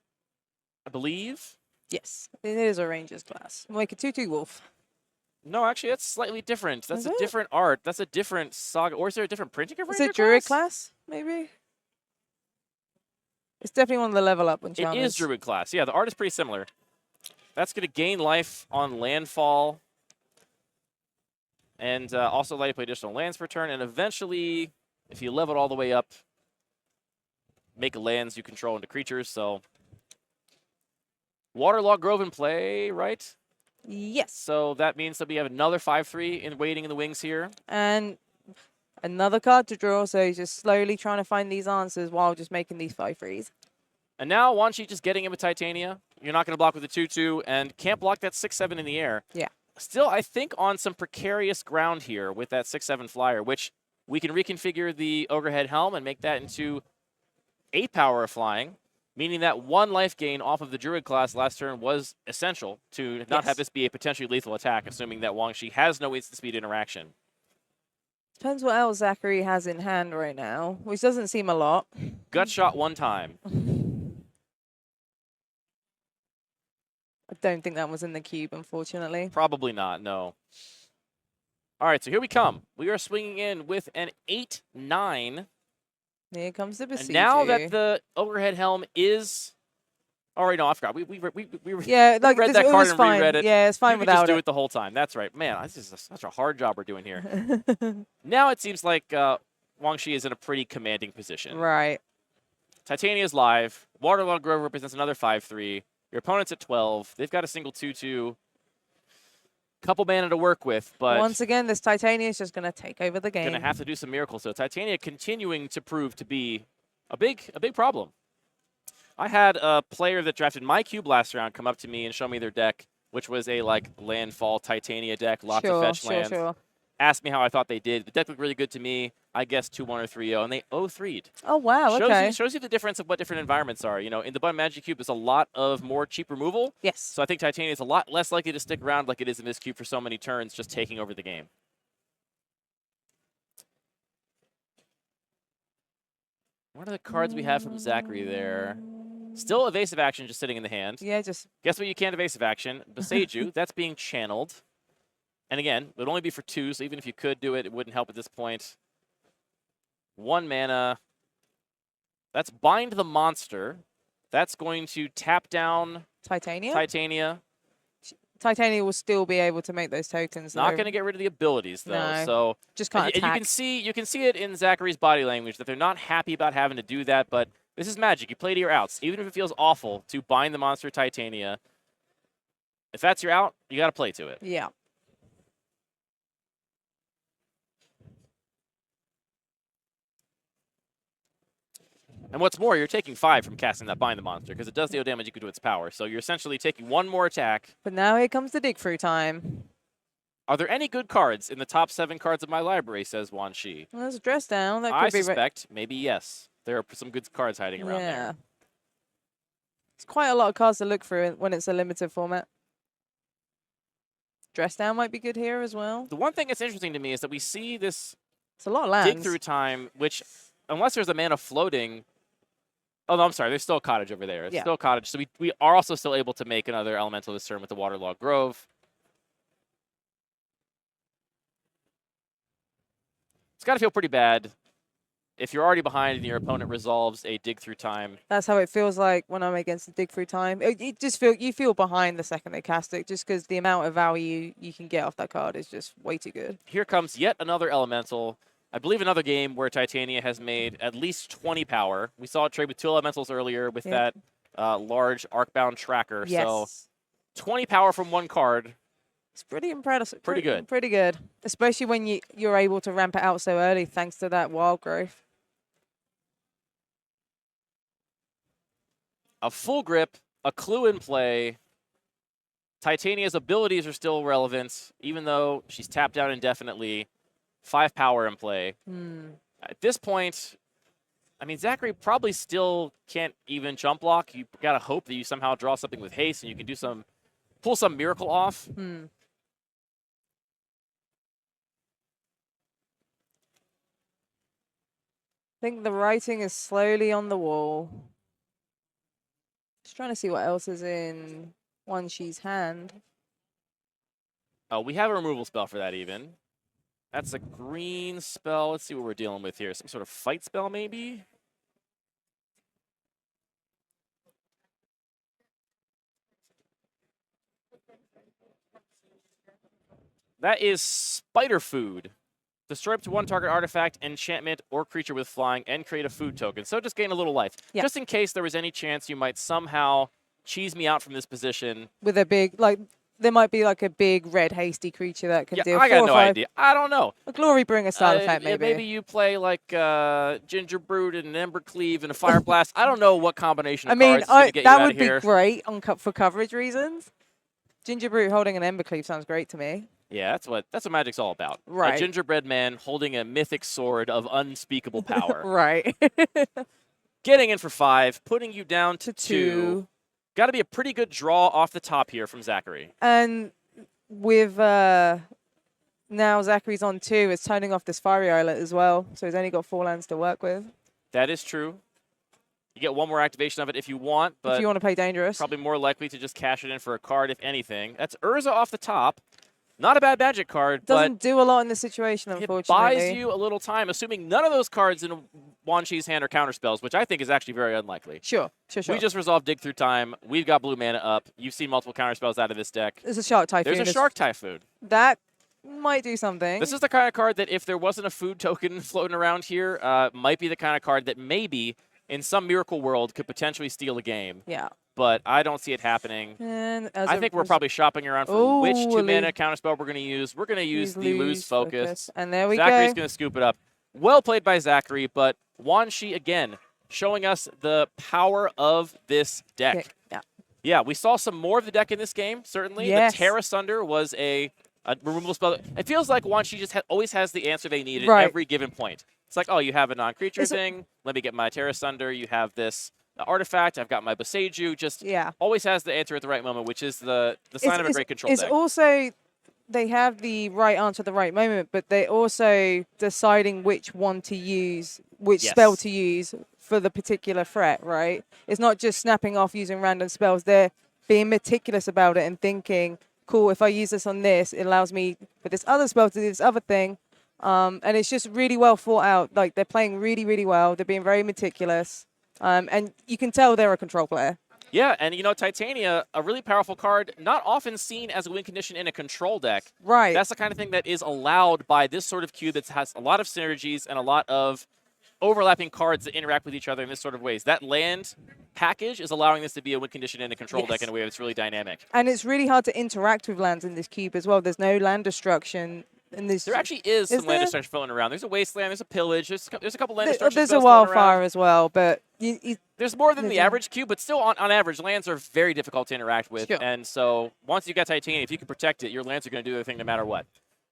Speaker 4: I believe.
Speaker 3: Yes, it is a Rangers class. Like a 2/2 Wolf.
Speaker 4: No, actually, that's slightly different. That's
Speaker 3: Is
Speaker 4: a
Speaker 3: it?
Speaker 4: different art. That's a different saga. Or is there a different printing of
Speaker 3: Is
Speaker 4: Ranger
Speaker 3: it Druid class, maybe? It's definitely one of the level up
Speaker 4: It
Speaker 3: enchantments.
Speaker 4: is Druid class. Yeah, the art is pretty similar. That's going to gain life on landfall. And also let you play additional lands per turn. And eventually, if you level it all the way up, make lands you control into creatures. So, Waterlogged Grove in play, right?
Speaker 3: Yes.
Speaker 4: So that means that we have another 5/3 in waiting in the wings here.
Speaker 3: And another card to draw, so he's just slowly trying to find these answers while just making these 5/3s.
Speaker 4: And now Wan Shi just getting in with Titania. You're not going to block with the 2/2 and can't block that 6/7 in the air.
Speaker 3: Yeah.
Speaker 4: Still, I think on some precarious ground here with that 6/7 flyer, which we can reconfigure the Ogre Head Helm and make that into 8 power of flying, meaning that 1 life gain off of the Druid class last turn was essential to not have this be a potentially lethal attack, assuming that Wan Shi has no instant speed interaction.
Speaker 3: Depends what else Zachary has in hand right now, which doesn't seem a lot.
Speaker 4: Gut shot 1 time.
Speaker 3: I don't think that was in the cube, unfortunately.
Speaker 4: Probably not, no. All right, so here we come. We are swinging in with an 8/9.
Speaker 3: Here comes the
Speaker 4: And
Speaker 3: Besiege.
Speaker 4: now that the Overhead Helm is... Oh, right, no, I forgot. We
Speaker 3: yeah, like
Speaker 4: read
Speaker 3: this,
Speaker 4: that
Speaker 3: it
Speaker 4: card
Speaker 3: was
Speaker 4: and
Speaker 3: fine.
Speaker 4: reread it.
Speaker 3: Yeah, it's fine
Speaker 4: You could just
Speaker 3: without
Speaker 4: do
Speaker 3: it.
Speaker 4: it the whole time. That's right. Man, this is such a hard job we're doing here. Now it seems like Wan Shi is in a pretty commanding position.
Speaker 3: Right.
Speaker 4: Titania's live. Waterlogged Grove represents another 5/3. Your opponent's at 12. They've got a single 2/2. Couple mana to work with, but
Speaker 3: Once again, this Titania is just going to take over the game.
Speaker 4: going to have to do some miracles. So Titania continuing to prove to be a big problem. I had a player that drafted my cube last round come up to me and show me their deck, which was a like landfall Titania deck, lots of fetch lands.
Speaker 3: Sure.
Speaker 4: Asked me how I thought they did. The deck looked really good to me. I guessed 2-1 or 3-0, and they 0-3'd.
Speaker 3: Oh wow, okay.
Speaker 4: Shows you the difference of what different environments are. You know, in the Bun Magic Cube, there's a lot of more cheap removal.
Speaker 3: Yes.
Speaker 4: So I think Titania is a lot less likely to stick around like it is in this cube for so many turns, just taking over the game. What are the cards we have from Zachary there? Still evasive action just sitting in the hand.
Speaker 3: Yeah, just...
Speaker 4: Guess what you can't evasive action? Beseiju. That's being channeled. And again, it would only be for 2, so even if you could do it, it wouldn't help at this point. 1 mana. That's Bind the Monster. That's going to tap down
Speaker 3: Titania?
Speaker 4: Titania.
Speaker 3: Titania will still be able to make those tokens.
Speaker 4: Not going to get rid of the abilities, though.
Speaker 3: No,
Speaker 4: so
Speaker 3: just can't attack.
Speaker 4: You can see it in Zachary's body language that they're not happy about having to do that, but this is Magic. You play to your outs. Even if it feels awful to bind the monster Titania, if that's your out, you got to play to it.
Speaker 3: Yeah.
Speaker 4: And what's more, you're taking 5 from casting that bind the monster because it does deal damage equal to its power. So you're essentially taking 1 more attack.
Speaker 3: But now here comes the dig through time.
Speaker 4: Are there any good cards in the top 7 cards of my library, says Wan Shi.
Speaker 3: Well, there's a dress down. That could
Speaker 4: I
Speaker 3: be
Speaker 4: suspect maybe yes. There are some good cards hiding around there.
Speaker 3: It's quite a lot of cards to look through when it's a limited format. Dress down might be good here as well.
Speaker 4: The one thing that's interesting to me is that we see this
Speaker 3: It's a lot of lands.
Speaker 4: dig through time, which, unless there's a mana floating. Oh, no, I'm sorry. There's still a cottage over there. It's still a cottage. So we are also still able to make another elemental this turn with the Waterlogged Grove. It's got to feel pretty bad if you're already behind and your opponent resolves a dig through time.
Speaker 3: That's how it feels like when I'm against the dig through time. It just you feel behind the second they cast it, just because the amount of value you can get off that card is just way too good.
Speaker 4: Here comes yet another elemental. I believe another game where Titania has made at least 20 power. We saw it trade with 2 elementals earlier with that large Arcbound tracker.
Speaker 3: Yes.
Speaker 4: So 20 power from 1 card.
Speaker 3: It's pretty impressive.
Speaker 4: Pretty good.
Speaker 3: Pretty good. Especially when you're able to ramp it out so early thanks to that wild growth.
Speaker 4: A full grip, a clue in play. Titania's abilities are still relevant, even though she's tapped out indefinitely. 5 power in play. At this point, I mean, Zachary probably still can't even jump block. You got to hope that you somehow draw something with haste and you can pull some miracle off.
Speaker 3: I think the writing is slowly on the wall. Just trying to see what else is in Wan Shi's hand.
Speaker 4: Oh, we have a removal spell for that even. That's a green spell. Let's see what we're dealing with here. Some sort of fight spell, maybe? That is Spider Food. Destroy up to 1 target artifact, enchantment, or creature with flying, and create a food token. So just gain a little life.
Speaker 3: Yeah.
Speaker 4: Just in case there was any chance you might somehow cheese me out from this position.
Speaker 3: With a big, there might be like a big red hasty creature that can deal 4
Speaker 4: I got
Speaker 3: or
Speaker 4: no
Speaker 3: 5.
Speaker 4: idea. I don't know.
Speaker 3: A Glory Bringer style effect, maybe.
Speaker 4: Maybe you play like Ginger Brood and an Ember Cleave and a Fire Blast. I don't know what combination of cards is going to get you
Speaker 3: that
Speaker 4: out
Speaker 3: would
Speaker 4: of
Speaker 3: be
Speaker 4: here.
Speaker 3: great for coverage reasons. Ginger Brute holding an Ember Cleave sounds great to me.
Speaker 4: Yeah, that's what Magic's all about.
Speaker 3: Right.
Speaker 4: A gingerbread man holding a mythic sword of unspeakable power.
Speaker 3: Right.
Speaker 4: Getting in for 5, putting you down to 2.
Speaker 3: 2.
Speaker 4: Got to be a pretty good draw off the top here from Zachary.
Speaker 3: And with now Zachary's on 2, it's turning off this Fiery Islet as well. So he's only got 4 lands to work with.
Speaker 4: That is true. You get 1 more activation of it if you want, but
Speaker 3: if you want to play dangerous.
Speaker 4: probably more likely to just cash it in for a card, if anything. That's Urza off the top. Not a bad Magic card,
Speaker 3: Doesn't
Speaker 4: but
Speaker 3: do a lot in this situation, unfortunately.
Speaker 4: it buys you a little time, assuming none of those cards in Wan Shi's hand are counterspells, which I think is actually very unlikely.
Speaker 3: Sure.
Speaker 4: We just resolved Dig Through Time. We've got blue mana up. You've seen multiple counterspells out of this deck.
Speaker 3: There's a Shark Typhoon.
Speaker 4: There's a Shark Typhoon.
Speaker 3: That might do something.
Speaker 4: This is the kind of card that if there wasn't a food token floating around here, might be the kind of card that maybe in some miracle world could potentially steal a game.
Speaker 3: Yeah.
Speaker 4: But I don't see it happening.
Speaker 3: And
Speaker 4: I think we're probably shopping around for which 2-mana counterspell we're going to use. We're going to use the Lose Focus.
Speaker 3: And there we
Speaker 4: Zachary's
Speaker 3: go.
Speaker 4: going to scoop it up. Well played by Zachary, but Wan Shi, again, showing us the power of this deck.
Speaker 3: Yeah.
Speaker 4: Yeah, we saw some more of the deck in this game, certainly.
Speaker 3: Yes.
Speaker 4: The Tear Asunder was a removal spell. It feels like Wan Shi just always has the answer they need at
Speaker 3: Right.
Speaker 4: every given point. It's like, oh, you have a non-creature
Speaker 3: It's a-
Speaker 4: thing. Let me get my Tear Asunder. You have this artifact. I've got my Boseiju. Just always has the answer at the right moment, which is the sign of a great control
Speaker 3: It's
Speaker 4: deck.
Speaker 3: also, they have the right answer at the right moment, but they're also deciding which one to use, which spell to use for the particular threat, right? It's not just snapping off using random spells. They're being meticulous about it and thinking, cool, if I use this on this, it allows me with this other spell to do this other thing. And it's just really well thought out. Like, they're playing really, really well. They're being very meticulous. And you can tell they're a control player.
Speaker 4: Yeah, and Titania, a really powerful card, not often seen as a win condition in a control deck.
Speaker 3: Right.
Speaker 4: That's the kind of thing that is allowed by this sort of cube that has a lot of synergies and a lot of overlapping cards that interact with each other in this sort of ways. That land package is allowing this to be a win condition in a control deck in a way that's really dynamic.
Speaker 3: And it's really hard to interact with lands in this cube as well. There's no land destruction.
Speaker 4: There actually is some land destruction floating around. There's a wasteland, there's a pillage, there's a couple land destruction
Speaker 3: There's a
Speaker 4: spells floating
Speaker 3: wildfire
Speaker 4: around.
Speaker 3: as well, but
Speaker 4: There's more than the average cube, but still on average, lands are very difficult to interact with.
Speaker 3: Sure.
Speaker 4: And so once you got Titania, if you can protect it, your lands are going to do their thing no matter what.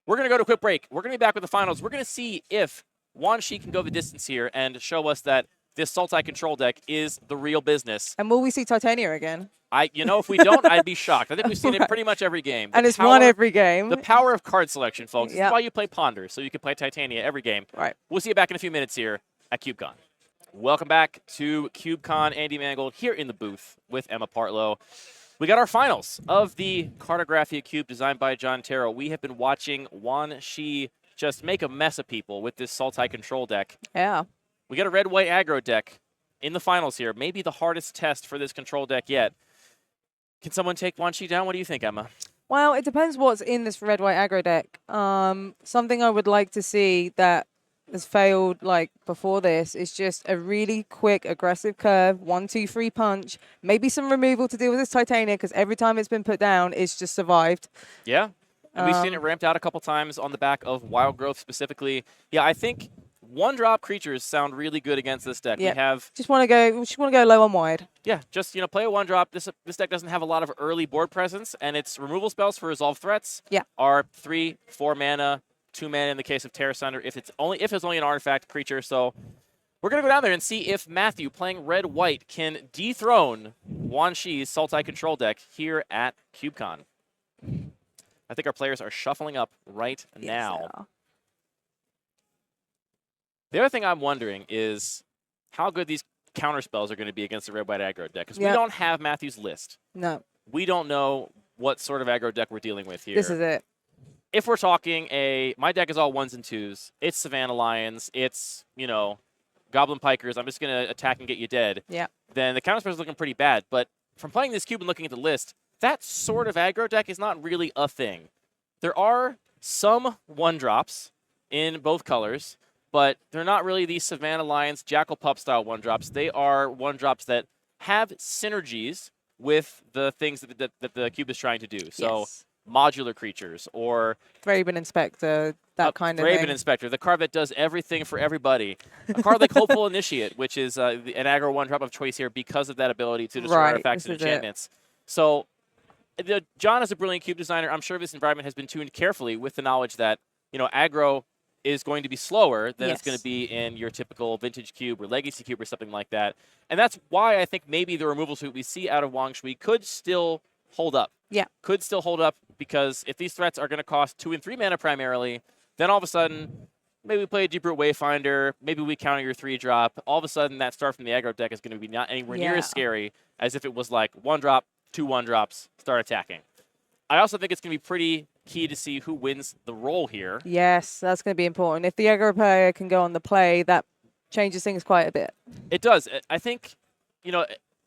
Speaker 4: We're going to go to a quick break. We're going to be back with the finals. We're going to see if Wan Shi can go the distance here and show us that this Sultai control deck is the real business.
Speaker 3: And will we see Titania again?
Speaker 4: If we don't, I'd be shocked. I think we've seen it pretty much every game.
Speaker 3: And it's won every game.
Speaker 4: The power of card selection, folks.
Speaker 3: Yep.
Speaker 4: This is why you play Ponder, so you can play Titania every game.
Speaker 3: Right.
Speaker 4: We'll see you back in a few minutes here at CubeCon. Welcome back to CubeCon. Andy Mangold here in the booth with Emma Partlow. We got our finals of the Cartographia Cube designed by John Terrell. We have been watching Wan Shi just make a mess of people with this Sultai control deck.
Speaker 3: Yeah.
Speaker 4: We got a red-white aggro deck in the finals here. Maybe the hardest test for this control deck yet. Can someone take Wan Shi down? What do you think, Emma?
Speaker 3: Well, it depends what's in this red-white aggro deck. Something I would like to see that has failed like before this is just a really quick, aggressive curve, 1-2-3 punch, maybe some removal to deal with this Titania, because every time it's been put down, it's just survived.
Speaker 4: Yeah. And we've seen it ramped out a couple times on the back of Wild Growth specifically. Yeah, I think one-drop creatures sound really good against this deck.
Speaker 3: Yeah.
Speaker 4: We have
Speaker 3: Just want to go low and wide.
Speaker 4: Yeah, just play a one-drop. This deck doesn't have a lot of early board presence, and its removal spells for resolve threats are 3, 4 mana, 2 mana in the case of Tear Asunder if it's only an artifact creature. So we're gonna go down there and see if Matthew playing red-white can dethrone Wan Shi's Sultai control deck here at CubeCon. I think our players are shuffling up right now. The other thing I'm wondering is how good these counter spells are going to be against the red-white aggro deck, because we don't have Matthew's list.
Speaker 3: No.
Speaker 4: We don't know what sort of aggro deck we're dealing with here.
Speaker 3: This is it.
Speaker 4: If we're talking my deck is all 1s and 2s. It's Savannah Lions. It's, Goblin Pikers. I'm just going to attack and get you dead.
Speaker 3: Yeah.
Speaker 4: Then the counter spell is looking pretty bad. But from playing this cube and looking at the list, that sort of aggro deck is not really a thing. There are some 1-drops in both colors, but they're not really these Savannah Lions, Jackal Pup style 1-drops. They are 1-drops that have synergies with the things that the cube is trying to do. So modular creatures or
Speaker 3: Thraben Inspector, that kind of
Speaker 4: Thraben
Speaker 3: thing.
Speaker 4: Inspector, the card that does everything for everybody. A card like Hopeful Initiate, which is an aggro 1-drop of choice here because of that ability to destroy artifacts and enchantments. So John is a brilliant cube designer. I'm sure this environment has been tuned carefully with the knowledge that, aggro is going to be slower than it's going to be in your typical vintage cube or legacy cube or something like that. And that's why I think maybe the removal suite we see out of Wan Shi could still hold up.
Speaker 3: Yeah.
Speaker 4: Could still hold up, because if these threats are going to cost 2 and 3 mana primarily, then all of a sudden, maybe we play a Deep Root Wayfinder, maybe we counter your 3-drop. All of a sudden, that start from the aggro deck is going to be not anywhere near as scary as if it was like 1-drop, 2 1-drops, start attacking. I also think it's going to be pretty key to see who wins the role here.
Speaker 3: Yes, that's going to be important. If the aggro player can go on the play, that changes things quite a bit.
Speaker 4: It does. I think,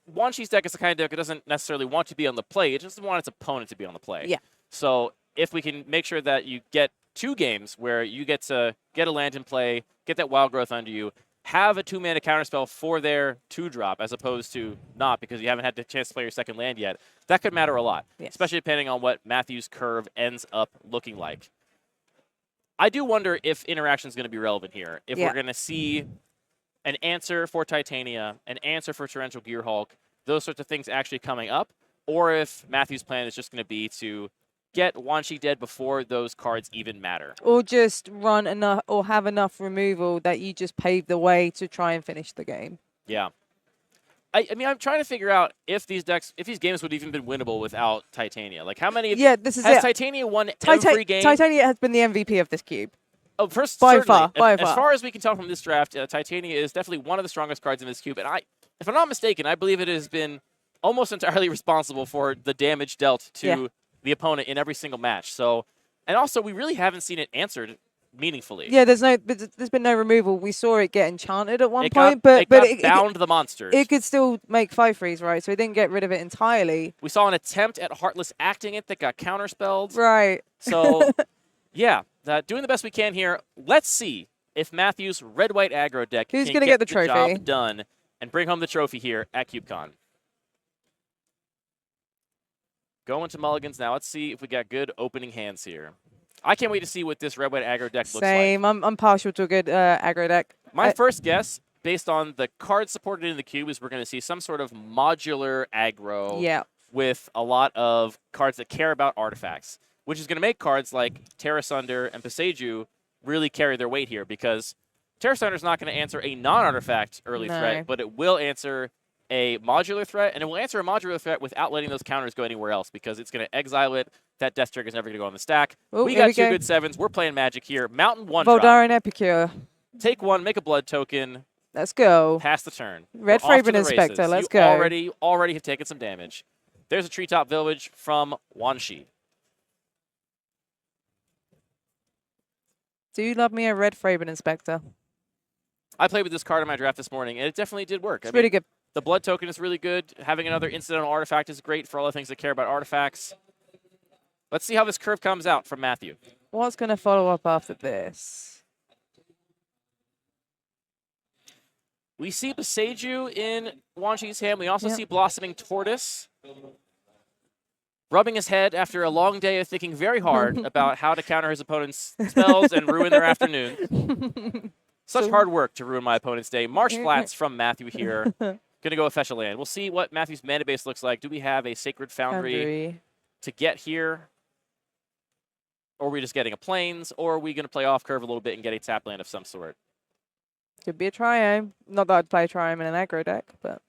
Speaker 4: Wan Shi's deck is the kind of deck that doesn't necessarily want to be on the play. It just doesn't want its opponent to be on the play.
Speaker 3: Yeah.
Speaker 4: So if we can make sure that you get 2 games where you get to get a land in play, get that Wild Growth under you, have a 2-mana counterspell for their 2-drop as opposed to not, because you haven't had the chance to play your second land yet, that could matter a lot, especially depending on what Matthew's curve ends up looking like. I do wonder if interaction is going to be relevant here. If we're going to see an answer for Titania, an answer for Torrential Gearhulk, those sorts of things actually coming up, or if Matthew's plan is just going to be to get Wan Shi dead before those cards even matter.
Speaker 3: Or just run enough, or have enough removal that you just pave the way to try and finish the game.
Speaker 4: Yeah. I mean, I'm trying to figure out if these games would even been winnable without Titania. Like, how many?
Speaker 3: Yeah, this is
Speaker 4: has
Speaker 3: it.
Speaker 4: Titania won every game?
Speaker 3: Titania has been the MVP of this cube.
Speaker 4: Oh, first,
Speaker 3: by
Speaker 4: certainly.
Speaker 3: far.
Speaker 4: As far as we can tell from this draft, Titania is definitely one of the strongest cards in this cube. And if I'm not mistaken, I believe it has been almost entirely responsible for the damage dealt to the opponent in every single match. So, and also, we really haven't seen it answered meaningfully.
Speaker 3: Yeah, there's been no removal. We saw it get enchanted at one point,
Speaker 4: but it bound the monsters.
Speaker 3: It could still make 5/3s, right? So it didn't get rid of it entirely.
Speaker 4: We saw an attempt at Heartless acting it that got counterspelled.
Speaker 3: Right.
Speaker 4: So, yeah, doing the best we can here. Let's see if Matthew's red-white aggro deck
Speaker 3: Who's
Speaker 4: can
Speaker 3: gonna
Speaker 4: get
Speaker 3: the trophy
Speaker 4: job done and bring home the trophy here at CubeCon. Going to mulligans now. Let's see if we got good opening hands here. I can't wait to see what this red-white aggro deck looks like.
Speaker 3: Same. I'm partial to a good aggro deck.
Speaker 4: My first guess, based on the cards supported in the cube, is we're going to see some sort of modular aggro with a lot of cards that care about artifacts, which is going to make cards like Terra Sunder and Paseju really carry their weight here, because Terra Sunder is not going to answer a non-artifact early threat, but it will answer a modular threat, and it will answer a modular threat without letting those counters go anywhere else, because it's going to exile it. That Death Trigger is never going to go on the stack.
Speaker 3: Ooh,
Speaker 4: we got two good 7s. We're playing Magic here. Mountain 1 drop.
Speaker 3: Voldaren Epicure.
Speaker 4: Take 1, make a blood token.
Speaker 3: Let's go.
Speaker 4: Pass the turn.
Speaker 3: Red Fragrant Inspector. Let's go.
Speaker 4: Already have taken some damage. There's a Treetop Village from Wan Shi.
Speaker 3: Do you love me a Red Fragrant Inspector?
Speaker 4: I played with this card in my draft this morning, and it definitely did work.
Speaker 3: It's pretty good.
Speaker 4: The blood token is really good. Having another incidental artifact is great for all the things that care about artifacts. Let's see how this curve comes out from Matthew.
Speaker 3: What's going to follow up after this?
Speaker 4: We see Paseju in Wan Shi's hand. We also see Blossoming Tortoise rubbing his head after a long day of thinking very hard about how to counter his opponent's spells and ruin their afternoon. Such hard work to ruin my opponent's day. Marsh Flats from Matthew here. Going to go with Fetch a Land. We'll see what Matthew's mana base looks like. Do we have a Sacred Foundry to get here? Or are we just getting a Plains? Or are we going to play off curve a little bit and get a tap land of some sort?
Speaker 3: Could be a Triome. Not that I'd play Triome in an aggro deck, but...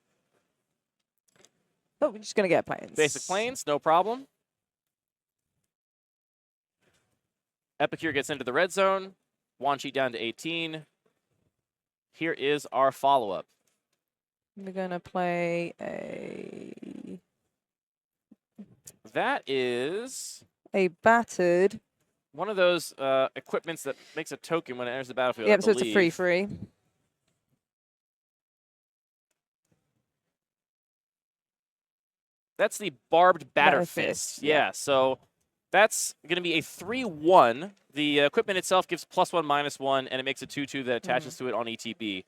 Speaker 3: Oh, we're just going to get Plains.
Speaker 4: Basic Plains, no problem. Epicure gets into the red zone. Wan Shi down to 18. Here is our follow-up.
Speaker 3: We're going to play a...
Speaker 4: That is...
Speaker 3: a battered...
Speaker 4: one of those equipments that makes a token when it enters the battlefield.
Speaker 3: Yep, so it's a 3/3.
Speaker 4: That's the Barbed Batter Fist. Yeah, so that's going to be a 3/1. The equipment itself gives +1/-1, and it makes a 2/2 that attaches to it on ETB.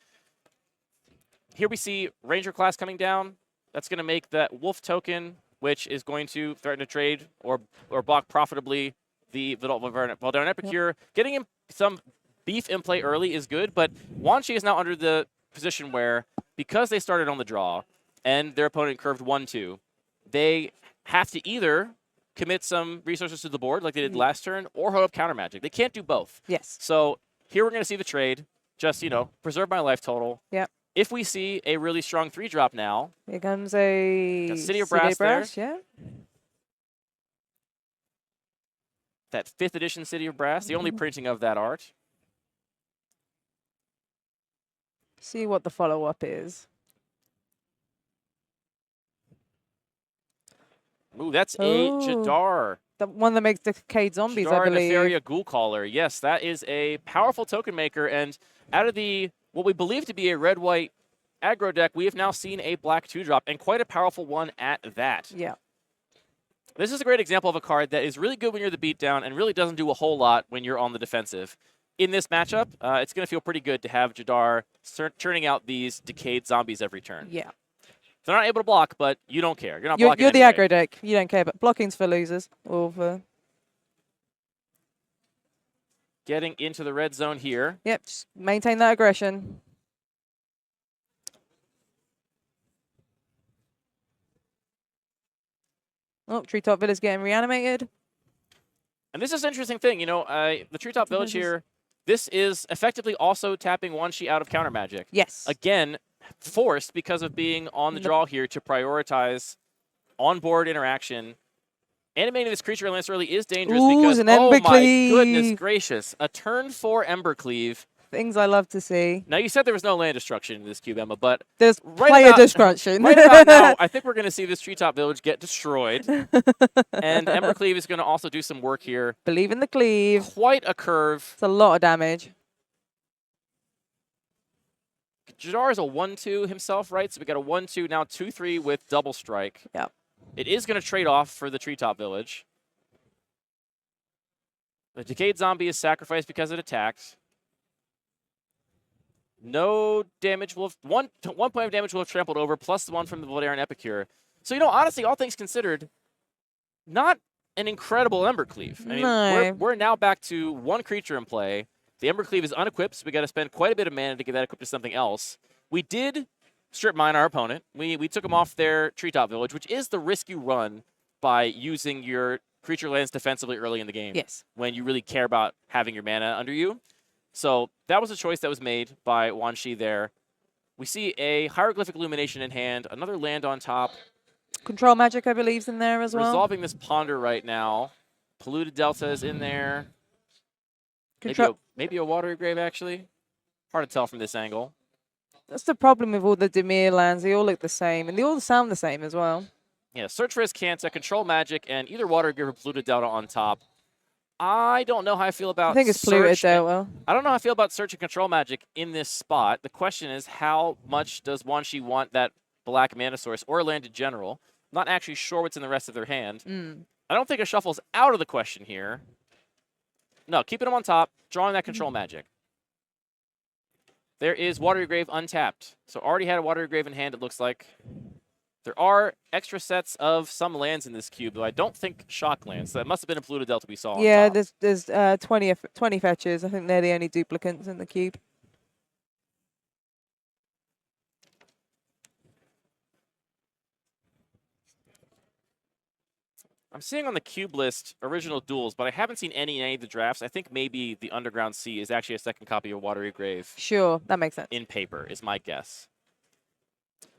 Speaker 4: Here we see Ranger class coming down. That's going to make that Wolf token, which is going to threaten to trade or block profitably the Voldaren Epicure. Getting him some beef in play early is good, but Wan Shi is now under the position where, because they started on the draw and their opponent curved 1/2, they have to either commit some resources to the board like they did last turn or hold up counter magic. They can't do both.
Speaker 3: Yes.
Speaker 4: So here we're going to see the trade. Just, preserve my life total.
Speaker 3: Yep.
Speaker 4: If we see a really strong 3-drop now.
Speaker 3: Here comes a
Speaker 4: City of Brass there.
Speaker 3: Yeah.
Speaker 4: That 5th edition City of Brass, the only printing of that art.
Speaker 3: See what the follow-up is.
Speaker 4: Ooh, that's a Jadar.
Speaker 3: The one that makes Decayed Zombies,
Speaker 4: Jadar
Speaker 3: I believe.
Speaker 4: Nefaria Ghoulcaller. Yes, that is a powerful token maker. And out of what we believe to be a red-white aggro deck, we have now seen a black 2-drop, and quite a powerful one at that.
Speaker 3: Yeah.
Speaker 4: This is a great example of a card that is really good when you're the beatdown and really doesn't do a whole lot when you're on the defensive. In this matchup, it's going to feel pretty good to have Jadar churning out these Decayed Zombies every turn.
Speaker 3: Yeah.
Speaker 4: They're not able to block, but you don't care. You're not blocking
Speaker 3: You're the
Speaker 4: anyway.
Speaker 3: aggro deck. You don't care, but blocking's for losers. Or for...
Speaker 4: Getting into the red zone here.
Speaker 3: Yep, just maintain that aggression. Oh, Treetop Village getting reanimated.
Speaker 4: And this is an interesting thing. You know, the Treetop Village here, this is effectively also tapping Wanshi out of counter magic.
Speaker 3: Yes.
Speaker 4: Again, forced because of being on the draw here to prioritize on-board interaction. Animating this creature lands early is dangerous because, oh my goodness gracious, a turn 4 Embercleave.
Speaker 3: Things I love to see.
Speaker 4: Now, you said there was no land destruction in this cube, Emma, but
Speaker 3: there's player destruction.
Speaker 4: Right about now, I think we're going to see this Treetop Village get destroyed. And Embercleave is going to also do some work here.
Speaker 3: Believe in the cleave.
Speaker 4: Quite a curve.
Speaker 3: It's a lot of damage.
Speaker 4: Jadar is a 1-2 himself, right? So we got a 1-2, now 2-3 with double strike.
Speaker 3: Yep.
Speaker 4: It is going to trade off for the Treetop Village. The Decayed Zombie is sacrificed because it attacked. No damage will have, one point of damage will have trampled over, plus the one from the Voldaren Epicure. So, you know, honestly, all things considered, not an incredible Embercleave. I mean, we're now back to one creature in play. The Embercleave is unequipped, so we got to spend quite a bit of mana to get that equipped to something else. We did strip mine our opponent. We took them off their Treetop Village, which is the risk you run by using your creature lands defensively early in the game.
Speaker 3: Yes.
Speaker 4: When you really care about having your mana under you. So that was a choice that was made by Wanshi there. We see a Hieroglyphic Illumination in hand, another land on top.
Speaker 3: Control Magic, I believe, is in there as well.
Speaker 4: Resolving this Ponder right now. Polluted Delta is in there. Maybe a Watery Grave, actually. Hard to tell from this angle.
Speaker 3: That's the problem with all the Dimir lands. They all look the same, and they all sound the same as well.
Speaker 4: Yeah, Search for Azcanta, Control Magic, and either Watery Grave or Polluted Delta on top. I don't know how I feel about
Speaker 3: I think it's Polluted Delta.
Speaker 4: I don't know how I feel about Search and Control Magic in this spot. The question is, how much does Wanshi want that black mana source or land in general? I'm not actually sure what's in the rest of their hand. I don't think a shuffle's out of the question here. No, keeping them on top, drawing that Control Magic. There is Watery Grave untapped. So already had a Watery Grave in hand, it looks like. There are extra sets of some lands in this cube, though I don't think shock lands. So that must have been a Polluted Delta we saw.
Speaker 3: Yeah,
Speaker 4: on top.
Speaker 3: there's 20 fetches. I think they're the only duplicates in the cube.
Speaker 4: I'm seeing on the cube list original duels, but I haven't seen any in any of the drafts. I think maybe the Underground Sea is actually a second copy of Watery Grave.
Speaker 3: Sure, that makes sense.
Speaker 4: In paper, is my guess.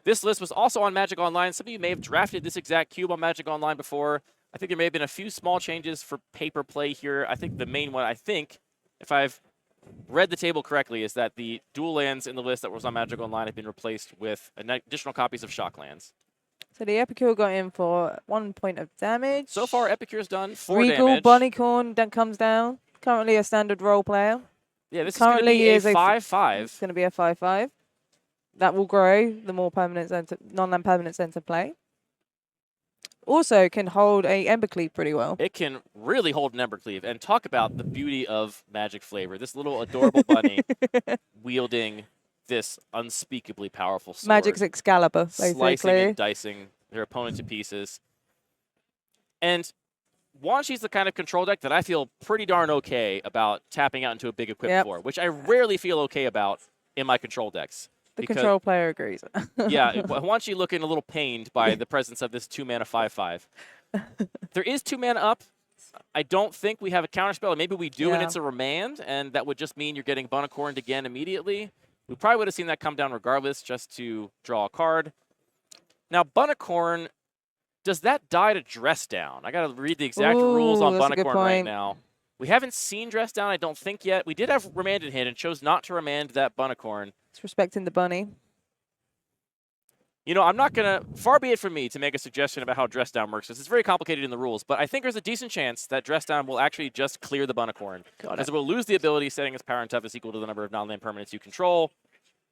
Speaker 4: This list was also on Magic Online. Some of you may have drafted this exact cube on Magic Online before. I think there may have been a few small changes for paper play here. I think the main one, if I've read the table correctly, is that the dual lands in the list that was on Magic Online have been replaced with additional copies of shock lands.
Speaker 3: So the Epicure got in for 1 point of damage.
Speaker 4: So far, Epicure's done 4
Speaker 3: Regal
Speaker 4: damage.
Speaker 3: Bonnycorn then comes down. Currently a standard role player.
Speaker 4: Yeah, this currently is going to be a 5/5.
Speaker 3: It's going to be a 5/5. That will grow the more permanent non-land permanents enter play. Also can hold a Embercleave pretty well.
Speaker 4: It can really hold an Embercleave. And talk about the beauty of Magic flavor. This little adorable bunny wielding this unspeakably powerful sword.
Speaker 3: Magic's Excalibur, basically.
Speaker 4: Slicing and dicing their opponent to pieces. And Wanshi's the kind of control deck that I feel pretty darn okay about tapping out into a big equip for, which I rarely feel okay about in my control decks.
Speaker 3: The control player agrees.
Speaker 4: Yeah, Wanshi looking a little pained by the presence of this 2-mana 5/5. There is 2 mana up. I don't think we have a counterspell. Maybe we do, and it's a remand, and that would just mean you're getting Bunnicorned again immediately. We probably would have seen that come down regardless, just to draw a card. Now, Bunnicorn, does that die to Dress Down? I got to read the exact rules on Bunnicorn right now. We haven't seen Dress Down, I don't think, yet. We did have Remand in hand and chose not to remand that Bunnicorn.
Speaker 3: It's respecting the bunny.
Speaker 4: You know, I'm not going to, far be it from me to make a suggestion about how Dress Down works, because it's very complicated in the rules, but I think there's a decent chance that Dress Down will actually just clear the Bunnicorn. As it will lose the ability, setting its power and toughness equal to the number of non-land permanents you control,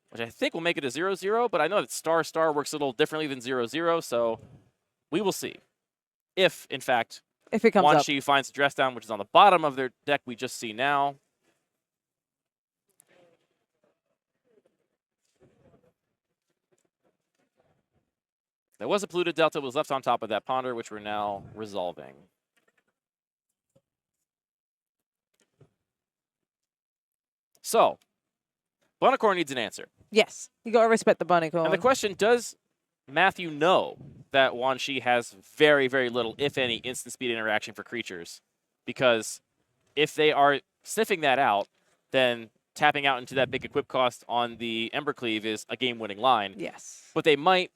Speaker 4: which I think will make it a 0/0, but I know that Star works a little differently than 0/0, so we will see. If, in fact,
Speaker 3: it comes
Speaker 4: Wanshi finds Dress Down, which is on the bottom of their deck we just see now. There was a Polluted Delta, was left on top of that Ponder, which we're now resolving. So, Bunnicorn needs an answer.
Speaker 3: Yes, you got to respect the Bunnicorn.
Speaker 4: And the question, does Matthew know that Wan Shi has very, very little, if any, instant speed interaction for creatures. Because if they are sniffing that out, then tapping out into that big equip cost on the Embercleave is a game-winning line.
Speaker 3: Yes.
Speaker 4: But they might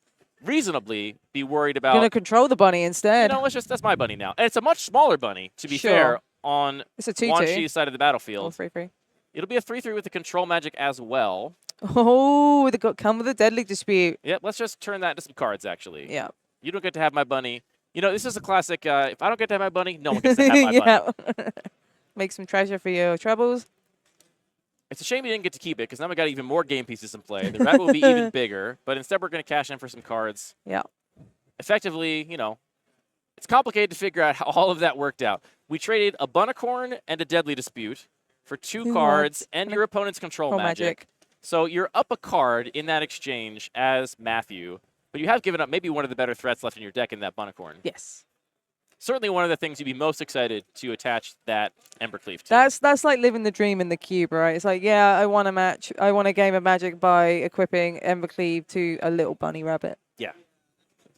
Speaker 4: reasonably be worried about...
Speaker 3: Gonna control the bunny instead.
Speaker 4: You know, that's my bunny now. And it's a much smaller bunny, to be fair, on
Speaker 3: It's a 2/2.
Speaker 4: Wan Shi's side of the battlefield.
Speaker 3: 3/3.
Speaker 4: It'll be a 3/3 with the control magic as well.
Speaker 3: Oh, they got come with a deadly dispute.
Speaker 4: Yep, let's just turn that into some cards, actually.
Speaker 3: Yeah.
Speaker 4: You don't get to have my bunny. You know, this is a classic, if I don't get to have my bunny, no one gets to have my bunny.
Speaker 3: Yeah. Make some treasure for your troubles.
Speaker 4: It's a shame you didn't get to keep it, because now we got even more game pieces in play. The rabbit will be even bigger, but instead we're going to cash in for some cards.
Speaker 3: Yeah.
Speaker 4: Effectively, you know, it's complicated to figure out how all of that worked out. We traded a Bunicorn and a Deadly Dispute for 2 cards and your opponent's control magic. So you're up a card in that exchange as Matthew, but you have given up maybe one of the better threats left in your deck in that Bunicorn.
Speaker 3: Yes.
Speaker 4: Certainly one of the things you'd be most excited to attach that Embercleave to.
Speaker 3: That's like living the dream in the cube, right? It's like, yeah, I want a game of Magic by equipping Embercleave to a little bunny rabbit.
Speaker 4: Yeah.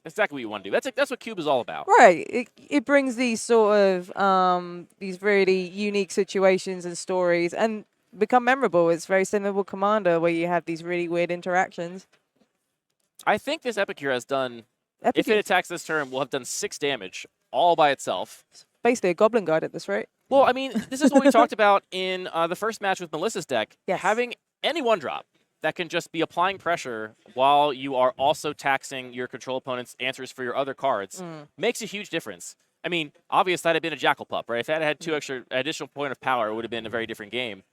Speaker 4: That's exactly what you want to do. That's what Cube is all about.
Speaker 3: Right. It brings these sort of these really unique situations and stories and become memorable. It's very similar to Commander where you have these really weird interactions.
Speaker 4: I think this Epicure has done, if it attacks this turn, will have done 6 damage all by itself.
Speaker 3: It's basically a Goblin Guide at this rate.
Speaker 4: Well, I mean, this is what we talked about in the first match with Melissa's deck.
Speaker 3: Yes.
Speaker 4: Having any 1-drop that can just be applying pressure while you are also taxing your control opponent's answers for your other cards makes a huge difference. I mean, obvious that had been a Jackal Pup, right? If that had 2 extra additional point of power, it would have been a very different game.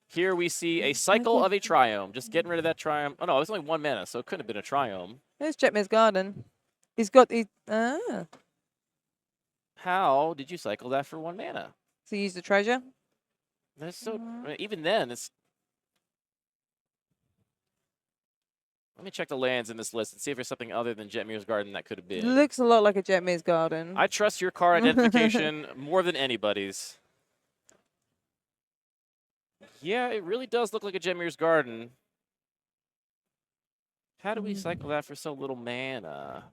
Speaker 4: Here we see a cycle of a Triome. Just getting rid of that Triome. Oh, no, it's only 1 mana, so it couldn't have been a Triome.
Speaker 3: There's Jetmir's Garden. He's got the...
Speaker 4: How did you cycle that for 1 mana?
Speaker 3: So use the treasure?
Speaker 4: That's so... Even then, it's... Let me check the lands in this list and see if there's something other than Jetmir's Garden that could have been.
Speaker 3: Looks a lot like a Jetmir's Garden.
Speaker 4: I trust your card identification more than anybody's. Yeah, it really does look like a Jetmir's Garden. How do we cycle that for so little mana?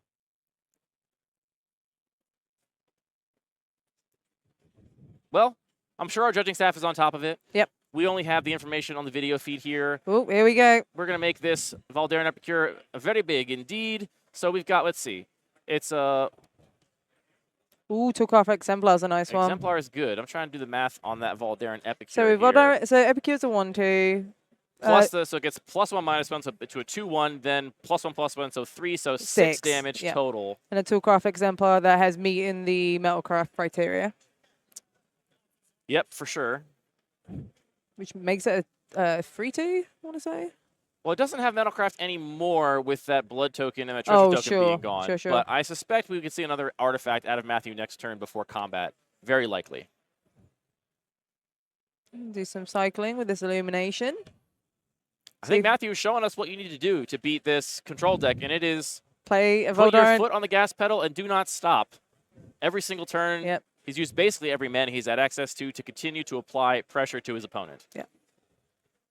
Speaker 4: Well, I'm sure our judging staff is on top of it.
Speaker 3: Yep.
Speaker 4: We only have the information on the video feed here.
Speaker 3: Oh, here we go.
Speaker 4: We're going to make this Valdarin Epicure very big indeed. So we've got, let's see. It's a...
Speaker 3: Ooh, Took-Off Exemplar's a nice one.
Speaker 4: Exemplar is good. I'm trying to do the math on that Valdarin Epicure
Speaker 3: So Epicure's a 1/2.
Speaker 4: Plus so it gets +1/-1, so to a 2/1, then +1/+1, so 3, so 6 damage total.
Speaker 3: And a Took-Off Exemplar that has meat in the Metalcraft criteria.
Speaker 4: Yep, for sure.
Speaker 3: Which makes it a 3/2, I want to say.
Speaker 4: Well, it doesn't have Metalcraft anymore with that blood token and that treasure token being gone.
Speaker 3: Sure.
Speaker 4: But I suspect we could see another artifact out of Matthew next turn before combat. Very likely.
Speaker 3: Do some cycling with this Illumination.
Speaker 4: I think Matthew is showing us what you need to do to beat this control deck, and it is
Speaker 3: play a
Speaker 4: put your
Speaker 3: Valdarin.
Speaker 4: foot on the gas pedal and do not stop. Every single turn,
Speaker 3: Yep.
Speaker 4: He's used basically every mana he's had access to continue to apply pressure to his opponent.
Speaker 3: Yeah.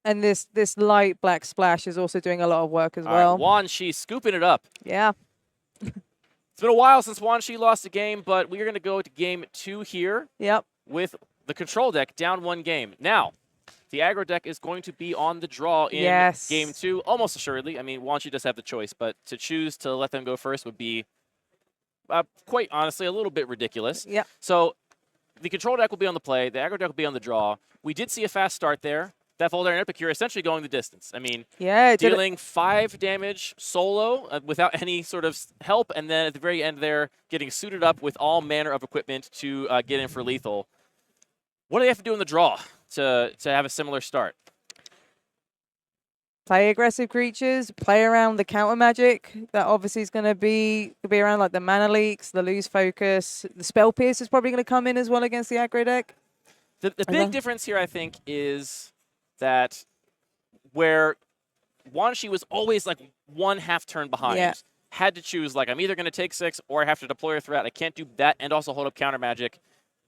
Speaker 3: And this light black splash is also doing a lot of work as
Speaker 4: All
Speaker 3: well.
Speaker 4: Right, Wan Shi scooping it up.
Speaker 3: Yeah.
Speaker 4: It's been a while since Wan Shi lost a game, but we are going to go to game 2 here.
Speaker 3: Yep.
Speaker 4: With the control deck down 1 game. Now, the aggro deck is going to be on the draw in game 2, almost assuredly. I mean, Wan Shi does have the choice, but to choose to let them go first would be, quite honestly, a little bit ridiculous.
Speaker 3: Yeah.
Speaker 4: So the control deck will be on the play. The aggro deck will be on the draw. We did see a fast start there. That Valdarin Epicure essentially going the distance. I mean, dealing 5 damage solo without any sort of help, and then at the very end there, getting suited up with all manner of equipment to get in for lethal. What do they have to do in the draw to have a similar start?
Speaker 3: Play aggressive creatures, play around the counter magic. That obviously is going to be around like the mana leaks, the lose focus. The spell pierce is probably going to come in as well against the aggro deck.
Speaker 4: The big difference here, I think, is that where Wan Shi was always like 1/2 turn behind.
Speaker 3: Yeah.
Speaker 4: Had to choose, like, I'm either going to take 6 or I have to deploy a threat. I can't do that and also hold up counter magic.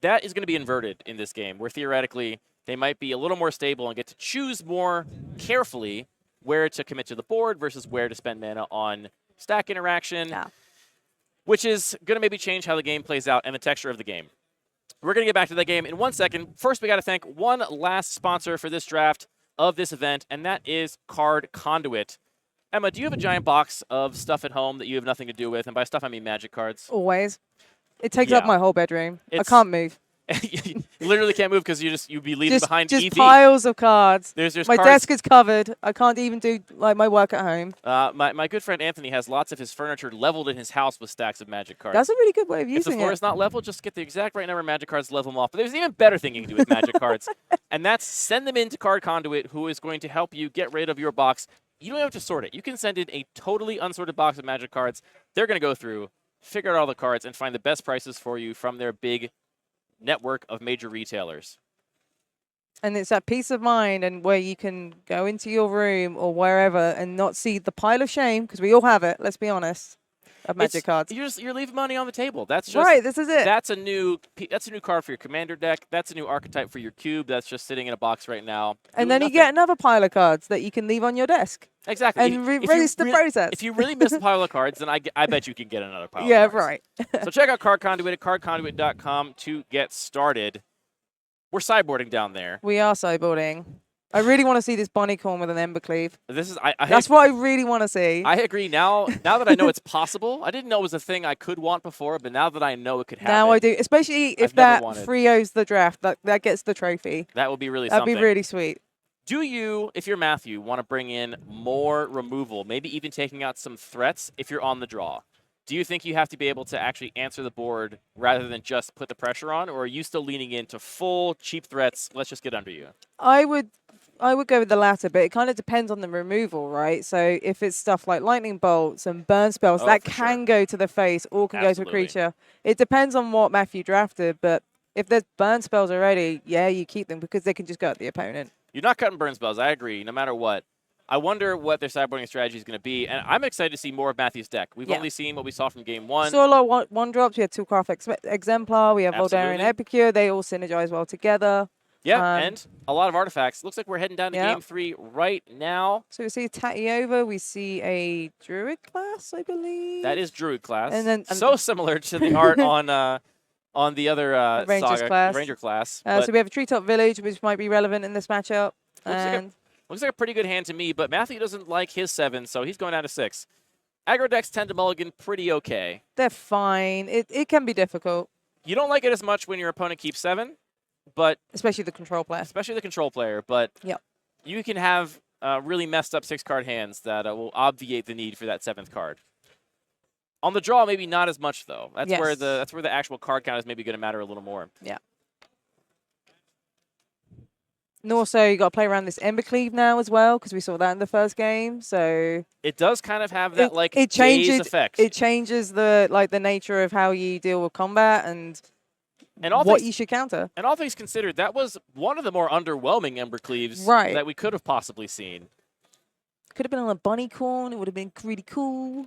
Speaker 4: That is going to be inverted in this game, where theoretically they might be a little more stable and get to choose more carefully where to commit to the board versus where to spend mana on stack interaction.
Speaker 3: Yeah.
Speaker 4: which is going to maybe change how the game plays out and the texture of the game. We're going to get back to that game in 1 second. First, we got to thank one last sponsor for this draft of this event, and that is Card Conduit. Emma, do you have a giant box of stuff at home that you have nothing to do with? And by stuff, I mean magic cards.
Speaker 3: Always. It takes up my whole bedroom. I can't move.
Speaker 4: You literally can't move because you'd be leaving behind
Speaker 3: just
Speaker 4: EV.
Speaker 3: Piles of cards.
Speaker 4: There's
Speaker 3: my
Speaker 4: cards.
Speaker 3: desk is covered. I can't even do like my work at home.
Speaker 4: My good friend Anthony has lots of his furniture leveled in his house with stacks of magic cards.
Speaker 3: That's a really good way of using it.
Speaker 4: If the floor is not level, just get the exact right number of magic cards, level them off. But there's an even better thing you can do with magic cards, and that's send them into Card Conduit, who is going to help you get rid of your box. You don't have to sort it. You can send in a totally unsorted box of magic cards. They're going to go through, figure out all the cards, and find the best prices for you from their big network of major retailers.
Speaker 3: And it's that peace of mind and where you can go into your room or wherever and not see the pile of shame, because we all have it, let's be honest, of magic cards.
Speaker 4: You're leaving money on the table. That's just
Speaker 3: right, this is it.
Speaker 4: That's a new card for your commander deck. That's a new archetype for your cube that's just sitting in a box right now.
Speaker 3: And then you get another pile of cards that you can leave on your desk.
Speaker 4: Exactly.
Speaker 3: And reverse the process.
Speaker 4: If you really miss a pile of cards, then I bet you can get another pile of cards.
Speaker 3: Yeah, right.
Speaker 4: So check out Card Conduit at cardconduit.com to get started. We're sideboarding down there.
Speaker 3: We are sideboarding. I really want to see this Bonnie-corn with an Embercleave.
Speaker 4: This is
Speaker 3: That's what I really want to see.
Speaker 4: I agree. Now that I know it's possible, I didn't know it was a thing I could want before, but now that I know it could happen.
Speaker 3: Now I do, especially if that Frio's the draft, that gets the trophy.
Speaker 4: That would be really
Speaker 3: That'd
Speaker 4: something.
Speaker 3: be really sweet.
Speaker 4: Do you, if you're Matthew, want to bring in more removal, maybe even taking out some threats if you're on the draw? Do you think you have to be able to actually answer the board rather than just put the pressure on, or are you still leaning into full cheap threats? Let's just get under you.
Speaker 3: I would go with the latter, but it kind of depends on the removal, right? So if it's stuff like lightning bolts and burn spells, that can go to the face or can go to a creature. It depends on what Matthew drafted, but if there's burn spells already, yeah, you keep them because they can just go at the opponent.
Speaker 4: You're not cutting burn spells. I agree, no matter what. I wonder what their sideboarding strategy is going to be, and I'm excited to see more of Matthew's deck. We've only seen what we saw from game one.
Speaker 3: Saw a lot of one-drops. We had Toolcraft Exemplar. We have Voldarian Epicure. They all synergize well together.
Speaker 4: Yeah, and a lot of artifacts. Looks like we're heading down to game 3 right now.
Speaker 3: So we see Tatiova. We see a Druid class, I believe.
Speaker 4: That is Druid class.
Speaker 3: And then
Speaker 4: so similar to the art on the other Ranger class.
Speaker 3: So we have a Treetop Village, which might be relevant in this matchup.
Speaker 4: Looks like a pretty good hand to me, but Matthew doesn't like his 7, so he's going down to 6. Aggro decks tend to mulligan pretty okay.
Speaker 3: They're fine. It can be difficult.
Speaker 4: You don't like it as much when your opponent keeps 7, but
Speaker 3: especially the control player.
Speaker 4: But you can have really messed up 6-card hands that will obviate the need for that 7th card. On the draw, maybe not as much though. That's where the actual card count is maybe going to matter a little more.
Speaker 3: Yeah. And also, you got to play around this Embercleave now as well, because we saw that in the first game. So
Speaker 4: it does kind of have that
Speaker 3: changes
Speaker 4: effect.
Speaker 3: It changes the nature of how you deal with combat and what you should counter.
Speaker 4: And all things considered, that was one of the more underwhelming Embercleaves that we could have possibly seen.
Speaker 3: Could have been on a Bonnie-corn. It would have been really cool.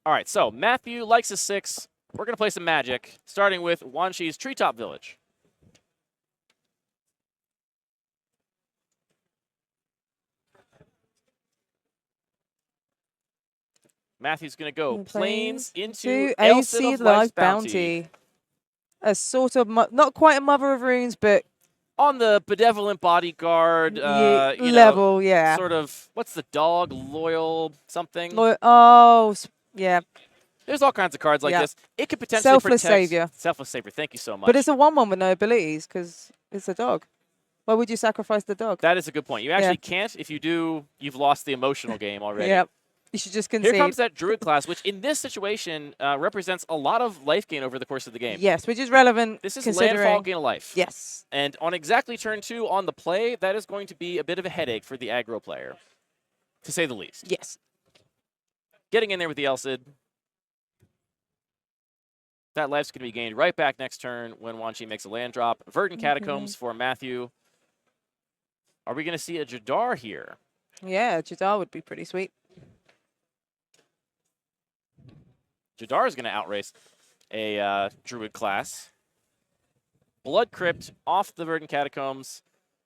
Speaker 4: All right, so Matthew likes his 6. We're going to play some Magic, starting with Wanshi's Treetop Village. Matthew's going to go Plains into
Speaker 3: AC Life Bounty. A sort of, not quite a Mother of Runes, but
Speaker 4: on the Benevolent Bodyguard
Speaker 3: level,
Speaker 4: Sort of, what's the dog? Loyal something?
Speaker 3: Yeah.
Speaker 4: There's all kinds of cards like this. It could potentially
Speaker 3: Selfless Savior.
Speaker 4: Selfless Savior, thank you so much.
Speaker 3: But it's a 1/1 with no abilities because it's a dog. Why would you sacrifice the dog?
Speaker 4: That is a good point. You actually can't. If you do, you've lost the emotional game already.
Speaker 3: Yep. You should just concede.
Speaker 4: Here comes that Druid class, which in this situation represents a lot of life gain over the course of the game.
Speaker 3: Yes, which is relevant.
Speaker 4: This is landfall, gain of life.
Speaker 3: Yes.
Speaker 4: And on exactly turn 2 on the play, that is going to be a bit of a headache for the aggro player, to say the least.
Speaker 3: Yes.
Speaker 4: Getting in there with the Elcid. That life's going to be gained right back next turn when Wanshi makes a land drop. Verdant Catacombs for Matthew. Are we going to see a Jadar here?
Speaker 3: Yeah, Jadar would be pretty sweet.
Speaker 4: Jadar is going to outrace a Druid class. Blood Crypt off the Verdant Catacombs,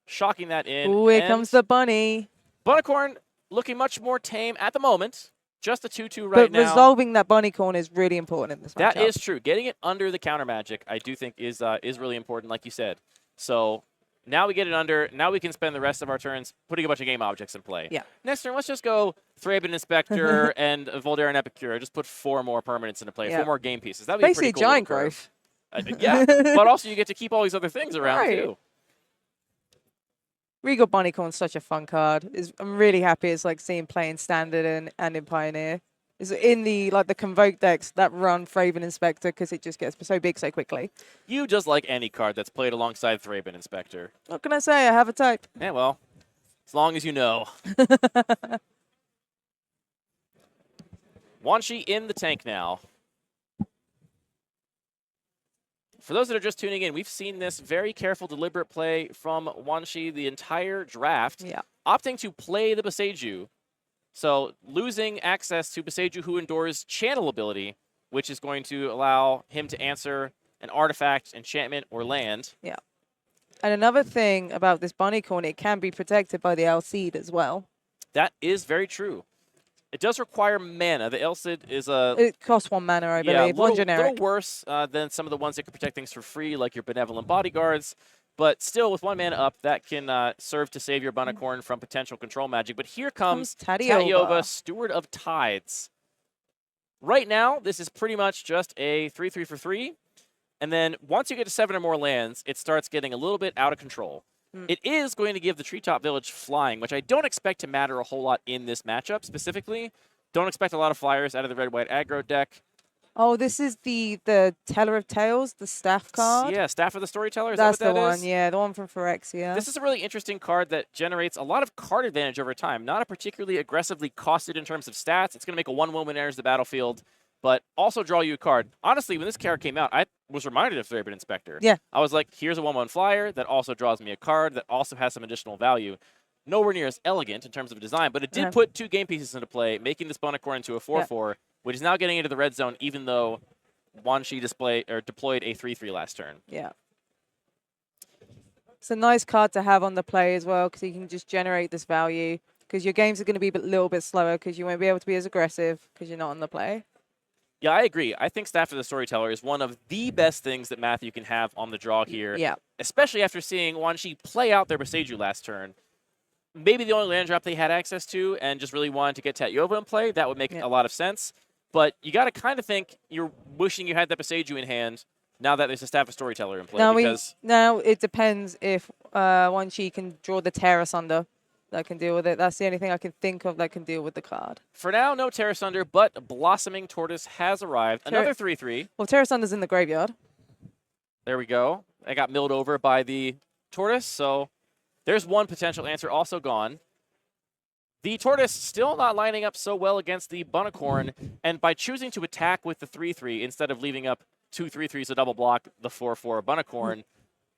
Speaker 4: shocking that in.
Speaker 3: Ooh, here comes the bunny.
Speaker 4: Bunnicorn looking much more tame at the moment. just a 2/2 right
Speaker 3: But
Speaker 4: now.
Speaker 3: resolving that bunny corn is really important in this matchup.
Speaker 4: That is true. Getting it under the counter magic, I do think, is really important, like you said. So now we get it under. Now we can spend the rest of our turns putting a bunch of game objects in play.
Speaker 3: Yeah.
Speaker 4: Next turn, let's just go Thraben Inspector and Voldarean Epicure. Just put 4 more permanents into play, 4 more game pieces. That would be
Speaker 3: basically
Speaker 4: pretty cool.
Speaker 3: giant growth.
Speaker 4: Yeah, but also you get to keep all these other things around too.
Speaker 3: Regal Bunnycorn's such a fun card. I'm really happy it's like seeing play in Standard and in Pioneer. It's in the the Convoke decks that run Thraben Inspector because it just gets so big so quickly.
Speaker 4: You just like any card that's played alongside Thraben Inspector.
Speaker 3: What can I say? I have a type.
Speaker 4: Yeah, well, as long as you know. Wanshi in the tank now. For those that are just tuning in, we've seen this very careful, deliberate play from Wanshi the entire draft, opting to play the Boseiju. So losing access to Boseiju, who endures channel ability, which is going to allow him to answer an artifact, enchantment, or land.
Speaker 3: Yeah. And another thing about this Bunnycorn, it can be protected by the Alseed as well.
Speaker 4: That is very true. It does require mana. The Elcid is a...
Speaker 3: It costs 1 mana, I believe. One generic.
Speaker 4: A little worse than some of the ones that can protect things for free, like your Benevolent Bodyguards. But still, with 1 mana up, that can serve to save your Bunnycorn from potential control magic. But here comes Tatyova, Steward of Tides. Right now, this is pretty much just a 3/3 for 3. And then once you get to 7 or more lands, it starts getting a little bit out of control. It is going to give the Treetop Village flying, which I don't expect to matter a whole lot in this matchup specifically. Don't expect a lot of flyers out of the red-white aggro deck.
Speaker 3: Oh, this is the Teller of Tales, the staff card?
Speaker 4: Yeah, Staff of the Storyteller.
Speaker 3: That's
Speaker 4: the
Speaker 3: one, yeah, the one from Phyrexia.
Speaker 4: This is a really interesting card that generates a lot of card advantage over time. Not a particularly aggressively costed in terms of stats. It's going to make a 1/1 when it enters the battlefield, but also draw you a card. Honestly, when this card came out, I was reminded of Thraben Inspector.
Speaker 3: Yeah.
Speaker 4: I was like, here's a 1/1 flyer that also draws me a card that also has some additional value. Nowhere near as elegant in terms of design, but it did put 2 game pieces into play, making this Bunnycorn into a 4/4, which is now getting into the red zone, even though Wanshi deployed a 3/3 last turn.
Speaker 3: Yeah. It's a nice card to have on the play as well, because you can just generate this value, because your games are going to be a little bit slower, because you won't be able to be as aggressive, because you're not on the play.
Speaker 4: Yeah, I agree. I think Staff of the Storyteller is one of the best things that Matthew can have on the draw here.
Speaker 3: Yeah.
Speaker 4: Especially after seeing Wanshi play out their Boseiju last turn. Maybe the only land drop they had access to and just really wanted to get Tatyova in play, that would make a lot of sense. But you got to kind of think you're wishing you had that Boseiju in hand now that there's a Staff of Storyteller in play.
Speaker 3: Now it depends if Wanshi can draw the Terra Sunder that can deal with it. That's the only thing I can think of that can deal with the card.
Speaker 4: For now, no Terra Sunder, but Blossoming Tortoise has arrived. Another 3/3.
Speaker 3: Well, Terra Sunder's in the graveyard.
Speaker 4: There we go. I got milled over by the Tortoise, so there's one potential answer also gone. The Tortoise still not lining up so well against the Bunnycorn, and by choosing to attack with the 3/3 instead of leaving up 2 3/3s to double block the 4/4 Bunnycorn,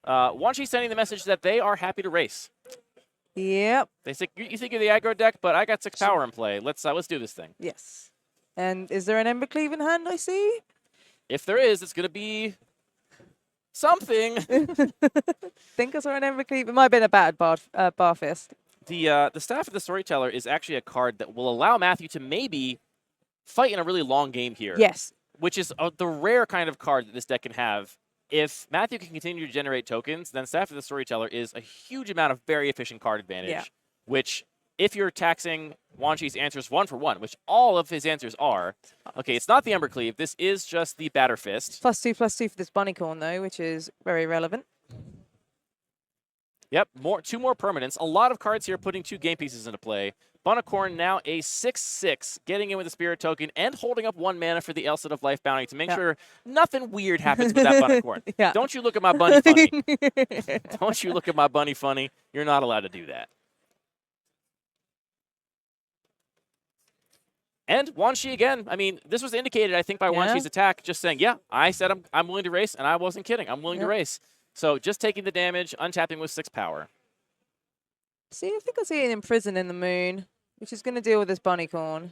Speaker 4: Wanshi sending the message that they are happy to race.
Speaker 3: Yep.
Speaker 4: They say, you think you're the aggro deck, but I got 6 power in play. Let's do this thing.
Speaker 3: Yes. And is there an Embercleave in hand, I see?
Speaker 4: If there is, it's going to be something.
Speaker 3: Think I saw an Embercleave. It might have been a bad Barfist.
Speaker 4: The Staff of the Storyteller is actually a card that will allow Matthew to maybe fight in a really long game here.
Speaker 3: Yes.
Speaker 4: Which is the rare kind of card that this deck can have. If Matthew can continue to generate tokens, then Staff of the Storyteller is a huge amount of very efficient card advantage, which if you're taxing Wanshi's answers 1 for 1, which all of his answers are, okay, it's not the Embercleave, this is just the Batter Fist.
Speaker 3: +2/+2 for this Bunnycorn, though, which is very relevant.
Speaker 4: Yep, 2 more permanents. A lot of cards here putting 2 game pieces into play. Bunnycorn now a 6/6, getting in with the Spirit Token and holding up 1 mana for the Elcid of Life Bounty to make sure nothing weird happens with that Bunnycorn. Don't you look at my bunny funny. Don't you look at my bunny funny. You're not allowed to do that. And Wanshi again. I mean, this was indicated, I think, by Wanshi's attack, just saying, yeah, I said I'm willing to race, and I wasn't kidding. I'm willing to race. So just taking the damage, untapping with 6 power.
Speaker 3: See, I think I see it in Prison in the Moon, which is going to deal with this Bunnycorn.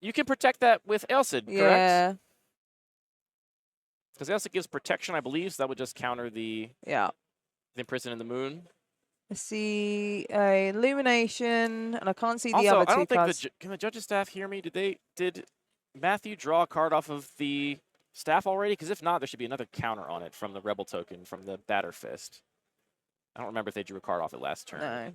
Speaker 4: You can protect that with Elcid, correct?
Speaker 3: Yeah.
Speaker 4: Because Elcid gives protection, I believe, so that would just counter the Imprison in the Moon.
Speaker 3: I see a illumination, and I can't see the
Speaker 4: Also,
Speaker 3: other
Speaker 4: I
Speaker 3: two
Speaker 4: don't think
Speaker 3: cards.
Speaker 4: can the judges staff hear me? Did Matthew draw a card off of the staff already? Because if not, there should be another counter on it from the Rebel token from the Batter Fist. I don't remember if they drew a card off it last turn.
Speaker 3: No.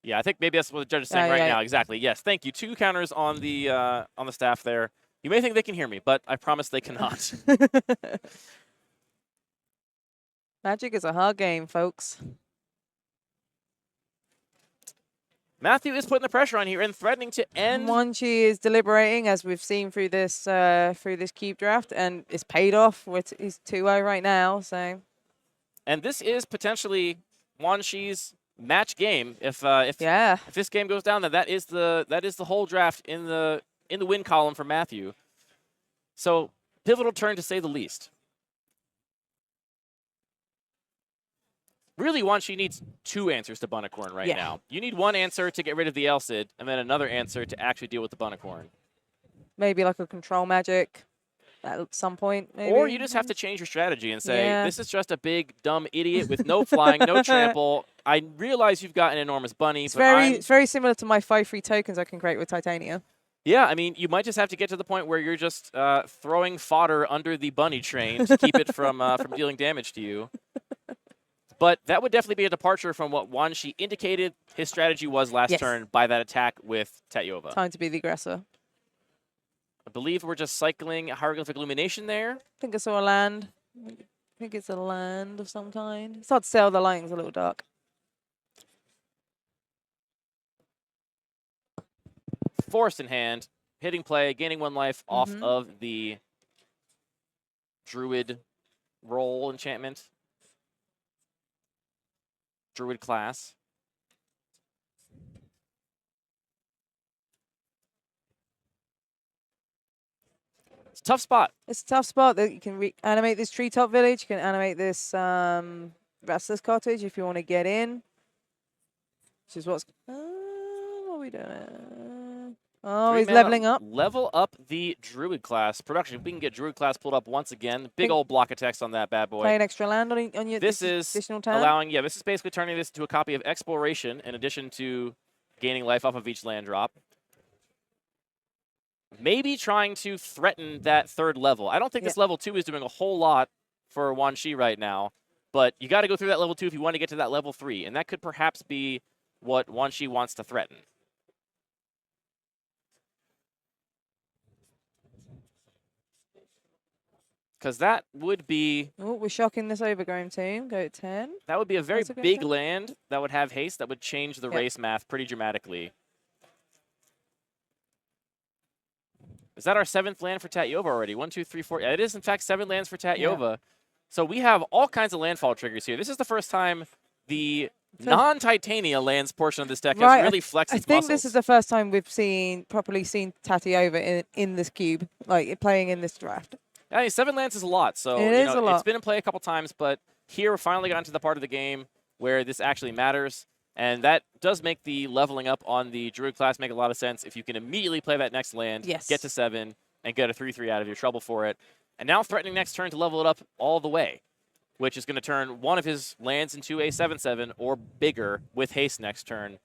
Speaker 4: Yeah, I think maybe that's what the judge is saying right now. Exactly. Yes. Thank you. 2 counters on the staff there. You may think they can hear me, but I promise they cannot.
Speaker 3: Magic is a hard game, folks.
Speaker 4: Matthew is putting the pressure on here and threatening to end.
Speaker 3: Wanchi is deliberating, as we've seen through this cube draft, and it's paid off. He's 2-0 right now, so.
Speaker 4: And this is potentially Wanshi's match game. If this game goes down, then that is the whole draft in the win column for Matthew. So pivotal turn to say the least. Really, Wanshi needs 2 answers to Bunnicorn right now. You need 1 answer to get rid of the Elcid, and then another answer to actually deal with the Bunnicorn.
Speaker 3: Maybe like a control magic at some point, maybe.
Speaker 4: Or you just have to change your strategy and say, this is just a big, dumb idiot with no flying, no trample. I realize you've got an enormous bunny,
Speaker 3: it's
Speaker 4: but
Speaker 3: very similar to my 5/3 tokens I can create with Titania.
Speaker 4: Yeah, I mean, you might just have to get to the point where you're just throwing fodder under the bunny train to keep it from dealing damage to you. But that would definitely be a departure from what Wanshi indicated his strategy was last turn by that attack with Tatyova.
Speaker 3: Time to be the aggressor.
Speaker 4: I believe we're just cycling Hieroglyphic Illumination there.
Speaker 3: I think I saw a land. I think it's a land of some kind. It's hard to tell, the lighting's a little dark.
Speaker 4: Forest in hand, hitting play, gaining 1 life off of the Druid roll enchantment. Druid class. It's a tough spot.
Speaker 3: It's a tough spot. That you can animate this treetop village. You can animate this restless cottage if you want to get in. Which is what's... what are we doing? Oh, he's leveling up.
Speaker 4: Level up the Druid class production. We can get Druid class pulled up once again. Big old block of text on that bad boy.
Speaker 3: Play an extra land on your
Speaker 4: this is
Speaker 3: additional turn.
Speaker 4: allowing, this is basically turning this into a copy of Exploration in addition to gaining life off of each land drop. Maybe trying to threaten that 3rd level. I don't think this level 2 is doing a whole lot for Wanshi right now, but you got to go through that level 2 if you want to get to that level 3, and that could perhaps be what Wanshi wants to threaten. Because that would be...
Speaker 3: Oh, we're shocking this overgrown team. Go to 10.
Speaker 4: That would be a very big land that would have haste that would change the race math pretty dramatically. Is that our 7th land for Tatyova already? 1, 2, 3, 4. Yeah, it is, in fact, 7 lands for Tatyova. So we have all kinds of landfall triggers here. This is the first time the non-Titania lands portion of this deck has really flexed its muscles.
Speaker 3: I think this is the first time we've properly seen Tatyova in this cube, like playing in this draft.
Speaker 4: I mean, 7 lands is a lot, so it's been in play a couple times, but here we're finally gotten to the part of the game where this actually matters, and that does make the leveling up on the Druid class make a lot of sense if you can immediately play that next land, get to 7, and get a 3/3 out of your trouble for it. And now threatening next turn to level it up all the way, which is going to turn one of his lands into a 7/7 or bigger with haste next turn,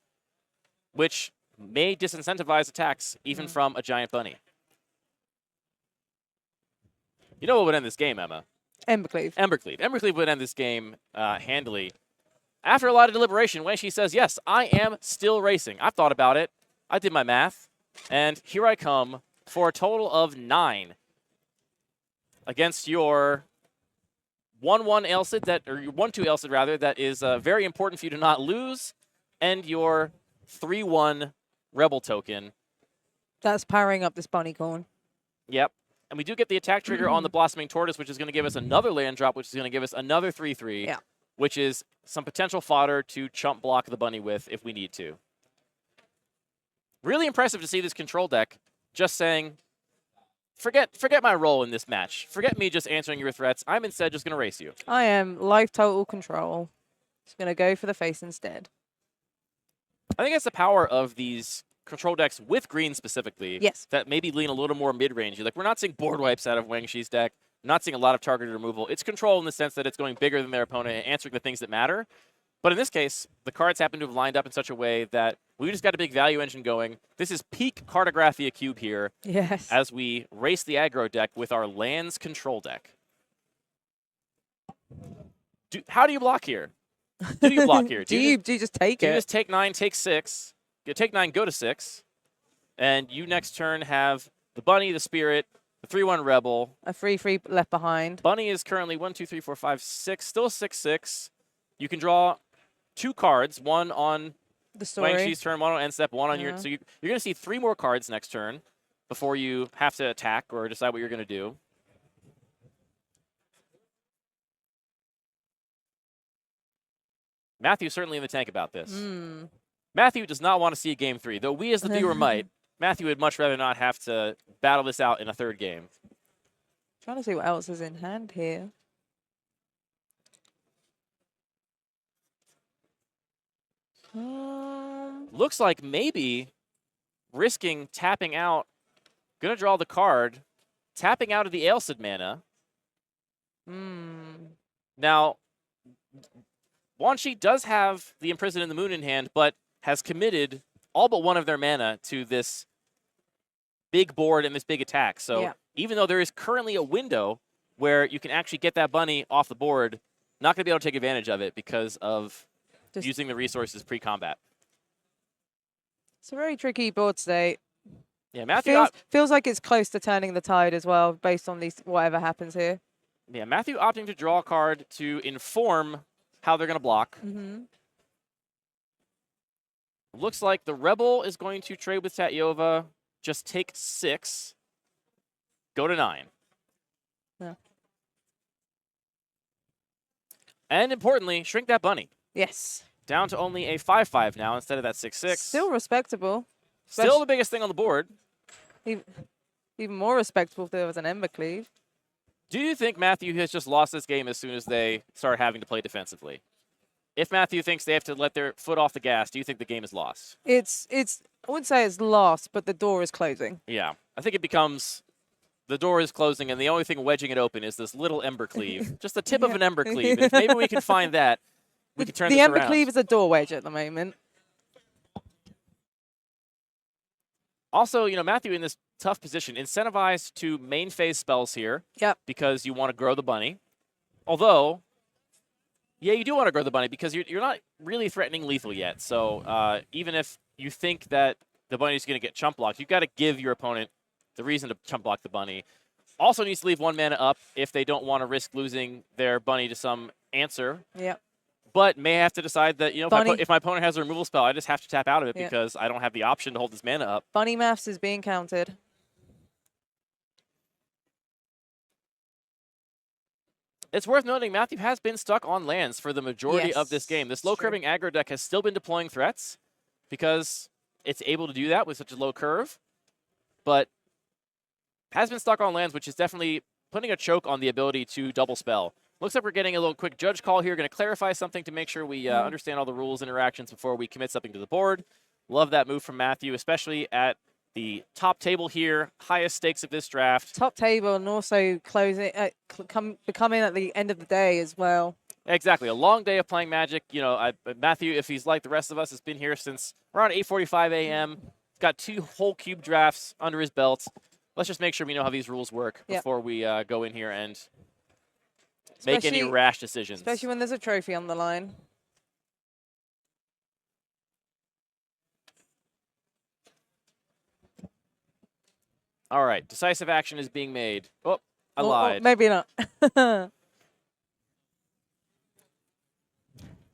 Speaker 4: which may disincentivize attacks even from a giant bunny. You know what would end this game, Emma?
Speaker 3: Embercleave.
Speaker 4: Embercleave. Embercleave would end this game handily. After a lot of deliberation, when she says, yes, I am still racing. I've thought about it. I did my math. And here I come for a total of 9 against your 1/1 Elcid, or your 1/2 Elcid, rather, that is very important for you to not lose, and your 3/1 Rebel token.
Speaker 3: That's powering up this bunnycorn.
Speaker 4: Yep. And we do get the attack trigger on the Blossoming Tortoise, which is going to give us another land drop, which is going to give us another 3/3, which is some potential fodder to chump block the bunny with if we need to. Really impressive to see this control deck just saying, forget my role in this match. Forget me just answering your threats. I'm instead just going to race you.
Speaker 3: I am life total control. Just going to go for the face instead.
Speaker 4: I think that's the power of these control decks with green specifically.
Speaker 3: Yes.
Speaker 4: That maybe lean a little more mid-range. Like, we're not seeing board wipes out of Wang Shi's deck. We're not seeing a lot of targeted removal. It's control in the sense that it's going bigger than their opponent and answering the things that matter. But in this case, the cards happen to have lined up in such a way that we just got a big value engine going. This is peak Cartographia Cube here
Speaker 3: Yes.
Speaker 4: as we race the aggro deck with our lands control deck. How do you block here? Do you block here?
Speaker 3: Do you just take
Speaker 4: Do you
Speaker 3: it?
Speaker 4: just take 9, take 6? You take 9, go to 6. And you next turn have the bunny, the spirit, the 3/1 rebel.
Speaker 3: A 3/3 left behind.
Speaker 4: Bunny is currently 1, 2, 3, 4, 5, 6. Still 6/6. You can draw 2 cards, one on
Speaker 3: The story.
Speaker 4: Wang Shi's turn, one on end step, one on your.
Speaker 3: Yeah.
Speaker 4: So you're going to see 3 more cards next turn before you have to attack or decide what you're going to do. Matthew's certainly in the tank about this. Matthew does not want to see game 3, though we as the viewer might. Matthew would much rather not have to battle this out in a 3rd game.
Speaker 3: Trying to see what else is in hand here.
Speaker 4: Looks like maybe risking tapping out, gonna draw the card, tapping out of the Ailsid mana. Now, Wanshi does have the Imprison in the Moon in hand, but has committed all but one of their mana to this big board and this big attack. So even though there is currently a window where you can actually get that bunny off the board, not going to be able to take advantage of it because of using the resources pre-combat.
Speaker 3: It's a very tricky board state.
Speaker 4: Yeah, Matthew
Speaker 3: feels like it's close to turning the tide as well, based on these whatever happens here.
Speaker 4: Yeah, Matthew opting to draw a card to inform how they're going to block. Looks like the Rebel is going to trade with Tatyova. Just take 6. Go to 9.
Speaker 3: Yeah.
Speaker 4: And importantly, shrink that bunny.
Speaker 3: Yes.
Speaker 4: Down to only a 5/5 now instead of that 6/6.
Speaker 3: Still respectable.
Speaker 4: Still the biggest thing on the board.
Speaker 3: Even more respectable if there was an Ember Cleave.
Speaker 4: Do you think Matthew has just lost this game as soon as they start having to play defensively? If Matthew thinks they have to let their foot off the gas, do you think the game is lost?
Speaker 3: I wouldn't say it's lost, but the door is closing.
Speaker 4: Yeah. I think it becomes the door is closing, and the only thing wedging it open is this little Ember Cleave. Just the tip of an Ember Cleave. And if maybe we can find that, we can turn this around.
Speaker 3: The Ember Cleave is a door wedge at the moment.
Speaker 4: Also, Matthew in this tough position, incentivized to main phase spells here.
Speaker 3: Yep.
Speaker 4: Because you want to grow the bunny. Although, yeah, you do want to grow the bunny because you're not really threatening lethal yet. So even if you think that the bunny's going to get chump blocked, you've got to give your opponent the reason to chump block the bunny. Also needs to leave 1 mana up if they don't want to risk losing their bunny to some answer.
Speaker 3: Yep.
Speaker 4: But may have to decide that, if my opponent has a removal spell, I just have to tap out of it because I don't have the option to hold this mana up.
Speaker 3: Bunny maths is being counted.
Speaker 4: It's worth noting Matthew has been stuck on lands for the majority of this game. This low curving aggro deck has still been deploying threats because it's able to do that with such a low curve, but has been stuck on lands, which is definitely putting a choke on the ability to double spell. Looks like we're getting a little quick judge call here. Going to clarify something to make sure we understand all the rules, interactions before we commit something to the board. Love that move from Matthew, especially at the top table here. Highest stakes of this draft.
Speaker 3: Top table and also closing, becoming at the end of the day as well.
Speaker 4: Exactly. A long day of playing Magic. Matthew, if he's like the rest of us, has been here since around 8:45 a.m. Got 2 whole cube drafts under his belt. Let's just make sure we know how these rules work before we go in here and make any rash decisions.
Speaker 3: Especially when there's a trophy on the line.
Speaker 4: All right, decisive action is being made. Oh, I lied.
Speaker 3: Maybe not.
Speaker 4: That's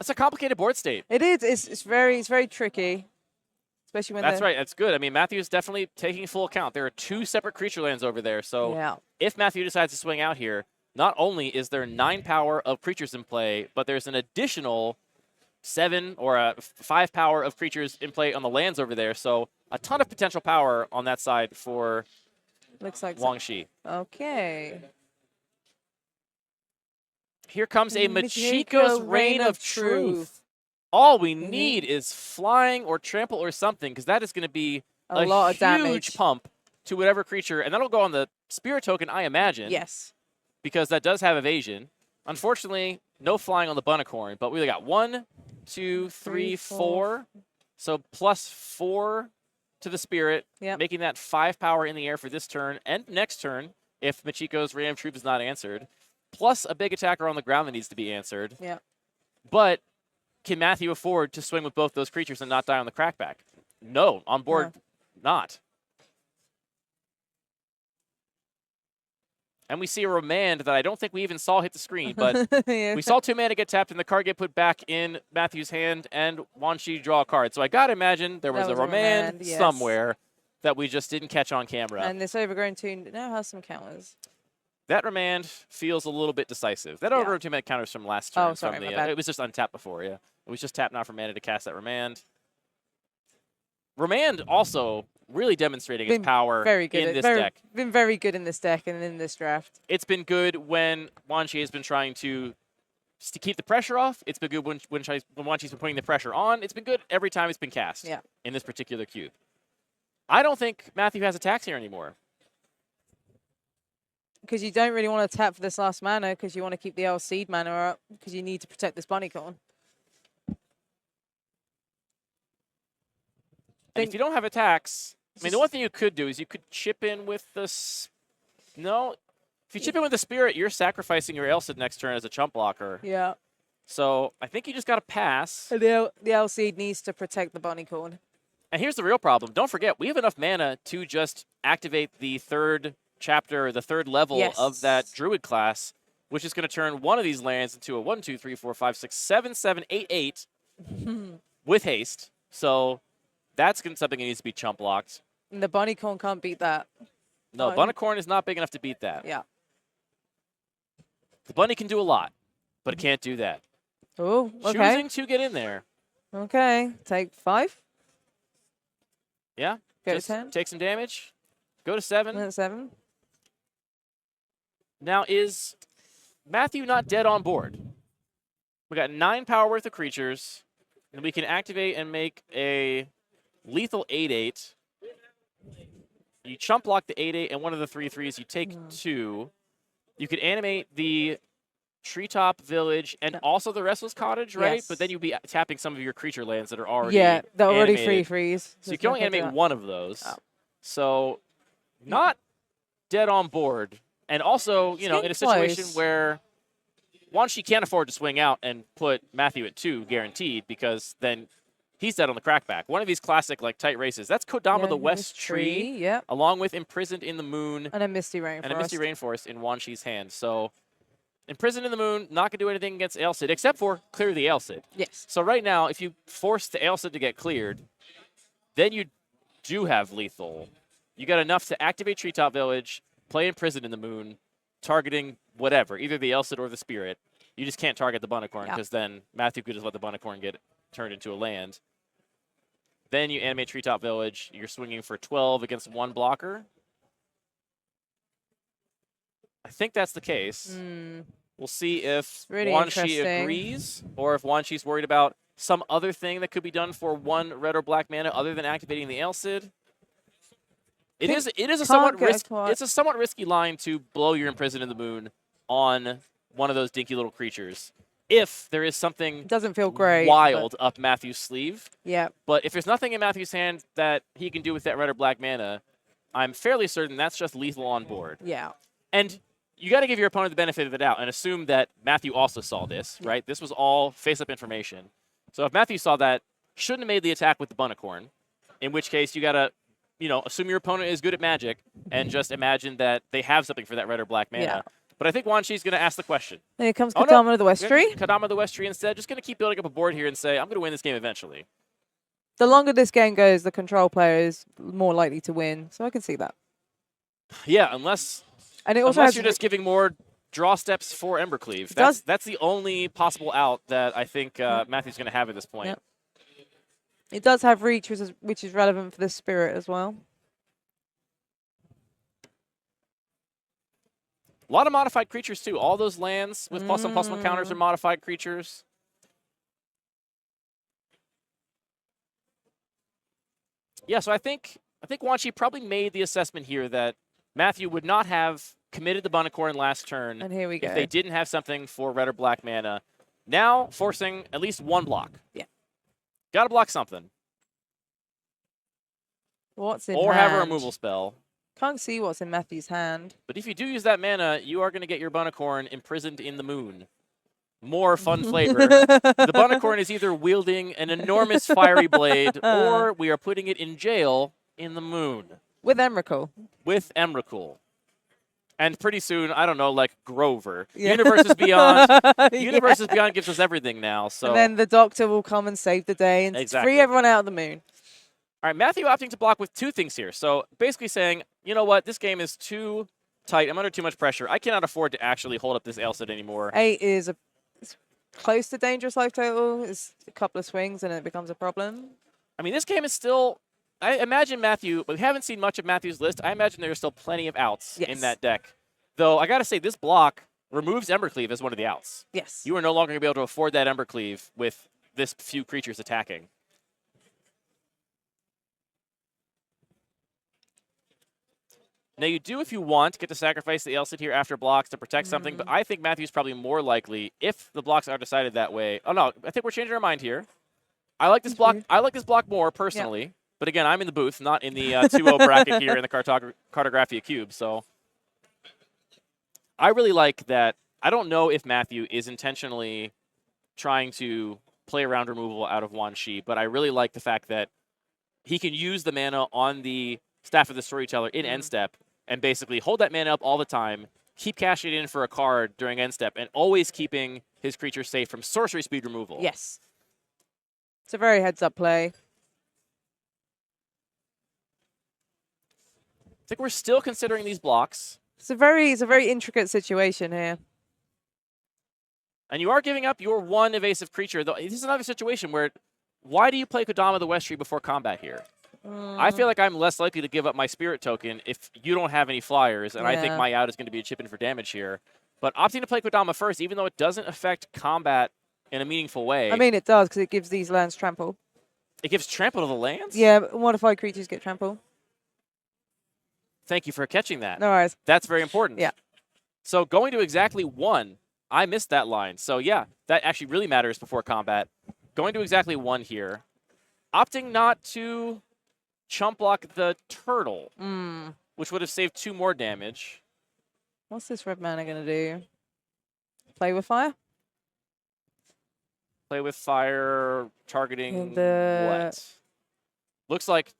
Speaker 4: a complicated board state.
Speaker 3: It is. It's very tricky. Especially when
Speaker 4: That's right. That's good. I mean, Matthew's definitely taking full account. There are 2 separate creature lands over there. So if Matthew decides to swing out here, not only is there 9 power of creatures in play, but there's an additional 7 or 5 power of creatures in play on the lands over there. So a ton of potential power on that side for Wang Shi.
Speaker 3: Okay.
Speaker 4: Here comes a Machiko's Reign of Truth. All we need is flying or trample or something, because that is going to be
Speaker 3: a lot of damage.
Speaker 4: Huge pump to whatever creature. And that'll go on the spirit token, I imagine.
Speaker 3: Yes.
Speaker 4: Because that does have evasion. Unfortunately, no flying on the Bunicorn, but we got 1, 2, 3,
Speaker 3: 3,
Speaker 4: 4. So +4 to the spirit,
Speaker 3: Yep.
Speaker 4: making that 5 power in the air for this turn and next turn if Machiko's Ram Troop is not answered. Plus a big attacker on the ground that needs to be answered.
Speaker 3: Yeah.
Speaker 4: But can Matthew afford to swing with both those creatures and not die on the crackback? No, on board, not. And we see a remand that I don't think we even saw hit the screen, but
Speaker 3: Yeah.
Speaker 4: we saw 2 mana get tapped and the card get put back in Matthew's hand and Wan Shi draw a card. So I got to imagine there was a remand
Speaker 3: yes.
Speaker 4: somewhere that we just didn't catch on camera.
Speaker 3: And this Overgrown Tomb now has some counters.
Speaker 4: That remand feels a little bit decisive. That Overgrown Tomb had counters from last turn.
Speaker 3: Oh, sorry,
Speaker 4: from
Speaker 3: my
Speaker 4: the,
Speaker 3: bad.
Speaker 4: it was just untapped before, yeah. It was just tapped now for mana to cast that remand. Remand also really demonstrating its power
Speaker 3: Very good
Speaker 4: in this deck.
Speaker 3: Been very good in this deck and in this draft.
Speaker 4: It's been good when Wan Shi has been trying to keep the pressure off. It's been good when Wan Shi's been putting the pressure on. It's been good every time it's been cast in this particular cube. I don't think Matthew has attacks here anymore.
Speaker 3: Because you don't really want to tap for this last mana because you want to keep the L Seed mana up because you need to protect this Bunnycorn.
Speaker 4: And if you don't have attacks, I mean, the one thing you could do is you could chip in with the... No. If you chip in with the Spirit, you're sacrificing your Elsid next turn as a chump blocker.
Speaker 3: Yeah.
Speaker 4: So I think you just got to pass.
Speaker 3: The L Seed needs to protect the Bunnycorn.
Speaker 4: And here's the real problem. Don't forget, we have enough mana to just activate the third chapter, the third level of that Druid class, which is going to turn one of these lands into a 1, 2, 3, 4, 5, 6, 7, 7, 8, 8 with haste. So that's something that needs to be chump blocked.
Speaker 3: And the Bunnycorn can't beat that.
Speaker 4: No, Bunnycorn is not big enough to beat that.
Speaker 3: Yeah.
Speaker 4: The Bunny can do a lot, but it can't do that.
Speaker 3: Oh, okay.
Speaker 4: Choosing to get in there.
Speaker 3: Okay. Take 5.
Speaker 4: Yeah.
Speaker 3: Go
Speaker 4: just
Speaker 3: to 10.
Speaker 4: Take some damage. Go to 7.
Speaker 3: And 7.
Speaker 4: Now, is Matthew not dead on board? We got 9 power worth of creatures, and we can activate and make a lethal 8/8. You chump block the 8/8 and one of the 3/3s. You take 2. You could animate the Treetop Village and also the Restless Cottage, right?
Speaker 3: Yes.
Speaker 4: But then you'd be tapping some of your creature lands that are already
Speaker 3: Yeah, they're already
Speaker 4: animated.
Speaker 3: freeze.
Speaker 4: So you can only animate one of those.
Speaker 3: Oh.
Speaker 4: So not dead on board. And also, you know, in a situation where Wan Shi can't afford to swing out and put Matthew at 2 guaranteed because then he's dead on the crackback. One of these classic like tight races. That's Kodama the West Tree, along with Imprisoned in the Moon
Speaker 3: and a Misty Rainforest.
Speaker 4: In Wan Shi's hand. So Imprisoned in the Moon, not going to do anything against Ailsid except for clear the Ailsid.
Speaker 3: Yes.
Speaker 4: So right now, if you force the Ailsid to get cleared, then you do have lethal. You got enough to activate Treetop Village, play Imprisoned in the Moon, targeting whatever, either the Ailsid or the Spirit. You just can't target the Bunnycorn because then Matthew could just let the Bunnycorn get turned into a land. Then you animate Treetop Village. You're swinging for 12 against one blocker. I think that's the case. We'll see if Wan Shi agrees or if Wan Shi's worried about some other thing that could be done for 1 red or black mana other than activating the Ailsid. It is a somewhat risky line to blow your Imprisoned in the Moon on one of those dinky little creatures. If there is something
Speaker 3: doesn't feel great,
Speaker 4: wild up Matthew's sleeve.
Speaker 3: Yeah.
Speaker 4: But if there's nothing in Matthew's hand that he can do with that red or black mana, I'm fairly certain that's just lethal on board.
Speaker 3: Yeah.
Speaker 4: And you got to give your opponent the benefit of the doubt and assume that Matthew also saw this, right? This was all face-up information. So if Matthew saw that, shouldn't have made the attack with the Bunnycorn, in which case you got to, you know, assume your opponent is good at Magic and just imagine that they have something for that red or black mana.
Speaker 3: Yeah.
Speaker 4: But I think Wan Shi's going to ask the question.
Speaker 3: Here comes Kodama of the West Tree.
Speaker 4: Kodama of the West Tree instead. Just going to keep building up a board here and say, I'm going to win this game eventually.
Speaker 3: The longer this game goes, the control player is more likely to win. So I can see that.
Speaker 4: Yeah, unless you're just giving more draw steps for Embercleave. That's the only possible out that I think Matthew's going to have at this point.
Speaker 3: Yep. It does have reach, which is relevant for the Spirit as well.
Speaker 4: A lot of modified creatures, too. All those lands with +1/+1 counters are modified creatures. Yeah, so I think Wan Shi probably made the assessment here that Matthew would not have committed the Bunnycorn last turn
Speaker 3: and here we go.
Speaker 4: if they didn't have something for red or black mana. Now forcing at least one block.
Speaker 3: Yeah.
Speaker 4: Got to block something.
Speaker 3: What's in
Speaker 4: Or
Speaker 3: hand?
Speaker 4: have a removal spell.
Speaker 3: Can't see what's in Matthew's hand.
Speaker 4: But if you do use that mana, you are going to get your Bunicorn imprisoned in the moon. More fun flavor. The Bunicorn is either wielding an enormous fiery blade, or we are putting it in jail in the moon.
Speaker 3: With Emrakul.
Speaker 4: With Emrakul. And pretty soon, I don't know, like Grover.
Speaker 3: Yeah.
Speaker 4: Universes Beyond.
Speaker 3: Yeah.
Speaker 4: Universes Beyond gives us everything now. So.
Speaker 3: And then the Doctor will come and save the day and
Speaker 4: Exactly.
Speaker 3: free everyone out of the moon.
Speaker 4: All right, Matthew opting to block with two things here. So basically saying, you know what, this game is too tight. I'm under too much pressure. I cannot afford to actually hold up this Ailset anymore.
Speaker 3: 8 is it's close to dangerous life total. It's a couple of swings and it becomes a problem.
Speaker 4: I mean, this game is still, I imagine Matthew, we haven't seen much of Matthew's list. I imagine there are still plenty of outs in that deck. Though I got to say, this block removes Embercleave as one of the outs.
Speaker 3: Yes.
Speaker 4: You are no longer going to be able to afford that Embercleave with this few creatures attacking. Now, you do, if you want, get to sacrifice the Ailset here after blocks to protect something, but I think Matthew's probably more likely, if the blocks are decided that way. Oh, no, I think we're changing our mind here. I like this block. I like this block more, personally. But again, I'm in the booth, not in the 2-0 bracket here in the Cartographia Cube. So I really like that. I don't know if Matthew is intentionally trying to play around removal out of Wan Shi, but I really like the fact that he can use the mana on the Staff of the Storyteller in end step and basically hold that mana up all the time, keep cashing it in for a card during end step, and always keeping his creatures safe from sorcery speed removal.
Speaker 3: Yes. It's a very heads-up play.
Speaker 4: I think we're still considering these blocks.
Speaker 3: It's a very intricate situation here.
Speaker 4: And you are giving up your one evasive creature. Though this is another situation where, why do you play Kodama the West Tree before combat here? I feel like I'm less likely to give up my spirit token if you don't have any flyers, and I think my out is going to be a chip in for damage here. But opting to play Kodama first, even though it doesn't affect combat in a meaningful way.
Speaker 3: I mean, it does, because it gives these lands trample.
Speaker 4: It gives trample to the lands?
Speaker 3: Yeah, modified creatures get trample.
Speaker 4: Thank you for catching that.
Speaker 3: No worries.
Speaker 4: That's very important.
Speaker 3: Yeah.
Speaker 4: So going to exactly 1, I missed that line. So yeah, that actually really matters before combat. Going to exactly 1 here. Opting not to chump block the turtle, which would have saved 2 more damage.
Speaker 3: What's this red mana going to do? Play with fire?
Speaker 4: Play with fire, targeting what? Looks like...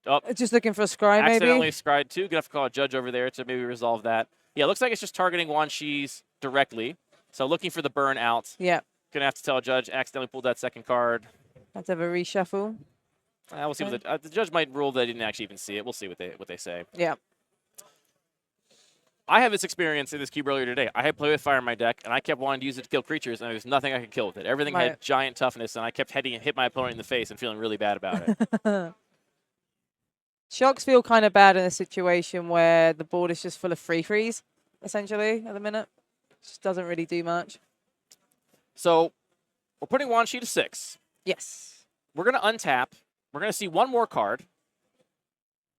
Speaker 4: Oh,
Speaker 3: just looking for a scry,
Speaker 4: accidentally
Speaker 3: maybe?
Speaker 4: scryed 2. Gonna have to call a judge over there to maybe resolve that. Yeah, looks like it's just targeting Wan Shi's directly. So looking for the burn out.
Speaker 3: Yeah.
Speaker 4: Gonna have to tell a judge, accidentally pulled that second card.
Speaker 3: Have to have a reshuffle.
Speaker 4: We'll see what the judge might rule that I didn't actually even see it. We'll see what they say.
Speaker 3: Yeah.
Speaker 4: I had this experience in this cube earlier today. I had Play with Fire in my deck, and I kept wanting to use it to kill creatures, and there was nothing I could kill with it. Everything had giant toughness, and I kept hit my opponent in the face and feeling really bad about it.
Speaker 3: Shocks feel kind of bad in a situation where the board is just full of free freeze, essentially, at the minute. Just doesn't really do much.
Speaker 4: So we're putting Wan Shi to 6.
Speaker 3: Yes.
Speaker 4: We're going to untap. We're going to see 1 more card.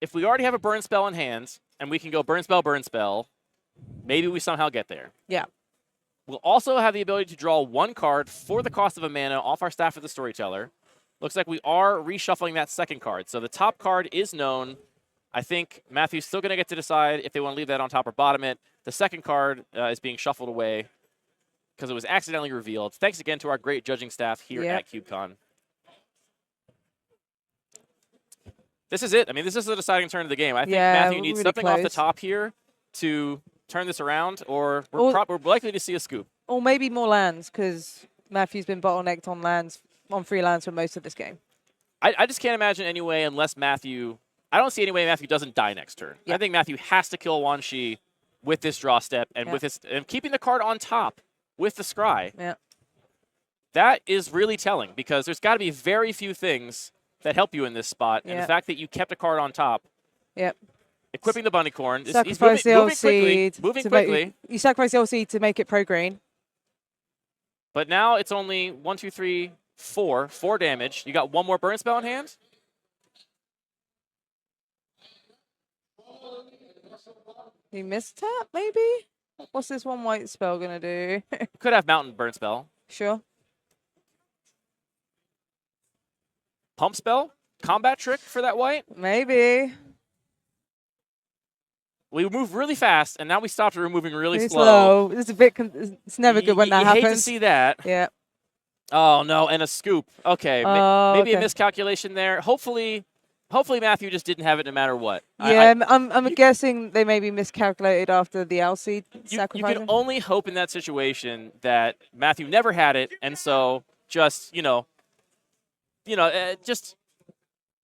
Speaker 4: If we already have a burn spell in hand, and we can go burn spell, maybe we somehow get there.
Speaker 3: Yeah.
Speaker 4: We'll also have the ability to draw 1 card for the cost of a mana off our Staff of the Storyteller. Looks like we are reshuffling that second card. So the top card is known. I think Matthew's still going to get to decide if they want to leave that on top or bottom it. The second card is being shuffled away because it was accidentally revealed. Thanks again to our great judging staff here at CubeCon. This is it. I mean, this is the deciding turn of the game. I think Matthew needs
Speaker 3: really
Speaker 4: something
Speaker 3: close
Speaker 4: off the top here to turn this around, or we're likely to see a scoop.
Speaker 3: Or maybe more lands, because Matthew's been bottlenecked on lands, on free lands for most of this game.
Speaker 4: I just can't imagine any way unless Matthew... I don't see any way Matthew doesn't die next turn. I think Matthew has to kill Wan Shi with this draw step and with his and keeping the card on top with the scry.
Speaker 3: Yeah.
Speaker 4: That is really telling, because there's got to be very few things that help you in this spot. And the fact that you kept a card on top.
Speaker 3: Yep.
Speaker 4: Equipping the Bunnycorn.
Speaker 3: Sacrifice the old seed.
Speaker 4: Moving quickly.
Speaker 3: You sacrifice the old seed to make it pro-green.
Speaker 4: But now it's only 1, 2, 3, 4. 4 damage. You got 1 more burn spell in hand?
Speaker 3: He missed tap, maybe? What's this 1 white spell going to do?
Speaker 4: Could have Mountain Burn Spell.
Speaker 3: Sure.
Speaker 4: Pump spell? Combat trick for that white?
Speaker 3: Maybe.
Speaker 4: We move really fast, and now we stopped and we're moving really
Speaker 3: Really
Speaker 4: slow.
Speaker 3: It's a bit. It's never good when that
Speaker 4: you
Speaker 3: happens.
Speaker 4: hate to see that.
Speaker 3: Yeah.
Speaker 4: Oh, no, and a scoop. Okay,
Speaker 3: Oh,
Speaker 4: maybe a
Speaker 3: okay.
Speaker 4: miscalculation there. Hopefully Matthew just didn't have it no matter what.
Speaker 3: Yeah, I'm guessing they maybe miscalculated after the LC
Speaker 4: You
Speaker 3: sacrifice.
Speaker 4: can only hope in that situation that Matthew never had it, and so just, just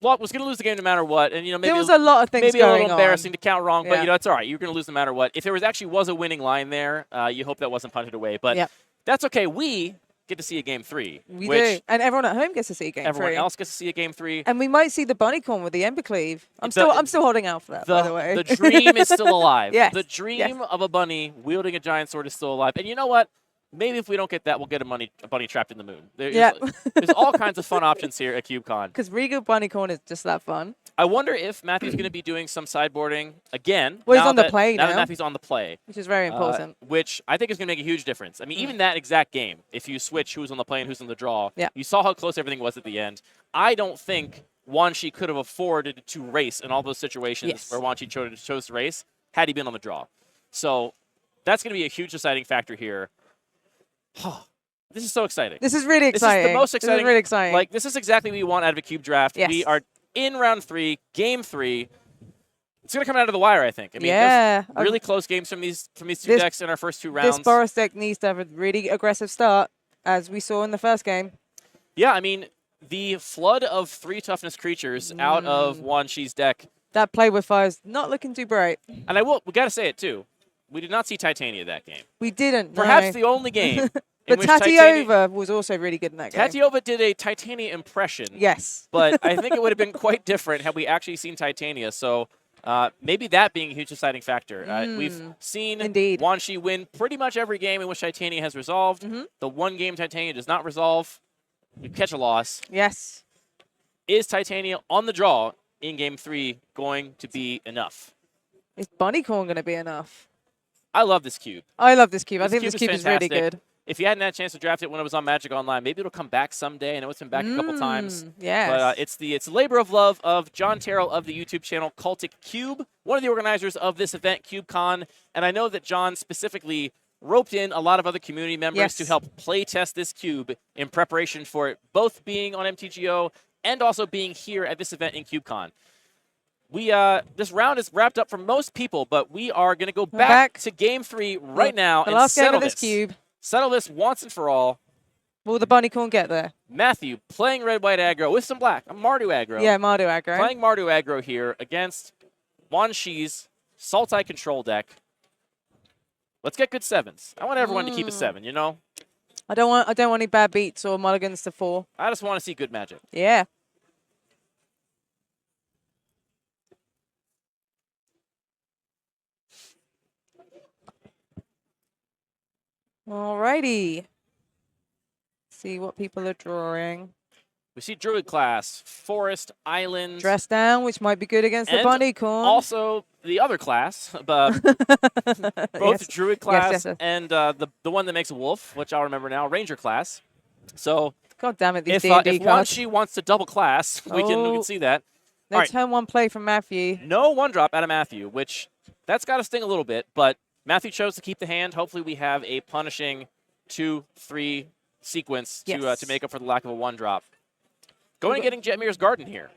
Speaker 4: was going to lose the game no matter what. And, maybe
Speaker 3: there was a lot of things
Speaker 4: maybe a
Speaker 3: going
Speaker 4: little embarrassing to count wrong,
Speaker 3: Yeah.
Speaker 4: but, it's all right. You're going to lose no matter what. If there was a winning line there, you hope that wasn't punted away. But
Speaker 3: Yep.
Speaker 4: that's okay. We get to see a game 3.
Speaker 3: We
Speaker 4: which
Speaker 3: do. And everyone at home gets to see game 3.
Speaker 4: Everyone else gets to see a game 3.
Speaker 3: And we might see the bunny corn with the ember cleave. I'm
Speaker 4: The-
Speaker 3: still holding out for that, by the way.
Speaker 4: The dream is still alive.
Speaker 3: Yes,
Speaker 4: The dream
Speaker 3: yes.
Speaker 4: of a bunny wielding a giant sword is still alive. And you know what? Maybe if we don't get that, we'll get a bunny trapped in the moon. There's all kinds of fun options here at CubeCon.
Speaker 3: Because Riga bunny corn is just that fun.
Speaker 4: I wonder if Matthew's going to be doing some sideboarding again.
Speaker 3: Well, he's
Speaker 4: now
Speaker 3: on the
Speaker 4: that-
Speaker 3: play
Speaker 4: Now that
Speaker 3: now.
Speaker 4: Matthew's on the play.
Speaker 3: Which is very important.
Speaker 4: Which I think is going to make a huge difference. I mean, even that exact game, if you switch who's on the play and who's on the draw,
Speaker 3: Yeah.
Speaker 4: you saw how close everything was at the end. I don't think Wanshi could have afforded to race in all those situations
Speaker 3: Yes.
Speaker 4: where Wanshi chose to race had he been on the draw. So that's going to be a huge deciding factor here. This is so exciting.
Speaker 3: This is really
Speaker 4: This
Speaker 3: exciting.
Speaker 4: is the most exciting.
Speaker 3: This is really exciting.
Speaker 4: Like, this is exactly what we want out of a cube draft.
Speaker 3: Yes.
Speaker 4: We are in round 3, game 3. It's going to come out of the wire, I think. I mean,
Speaker 3: yeah.
Speaker 4: there's really close games from these two
Speaker 3: This-
Speaker 4: decks in our first 2 rounds.
Speaker 3: This Boros deck needs to have a really aggressive start, as we saw in the first game.
Speaker 4: Yeah, I mean, the flood of 3 toughness creatures out of Wanshi's deck.
Speaker 3: That play with fire is not looking too bright.
Speaker 4: And we got to say it, too. We did not see Titania that game.
Speaker 3: We didn't.
Speaker 4: Perhaps
Speaker 3: no.
Speaker 4: the only game in
Speaker 3: But
Speaker 4: which
Speaker 3: Tatiova was also really good in that game.
Speaker 4: Tatiova did a Titania impression.
Speaker 3: Yes.
Speaker 4: But I think it would have been quite different had we actually seen Titania. So maybe that being a huge deciding factor. We've seen
Speaker 3: Indeed.
Speaker 4: Wanshi win pretty much every game in which Titania has resolved. The one game Titania does not resolve, you catch a loss.
Speaker 3: Yes.
Speaker 4: Is Titania on the draw in game 3 going to be enough?
Speaker 3: Is bunny corn going to be enough?
Speaker 4: I love this cube.
Speaker 3: I love this cube. I
Speaker 4: This
Speaker 3: think
Speaker 4: cube
Speaker 3: this
Speaker 4: is
Speaker 3: cube is really
Speaker 4: fantastic.
Speaker 3: good.
Speaker 4: If you hadn't had a chance to draft it when it was on Magic Online, maybe it'll come back someday. I know it's been back a couple times.
Speaker 3: Yes.
Speaker 4: But it's the labor of love of John Terrell of the YouTube channel Cultic Cube, one of the organizers of this event, CubeCon. And I know that John specifically roped in a lot of other community members to
Speaker 3: Yes.
Speaker 4: help play test this cube in preparation for it, both being on MTGO and also being here at this event in CubeCon. This round is wrapped up for most people, but we are going to go back to game 3 right now
Speaker 3: the
Speaker 4: and
Speaker 3: last game
Speaker 4: settle
Speaker 3: of this cube.
Speaker 4: Settle this once and for all.
Speaker 3: Will the bunny corn get there?
Speaker 4: Matthew playing red-white aggro with some black. Mardu aggro.
Speaker 3: Yeah, Mardu aggro.
Speaker 4: Playing Mardu aggro here against Wanshi's Sultai control deck. Let's get good 7s. I want everyone to keep a 7, you know?
Speaker 3: I don't want any bad beats or mulligans to 4.
Speaker 4: I just want to see good magic.
Speaker 3: Yeah. Alrighty. See what people are drawing.
Speaker 4: We see Druid class, Forest, Island.
Speaker 3: Dress down, which might be good against the
Speaker 4: And
Speaker 3: bunny corn.
Speaker 4: Also, the other class, both
Speaker 3: Yes.
Speaker 4: Druid class
Speaker 3: yes, yes.
Speaker 4: and the one that makes a wolf, which I'll remember now, Ranger class. So
Speaker 3: God damn it, these
Speaker 4: if
Speaker 3: D&D cards.
Speaker 4: Wanshi wants to double class, we can see that.
Speaker 3: No
Speaker 4: all right.
Speaker 3: turn 1 play from Matthew.
Speaker 4: No 1-drop out of Matthew, which that's got to sting a little bit, but Matthew chose to keep the hand. Hopefully we have a punishing 2-3 sequence
Speaker 3: Yes.
Speaker 4: to make up for the lack of a 1-drop. Going and getting Jetmir's Garden here.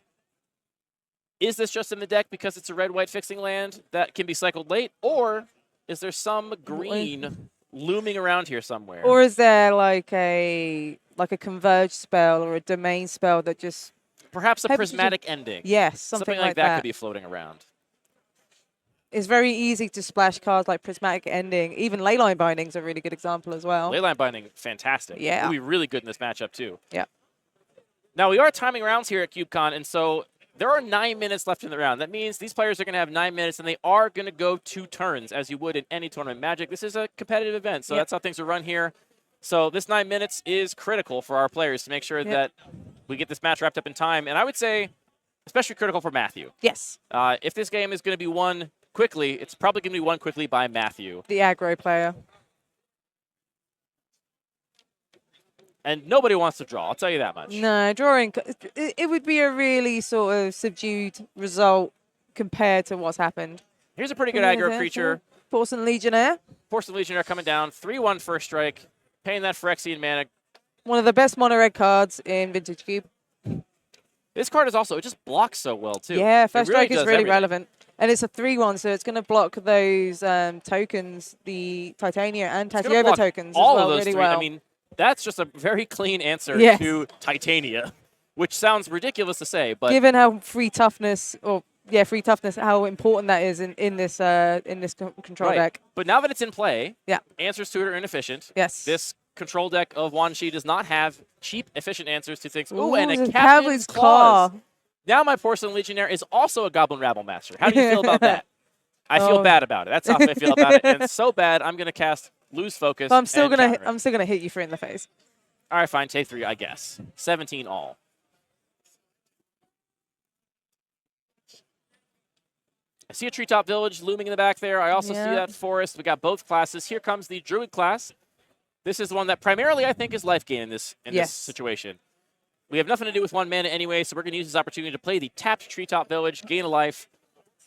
Speaker 4: Is this just in the deck because it's a red-white fixing land that can be cycled late, or is there some green looming around here somewhere?
Speaker 3: Or is there like a converge spell or a domain spell that just
Speaker 4: perhaps a
Speaker 3: Maybe
Speaker 4: prismatic ending.
Speaker 3: yes, something
Speaker 4: like
Speaker 3: that
Speaker 4: could be floating around.
Speaker 3: It's very easy to splash cards like prismatic ending. Even leyline bindings are a really good example as well.
Speaker 4: Leyline Binding, fantastic.
Speaker 3: Yeah.
Speaker 4: It'll be really good in this matchup too.
Speaker 3: Yeah.
Speaker 4: Now, we are timing rounds here at CubeCon, and so there are 9 minutes left in the round. That means these players are going to have 9 minutes, and they are going to go 2 turns, as you would in any tournament. Magic, this is a competitive event, so that's how things are run here. So this 9 minutes is critical for our players to make sure that we get this match wrapped up in time. And I would say especially critical for Matthew.
Speaker 3: Yes.
Speaker 4: If this game is going to be won quickly, it's probably going to be won quickly by Matthew.
Speaker 3: The aggro player.
Speaker 4: And nobody wants to draw, I'll tell you that much.
Speaker 3: No, drawing, it would be a really sort of subdued result compared to what's happened.
Speaker 4: Here's a pretty good aggro creature.
Speaker 3: Porcelain Legionnaire.
Speaker 4: Porcelain Legionnaire coming down. 3/1 first strike. Paying that Phyrexian mana.
Speaker 3: One of the best mono red cards in Vintage Cube.
Speaker 4: This card is also, it just blocks so well, too.
Speaker 3: Yeah, first strike is
Speaker 4: does
Speaker 3: really
Speaker 4: everything.
Speaker 3: relevant. And it's a 3/1, so it's going to block those tokens, the Titania and
Speaker 4: It's gonna
Speaker 3: Tatiova
Speaker 4: block
Speaker 3: tokens
Speaker 4: all
Speaker 3: as well,
Speaker 4: of those
Speaker 3: really
Speaker 4: three.
Speaker 3: well.
Speaker 4: I mean, that's just a very clean answer
Speaker 3: Yes.
Speaker 4: to Titania, which sounds ridiculous to say, but
Speaker 3: given how free toughness, how important that is in this control
Speaker 4: right.
Speaker 3: deck.
Speaker 4: But now that it's in play,
Speaker 3: Yeah.
Speaker 4: answers to it are inefficient.
Speaker 3: Yes.
Speaker 4: This control deck of Wan Shi does not have cheap, efficient answers to things. Ooh,
Speaker 3: Ooh,
Speaker 4: and a
Speaker 3: there's
Speaker 4: Captain's
Speaker 3: Claw.
Speaker 4: Claws. Now my Porcelain Legionnaire is also a Goblin Rabble Master. How do you feel about that? I feel
Speaker 3: Oh.
Speaker 4: bad about it. That's how I feel about it. And it's so bad, I'm going to cast Lose Focus.
Speaker 3: But I'm still
Speaker 4: and
Speaker 3: gonna
Speaker 4: counter it.
Speaker 3: I'm still gonna hit you for it in the face.
Speaker 4: All right, fine. Take 3, I guess. 17 all. I see a Treetop Village looming in the back there. I also see
Speaker 3: Yeah.
Speaker 4: that forest. We got both classes. Here comes the Druid class. This is the one that primarily I think is life gain in this
Speaker 3: Yes.
Speaker 4: situation. We have nothing to do with 1 mana anyway, so we're going to use this opportunity to play the tapped Treetop Village, gain a life.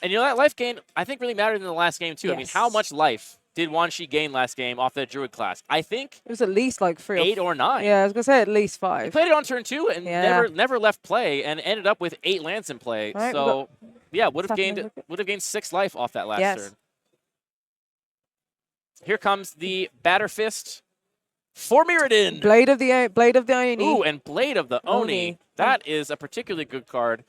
Speaker 4: And you know that life gain I think really mattered in the last game too. I mean,
Speaker 3: Yes.
Speaker 4: how much life did Wan Shi gain last game off that Druid class? I think
Speaker 3: It was at least like 3
Speaker 4: 8 or 9.
Speaker 3: Yeah, I was gonna say at least
Speaker 4: He
Speaker 3: 5.
Speaker 4: played it on turn 2 and
Speaker 3: Yeah.
Speaker 4: never left play and ended up with 8 lands in play.
Speaker 3: Right,
Speaker 4: So yeah, would have
Speaker 3: Something
Speaker 4: gained 6 life off that last
Speaker 3: Yes.
Speaker 4: turn. Here comes the Batter Fist for Mirrodin.
Speaker 3: Blade of the Oni.
Speaker 4: Ooh, and Blade of the Oni.
Speaker 3: Oni.
Speaker 4: That is a particularly good card.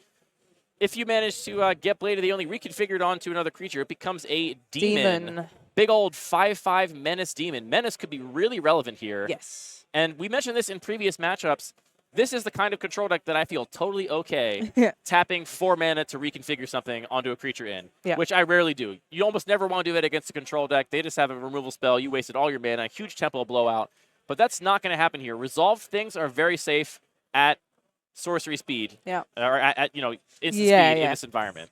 Speaker 4: If you manage to get Blade of the Oni reconfigured onto another creature, it becomes a demon. Big old 5/5 Menace Demon. Menace could be really relevant here.
Speaker 3: Yes.
Speaker 4: And we mentioned this in previous matchups. This is the kind of control deck that I feel totally okay
Speaker 3: Yeah.
Speaker 4: tapping 4 mana to reconfigure something onto a creature in,
Speaker 3: Yeah.
Speaker 4: which I rarely do. You almost never want to do that against a control deck. They just have a removal spell. You wasted all your mana, huge tempo blowout. But that's not going to happen here. Resolved things are very safe at sorcery speed.
Speaker 3: Yeah.
Speaker 4: Or at instant
Speaker 3: Yeah,
Speaker 4: speed in
Speaker 3: yeah.
Speaker 4: this environment.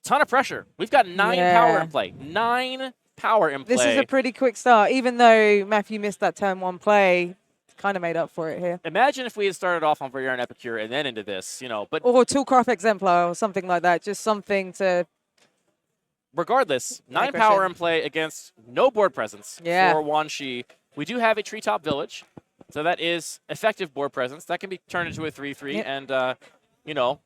Speaker 4: Ton of pressure. We've got 9 power in play. 9 power in play.
Speaker 3: This is a pretty quick start, even though Matthew missed that turn 1 play. Kind of made up for it here.
Speaker 4: Imagine if we had started off on Varrier and Epicure and then into this, but
Speaker 3: Or Toolcraft Exemplar or something like that. Just something to...
Speaker 4: regardless, 9
Speaker 3: Aggression.
Speaker 4: power in play against no board presence
Speaker 3: Yeah.
Speaker 4: for Wan Shi. We do have a Treetop Village, so that is effective board presence. That can be turned into a 3/3
Speaker 3: Yep.
Speaker 4: and,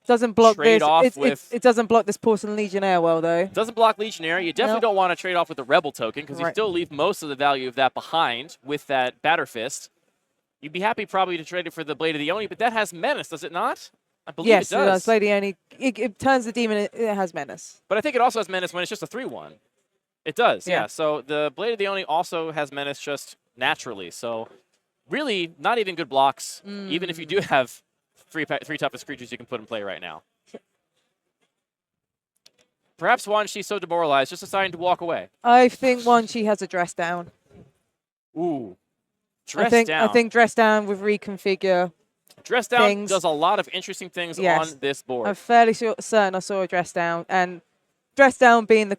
Speaker 3: Doesn't block
Speaker 4: Trade
Speaker 3: this.
Speaker 4: off with-
Speaker 3: It doesn't block this Porcelain Legionnaire well, though.
Speaker 4: doesn't block Legionnaire. You definitely
Speaker 3: Nope.
Speaker 4: don't want to trade off with the Rebel token because you
Speaker 3: Right.
Speaker 4: still leave most of the value of that behind with that Batter Fist. You'd be happy probably to trade it for the Blade of the Oni, but that has Menace, does it not? I believe
Speaker 3: Yes,
Speaker 4: it does.
Speaker 3: Lady Oni. It turns the demon. It has menace.
Speaker 4: But I think it also has Menace when it's just a 3/1. It does, yeah.
Speaker 3: Yeah.
Speaker 4: So the Blade of the Oni also has Menace just naturally. So really not even good blocks, even if you do have three toughest creatures you can put in play right now. Perhaps Wan Shi's so demoralized, just deciding to walk away.
Speaker 3: I think one she has a dress down.
Speaker 4: Ooh. Dress
Speaker 3: I
Speaker 4: down.
Speaker 3: think dress down with reconfigure.
Speaker 4: Dress down
Speaker 3: things.
Speaker 4: does a lot of interesting things
Speaker 3: Yes.
Speaker 4: on this board.
Speaker 3: I'm fairly certain I saw a dress down, and dress down being the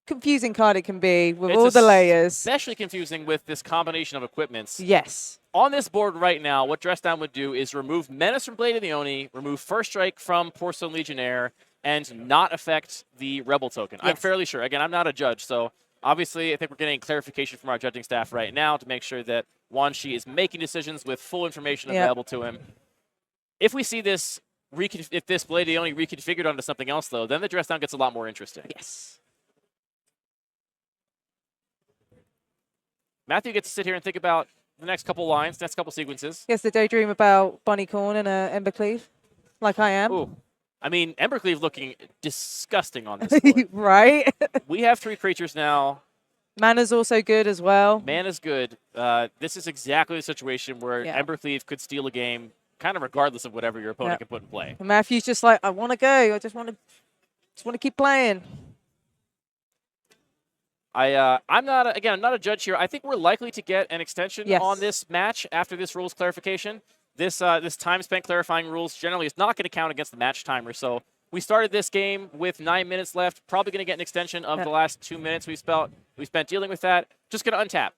Speaker 3: confusing card it can be with
Speaker 4: It's
Speaker 3: all the layers.
Speaker 4: Especially confusing with this combination of equipments.
Speaker 3: Yes.
Speaker 4: On this board right now, what Dress Down would do is remove Menace from Blade of the Oni, remove First Strike from Porcelain Legionnaire, and not affect the Rebel token. I'm
Speaker 3: Yes.
Speaker 4: fairly sure. Again, I'm not a judge, so obviously I think we're getting clarification from our judging staff right now to make sure that Wan Shi is making decisions with full information
Speaker 3: Yep.
Speaker 4: available to him. If we see this, if this Blade of the Oni reconfigured onto something else, though, then the Dress Down gets a lot more interesting.
Speaker 3: Yes.
Speaker 4: Matthew gets to sit here and think about the next couple lines, next couple sequences.
Speaker 3: Gets to daydream about Bunny Corn and Embercleave, like I am.
Speaker 4: Ooh. I mean, Embercleave looking disgusting on this board.
Speaker 3: Right?
Speaker 4: We have 3 creatures now.
Speaker 3: Mana's also good as well.
Speaker 4: Mana's good. This is exactly the situation where
Speaker 3: Yeah.
Speaker 4: Embercleave could steal a game, kind of regardless of whatever your opponent
Speaker 3: Yeah.
Speaker 4: can put in play.
Speaker 3: And Matthew's just like, I want to go. I just want to keep playing.
Speaker 4: I'm not a judge here. I think we're likely to get an extension
Speaker 3: Yes.
Speaker 4: on this match after this rules clarification. This time spent clarifying rules generally is not going to count against the match timer. So we started this game with 9 minutes left. Probably going to get an extension of
Speaker 3: Yeah.
Speaker 4: the last 2 minutes we spent dealing with that. Just going to untap.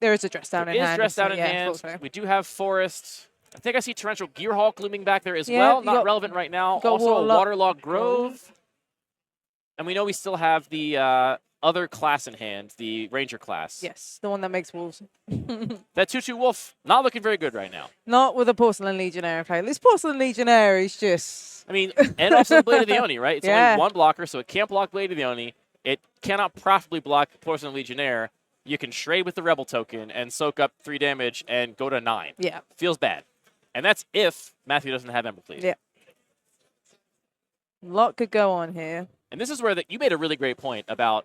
Speaker 3: There is a dress down in
Speaker 4: There is
Speaker 3: hand.
Speaker 4: dress down in
Speaker 3: yeah,
Speaker 4: hand.
Speaker 3: thought so.
Speaker 4: We do have forest. I think I see Torrential Gearhulk looming back there as
Speaker 3: Yeah,
Speaker 4: well.
Speaker 3: you
Speaker 4: Not
Speaker 3: got-
Speaker 4: relevant right now.
Speaker 3: got
Speaker 4: Also a
Speaker 3: Waterlogged
Speaker 4: Waterlogged Grove. And we know we still have the other class in hand, the Ranger class.
Speaker 3: Yes, the one that makes wolves.
Speaker 4: That 2/2 Wolf, not looking very good right now.
Speaker 3: Not with a Porcelain Legionnaire play. This Porcelain Legionnaire is just...
Speaker 4: I mean, and also the Blade of the Oni, right? It's
Speaker 3: Yeah.
Speaker 4: only one blocker, so it can't block Blade of the Oni. It cannot profitably block Porcelain Legionnaire. You can trade with the Rebel token and soak up 3 damage and go to 9.
Speaker 3: Yeah.
Speaker 4: Feels bad. And that's if Matthew doesn't have Embercleave.
Speaker 3: Yeah. A lot could go on here.
Speaker 4: And this is where you made a really great point about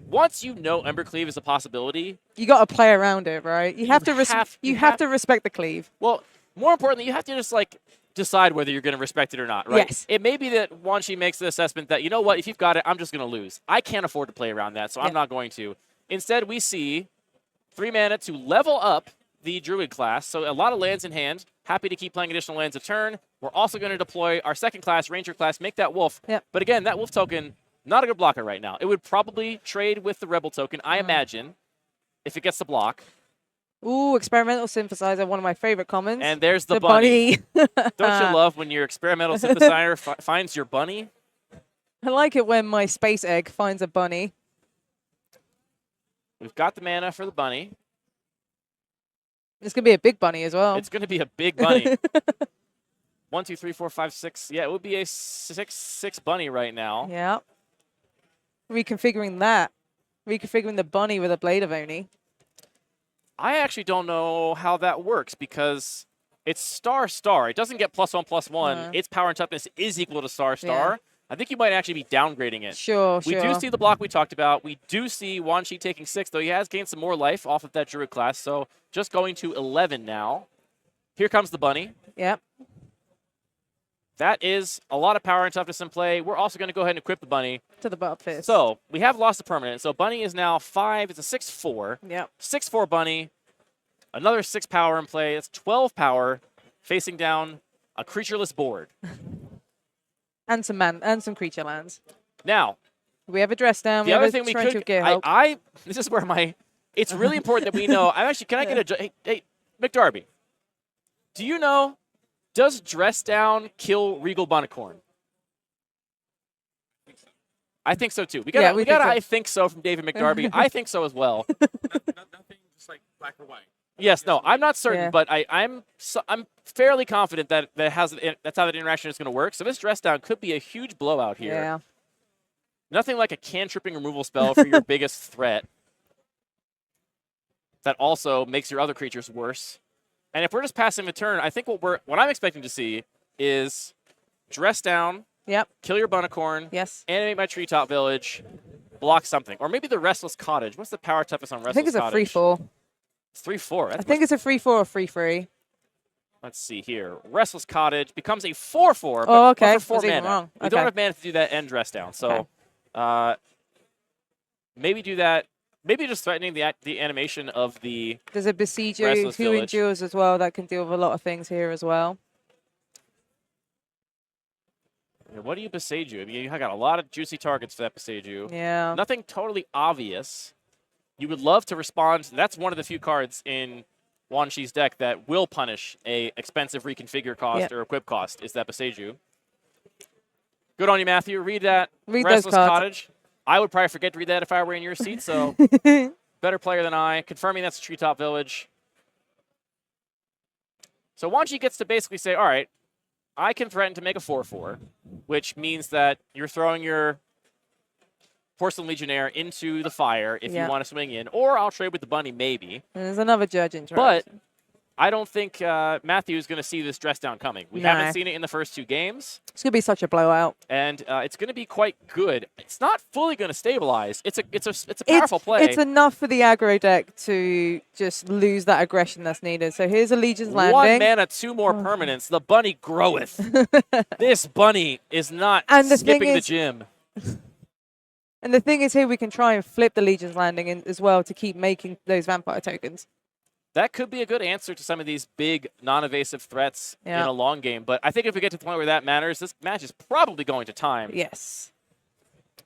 Speaker 4: once you know Embercleave is a possibility.
Speaker 3: You got to play around it, right? You have to
Speaker 4: you have
Speaker 3: to respect the cleave.
Speaker 4: Well, more importantly, you have to just like decide whether you're going to respect it or not, right?
Speaker 3: Yes.
Speaker 4: It may be that Wanshi makes the assessment that, you know what, if you've got it, I'm just going to lose. I can't afford to play around that, so I'm not going to. Instead, we see 3 mana to level up the Druid class. So a lot of lands in hand. Happy to keep playing additional lands a turn. We're also going to deploy our second class, Ranger class, make that Wolf.
Speaker 3: Yep.
Speaker 4: But again, that Wolf token, not a good blocker right now. It would probably trade with the Rebel token, I imagine, if it gets the block.
Speaker 3: Ooh, Experimental Synthesizer, one of my favorite commons.
Speaker 4: And there's the
Speaker 3: bunny.
Speaker 4: Don't you love when your experimental synthesizer finds your bunny?
Speaker 3: I like it when my space egg finds a bunny.
Speaker 4: We've got the mana for the bunny.
Speaker 3: It's going to be a big bunny as well.
Speaker 4: It's going to be a big bunny. 1, 2, 3, 4, 5, 6. Yeah, it would be a 6/6 bunny right now.
Speaker 3: Yeah. Reconfiguring that. Reconfiguring the bunny with a Blade of Oni.
Speaker 4: I actually don't know how that works because it's star. It doesn't get +1/+1.
Speaker 3: No.
Speaker 4: Its power and toughness is equal to star.
Speaker 3: Yeah.
Speaker 4: I think you might actually be downgrading it.
Speaker 3: Sure,
Speaker 4: We do see the block we talked about. We do see Wanshi taking 6, though he has gained some more life off of that Druid class. So just going to 11 now. Here comes the bunny.
Speaker 3: Yep.
Speaker 4: That is a lot of power and toughness in play. We're also going to go ahead and equip the bunny.
Speaker 3: To the butt fist.
Speaker 4: So we have lost the permanent. So bunny is now 5. It's a 6/4.
Speaker 3: Yep.
Speaker 4: 6/4 bunny. Another 6 power in play. It's 12 power facing down a creatureless board.
Speaker 3: And some creature lands.
Speaker 4: Now,
Speaker 3: We have a dress down.
Speaker 4: the
Speaker 3: we have
Speaker 4: other
Speaker 3: a
Speaker 4: thing we
Speaker 3: torrential
Speaker 4: could,
Speaker 3: Gearhulk.
Speaker 4: this is where it's really important that we know. Can I get a, hey, McDarby, do you know, does dress down kill Regal Bunicorn? I think so too. We got
Speaker 3: Yeah, we think so.
Speaker 4: I think so from David McDarby. I think so as well.
Speaker 5: Nothing just like black or white.
Speaker 4: Yes, no, I'm not certain,
Speaker 3: Yeah.
Speaker 4: but I'm fairly confident that that's how that interaction is going to work. So this dress down could be a huge blowout here.
Speaker 3: Yeah.
Speaker 4: Nothing like a cantripping removal spell for your biggest threat that also makes your other creatures worse. And if we're just passing the turn, I think what I'm expecting to see is dress down,
Speaker 3: Yep.
Speaker 4: kill your Bunicorn,
Speaker 3: Yes.
Speaker 4: animate my Treetop Village, block something. Or maybe the Restless Cottage. What's the power toughness on
Speaker 3: I
Speaker 4: Restless
Speaker 3: think it's a
Speaker 4: Cottage?
Speaker 3: 3/4.
Speaker 4: It's 3/4.
Speaker 3: I think it's a 3/4 or 3/3.
Speaker 4: Let's see here. Restless Cottage becomes a 4/4.
Speaker 3: Oh, okay.
Speaker 4: But for 4
Speaker 3: Was even
Speaker 4: mana.
Speaker 3: wrong.
Speaker 4: We
Speaker 3: Okay.
Speaker 4: don't have mana to do that and dress down. So maybe do that. Maybe just threatening the animation of the.
Speaker 3: There's a Besieger
Speaker 4: Restless
Speaker 3: who
Speaker 4: Village.
Speaker 3: endures as well that can deal with a lot of things here as well.
Speaker 4: What do you Beseiju? I mean, you got a lot of juicy targets for that Beseiju.
Speaker 3: Yeah.
Speaker 4: Nothing totally obvious. You would love to respond. That's one of the few cards in Wanshi's deck that will punish a expensive reconfigure cost or equip cost, is that Beseiju. Good on you, Matthew. Read that.
Speaker 3: Read those
Speaker 4: Restless
Speaker 3: cards.
Speaker 4: Cottage. I would probably forget to read that if I were in your seat, so better player than I. Confirming that's a Treetop Village. So Wanshi gets to basically say, all right, I can threaten to make a 4/4, which means that you're throwing your Porcelain Legionnaire into the fire if you want to swing in, or I'll trade with the bunny maybe.
Speaker 3: There's another judge in
Speaker 4: But I don't think Matthew's going to see this dress down coming. We
Speaker 3: No.
Speaker 4: haven't seen it in the first 2 games,
Speaker 3: It's going to be such a blowout.
Speaker 4: and it's going to be quite good. It's not fully going to stabilize. It's a powerful play.
Speaker 3: It's enough for the aggro deck to just lose that aggression that's needed. So here's a Legion's Landing.
Speaker 4: 1 mana, 2 more permanents. The bunny groweth. This bunny is not
Speaker 3: And the thing
Speaker 4: skipping the
Speaker 3: is-
Speaker 4: gym.
Speaker 3: And the thing is here, we can try and flip the Legion's Landing in as well to keep making those vampire tokens.
Speaker 4: That could be a good answer to some of these big, non-evasive threats in
Speaker 3: Yeah.
Speaker 4: a long game. But I think if we get to the point where that matters, this match is probably going to time.
Speaker 3: Yes.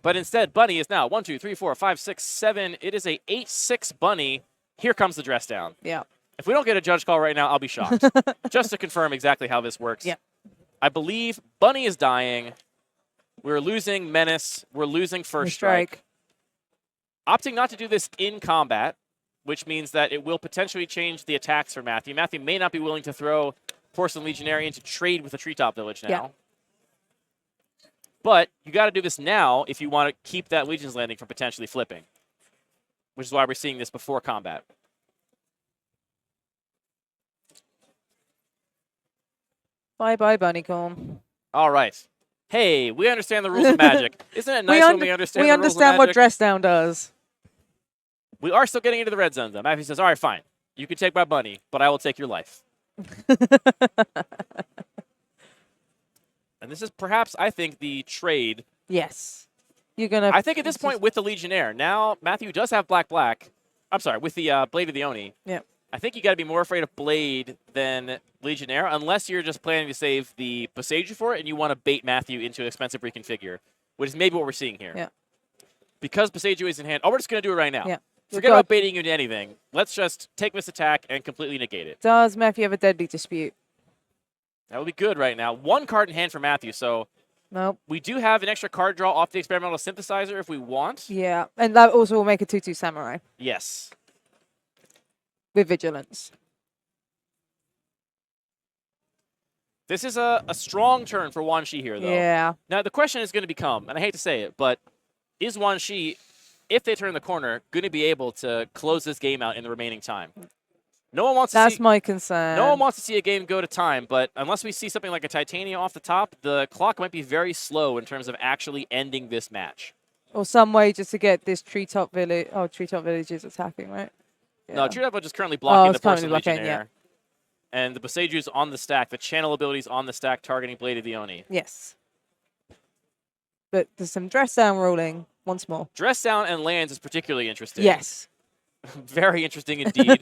Speaker 4: But instead, bunny is now 1, 2, 3, 4, 5, 6, 7. It is a 8/6 bunny Here comes the dress down.
Speaker 3: Yeah.
Speaker 4: If we don't get a judge call right now, I'll be shocked. Just to confirm exactly how this works.
Speaker 3: Yeah.
Speaker 4: I believe Bunny is dying. We're losing Menace. We're losing First Strike. Opting not to do this in combat, which means that it will potentially change the attacks for Matthew. Matthew may not be willing to throw Porcelain Legionarian to trade with the Treetop Village now.
Speaker 3: Yeah.
Speaker 4: But you got to do this now if you want to keep that Legion's Landing from potentially flipping, which is why we're seeing this before combat.
Speaker 3: Bye-bye, Bunnycorn.
Speaker 4: All right. Hey, we understand the rules of Magic. Isn't it nice when we understand the rules of
Speaker 3: understand what
Speaker 4: Magic?
Speaker 3: dress down does.
Speaker 4: We are still getting into the red zone, though. Matthew says, all right, fine. You can take my bunny, but I will take your life. And this is perhaps, I think, the trade.
Speaker 3: Yes. You're going to...
Speaker 4: I think at this point with the Legionnaire, now Matthew does have black. I'm sorry, with the Blade of the Oni.
Speaker 3: Yeah.
Speaker 4: I think you got to be more afraid of Blade than Legionnaire, unless you're just planning to save the Boseiju for it and you want to bait Matthew into an expensive reconfigure, which is maybe what we're seeing here.
Speaker 3: Yeah.
Speaker 4: Because Boseiju is in hand. Oh, we're just going to do it right now.
Speaker 3: Yeah.
Speaker 4: Forget about baiting you into anything. Let's just take this attack and completely negate it.
Speaker 3: Does Matthew have a deadly dispute?
Speaker 4: That would be good right now. One card in hand for Matthew, so
Speaker 3: Nope.
Speaker 4: we do have an extra card draw off the Experimental Synthesizer if we want.
Speaker 3: Yeah, and that also will make a 2/2 Samurai
Speaker 4: Yes.
Speaker 3: with Vigilance.
Speaker 4: This is a strong turn for Wan Shi here, though.
Speaker 3: Yeah.
Speaker 4: Now, the question is going to become, and I hate to say it, but is Wan Shi, if they turn the corner, going to be able to close this game out in the remaining time? No one wants to see...
Speaker 3: That's my concern.
Speaker 4: No one wants to see a game go to time, but unless we see something like a Titania off the top, the clock might be very slow in terms of actually ending this match.
Speaker 3: Or some way just to get this Treetop Village. Oh, Treetop Village is attacking, right? Yeah.
Speaker 4: No, Treetop Village is currently blocking the
Speaker 3: it's currently
Speaker 4: Porcelain
Speaker 3: blocking,
Speaker 4: Legionnaire. And the Boseiju's on the stack. The channel ability's on the stack targeting Blade of the Oni.
Speaker 3: Yes. But there's some dress down ruling once more.
Speaker 4: Dress down and lands is particularly interesting.
Speaker 3: Yes.
Speaker 4: Very interesting indeed.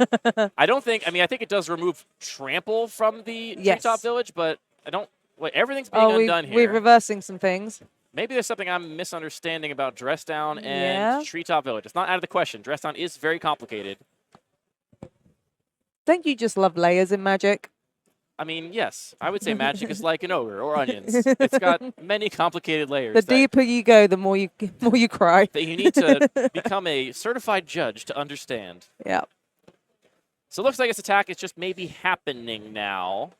Speaker 4: I think it does remove trample from the Treetop Village, but I don't... Wait, everything's being undone here.
Speaker 3: We're reversing some things.
Speaker 4: Maybe there's something I'm misunderstanding about Dress Down and Treetop Village. It's not out of the question. Dress Down is very complicated.
Speaker 3: Don't you just love layers in Magic?
Speaker 4: I mean, yes. I would say Magic is like an ogre or onions. It's got many complicated layers.
Speaker 3: The deeper you go, the more you cry.
Speaker 4: That you need to become a certified judge to understand.
Speaker 3: Yeah.
Speaker 4: So it looks like this attack is just maybe happening now.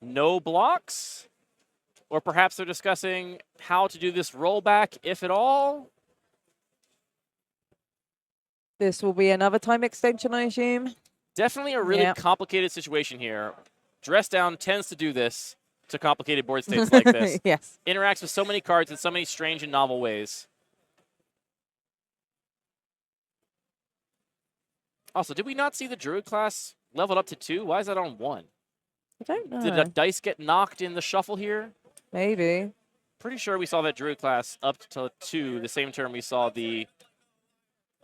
Speaker 4: No blocks? Or perhaps they're discussing how to do this rollback, if at all?
Speaker 3: This will be another time extension, I assume.
Speaker 4: Definitely a really complicated situation here. Dress Down tends to do this to complicated board states like this.
Speaker 3: Yes.
Speaker 4: Interacts with so many cards in so many strange and novel ways. Also, did we not see the Druid class leveled up to 2? Why is that on 1?
Speaker 3: I don't know.
Speaker 4: Did a dice get knocked in the shuffle here?
Speaker 3: Maybe.
Speaker 4: Pretty sure we saw that Druid class up to 2 the same turn we saw the...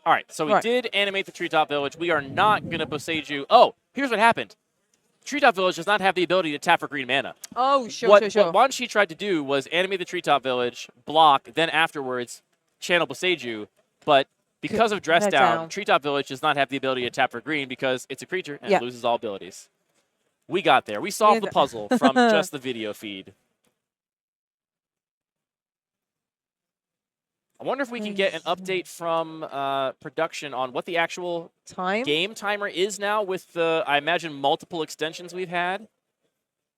Speaker 4: All right, so we did animate the Treetop Village. We are not going to Boseiju. Oh, here's what happened. Treetop Village does not have the ability to tap for green mana.
Speaker 3: Oh, sure.
Speaker 4: What Wan Shi tried to do was animate the Treetop Village, block, then afterwards channel Boseiju. But because of Dress Down, Treetop Village does not have the ability to tap for green because it's a creature and it loses all abilities. We got there. We solved the puzzle from just the video feed. I wonder if we can get an update from production on what the actual game timer is now with the, I imagine, multiple extensions we've had.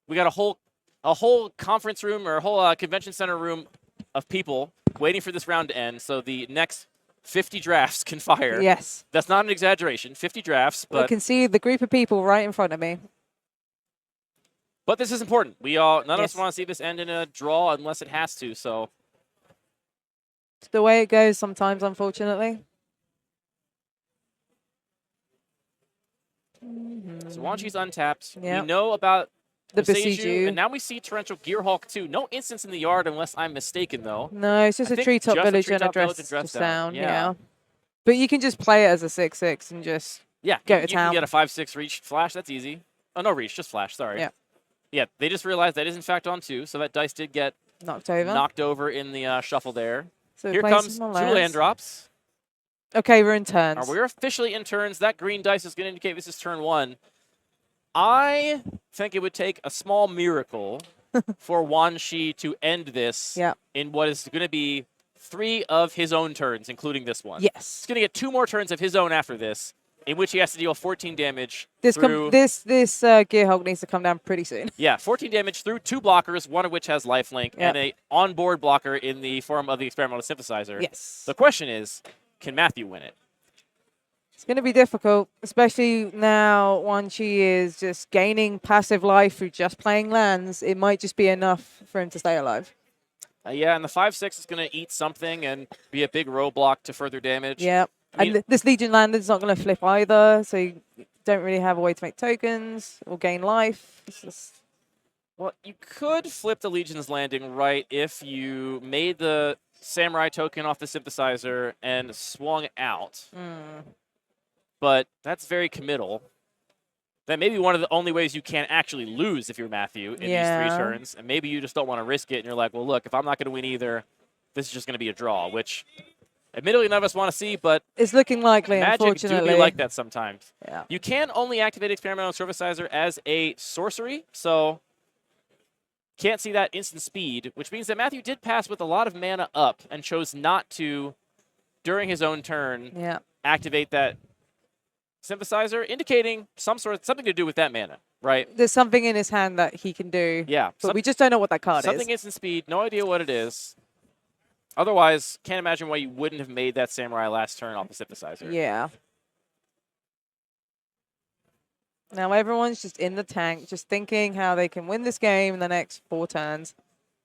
Speaker 4: We got a whole conference room or a whole convention center room of people waiting for this round to end so the next 50 drafts can fire.
Speaker 3: Yes.
Speaker 4: That's not an exaggeration. 50 drafts. But
Speaker 3: I can see the group of people right in front of me.
Speaker 4: But this is important. None of us want to see this end in a draw unless it has to, so...
Speaker 3: It's the way it goes sometimes, unfortunately.
Speaker 4: So Wan Shi's untapped.
Speaker 3: Yep.
Speaker 4: We know about
Speaker 3: the
Speaker 4: Boseiju, and now we see Torrential Gearhulk too. No instance in the yard unless I'm mistaken, though.
Speaker 3: No, it's just a Treetop Village and a Dress Down. Yeah. But you can just play it as a 6/6 and just go to town.
Speaker 4: You can get a 5/6 reach flash. That's easy. Oh, no reach, just flash. Sorry.
Speaker 3: Yeah.
Speaker 4: Yeah, they just realized that is in fact on 2, so that dice did get
Speaker 3: knocked over
Speaker 4: in the shuffle there.
Speaker 3: So
Speaker 4: here comes 2 land drops.
Speaker 3: Okay, we're in turns.
Speaker 4: We're officially in turns. That green dice is going to indicate this is turn 1. I think it would take a small miracle for Wan Shi to end this in what is going to be 3 of his own turns, including this one.
Speaker 3: Yes.
Speaker 4: He's going to get 2 more turns of his own after this, in which he has to deal 14 damage
Speaker 3: This
Speaker 4: through...
Speaker 3: this Gear Hulk needs to come down pretty soon.
Speaker 4: Yeah, 14 damage through 2 blockers, one of which has lifelink, and a onboard blocker in the form of the experimental synthesizer.
Speaker 3: Yes.
Speaker 4: The question is, can Matthew win it?
Speaker 3: It's going to be difficult, especially now Wan Chi is just gaining passive life through just playing lands. It might just be enough for him to stay alive.
Speaker 4: Yeah, and the 5/6 is going to eat something and be a big roadblock to further damage.
Speaker 3: Yeah, and this Legion land is not going to flip either, so you don't really have a way to make tokens or gain life. It's just...
Speaker 4: Well, you could flip the Legion's landing right if you made the Samurai token off the synthesizer and swung out. But that's very committal. That may be one of the only ways you can actually lose if you're Matthew in these 3 turns. And maybe you just don't want to risk it, and you're like, well, look, if I'm not going to win either, this is just going to be a draw, which admittedly none of us want to see, but
Speaker 3: it's looking likely,
Speaker 4: Magic
Speaker 3: unfortunately.
Speaker 4: do be like that sometimes.
Speaker 3: Yeah.
Speaker 4: You can only activate Experimental Synthesizer as a sorcery, so can't see that instant speed, which means that Matthew did pass with a lot of mana up and chose not to, during his own turn, activate that synthesizer, indicating something to do with that mana, right?
Speaker 3: There's something in his hand that he can do.
Speaker 4: Yeah.
Speaker 3: But we just don't know what that card
Speaker 4: something instant speed, no idea what it is. Otherwise, can't imagine why you wouldn't have made that Samurai last turn off the synthesizer.
Speaker 3: Yeah. Now everyone's just in the tank, just thinking how they can win this game in the next 4 turns.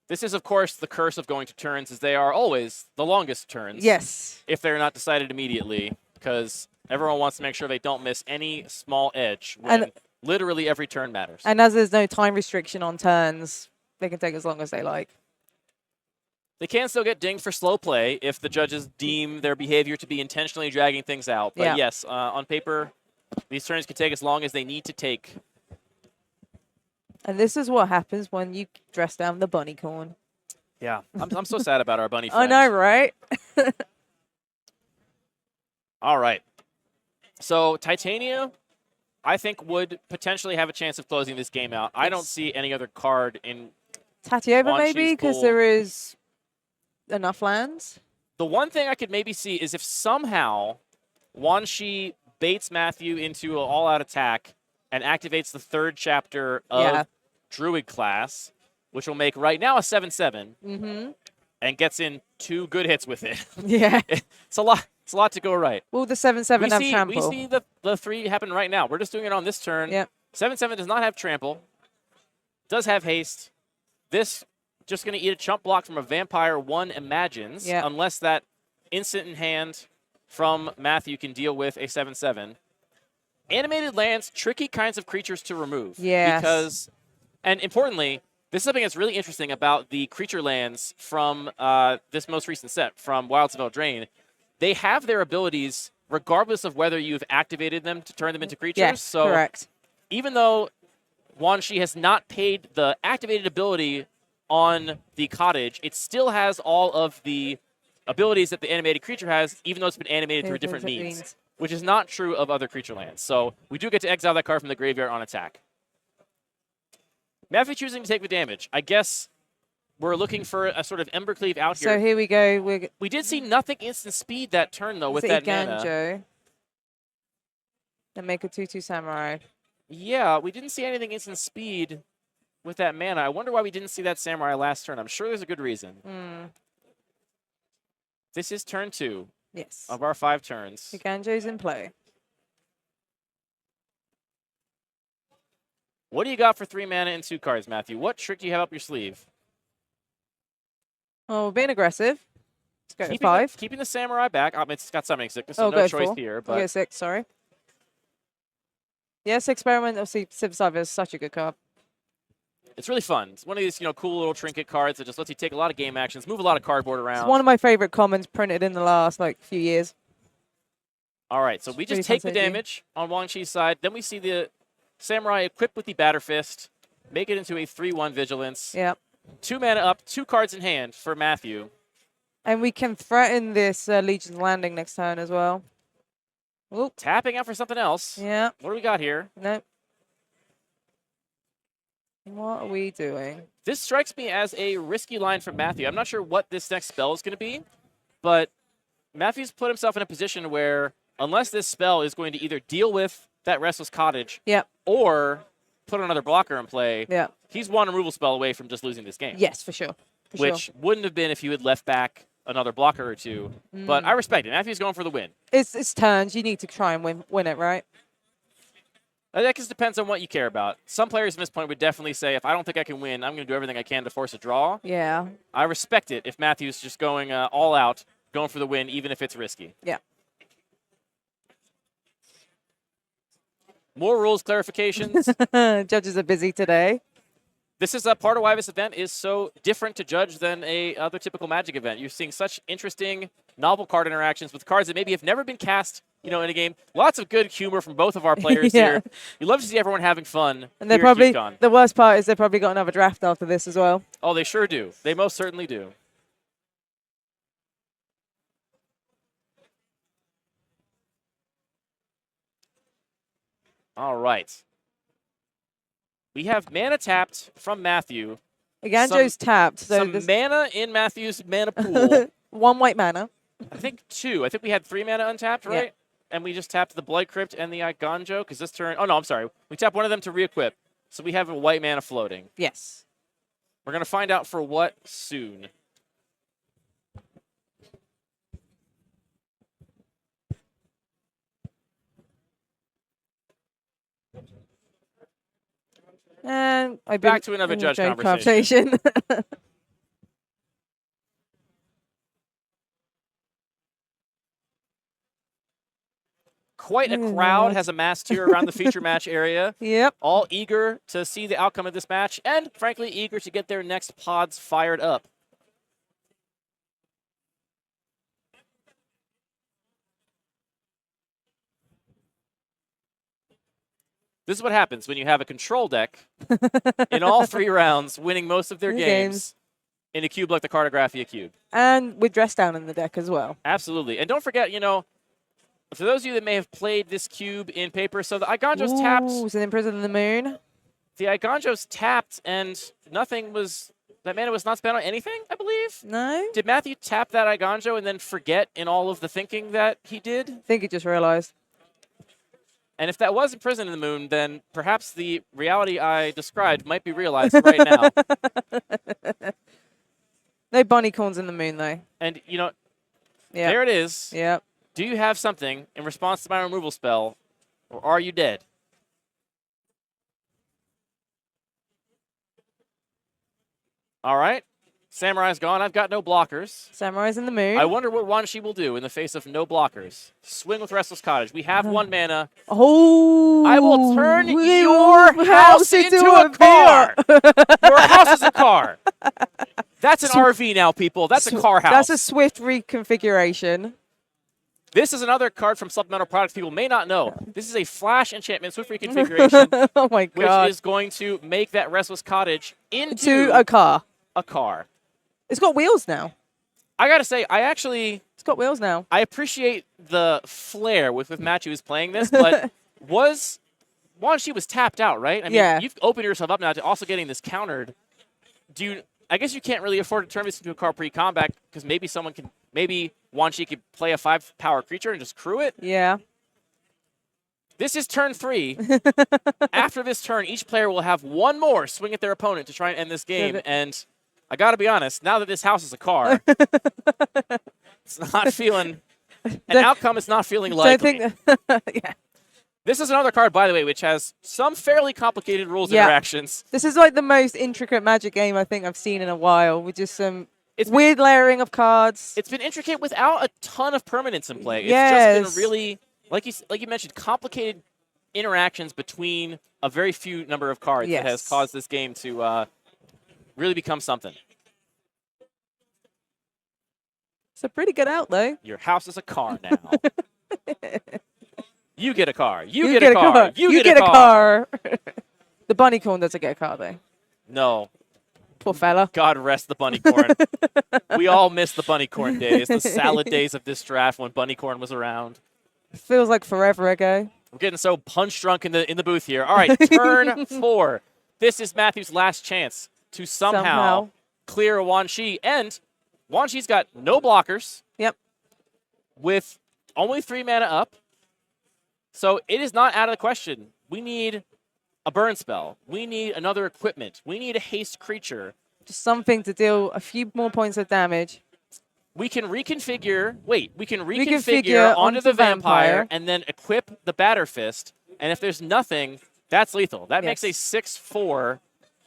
Speaker 4: This is, of course, the curse of going to turns, as they are always the longest turns.
Speaker 3: Yes.
Speaker 4: If they're not decided immediately, because everyone wants to make sure they don't miss any small edge when literally every turn matters.
Speaker 3: And as there's no time restriction on turns, they can take as long as they like.
Speaker 4: They can still get dinged for slow play if the judges deem their behavior to be intentionally dragging things out. But yes, on paper, these turns can take as long as they need to take.
Speaker 3: And this is what happens when you dress down the bunny corn.
Speaker 4: Yeah, I'm so sad about our bunny friend.
Speaker 3: I know, right?
Speaker 4: All right. So Titania, I think, would potentially have a chance of closing this game out. I don't see any other card in
Speaker 3: Tatiova maybe, because there is enough lands.
Speaker 4: The one thing I could maybe see is if somehow Wan Shi baits Matthew into an all-out attack and activates the 3rd chapter of Druid class, which will make right now a 7/7, and gets in 2 good hits with it.
Speaker 3: Yeah.
Speaker 4: It's a lot. It's a lot to go right.
Speaker 3: Well, the 7/7 have trample.
Speaker 4: We see the 3 happen right now. We're just doing it on this turn.
Speaker 3: Yep.
Speaker 4: 7/7 does not have trample. Does have haste. This just going to eat a chump block from a vampire, one imagines, unless that instant in hand from Matthew can deal with a 7/7. Animated lands, tricky kinds of creatures to remove.
Speaker 3: Yes.
Speaker 4: Because, and importantly, this is something that's really interesting about the creature lands from this most recent set, from Wilds of Eldraine. They have their abilities regardless of whether you've activated them to turn them into creatures.
Speaker 3: Yes,
Speaker 4: so
Speaker 3: correct.
Speaker 4: Even though Wan Shi has not paid the activated ability on the cottage, it still has all of the abilities that the animated creature has, even though it's been animated through different means, which is not true of other creature lands. So we do get to exile that card from the graveyard on attack. Matthew choosing to take the damage. I guess we're looking for a sort of Embercleave out here.
Speaker 3: So here we go.
Speaker 4: We did see nothing instant speed that turn, though, with that mana.
Speaker 3: And make a 2/2 Samurai.
Speaker 4: Yeah, we didn't see anything instant speed with that mana. I wonder why we didn't see that Samurai last turn. I'm sure there's a good reason. This is turn 2 of our 5 turns.
Speaker 3: Ganjo's in play.
Speaker 4: What do you got for 3 mana and 2 cards, Matthew? What trick do you have up your sleeve?
Speaker 3: Oh, being aggressive. Let's go to 5.
Speaker 4: Keeping the Samurai back. It's got Summoning Sickness, so no choice here. But
Speaker 3: I'll go 6, sorry. Yes, Experiment of Synthesizer is such a good card.
Speaker 4: It's really fun. It's one of these, cool little trinket cards that just lets you take a lot of game actions, move a lot of cardboard around.
Speaker 3: It's one of my favorite commons printed in the last, few years.
Speaker 4: All right, so we just take the damage on Wan Shi's side. Then we see the Samurai equipped with the Batter Fist, make it into a 3/1 Vigilance.
Speaker 3: Yep.
Speaker 4: 2 mana up, 2 cards in hand for Matthew.
Speaker 3: And we can threaten this Legion's Landing next turn as well. Oop.
Speaker 4: Tapping out for something else.
Speaker 3: Yeah.
Speaker 4: What do we got here?
Speaker 3: Nope. What are we doing?
Speaker 4: This strikes me as a risky line from Matthew. I'm not sure what this next spell is going to be, but Matthew's put himself in a position where unless this spell is going to either deal with that Restless Cottage
Speaker 3: Yep.
Speaker 4: or put another blocker in play,
Speaker 3: Yeah.
Speaker 4: he's one removal spell away from just losing this game.
Speaker 3: Yes, for sure.
Speaker 4: Which wouldn't have been if you had left back another blocker or two. But I respect it. Matthew's going for the win.
Speaker 3: It's turns. You need to try and win it, right?
Speaker 4: That just depends on what you care about. Some players at this point would definitely say, if I don't think I can win, I'm going to do everything I can to force a draw.
Speaker 3: Yeah.
Speaker 4: I respect it if Matthew's just going all out, going for the win, even if it's risky.
Speaker 3: Yeah.
Speaker 4: More rules clarifications.
Speaker 3: Judges are busy today.
Speaker 4: This is a part of why this event is so different to judge than a other typical Magic event. You're seeing such interesting, novel card interactions with cards that maybe have never been cast, in a game. Lots of good humor from both of our players here. You love to see everyone having fun.
Speaker 3: And they're
Speaker 4: here at
Speaker 3: probably
Speaker 4: CubeCon.
Speaker 3: the worst part is they probably got another draft after this as well.
Speaker 4: Oh, they sure do. They most certainly do. All right. We have mana tapped from Matthew.
Speaker 3: Ganjo's tapped. So
Speaker 4: some mana in Matthew's mana pool.
Speaker 3: 1 white mana.
Speaker 4: I think 2. I think we had 3 mana untapped, right? Yeah. And we just tapped the Blood Crypt and the Iganjo because this turn... Oh, no, I'm sorry. We tapped one of them to re-equip. So we have a white mana floating.
Speaker 3: Yes.
Speaker 4: We're going to find out for what soon.
Speaker 3: And
Speaker 4: back to another judge conversation. Quite a crowd has amassed here around the feature match area.
Speaker 3: Yep.
Speaker 4: All eager to see the outcome of this match and, frankly, eager to get their next pods fired up. This is what happens when you have a control deck in all 3 rounds, winning most of their games in a cube like the Cartographia Cube.
Speaker 3: And with Dress Down in the deck as well.
Speaker 4: Absolutely. And don't forget, for those of you that may have played this cube in paper, so the Iganjo's tapped.
Speaker 3: Ooh, so Imprison in the Moon.
Speaker 4: The Iganjo's tapped, and nothing was... That mana was not spent on anything, I believe?
Speaker 3: No.
Speaker 4: Did Matthew tap that Iganjo and then forget in all of the thinking that he did?
Speaker 3: I think he just realized.
Speaker 4: And if that was Imprisoned in the Moon, then perhaps the reality I described might be realized right now.
Speaker 3: No Bunnycorns in the Moon, though.
Speaker 4: And, there it is.
Speaker 3: Yep.
Speaker 4: Do you have something in response to my removal spell, or are you dead? All right. Samurai's gone. I've got no blockers.
Speaker 3: Samurai's in the Moon.
Speaker 4: I wonder what Wanshi will do in the face of no blockers. Swing with Restless Cottage. We have 1 mana.
Speaker 3: Oh!
Speaker 4: I will turn your house into a car. Your house is a car. That's an RV now, people. That's a car house.
Speaker 3: That's a swift reconfiguration.
Speaker 4: This is another card from Supplemental Products people may not know. This is a flash enchantment swift reconfiguration.
Speaker 3: Oh my god.
Speaker 4: Which is going to make that Restless Cottage into
Speaker 3: a car.
Speaker 4: A car.
Speaker 3: It's got wheels now.
Speaker 4: I gotta say,
Speaker 3: It's got wheels now.
Speaker 4: I appreciate the flair with Matthew who's playing this, but Wanshi was tapped out, right? I mean, you've opened yourself up now to also getting this countered. I guess you can't really afford to turn this into a car pre-combat because maybe Wanshi could play a 5-power creature and just crew it.
Speaker 3: Yeah.
Speaker 4: This is turn 3. After this turn, each player will have 1 more swing at their opponent to try and end this game. And I got to be honest, now that this house is a car, it's not feeling an outcome is not feeling likely.
Speaker 3: Yeah.
Speaker 4: This is another card, by the way, which has some fairly complicated rules interactions.
Speaker 3: This is like the most intricate Magic game I think I've seen in a while, with just some weird layering of cards.
Speaker 4: It's been intricate without a ton of permanence in play.
Speaker 3: Yes.
Speaker 4: It's just been really, like you mentioned, complicated interactions between a very few number of cards that has caused this game to really become something.
Speaker 3: It's a pretty good out, though.
Speaker 4: Your house is a car now. You get a car. You get a car. You get a car.
Speaker 3: The Bunnycorn doesn't get a car, though.
Speaker 4: No.
Speaker 3: Poor fella.
Speaker 4: God rest the bunny corn. We all miss the bunny corn days, the salad days of this draft when bunny corn was around.
Speaker 3: Feels like forever ago.
Speaker 4: We're getting so punch drunk in the booth here. All right, turn 4. This is Matthew's last chance to somehow clear Wan Shi. And Wan Shi's got no blockers.
Speaker 3: Yep.
Speaker 4: With only 3 mana up. So it is not out of the question. We need a burn spell. We need another equipment. We need a haste creature.
Speaker 3: Just something to deal a few more points of damage.
Speaker 4: We can reconfigure. Wait, we can
Speaker 3: Reconfigure
Speaker 4: reconfigure onto the
Speaker 3: vampire.
Speaker 4: vampire and then equip the batter fist. And if there's nothing, that's lethal. That makes a 6/4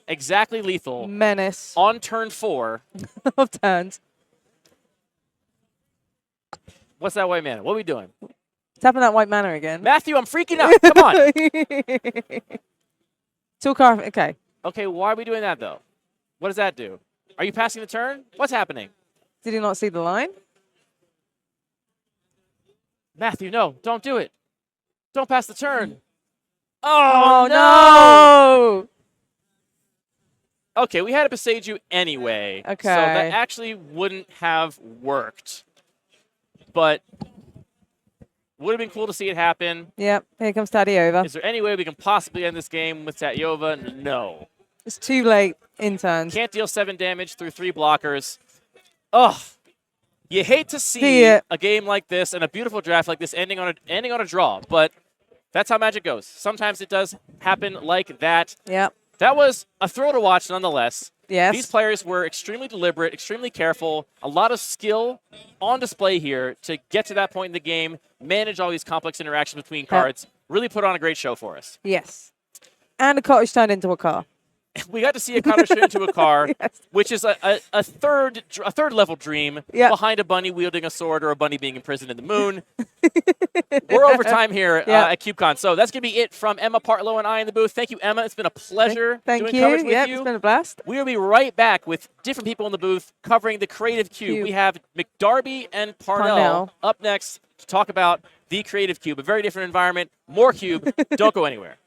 Speaker 4: exactly lethal
Speaker 3: Menace
Speaker 4: on turn 4.
Speaker 3: of turns.
Speaker 4: What's that white mana? What are we doing?
Speaker 3: Tapping that white mana again.
Speaker 4: Matthew, I'm freaking out. Come on.
Speaker 3: Toolcar. Okay.
Speaker 4: Okay, why are we doing that, though? What does that do? Are you passing the turn? What's happening?
Speaker 3: Did he not see the line?
Speaker 4: Matthew, no, don't do it. Don't pass the turn.
Speaker 3: Oh,
Speaker 4: no!
Speaker 3: no!
Speaker 4: Okay, we had to beside you anyway.
Speaker 3: Okay.
Speaker 4: So that actually wouldn't have worked. But would have been cool to see it happen.
Speaker 3: Yep. Here comes Tadiova.
Speaker 4: Is there any way we can possibly end this game with Tatyova? No.
Speaker 3: It's too late in turns.
Speaker 4: Can't deal 7 damage through 3 blockers. Ugh. You hate to see
Speaker 3: Yeah.
Speaker 4: a game like this and a beautiful draft like this ending on a draw, but that's how Magic goes. Sometimes it does happen like that.
Speaker 3: Yep.
Speaker 4: That was a thrill to watch nonetheless.
Speaker 3: Yes.
Speaker 4: These players were extremely deliberate, extremely careful, a lot of skill on display here to get to that point in the game, manage all these complex interactions between cards, really put on a great show for us.
Speaker 3: Yes. And a cottage turned into a car.
Speaker 4: We got to see a cutter straight into a car,
Speaker 3: Yes.
Speaker 4: which is a third level dream
Speaker 3: Yep.
Speaker 4: behind a bunny wielding a sword or a bunny being imprisoned in the moon. We're over time here
Speaker 3: Yep.
Speaker 4: at CubeCon. So that's going to be it from Emma Partlow and I in the booth. Thank you, Emma. It's been a pleasure
Speaker 3: Thank
Speaker 4: doing
Speaker 3: you.
Speaker 4: coverage with
Speaker 3: Yep,
Speaker 4: you.
Speaker 3: it's been a blast.
Speaker 4: We will be right back with different people in the booth covering the Creative Cube. We have McDarby and Parnell up next to talk about the Creative Cube, a very different environment, more Cube. Don't go anywhere.